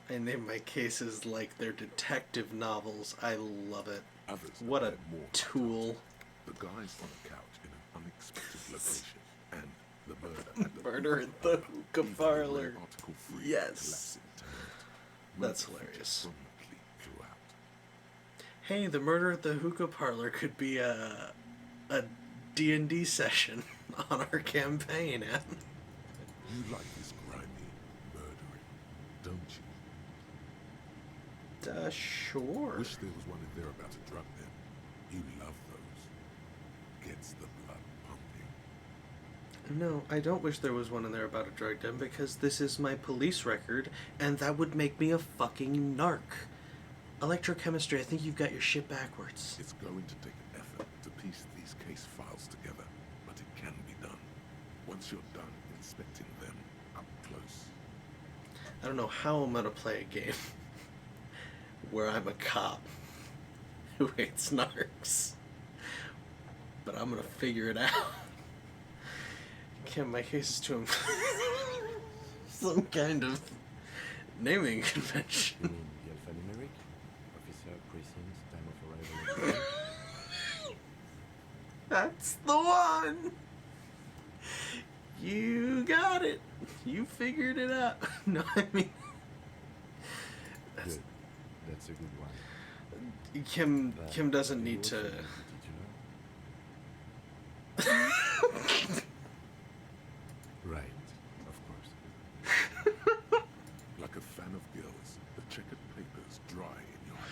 I name my cases like they're detective novels. I love it. Others What a more tool. The guy's on a couch in an unexpected location, and the murder at the Murder at the hookah parlor. Article-free Yes. collapsing tenement. That's Murder features hilarious. prominently throughout. Hey, the murder at the hookah parlor could be a D&D session on our campaign, Em. You like this grimy murdering, don't you? Sure. Wish there was one in there about a drug den. You love those. Gets the blood pumping. No, I don't wish there was one in there about a drug den because this is my police record and that would make me a fucking narc. Electrochemistry, I think you've got your shit backwards. It's going to take an effort to piece these case files together, but it can be done. Once you're done inspecting them up close. I don't know how I'm gonna play a game where I'm a cop who hates narcs, but I'm gonna figure it out. Kim, my case is to him. Some kind of naming convention. You mean the alphanumeric? Officer, precinct, time of arrival. That's the one! You got it. You figured it out. No, I mean... Good. That's a good one. Kim doesn't need to... Did you know? Right, of course. Like a fan of girls, the checkered papers dry in your hand.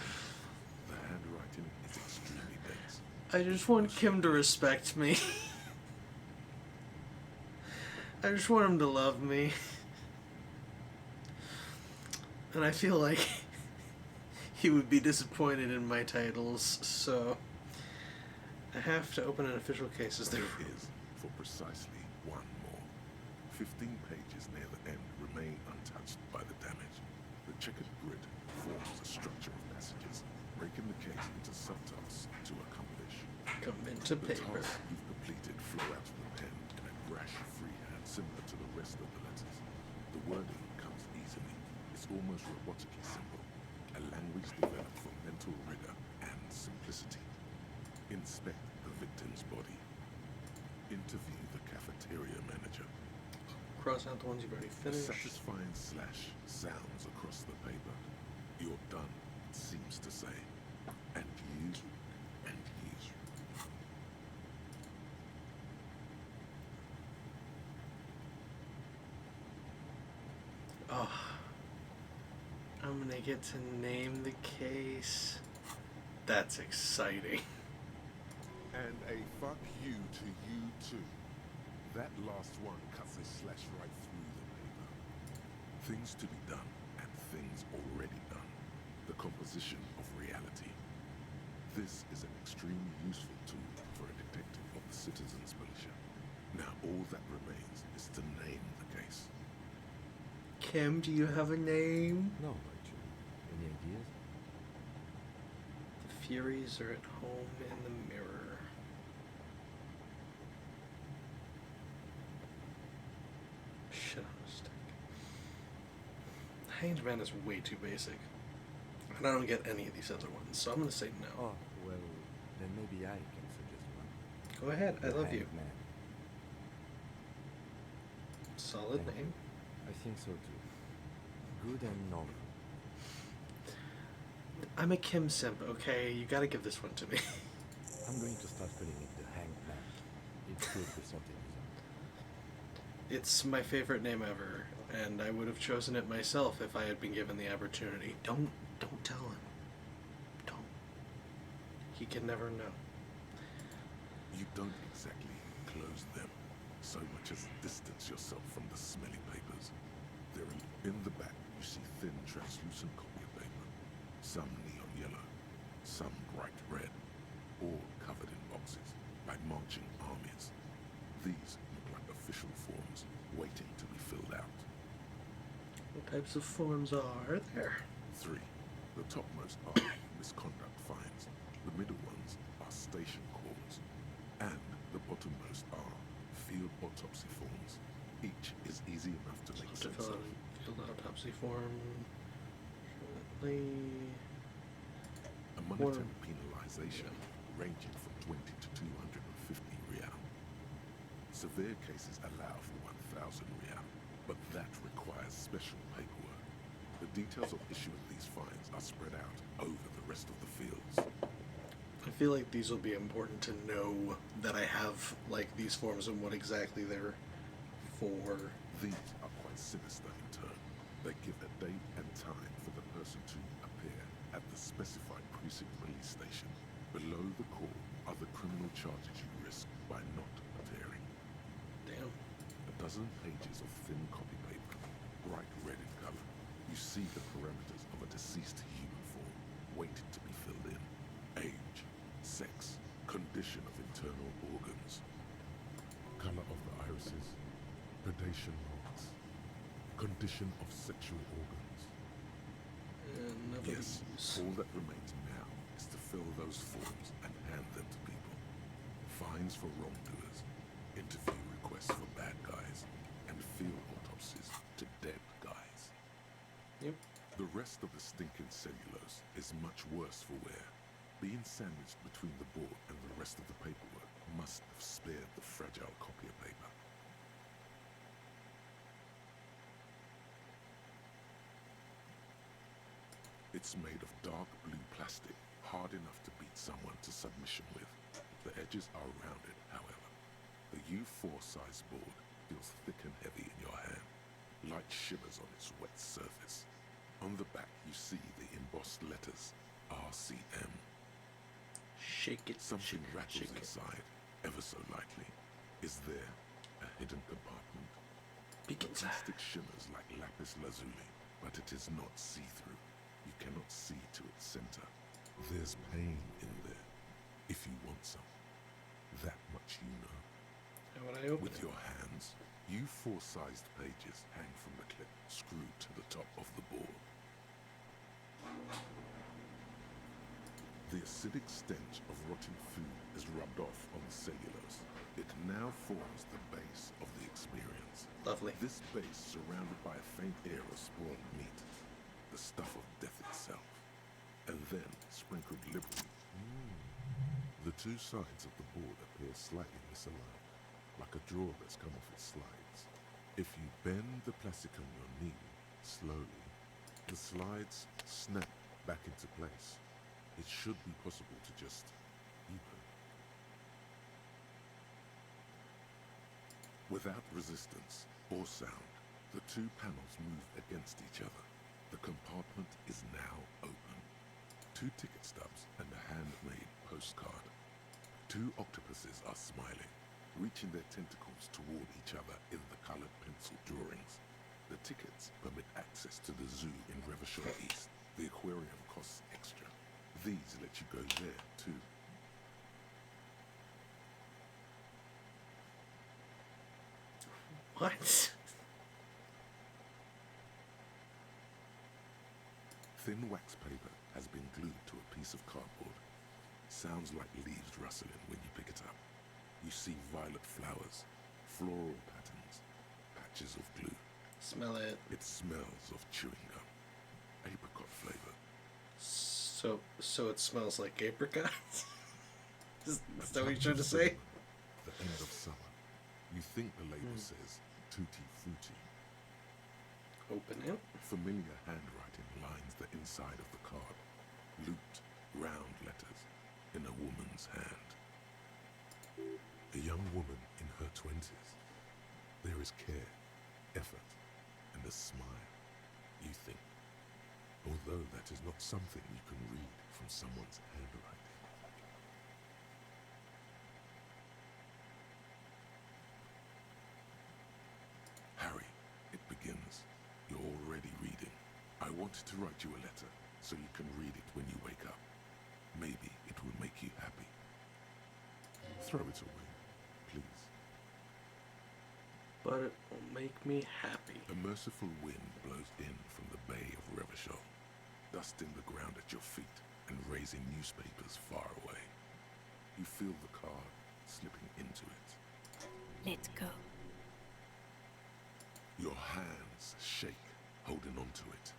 The handwriting is extremely dense. I just want Kim to respect me. I just want him to love me. And I feel like he would be disappointed in my titles, so I have to open an official case as there is for precisely one more. 15 pages near the end remain untouched by the damage. The checkered grid forms a structure of passages, breaking the case into subtasks to accomplish. Come into The paper. tasks you've completed flow out of the pen in a brash freehand similar to the rest of the letters. The wording comes easily. It's almost robotically simple. A language developed for mental rigor and simplicity. Inspect the victim's body. Interview the cafeteria manager. Cross out the ones you've already A finished. satisfying slash sounds across the paper. You're done, it seems to say. And you, and you. Oh, I'm gonna get to name the case. That's exciting. And a fuck you to you too. That last one cuts a slash right through the paper. Things to be done and things already done. The composition of reality. This is an extremely useful tool for a detective of the Citizens Militia. Now all that remains is to name the case. Kim, do you have a name? No, actually. Any ideas? The Furies are at home in the mirror. Shit on a stick. Hanged Man is way too basic. And I don't get any of these other ones, so I'm gonna say no. Oh, well, then maybe I can suggest one. Go ahead, I The love you. Hanged Man. Solid Thank name. you. I think so too. Good and novel. I'm a Kim simp, okay? You gotta give this one to me. I'm going to start calling it the Hanged Man. It's good with something. It's my favorite name ever, and I would have chosen it myself if I had been given the opportunity. Don't tell him. Don't. He can never know. You don't exactly enclose them, so much as distance yourself from the smelly papers. They're in the back, you see thin, translucent copy of paper. Some neon yellow, some bright red, all covered in boxes by marching armies. These look like official forms waiting to be filled out. What types of forms are there? 3. The topmost are misconduct fines. The middle ones are station calls. And the bottommost are field autopsy forms. Each is easy enough to make To sense fill of. out a field autopsy form. Shortly. A monetary penalization ranging from 20 to 250 real. Severe cases allow for 1,000 real, but that requires special paperwork. The details of issuing these fines are spread out over the rest of the fields. I feel like these will be important to know that I have, like, these forms and what exactly they're for. These are quite sinister in turn. They give a date and time for the person to appear at the specified precinct release station. Below the call are the criminal charges you risk by not appearing. Damn. A dozen pages of thin copy paper, bright red in color. You see the parameters of a deceased human form waiting to be filled in. Age, sex, condition of internal organs. Color of the irises, predation marks, condition possession of sexual organs. Yes, all that remains now is to fill those forms and hand them to people. Fines for wrongdoers, interview requests for bad guys, and field autopsies to dead guys. Yep. The rest of the stinking cellulose is much worse for wear. Being sandwiched between the board and the rest of the paperwork must have spared the fragile copier paper. It's made of dark blue plastic, hard enough to beat someone to submission with. The edges are rounded, however. The U4 size board feels thick and heavy in your hand. Light shimmers on its wet surface. On the back you see the embossed letters, RCM. Shake it. Something shake it, rattles shake it. inside, ever so lightly. Is there a hidden compartment? The plastic shimmers like lapis lazuli, but it is not see-through. You cannot see to its center. There's pain in there, if you want some. That much you know. And when I open With it, your hands, U4-sized pages hang from the clip screwed to the top of the board. The acidic stench of rotting food is rubbed off on the cellulose. It now forms the base of the experience. Lovely. This base surrounded by a faint air of spoiled meat, the stuff of death itself, and then sprinkled liberally. The two sides of the board appear slightly misaligned, like a drawer that's come off its slides. If you bend the plastic on your knee slowly, the slides snap back into place. It should be possible to just open. Without resistance or sound, the two panels move against each other. The compartment is now open. 2 ticket stubs and a handmade postcard. 2 octopuses are smiling, reaching their tentacles toward each other in the colored pencil drawings. The tickets permit access to the zoo in Revachol East. The aquarium costs extra. These let you go there, too. What? Thin wax paper has been glued to a piece of cardboard. Sounds like leaves rustling when you pick it up. You see violet flowers, floral patterns, patches of glue. Smell it. It smells of chewing gum. Apricot flavor. So it smells like apricots? Is that what you're trying to say? The end of summer. You think the label says Tutti Frutti. Open it. Familiar handwriting lines the inside of the card. Looped, round letters in a woman's hand. A young woman in her 20s. There is care, effort, and a smile, you think. Although that is not something you can read from someone's handwriting. Harry, it begins. You're already reading. I wanted to write you a letter so you can read it when you wake up. Maybe it will make you happy. Throw it away, please. But it will make me happy. A merciful wind blows in from the bay of Revachol, dusting the ground at your feet and raising newspapers far away. You feel the card slipping into it. Let go. Your hands shake, holding onto it.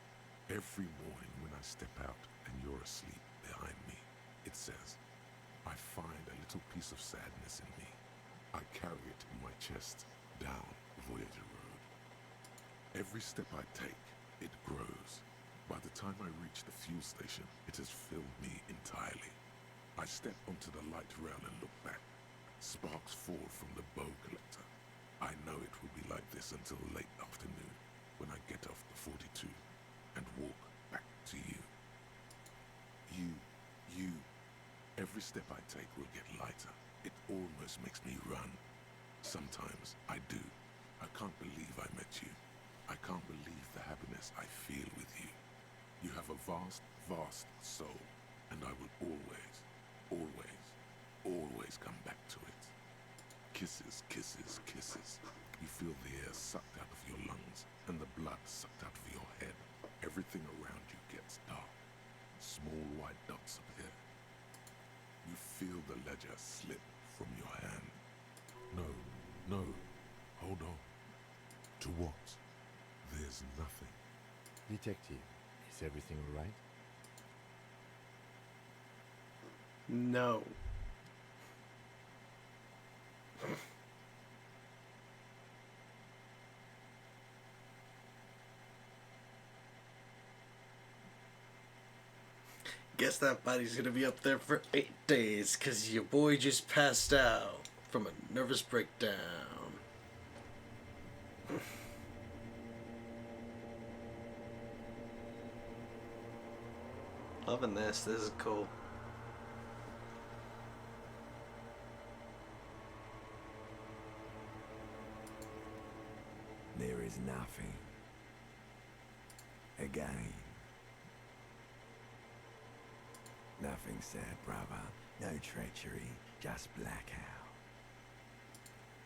Every morning when I step out and you're asleep behind me, it says, I find a little piece of sadness in me. I carry it in my chest down Voyager Road. Every step I take, it grows. By the time I reach the fuel station, it has filled me entirely. I step onto the light rail and look back. Sparks fall from the bow collector. I know it will be like this until late afternoon, when I get off the 42 and walk back to you. You. Every step I take will get lighter. It almost makes me run. Sometimes I do. I can't believe I met you. I can't believe the happiness I feel with you. You have a vast, vast soul, and I will always, always, always come back to it. Kisses, kisses, kisses. You feel the air sucked out of your lungs and the blood sucked out of your head. Everything around you gets dark. Small white dots appear. You feel the ledger slip from your hand. No, no, hold on. To what? There's nothing. Detective, is everything all right? No. Guess that body's gonna be up there for 8 days, 'cause your boy just passed out from a nervous breakdown. Loving this. This is cool. There is nothing. Again. Nothing said, brother. No treachery, just blackout.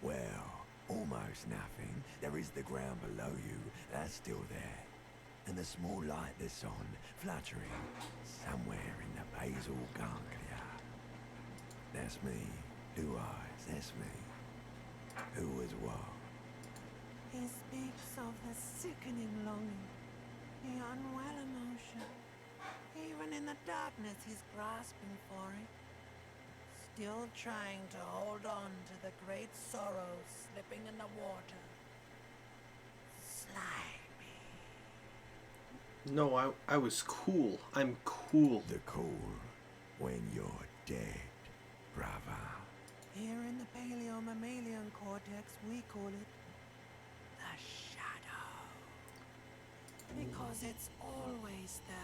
Well, almost nothing. There is the ground below you. That's still there. And the small light that's on, fluttering, somewhere in the basal ganglia. That's me. Blue eyes, that's me. Who was what? He speaks of the sickening longing, the unwell emotion. Even in the darkness, he's grasping for it. Still trying to hold on to the great sorrow slipping in the water. Slimy. No, I was cool. I'm cool. The cool when you're dead, brother. Here in the paleo-mammalian cortex, we call it the shadow. Because it's always there.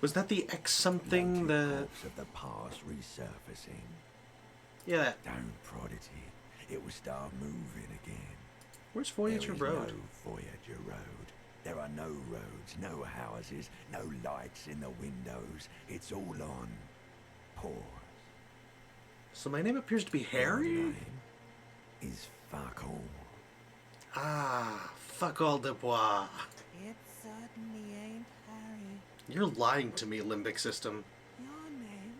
Was that the X something? The of the past resurfacing. Yeah. Don't prod at it. It will start moving again. Where's Voyager There is Road? no Voyager Road. There are no roads, no houses, no lights in the windows. It's all on pause. So my name appears to be Your Harry? name is fuck all. Ah, fuck all Dubois. It certainly ain't Harry. You're lying to me, Limbic System. Your name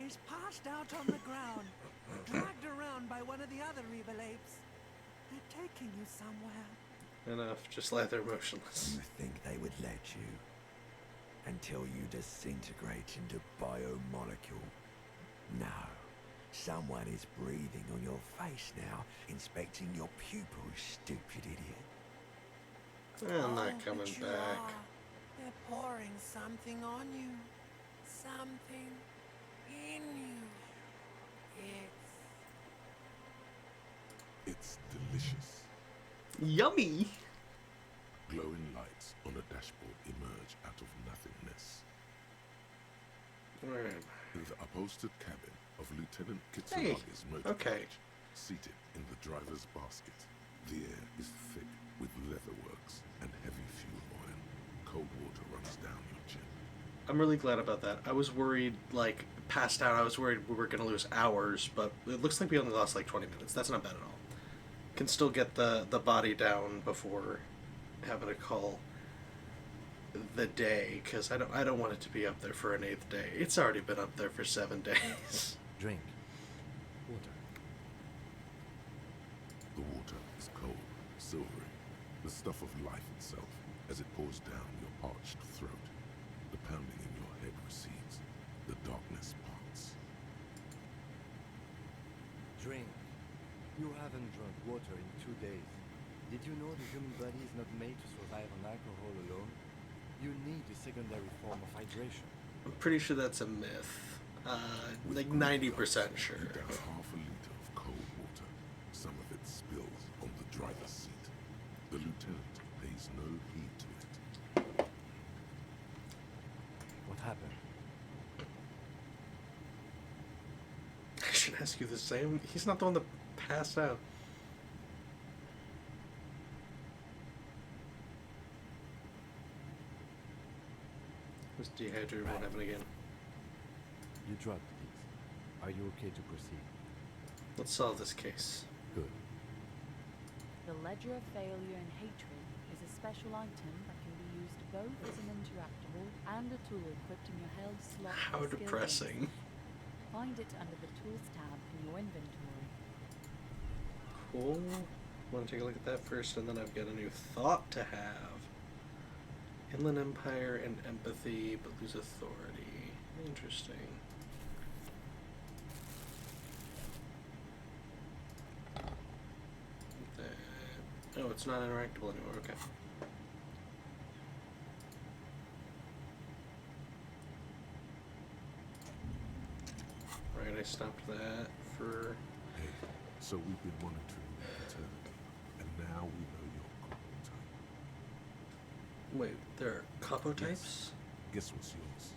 is passed out on the ground, dragged around by one of the other evil apes. They're taking you somewhere. Enough, just lie there motionless. You think they would let you? Until you disintegrate into biomolecule. No. Someone is breathing on your face now, inspecting your pupils, stupid idiot. I'm not Oh, coming but you back. are. They're pouring something on you. Something in you. It's delicious. Yummy! Glowing lights on a dashboard emerge out of nothingness. Where am In the upholstered cabin of Lieutenant Hey, Kitsuraga's motorcade, okay. seated in the driver's basket, the air is thick with leatherworks and heavy fuel oil. Cold water runs down your chin. I'm really glad about that. I was worried, like, passed out. I was worried we were going to lose hours, but it looks like we only lost like 20 minutes. That's not bad at all. Can still get the body down before having to call the day, because I don't want it to be up there for an 8th day. It's already been up there for 7 days. Drink. Water. The water is cold, silvery, the stuff of life itself, as it pours down your parched throat. The pounding in your head recedes. The darkness parts. Drink. You haven't drunk water in 2 days. Did you know the human body is not made to survive on alcohol alone? You need a secondary form of hydration. I'm pretty sure that's a myth. Like 90% sure. You down half a liter of cold water. Some of it spills on the driver's seat. The lieutenant pays no heed to it. What happened? I should ask you the same. He's not the one that passed out. This dehydrated won't happen again. You drugged these. Are you okay to proceed? Let's solve this case. Good. The Ledger of Failure and Hatred is a special item that can be used both as an interactable and a tool equipped in your held slot. How for skill depressing. games. Find it under the Tools tab in your inventory. Cool. Want to take a look at that first, and then I've got a new thought to have. Inland Empire and empathy, but lose authority. Interesting. That, oh, it's not interactable anymore. Okay. Right, I stopped that for. Hey, so we've been monitoring your return, and now we know your Capo type. Wait, there are Capo types? Guess what's yours?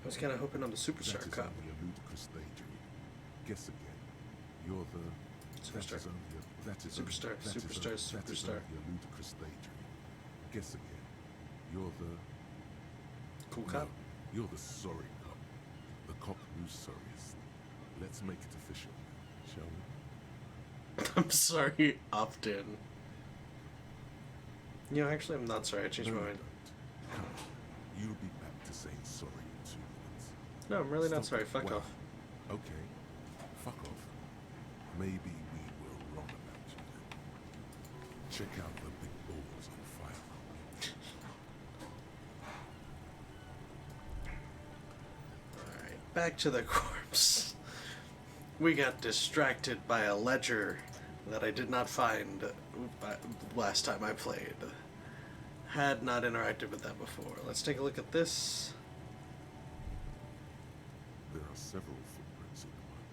I was kind of hoping on the Superstar That is Cup. only a ludicrous daydream. Guess again. You're the Superstar. That is Superstar. Only, that is Superstar. only, that is Superstar. only a ludicrous daydream. Guess again. You're the Cool no, Cop. You're the sorry cop. The cop who's sorriest. Let's make it official, shall we? I'm sorry, Upton. You know, actually, I'm not sorry. I changed my mind. Come on. You'll be back to saying sorry in 2 minutes. No, I'm really not Stop sorry. it. Fuck Well, off. Okay. Fuck off. Maybe we were wrong about you then. Check out the big balls on fire. Alright, back to the corpse. We got distracted by a ledger that I did not find last time I played. Had not interacted with that before. Let's take a look at this. There are several footprints in the mud,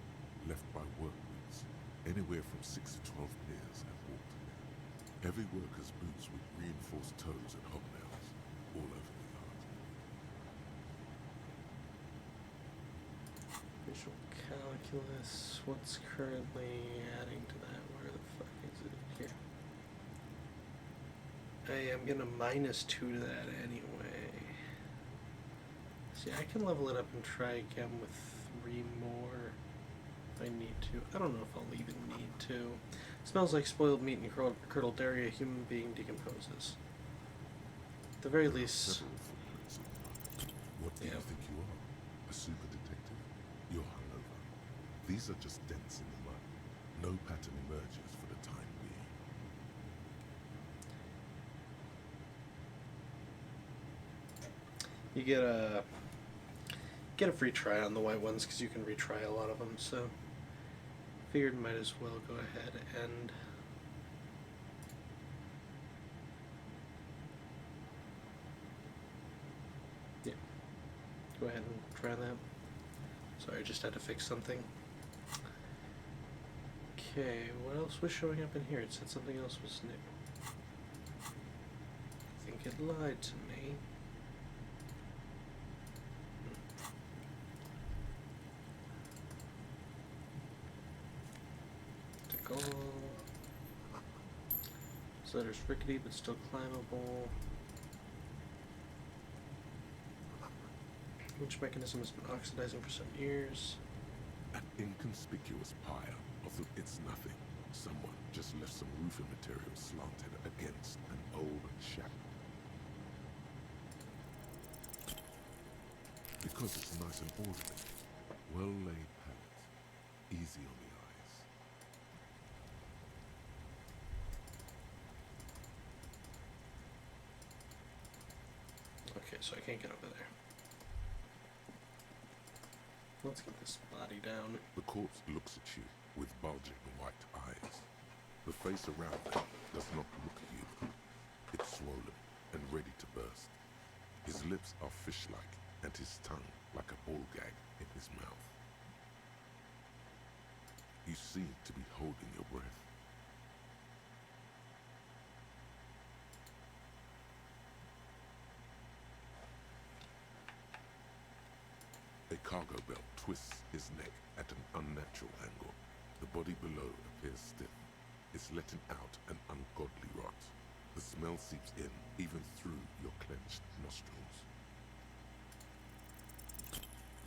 left by workmates. Anywhere from 6 to 12 pairs have walked here. Every worker's boots with reinforced toes and hobnails, all over the yard. Visual calculus. What's currently adding to that? Where the fuck is it here? I am gonna -2 to that anyway. See, I can level it up and try again with 3 more if I need to. I don't know if I'll even need to. Smells like spoiled meat and curdled dairy a human being decomposes. At the very least. Several footprints in the mud. What do you think you are? A super detective? You're hungover. These are just dents in the mud. No pattern emerges for the time being. You get a free try on the white ones because you can retry a lot of them. So figured might as well go ahead and yeah, go ahead and try that. Sorry, I just had to fix something. Okay, what else was showing up in here? It said something else was new. I think it lied to me. So there's rickety but still climbable. Which mechanism has been oxidizing for some years? An inconspicuous pyre. Although it's nothing. Someone just left some roofing material slanted against an old shack. Because it's nice and orderly. Well-laid palette. Easy on the eyes. Okay, so I can't get over there. Let's get this body down. The corpse looks at you with bulging white eyes. The face around them does not look human. It's swollen and ready to burst. His lips are fish-like and his tongue like a ball gag in his mouth. You seem to be holding your breath. A cargo belt twists his neck at an unnatural angle. The body below appears stiff. It's letting out an ungodly rot. The smell seeps in, even through your clenched nostrils.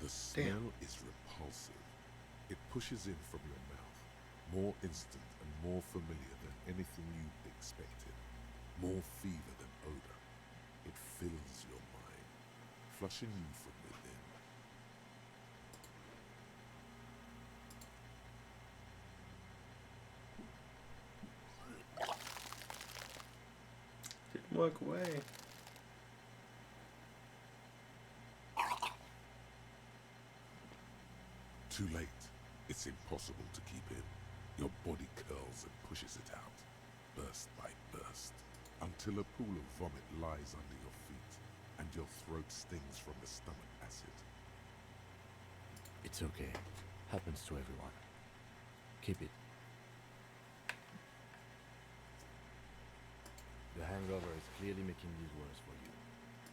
The smell is repulsive. It pushes in from your mouth, More instant and more familiar than anything you expected. More fever than odor. It fills your mind, flushing you from within. Didn't walk away. Too late. It's impossible to keep in. Your body curls and pushes it out, burst by burst, until a pool of vomit lies under your feet, and your throat stings from the stomach acid. It's okay. Happens to everyone. Keep it. The hangover is clearly making these worse for you.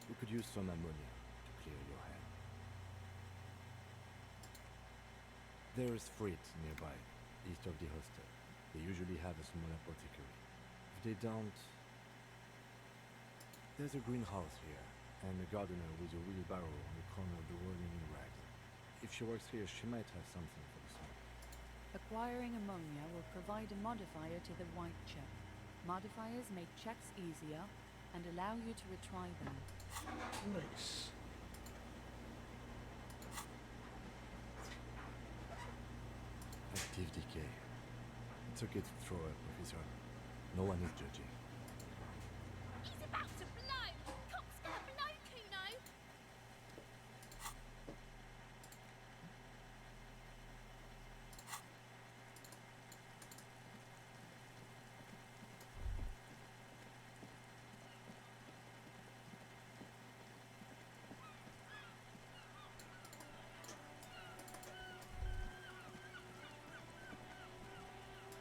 We could use some ammonia to clear your head. There is Fritz nearby, east of the hostel. They usually have a small apothecary. If they don't... There's a greenhouse here, and a gardener with a wheelbarrow on the corner of the whirling in rags. If she works here, she might have something for the summer. Acquiring ammonia will provide a modifier to the white check. Modifiers make checks easier and allow you to retry them. Nice. Active decay. It's okay to throw up, officer. No one is judging. He's about to blow! Cock's gonna blow, Kuno!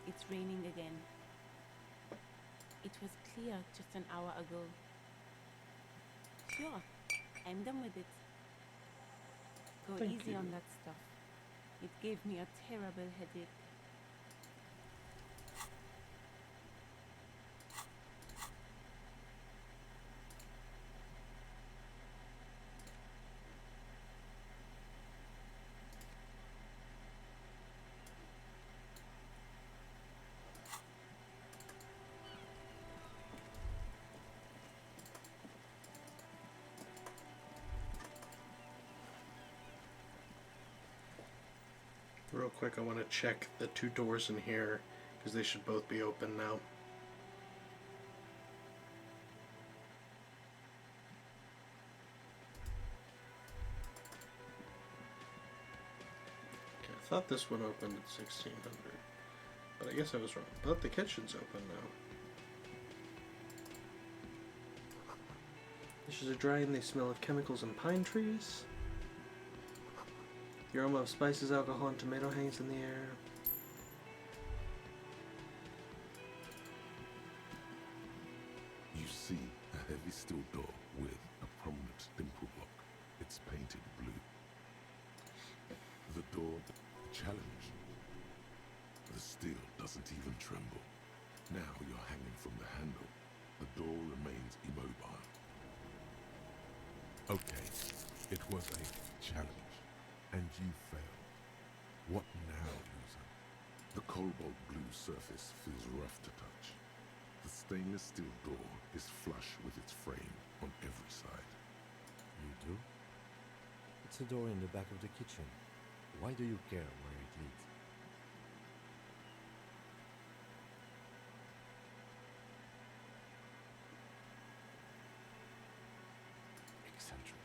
It's raining again. It was clear just an hour ago. Sure, I'm done with it. Go Thank easy you. on that stuff. It gave me a terrible headache. Real quick, I want to check the two doors in here because they should both be open now. Okay, I thought this one opened at 1600, but I guess I was wrong. But the kitchen's open now. Dishes are dry and they smell of chemicals and pine trees. The aroma of spices, alcohol, and tomato hangs in the air. You see a heavy steel door with a prominent dimple block. It's painted blue. The door, a challenge. The steel doesn't even tremble. Now you're hanging from the handle. The door remains immobile. Okay, it was a challenge, and you failed. What now, user? The cobalt blue surface feels rough to touch. The stainless steel door is flush with its frame on every side. You do? It's a door in the back of the kitchen. Why do you care where it leads? Eccentric.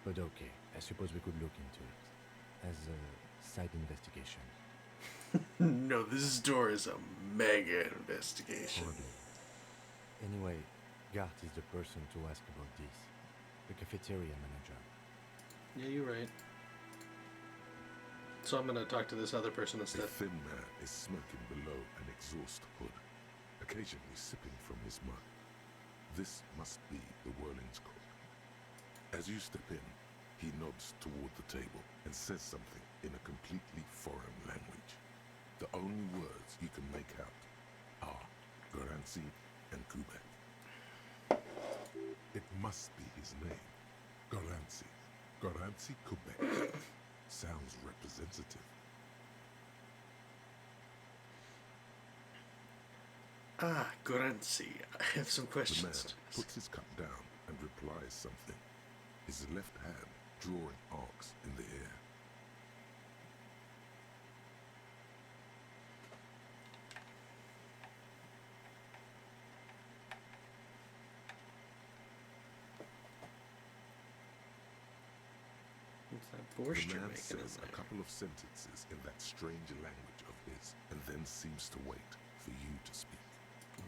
But okay, I suppose we could look into it. As a side investigation. No, this door is a mega investigation. Hardly. Anyway, Gart is the person to ask about this. The cafeteria manager. Yeah, you're right. So I'm gonna talk to this other person A instead. thin man is smoking below an exhaust hood, occasionally sipping from his mug. This must be the Whirling's cook. As you step in, he nods toward the table and says something in a completely foreign language. The only words you can make out are Garanzi and Kubek. It must be his name. Garanzi. Garanzi Kubek. Sounds representative. Ah, Gurenzi, I have some The man questions. puts his cup down and replies something, his left hand drawing arcs in the air. What's that The borscht you're man making in says a there? couple of sentences in that strange language of his and then seems to wait for you to speak.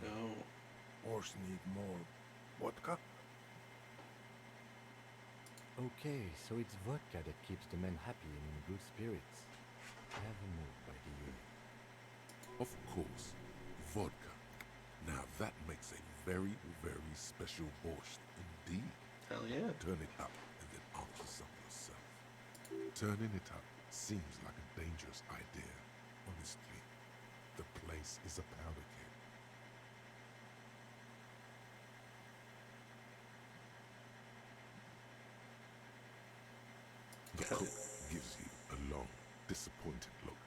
No. Horse need more vodka? Okay, so it's vodka that keeps the men happy and in good spirits. Have a move by the unit. Of course, vodka. Now that makes a very, very special borscht indeed. Hell yeah. Turn it up and then answer some yourself. Turning it up seems like a dangerous idea. Honestly, the place is a powder keg. The cook gives you a long, disappointed look,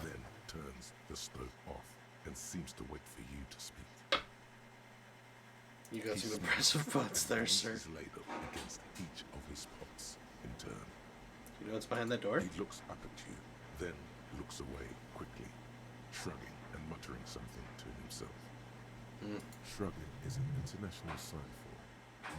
then turns the stove off and seems to wait for you to speak. You got He some smells impressive pots there, and sir. is laid up against each of his pots in turn. You know what's behind that door? He looks up at you, then looks away quickly, shrugging and muttering something to himself. Shrugging is an international sign for,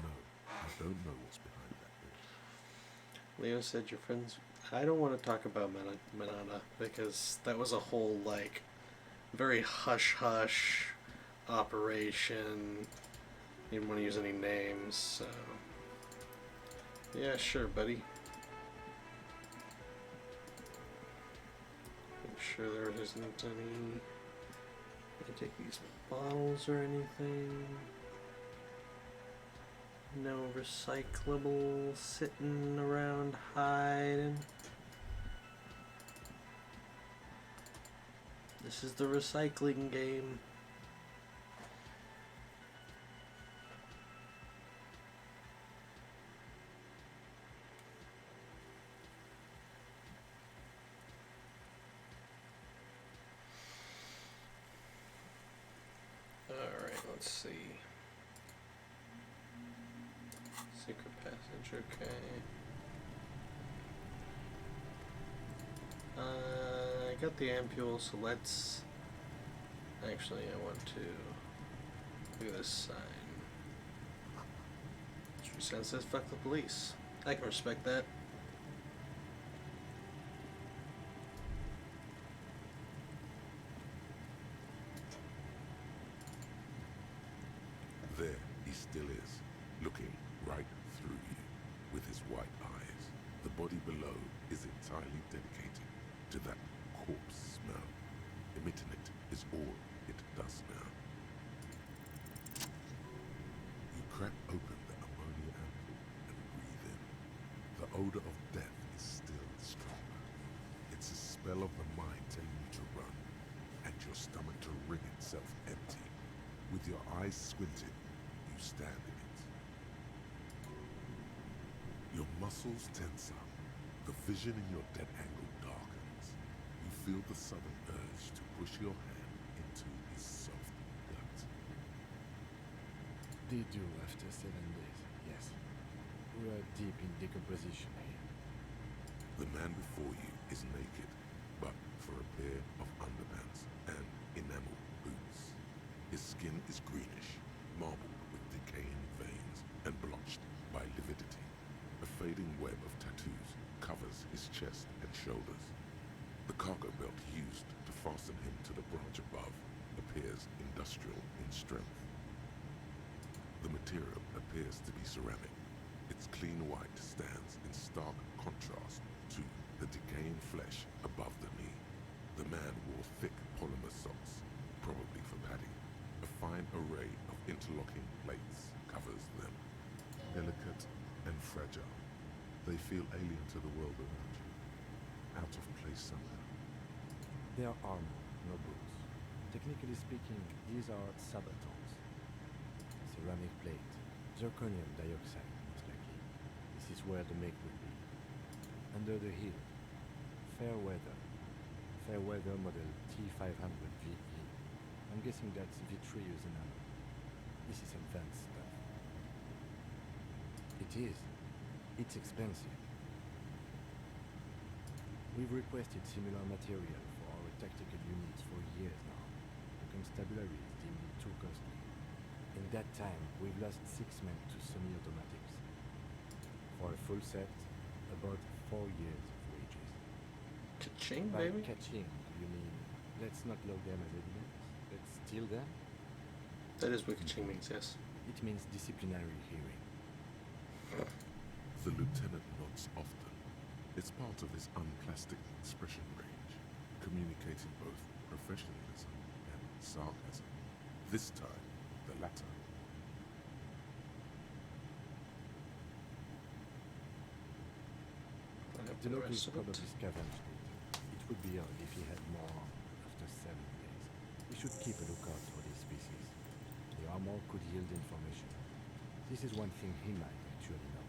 no, I don't know what's behind that door. Leo said your friends... I don't want to talk about Manana because that was a whole, like, very hush-hush operation. Didn't want to use any names, so... Yeah, sure, buddy. Make sure there isn't any... Can I take these bottles or anything? No recyclable sitting around hiding. This is the recycling game. Alright, let's see. Secret passage, okay. I got the ampule, so let's... Actually, I want to... Look at this sign. Street sign says fuck the police. I can respect that. There he still is, looking right through you with his white eyes. The body below is entirely dedicated to that corpse smell. Emitting it is all it does now. You crack open the ammonia ampoule and breathe in. The odor of death is still stronger. It's a spell of the mind telling you to run, and your stomach to wring itself empty. With your eyes squinted, you stand in it. Your muscles tense up. The vision in your dead angle darkens. You feel the sudden urge to push your hand into his soft gut. Did you after 7 days? Yes. We are deep in decomposition here. The man before you is naked, but for a pair of underpants and enamel boots. His skin is greenish, marbled with decaying veins and blotched by lividity. A fading web of tattoos covers his chest and shoulders. The cargo belt used to fasten him to the branch above appears industrial in strength. The material appears to be ceramic. Its clean white stands in stark contrast to the decaying flesh above the knee. The man wore thick polymer socks, probably for padding. A fine array of interlocking plates covers them. Delicate and fragile, they feel alien to the world around you, out of place somehow. They are armor, no boots. Technically speaking, these are sabatons. Ceramic plate, zirconium dioxide, most likely. This is where the make will be. Under the heel, fair weather model T500 VE. I'm guessing that's vitreous enamel. This is advanced stuff. It is. It's expensive. We've requested similar material for our tactical units for years now. The constabulary is deemed it too costly. In that time, we've lost 6 men to semi-automatics. For a full set, about 4 years of wages. Ka-ching, By baby? ka-ching, do you mean let's not log them as evidence? Let's steal them? That is what ka-ching means, yes. It means disciplinary hearing. The lieutenant nods often. It's part of his unplastic expression range, communicating both professionalism and sarcasm. This time, the latter. The locals probably scavenged it. It would be odd if he had more after 7 days. We should keep a lookout for these species. The armor could yield information. This is one thing he might actually know.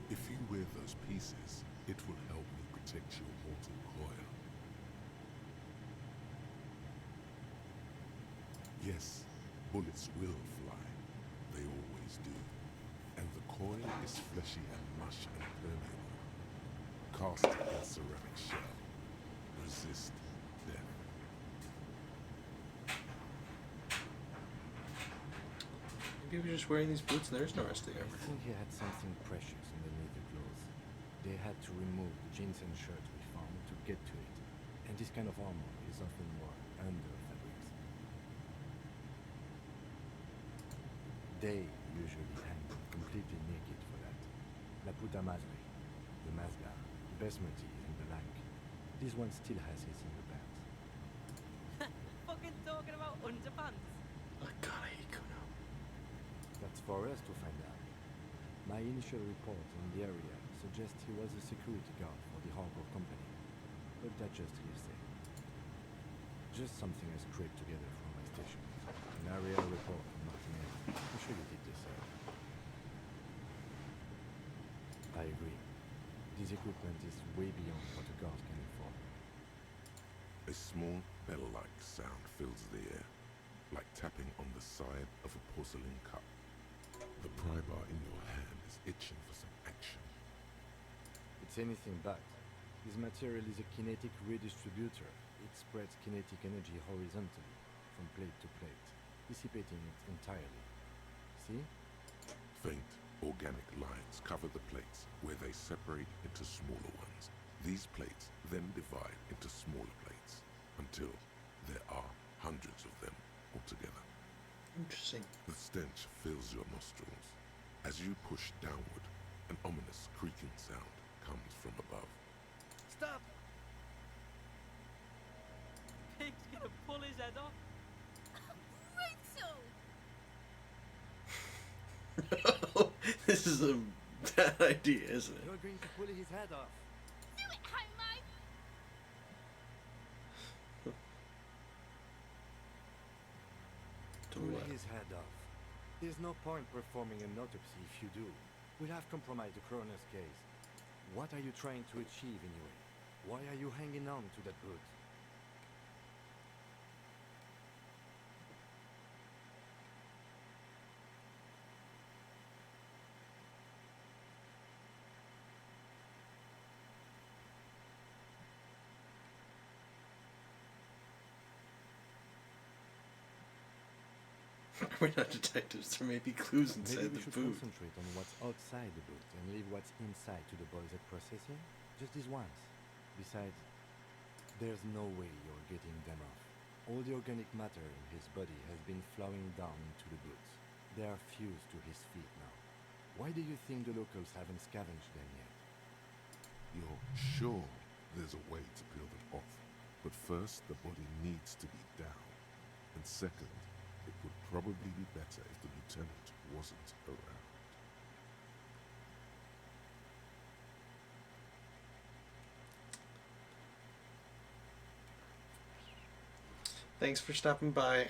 If you wear those pieces, it will help me protect your mortal coil. Yes, bullets will fly. They always do. And the coil is fleshy and mush and permeable. Cast it in ceramic shell. Resist death. Maybe he was just wearing these boots and there's no rest of the I armor. think he had something precious underneath the clothes. They had to remove the jeans and shirt we found to get to it. And this kind of armor is often worn under fabrics. They usually hang completely naked for that. La puta madre, the Mazda, the basmati, and the lank. This one still has his underpants. Fucking talking about underpants. Oh god, I hate Kuno. That's for us to find out. My initial report in the area suggests he was a security guard for the harbor company, but that's just hearsay. Just something I scraped together from my station. An area report from Martinez. I'm sure you did the same. I agree. This equipment is way beyond what a guard can afford. A small bell-like sound fills the air, like tapping on the side of a porcelain cup. The pry bar in your hand is itching for some action. It's anything but. This material is a kinetic redistributor. It spreads kinetic energy horizontally, from plate to plate, dissipating it entirely. See? Faint, organic lines cover the plates, where they separate into smaller ones. These plates then divide into smaller plates, until there are hundreds of them altogether. Interesting. The stench fills your nostrils. As you push downward, an ominous creaking sound comes from above. Stop! Pig's gonna pull his head off. Brutal! This is a bad idea, isn't it? You're going to pull his head off. Do it, Homo! Pull his head off. There's no point performing an autopsy if you do. We'll have compromised the coroner's case. What are you trying to achieve anyway? Why are you hanging on to that boot? We're not detectives. There may be clues inside Maybe we the should boot. concentrate on what's outside the boot and leave what's inside to the boys at processing. Just this once. Besides, there's no way you're getting them off. All the organic matter in his body has been flowing down into the boots. They are fused to his feet now. Why do you think the locals haven't scavenged them yet? You're sure there's a way to peel them off, but first the body needs to be down. And second, it would probably be better if the lieutenant wasn't around. Thanks for stopping by,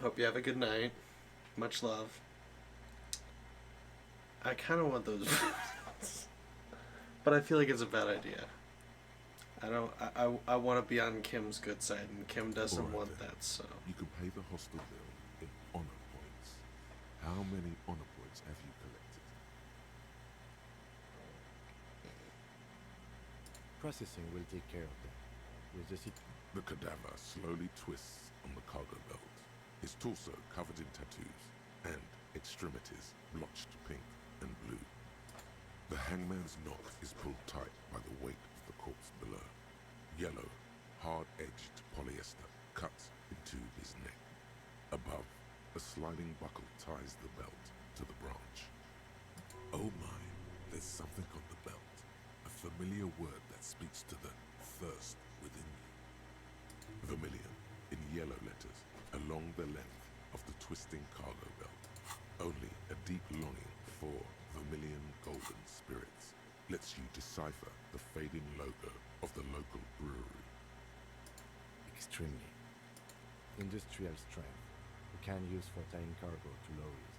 hope you have a good night. Much love. I kind of want those boots, but I feel like it's a bad idea. I don't. I want to be on Kim's good side, and Kim doesn't Alright want then. that. So You can pay the hostel bill in honor points. How many honor points have you collected? Processing will take care of that. With the The cadaver slowly twists on the cargo belt, his torso covered in tattoos, and extremities blotched pink and blue. The hangman's knot is pulled tight by the weight of the corpse below. Yellow, hard-edged polyester cuts into his neck. Above, a sliding buckle ties the belt to the branch. Oh my, there's something on the belt. A familiar word that speaks to the thirst within you. Vermilion, in yellow letters, along the length of the twisting cargo belt. Only a deep longing for vermilion golden spirits lets you decipher the fading logo of the local brewery. extremely industrial strength. We can use for tying cargo to lorries.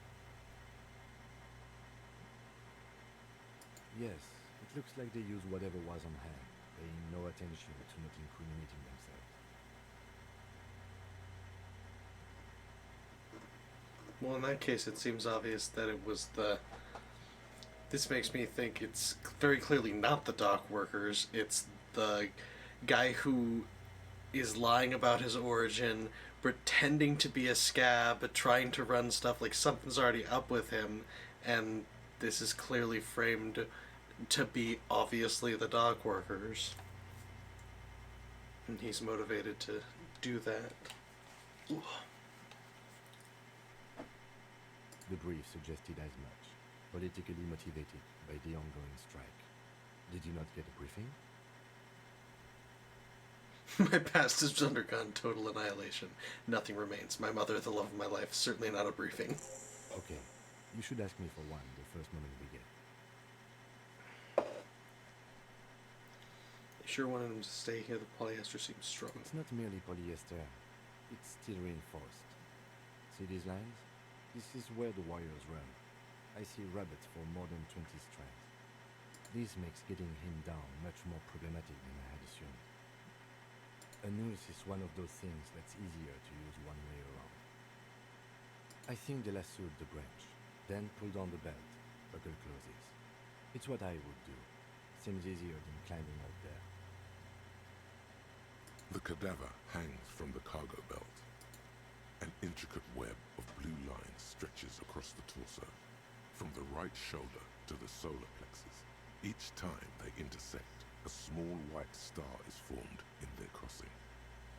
Yes, it looks like they use whatever was on hand, paying no attention to not incriminating themselves. well, in that case, it seems obvious that it was the. This makes me think it's very clearly not the dock workers. It's the guy who is lying about his origin, pretending to be a scab, but trying to run stuff like something's already up with him, and this is clearly framed to be obviously the dock workers. And he's motivated to do that. Ooh. The brief suggested as much, politically motivated by the ongoing strike. Did you not get a briefing? My past has undergone total annihilation. Nothing remains. My mother, the love of my life, certainly not a briefing. Okay, you should ask me for one the first moment we get. You sure wanted him to stay here? The polyester seems strong. It's not merely polyester, it's steel reinforced. See these lines? This is where the wires run. I see rabbits for more than 20 strands. This makes getting him down much more problematic than I had assumed. A noose is one of those things that's easier to use one way around. I think they lassoed the branch, then pulled on the belt, buckle closes. It's what I would do. Seems easier than climbing out there. The cadaver hangs from the cargo belt. An intricate web of blue lines stretches across the torso, from the right shoulder to the solar plexus. Each time they intersect, a small white star is formed in their crossing.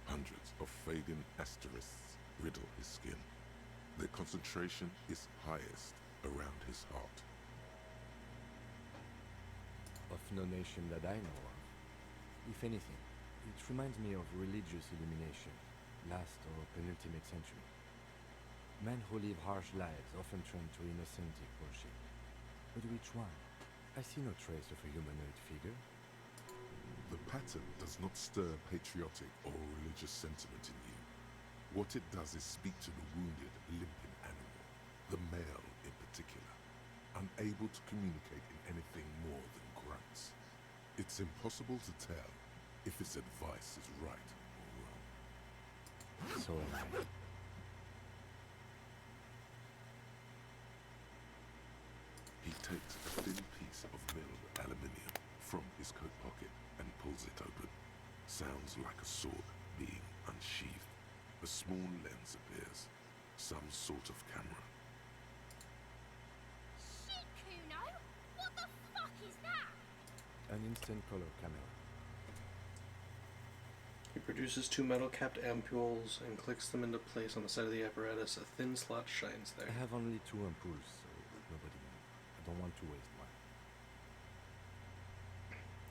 Hundreds of fading asterisks riddle his skin. Their concentration is highest around his heart. Of no nation that I know of. If anything, it reminds me of religious illumination, last or penultimate century. Men who live harsh lives often turn to innocentic worship. But which one? I see no trace of a humanoid figure. The pattern does not stir patriotic or religious sentiment in you. What it does is speak to the wounded, limping animal, the male in particular, unable to communicate in anything more than grunts. It's impossible to tell if its advice is right or wrong. So am I. He takes a thin piece of milled aluminium from his coat pocket and pulls it open. Sounds like a sword being unsheathed. A small lens appears. Some sort of camera. Shit, Kuno! What the fuck is that? An instant color camera. He produces two metal-capped ampules and clicks them into place on the side of the apparatus. A thin slot shines there. I have only 2 ampoules, so nobody knows. I don't want to waste one.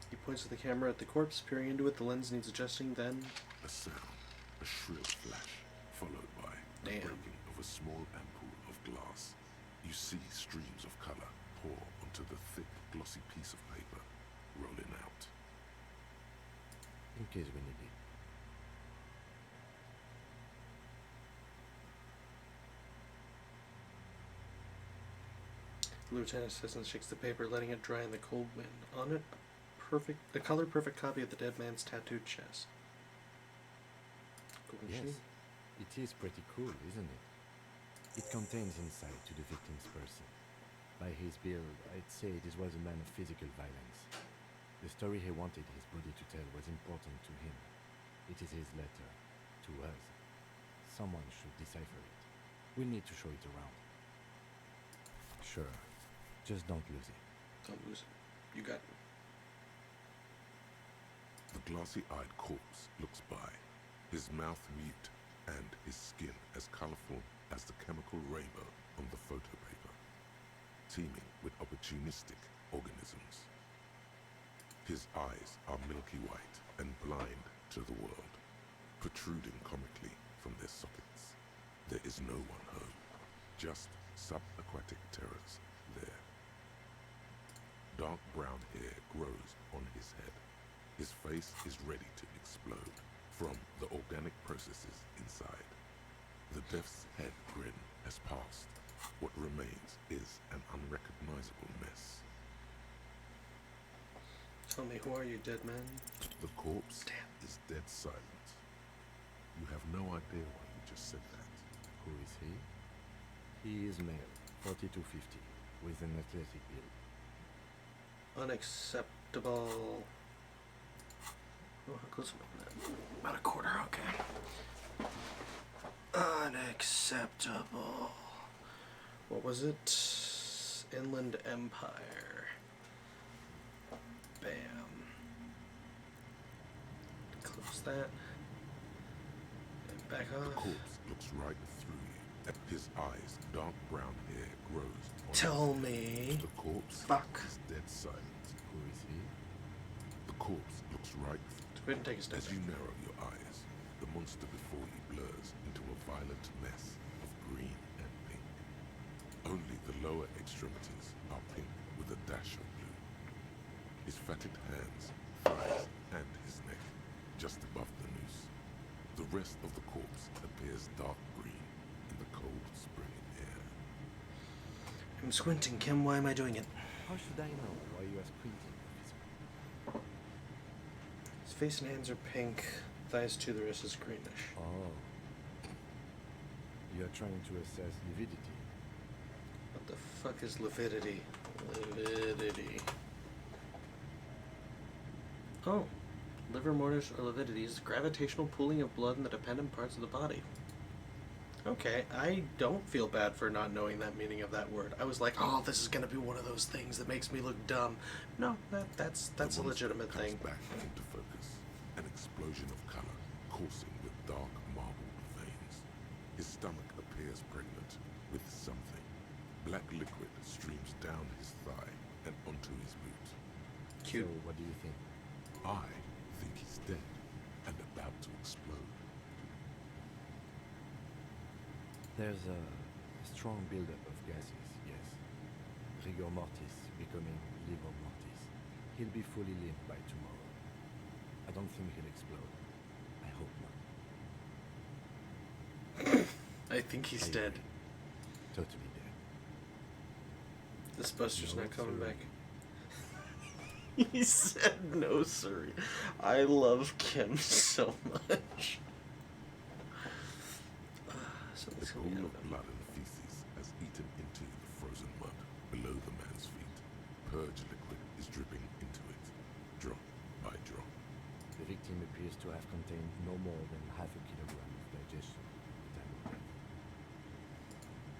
He points to the camera at the corpse, peering into it. The lens needs adjusting, then... A sound, a shrill flash, followed by the breaking of a small ampoule of glass. You see streams of color pour onto the thick, glossy piece of paper, rolling out. In case we need it. The lieutenant assistant shakes the paper, letting it dry in the cold wind. On it, a a color perfect copy of the dead man's tattooed chest. Cool Yes, machine. it is pretty cool, isn't it? It contains insight to the victim's person. By his build, I'd say this was a man of physical violence. The story he wanted his body to tell was important to him. It is his letter to us. Someone should decipher it. We'll need to show it around. Sure. Just don't lose it. Don't lose it. You got it. The glossy-eyed corpse looks by, his mouth mute and his skin as colorful as the chemical rainbow on the photo paper, teeming with opportunistic organisms. His eyes are milky white and blind to the world, protruding comically from their sockets. There is no one home, just subaquatic terrors there. Dark brown hair grows on his head. His face is ready to explode from the organic processes inside. The death's head grin has passed. What remains is an unrecognizable mess. Tell me, who are you, dead man? The corpse is dead silent. You have no idea why you just said that. Who is he? He is male, 4250, with an athletic build. Unacceptable. Oh, how close am I? About a quarter, okay. Unacceptable. What was it? Inland Empire. Bam. Close that. And back The off. corpse looks right through you. His eyes, dark brown hair grows on Tell his head. me. The corpse Fuck. is dead silent. Who is he? The corpse looks right Go ahead and take a step as back. you narrow your eyes. The monster before you blurs into a violent mess of green and pink. Only the lower extremities are pink with a dash of blue. His fatted hands, thighs, and his neck, just above the noose. The rest of the corpse appears dark green in the cold spring air. I'm squinting, Kim. Why am I doing it? How should I know why you are squinting? His face and hands are pink. Thighs too, the rest is greenish. Oh. You are trying to assess lividity. What the fuck is lividity? Lividity. Oh. Livor mortis or lividity is the gravitational pooling of blood in the dependent parts of the body. Okay, I don't feel bad for not knowing that meaning of that word. I was like, oh, this is gonna be one of those things that makes me look dumb. No, that's The a monster legitimate comes thing. back into focus, an explosion of color coursing with dark marbled veins. His stomach appears pregnant with something. Black liquid streams down his thigh and onto his boot. Cute. So, what do you think? I think he's dead and about to explode. There's a strong buildup of gases, yes. Rigor mortis becoming livor mortis. He'll be fully limp by tomorrow. I don't think he'll explode. I hope not. I think he's I dead. agree. Totally dead. This Buster's No, not coming sir. back. He said no, sir. I love Kim so much. The Something's coming pool out of of him. blood and feces has eaten into the frozen mud below the man's feet. Purge liquid is dripping into it, drop by drop. The victim appears to have contained no more than half a kilogram of digestion at the time of death.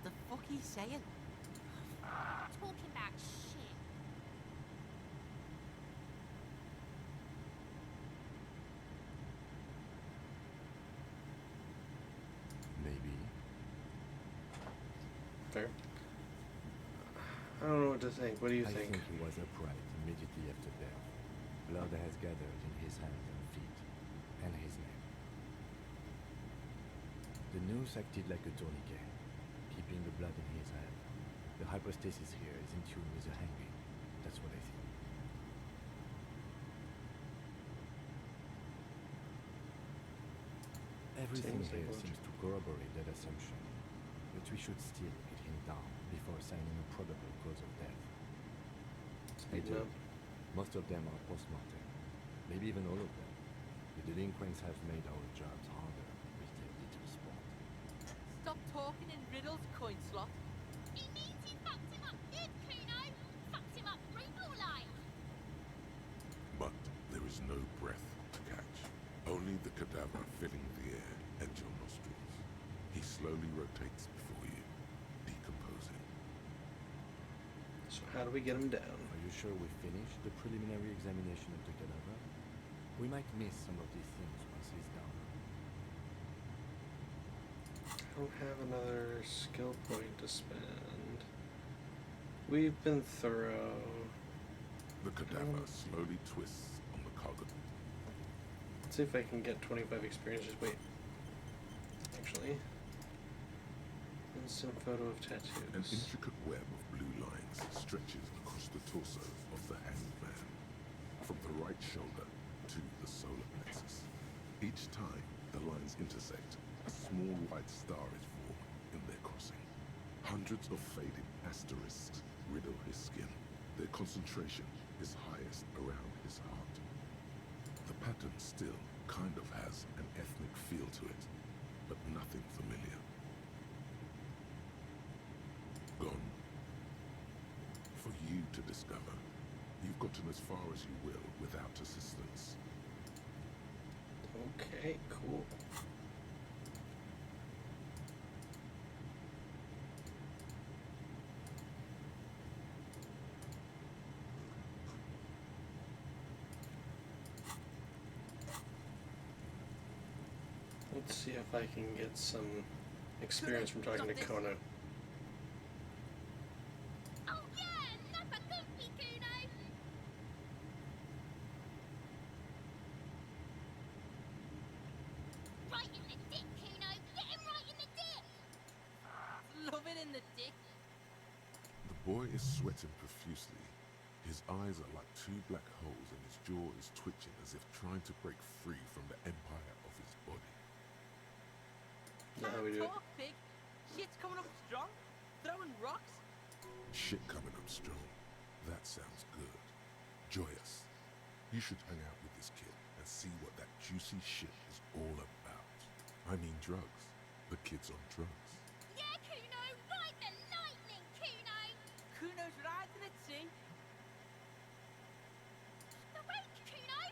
The fuck he's saying? Talking about shit. Maybe. Fair. I don't know what to think. What do you I think? think he was upright immediately after death. Blood has gathered in his hands and feet, and his neck. The noose acted like a tourniquet, keeping the blood in his hand. The hypostasis here is in tune with the hanging. That's what I think. Everything Seems like here logic. seems to corroborate that assumption, but we should still get him down before signing a probable cause of death. Speeding Later, up. Most of them are post-mortem. Maybe even all of them. The delinquents have made our jobs harder with their little sport. Stop talking in riddles, coin slot. He means he fucked him up good, Kuno. Fucked him up brutal like. But there is no breath to catch. Only the cadaver filling the air and your nostrils. He slowly rotates before you, decomposing. So how do we get him down? Are you sure we finished the preliminary examination of the cadaver? We might miss some of these things once he's down. I don't have another skill point to spend. We've been thorough. The cadaver slowly twists on the cog. Let's see if I can get 25 experience. Just wait. Actually. Instant photo of An tattoos. intricate web of blue lines stretches across the torso of the hanged man, from the right shoulder to the solar plexus. Each time the lines intersect, a small white star is formed in their crossing. Hundreds of faded asterisks riddle his skin. Their concentration is highest around his heart. The pattern still kind of has an ethnic feel to it, but nothing familiar. Gone. For you to discover. You've gotten as far as you will without assistance. Okay, cool. Let's see if I can get some experience from talking to Kona. Oh yeah, another goofy, Kuno. Right in the dick, Kuno. Get him right in the dick. Love it in the dick. The boy is sweating profusely. His eyes are like two black holes and his jaw is twitching as if trying to break free from the empire of his body. Now how we do it? Talk, pig. Shit's coming up strong. Throwing rocks. Shit coming up strong. That sounds good. Joyous. You should hang out with this kid and see what that juicy shit is all about. I mean drugs. The kid's on drugs. Yeah, Kuno. Ride the lightning, Kuno. Kuno's riding at sea. The rake, Kuno.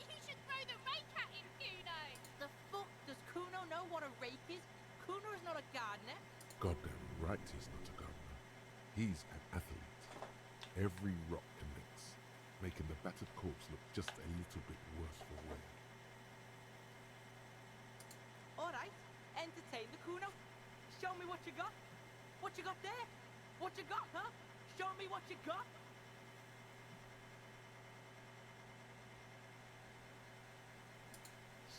You should throw the rake at him, Kuno. The fuck does Kuno know what a rake is? Kuno is not a gardener. Goddamn right he's not a gardener. He's an athlete. Every rock connects, making the battered corpse look just a little bit worse for wear. Alright, entertain the Kuno. Show me what you got. What you got there? What you got, huh? Show me what you got.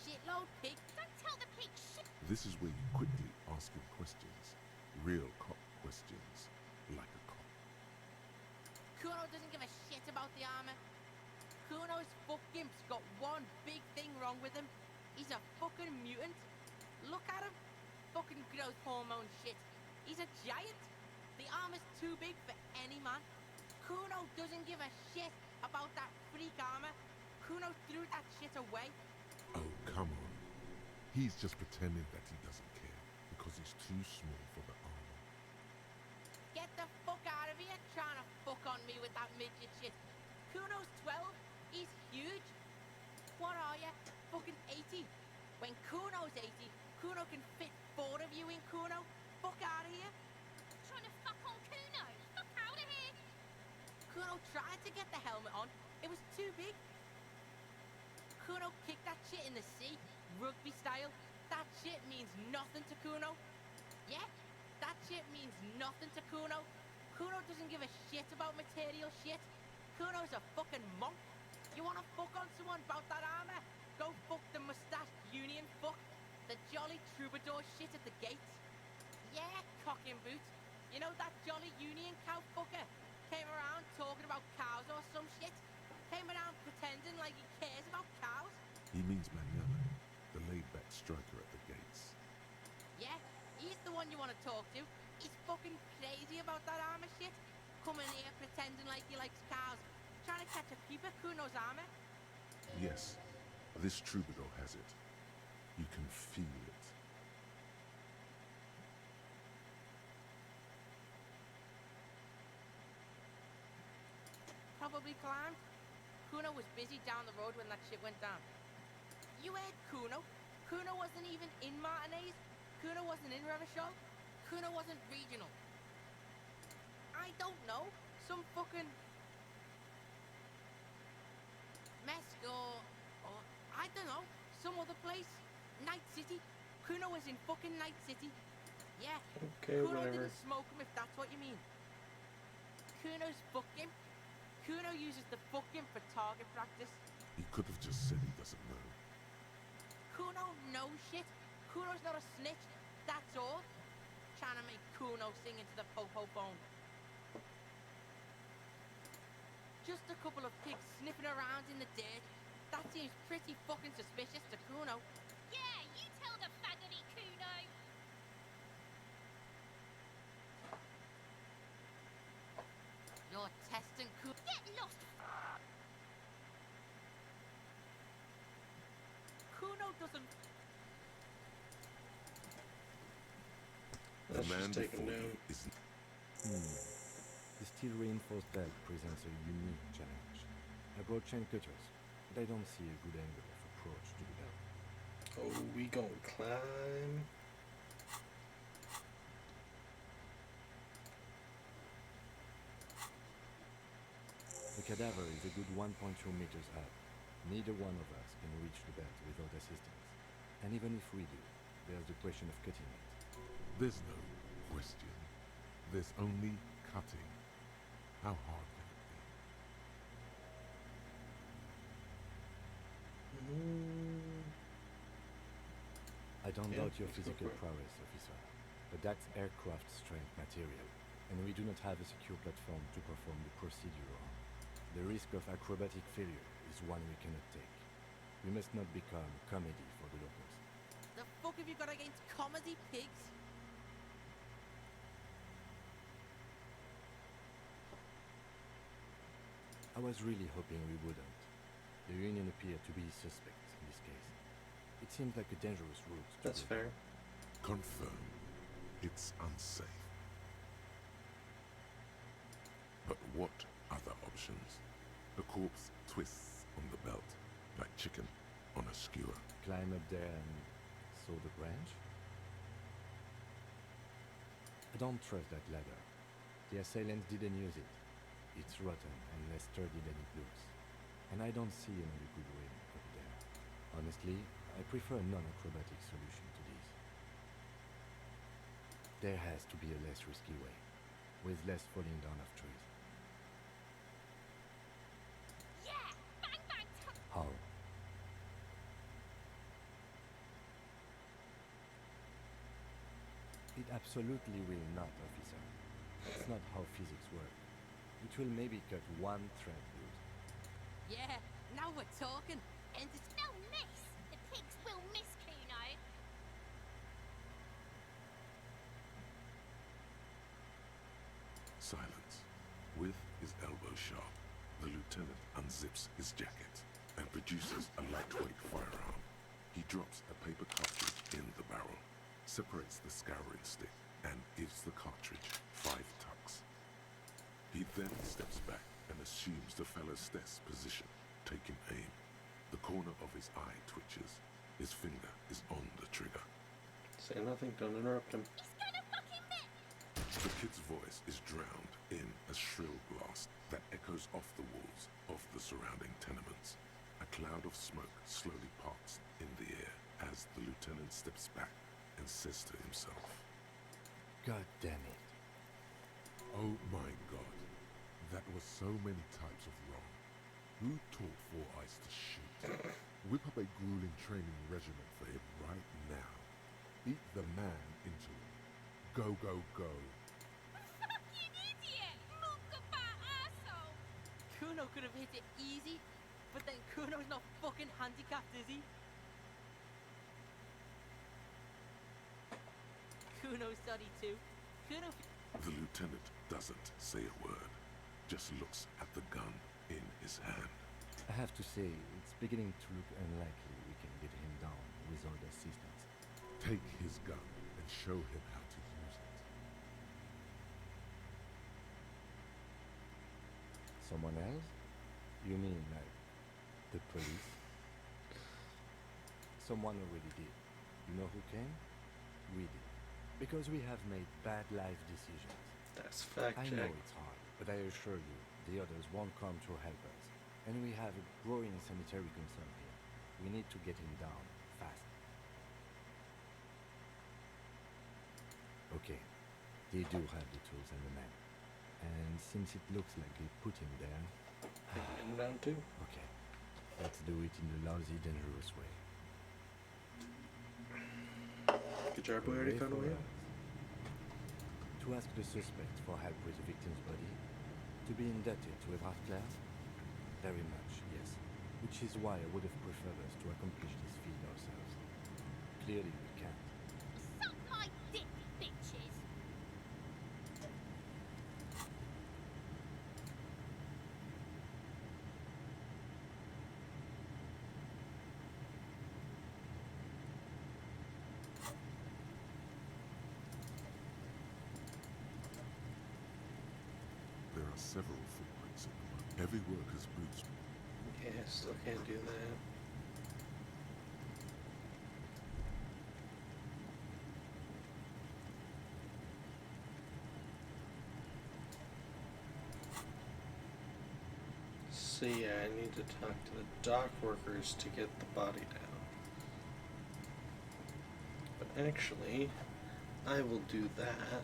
Shitload pig. Don't tell the pig shit. This is where you quickly ask him questions. Real cop questions. Like a cop. Kuno doesn't give a shit about the armor. Kuno's fucking got one big thing wrong with him. He's a fucking mutant. Look at him. Fucking growth hormone shit. He's a giant. The armor's too big for any man. Kuno doesn't give a shit about that freak armor. Kuno threw that shit away. Oh, come on. He's just pretending that he doesn't care because he's too small for the armor. Get the fuck out of here trying to fuck on me with that midget shit. Kuno's 12. He's huge. What are you? Fucking 80. When Kuno's 80, Kuno can fit 4 of you in Kuno. Fuck out of here. Trying to fuck on Kuno. Fuck out of here. Kuno tried to get the helmet on. It was too big. Kuno kicked that shit in the sea, rugby style. That shit means nothing to Kuno. Yeah, that shit means nothing to Kuno. Kuno doesn't give a shit about material shit. Kuno's a fucking monk. You wanna fuck on someone about that armor? Go fuck the mustached union fuck. The jolly troubadour shit at the gates. Yeah, cock and boots. You know that jolly union cow fucker? Came around talking about cows or some shit. Came around pretending like he cares about cows. He means Manana, the laid-back striker at the gates. Yeah, he's the one you want to talk to. He's fucking crazy about that armor shit. Coming here pretending like he likes cows. Trying to catch a peeper. Kuno's armor? Yes, this troubadour has it. You can feel it. Probably climbed. Kuno was busy down the road when that shit went down. You heard Kuno? Kuno wasn't even in Martinez. Kuno wasn't in Revachol. Kuno wasn't regional. I don't know. Some fucking Mesco or I don't know. Some other place. Night City. Kuno was in fucking Night City. Yeah. Okay, Kuno whatever. didn't smoke him if that's what you mean. Kuno's fuck him. Kuno uses the fuck him for target practice. He could have just said he doesn't know. Kuno knows shit. Kuno's not a snitch. That's all. Trying to make Kuno sing into the po-po phone. Just a couple of pigs sniffing around in the dirt. That seems pretty fucking suspicious to Kuno. Yeah, you tell the faggoty Kuno. You're testing Kuno. Get lost. Kuno doesn't. The Let's man just take a before you note. is The steel reinforced belt presents a unique challenge. I brought chain cutters, but I don't see a good angle of approach to the belt. Oh, we gon' climb. The cadaver is a good 1.2 meters up. Neither one of us can reach the belt without assistance. And even if we do, there's the question of cutting it. There's no question. There's only cutting. How hard can it be? I don't Yeah, doubt your let's go physical for it. prowess, officer, but that's aircraft strength material, and we do not have a secure platform to perform the procedure on. The risk of acrobatic failure is one we cannot take. We must not become comedy for the locals. The fuck have you got against comedy pigs? I was really hoping we wouldn't. The Union appeared to be suspect in this case. It seems like a dangerous route. That's fair. Confirm. It's unsafe. But what other options? The corpse twists on the belt, like chicken on a skewer. Climb up there and saw the branch? I don't trust that ladder. The assailants didn't use it. It's rotten and less sturdy than it looks. And I don't see another good way up there. Honestly, I prefer a non-acrobatic solution to this. There has to be a less risky way, with less falling down of trees. Yeah! Bang bang! How? It absolutely will not, officer. That's not how physics work. It will maybe cut one thread loose. Yeah, now we're talking. And it's They'll miss! The pigs will miss Kuno. Silence. With his elbow sharp, the lieutenant unzips his jacket and produces a lightweight firearm. He drops a paper cartridge in the barrel, separates the scouring stick, and gives the cartridge 5 tucks. He then steps back and assumes the fellow's desk position, taking aim. The corner of his eye twitches. His finger is on the trigger. Say nothing, don't interrupt him. The kid's voice is drowned in a shrill blast that echoes off the walls of the surrounding tenements. A cloud of smoke slowly parts in the air as the lieutenant steps back and says to himself, God damn it. "Oh my God, that was so many types of wrong. Who taught Four Eyes to shoot? Whip up a grueling training regimen for him right now. Beat the man into it. Go, go, go." Fucking idiot! Mookabat asshole! Kuno could have hit it easy, but then Kuno's not fucking handicapped, is he? Kuno's sorry too. Kuno. The lieutenant doesn't say a word, just looks at the gun in his hand. I have to say, it's beginning to look unlikely we can get him down without assistance. Take his gun and show him how to use it. Someone else? You mean like the police? Someone already did. You know who came? We did. Because we have made bad life decisions. That's fact I check. know it's hard, but I assure you, the others won't come to help us. And we have a growing sanitary concern here. We need to get him down, fast. Okay, they do have the tools and the men. And since it looks like they put him there... Him down too? Okay, let's do it in the lousy, dangerous way. Good job, we already found a way out. To ask the suspect for help with the victim's body. To be indebted to Evrard Clare? Very much, yes. Which is why I would have preferred us to accomplish this feat ourselves. Clearly we can't. Suck my dick, bitches! There are several footprints in the mud. Heavy workers' boots. Yeah, still can't do that. So yeah, I need to talk to the dock workers to get the body down. But actually, I will do that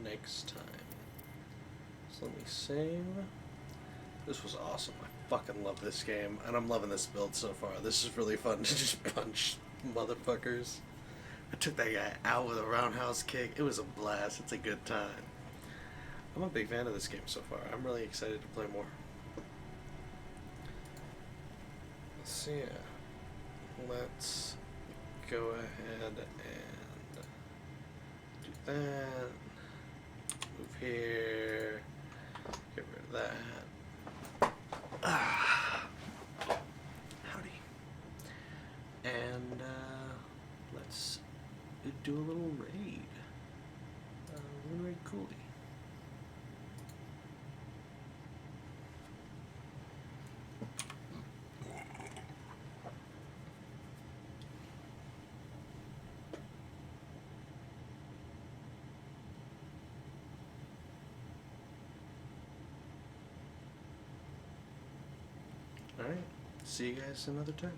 next time. So let me save. This was awesome. I fucking love this game, and I'm loving this build so far. This is really fun to just punch motherfuckers. I took that guy out with a roundhouse kick. It was a blast. It's a good time. I'm a big fan of this game so far. I'm really excited to play more. So yeah, let's go ahead and do that. Move here. Get rid of that. Howdy. And let's do a little raid. We're gonna raid Cooley. Alright, see you guys another time.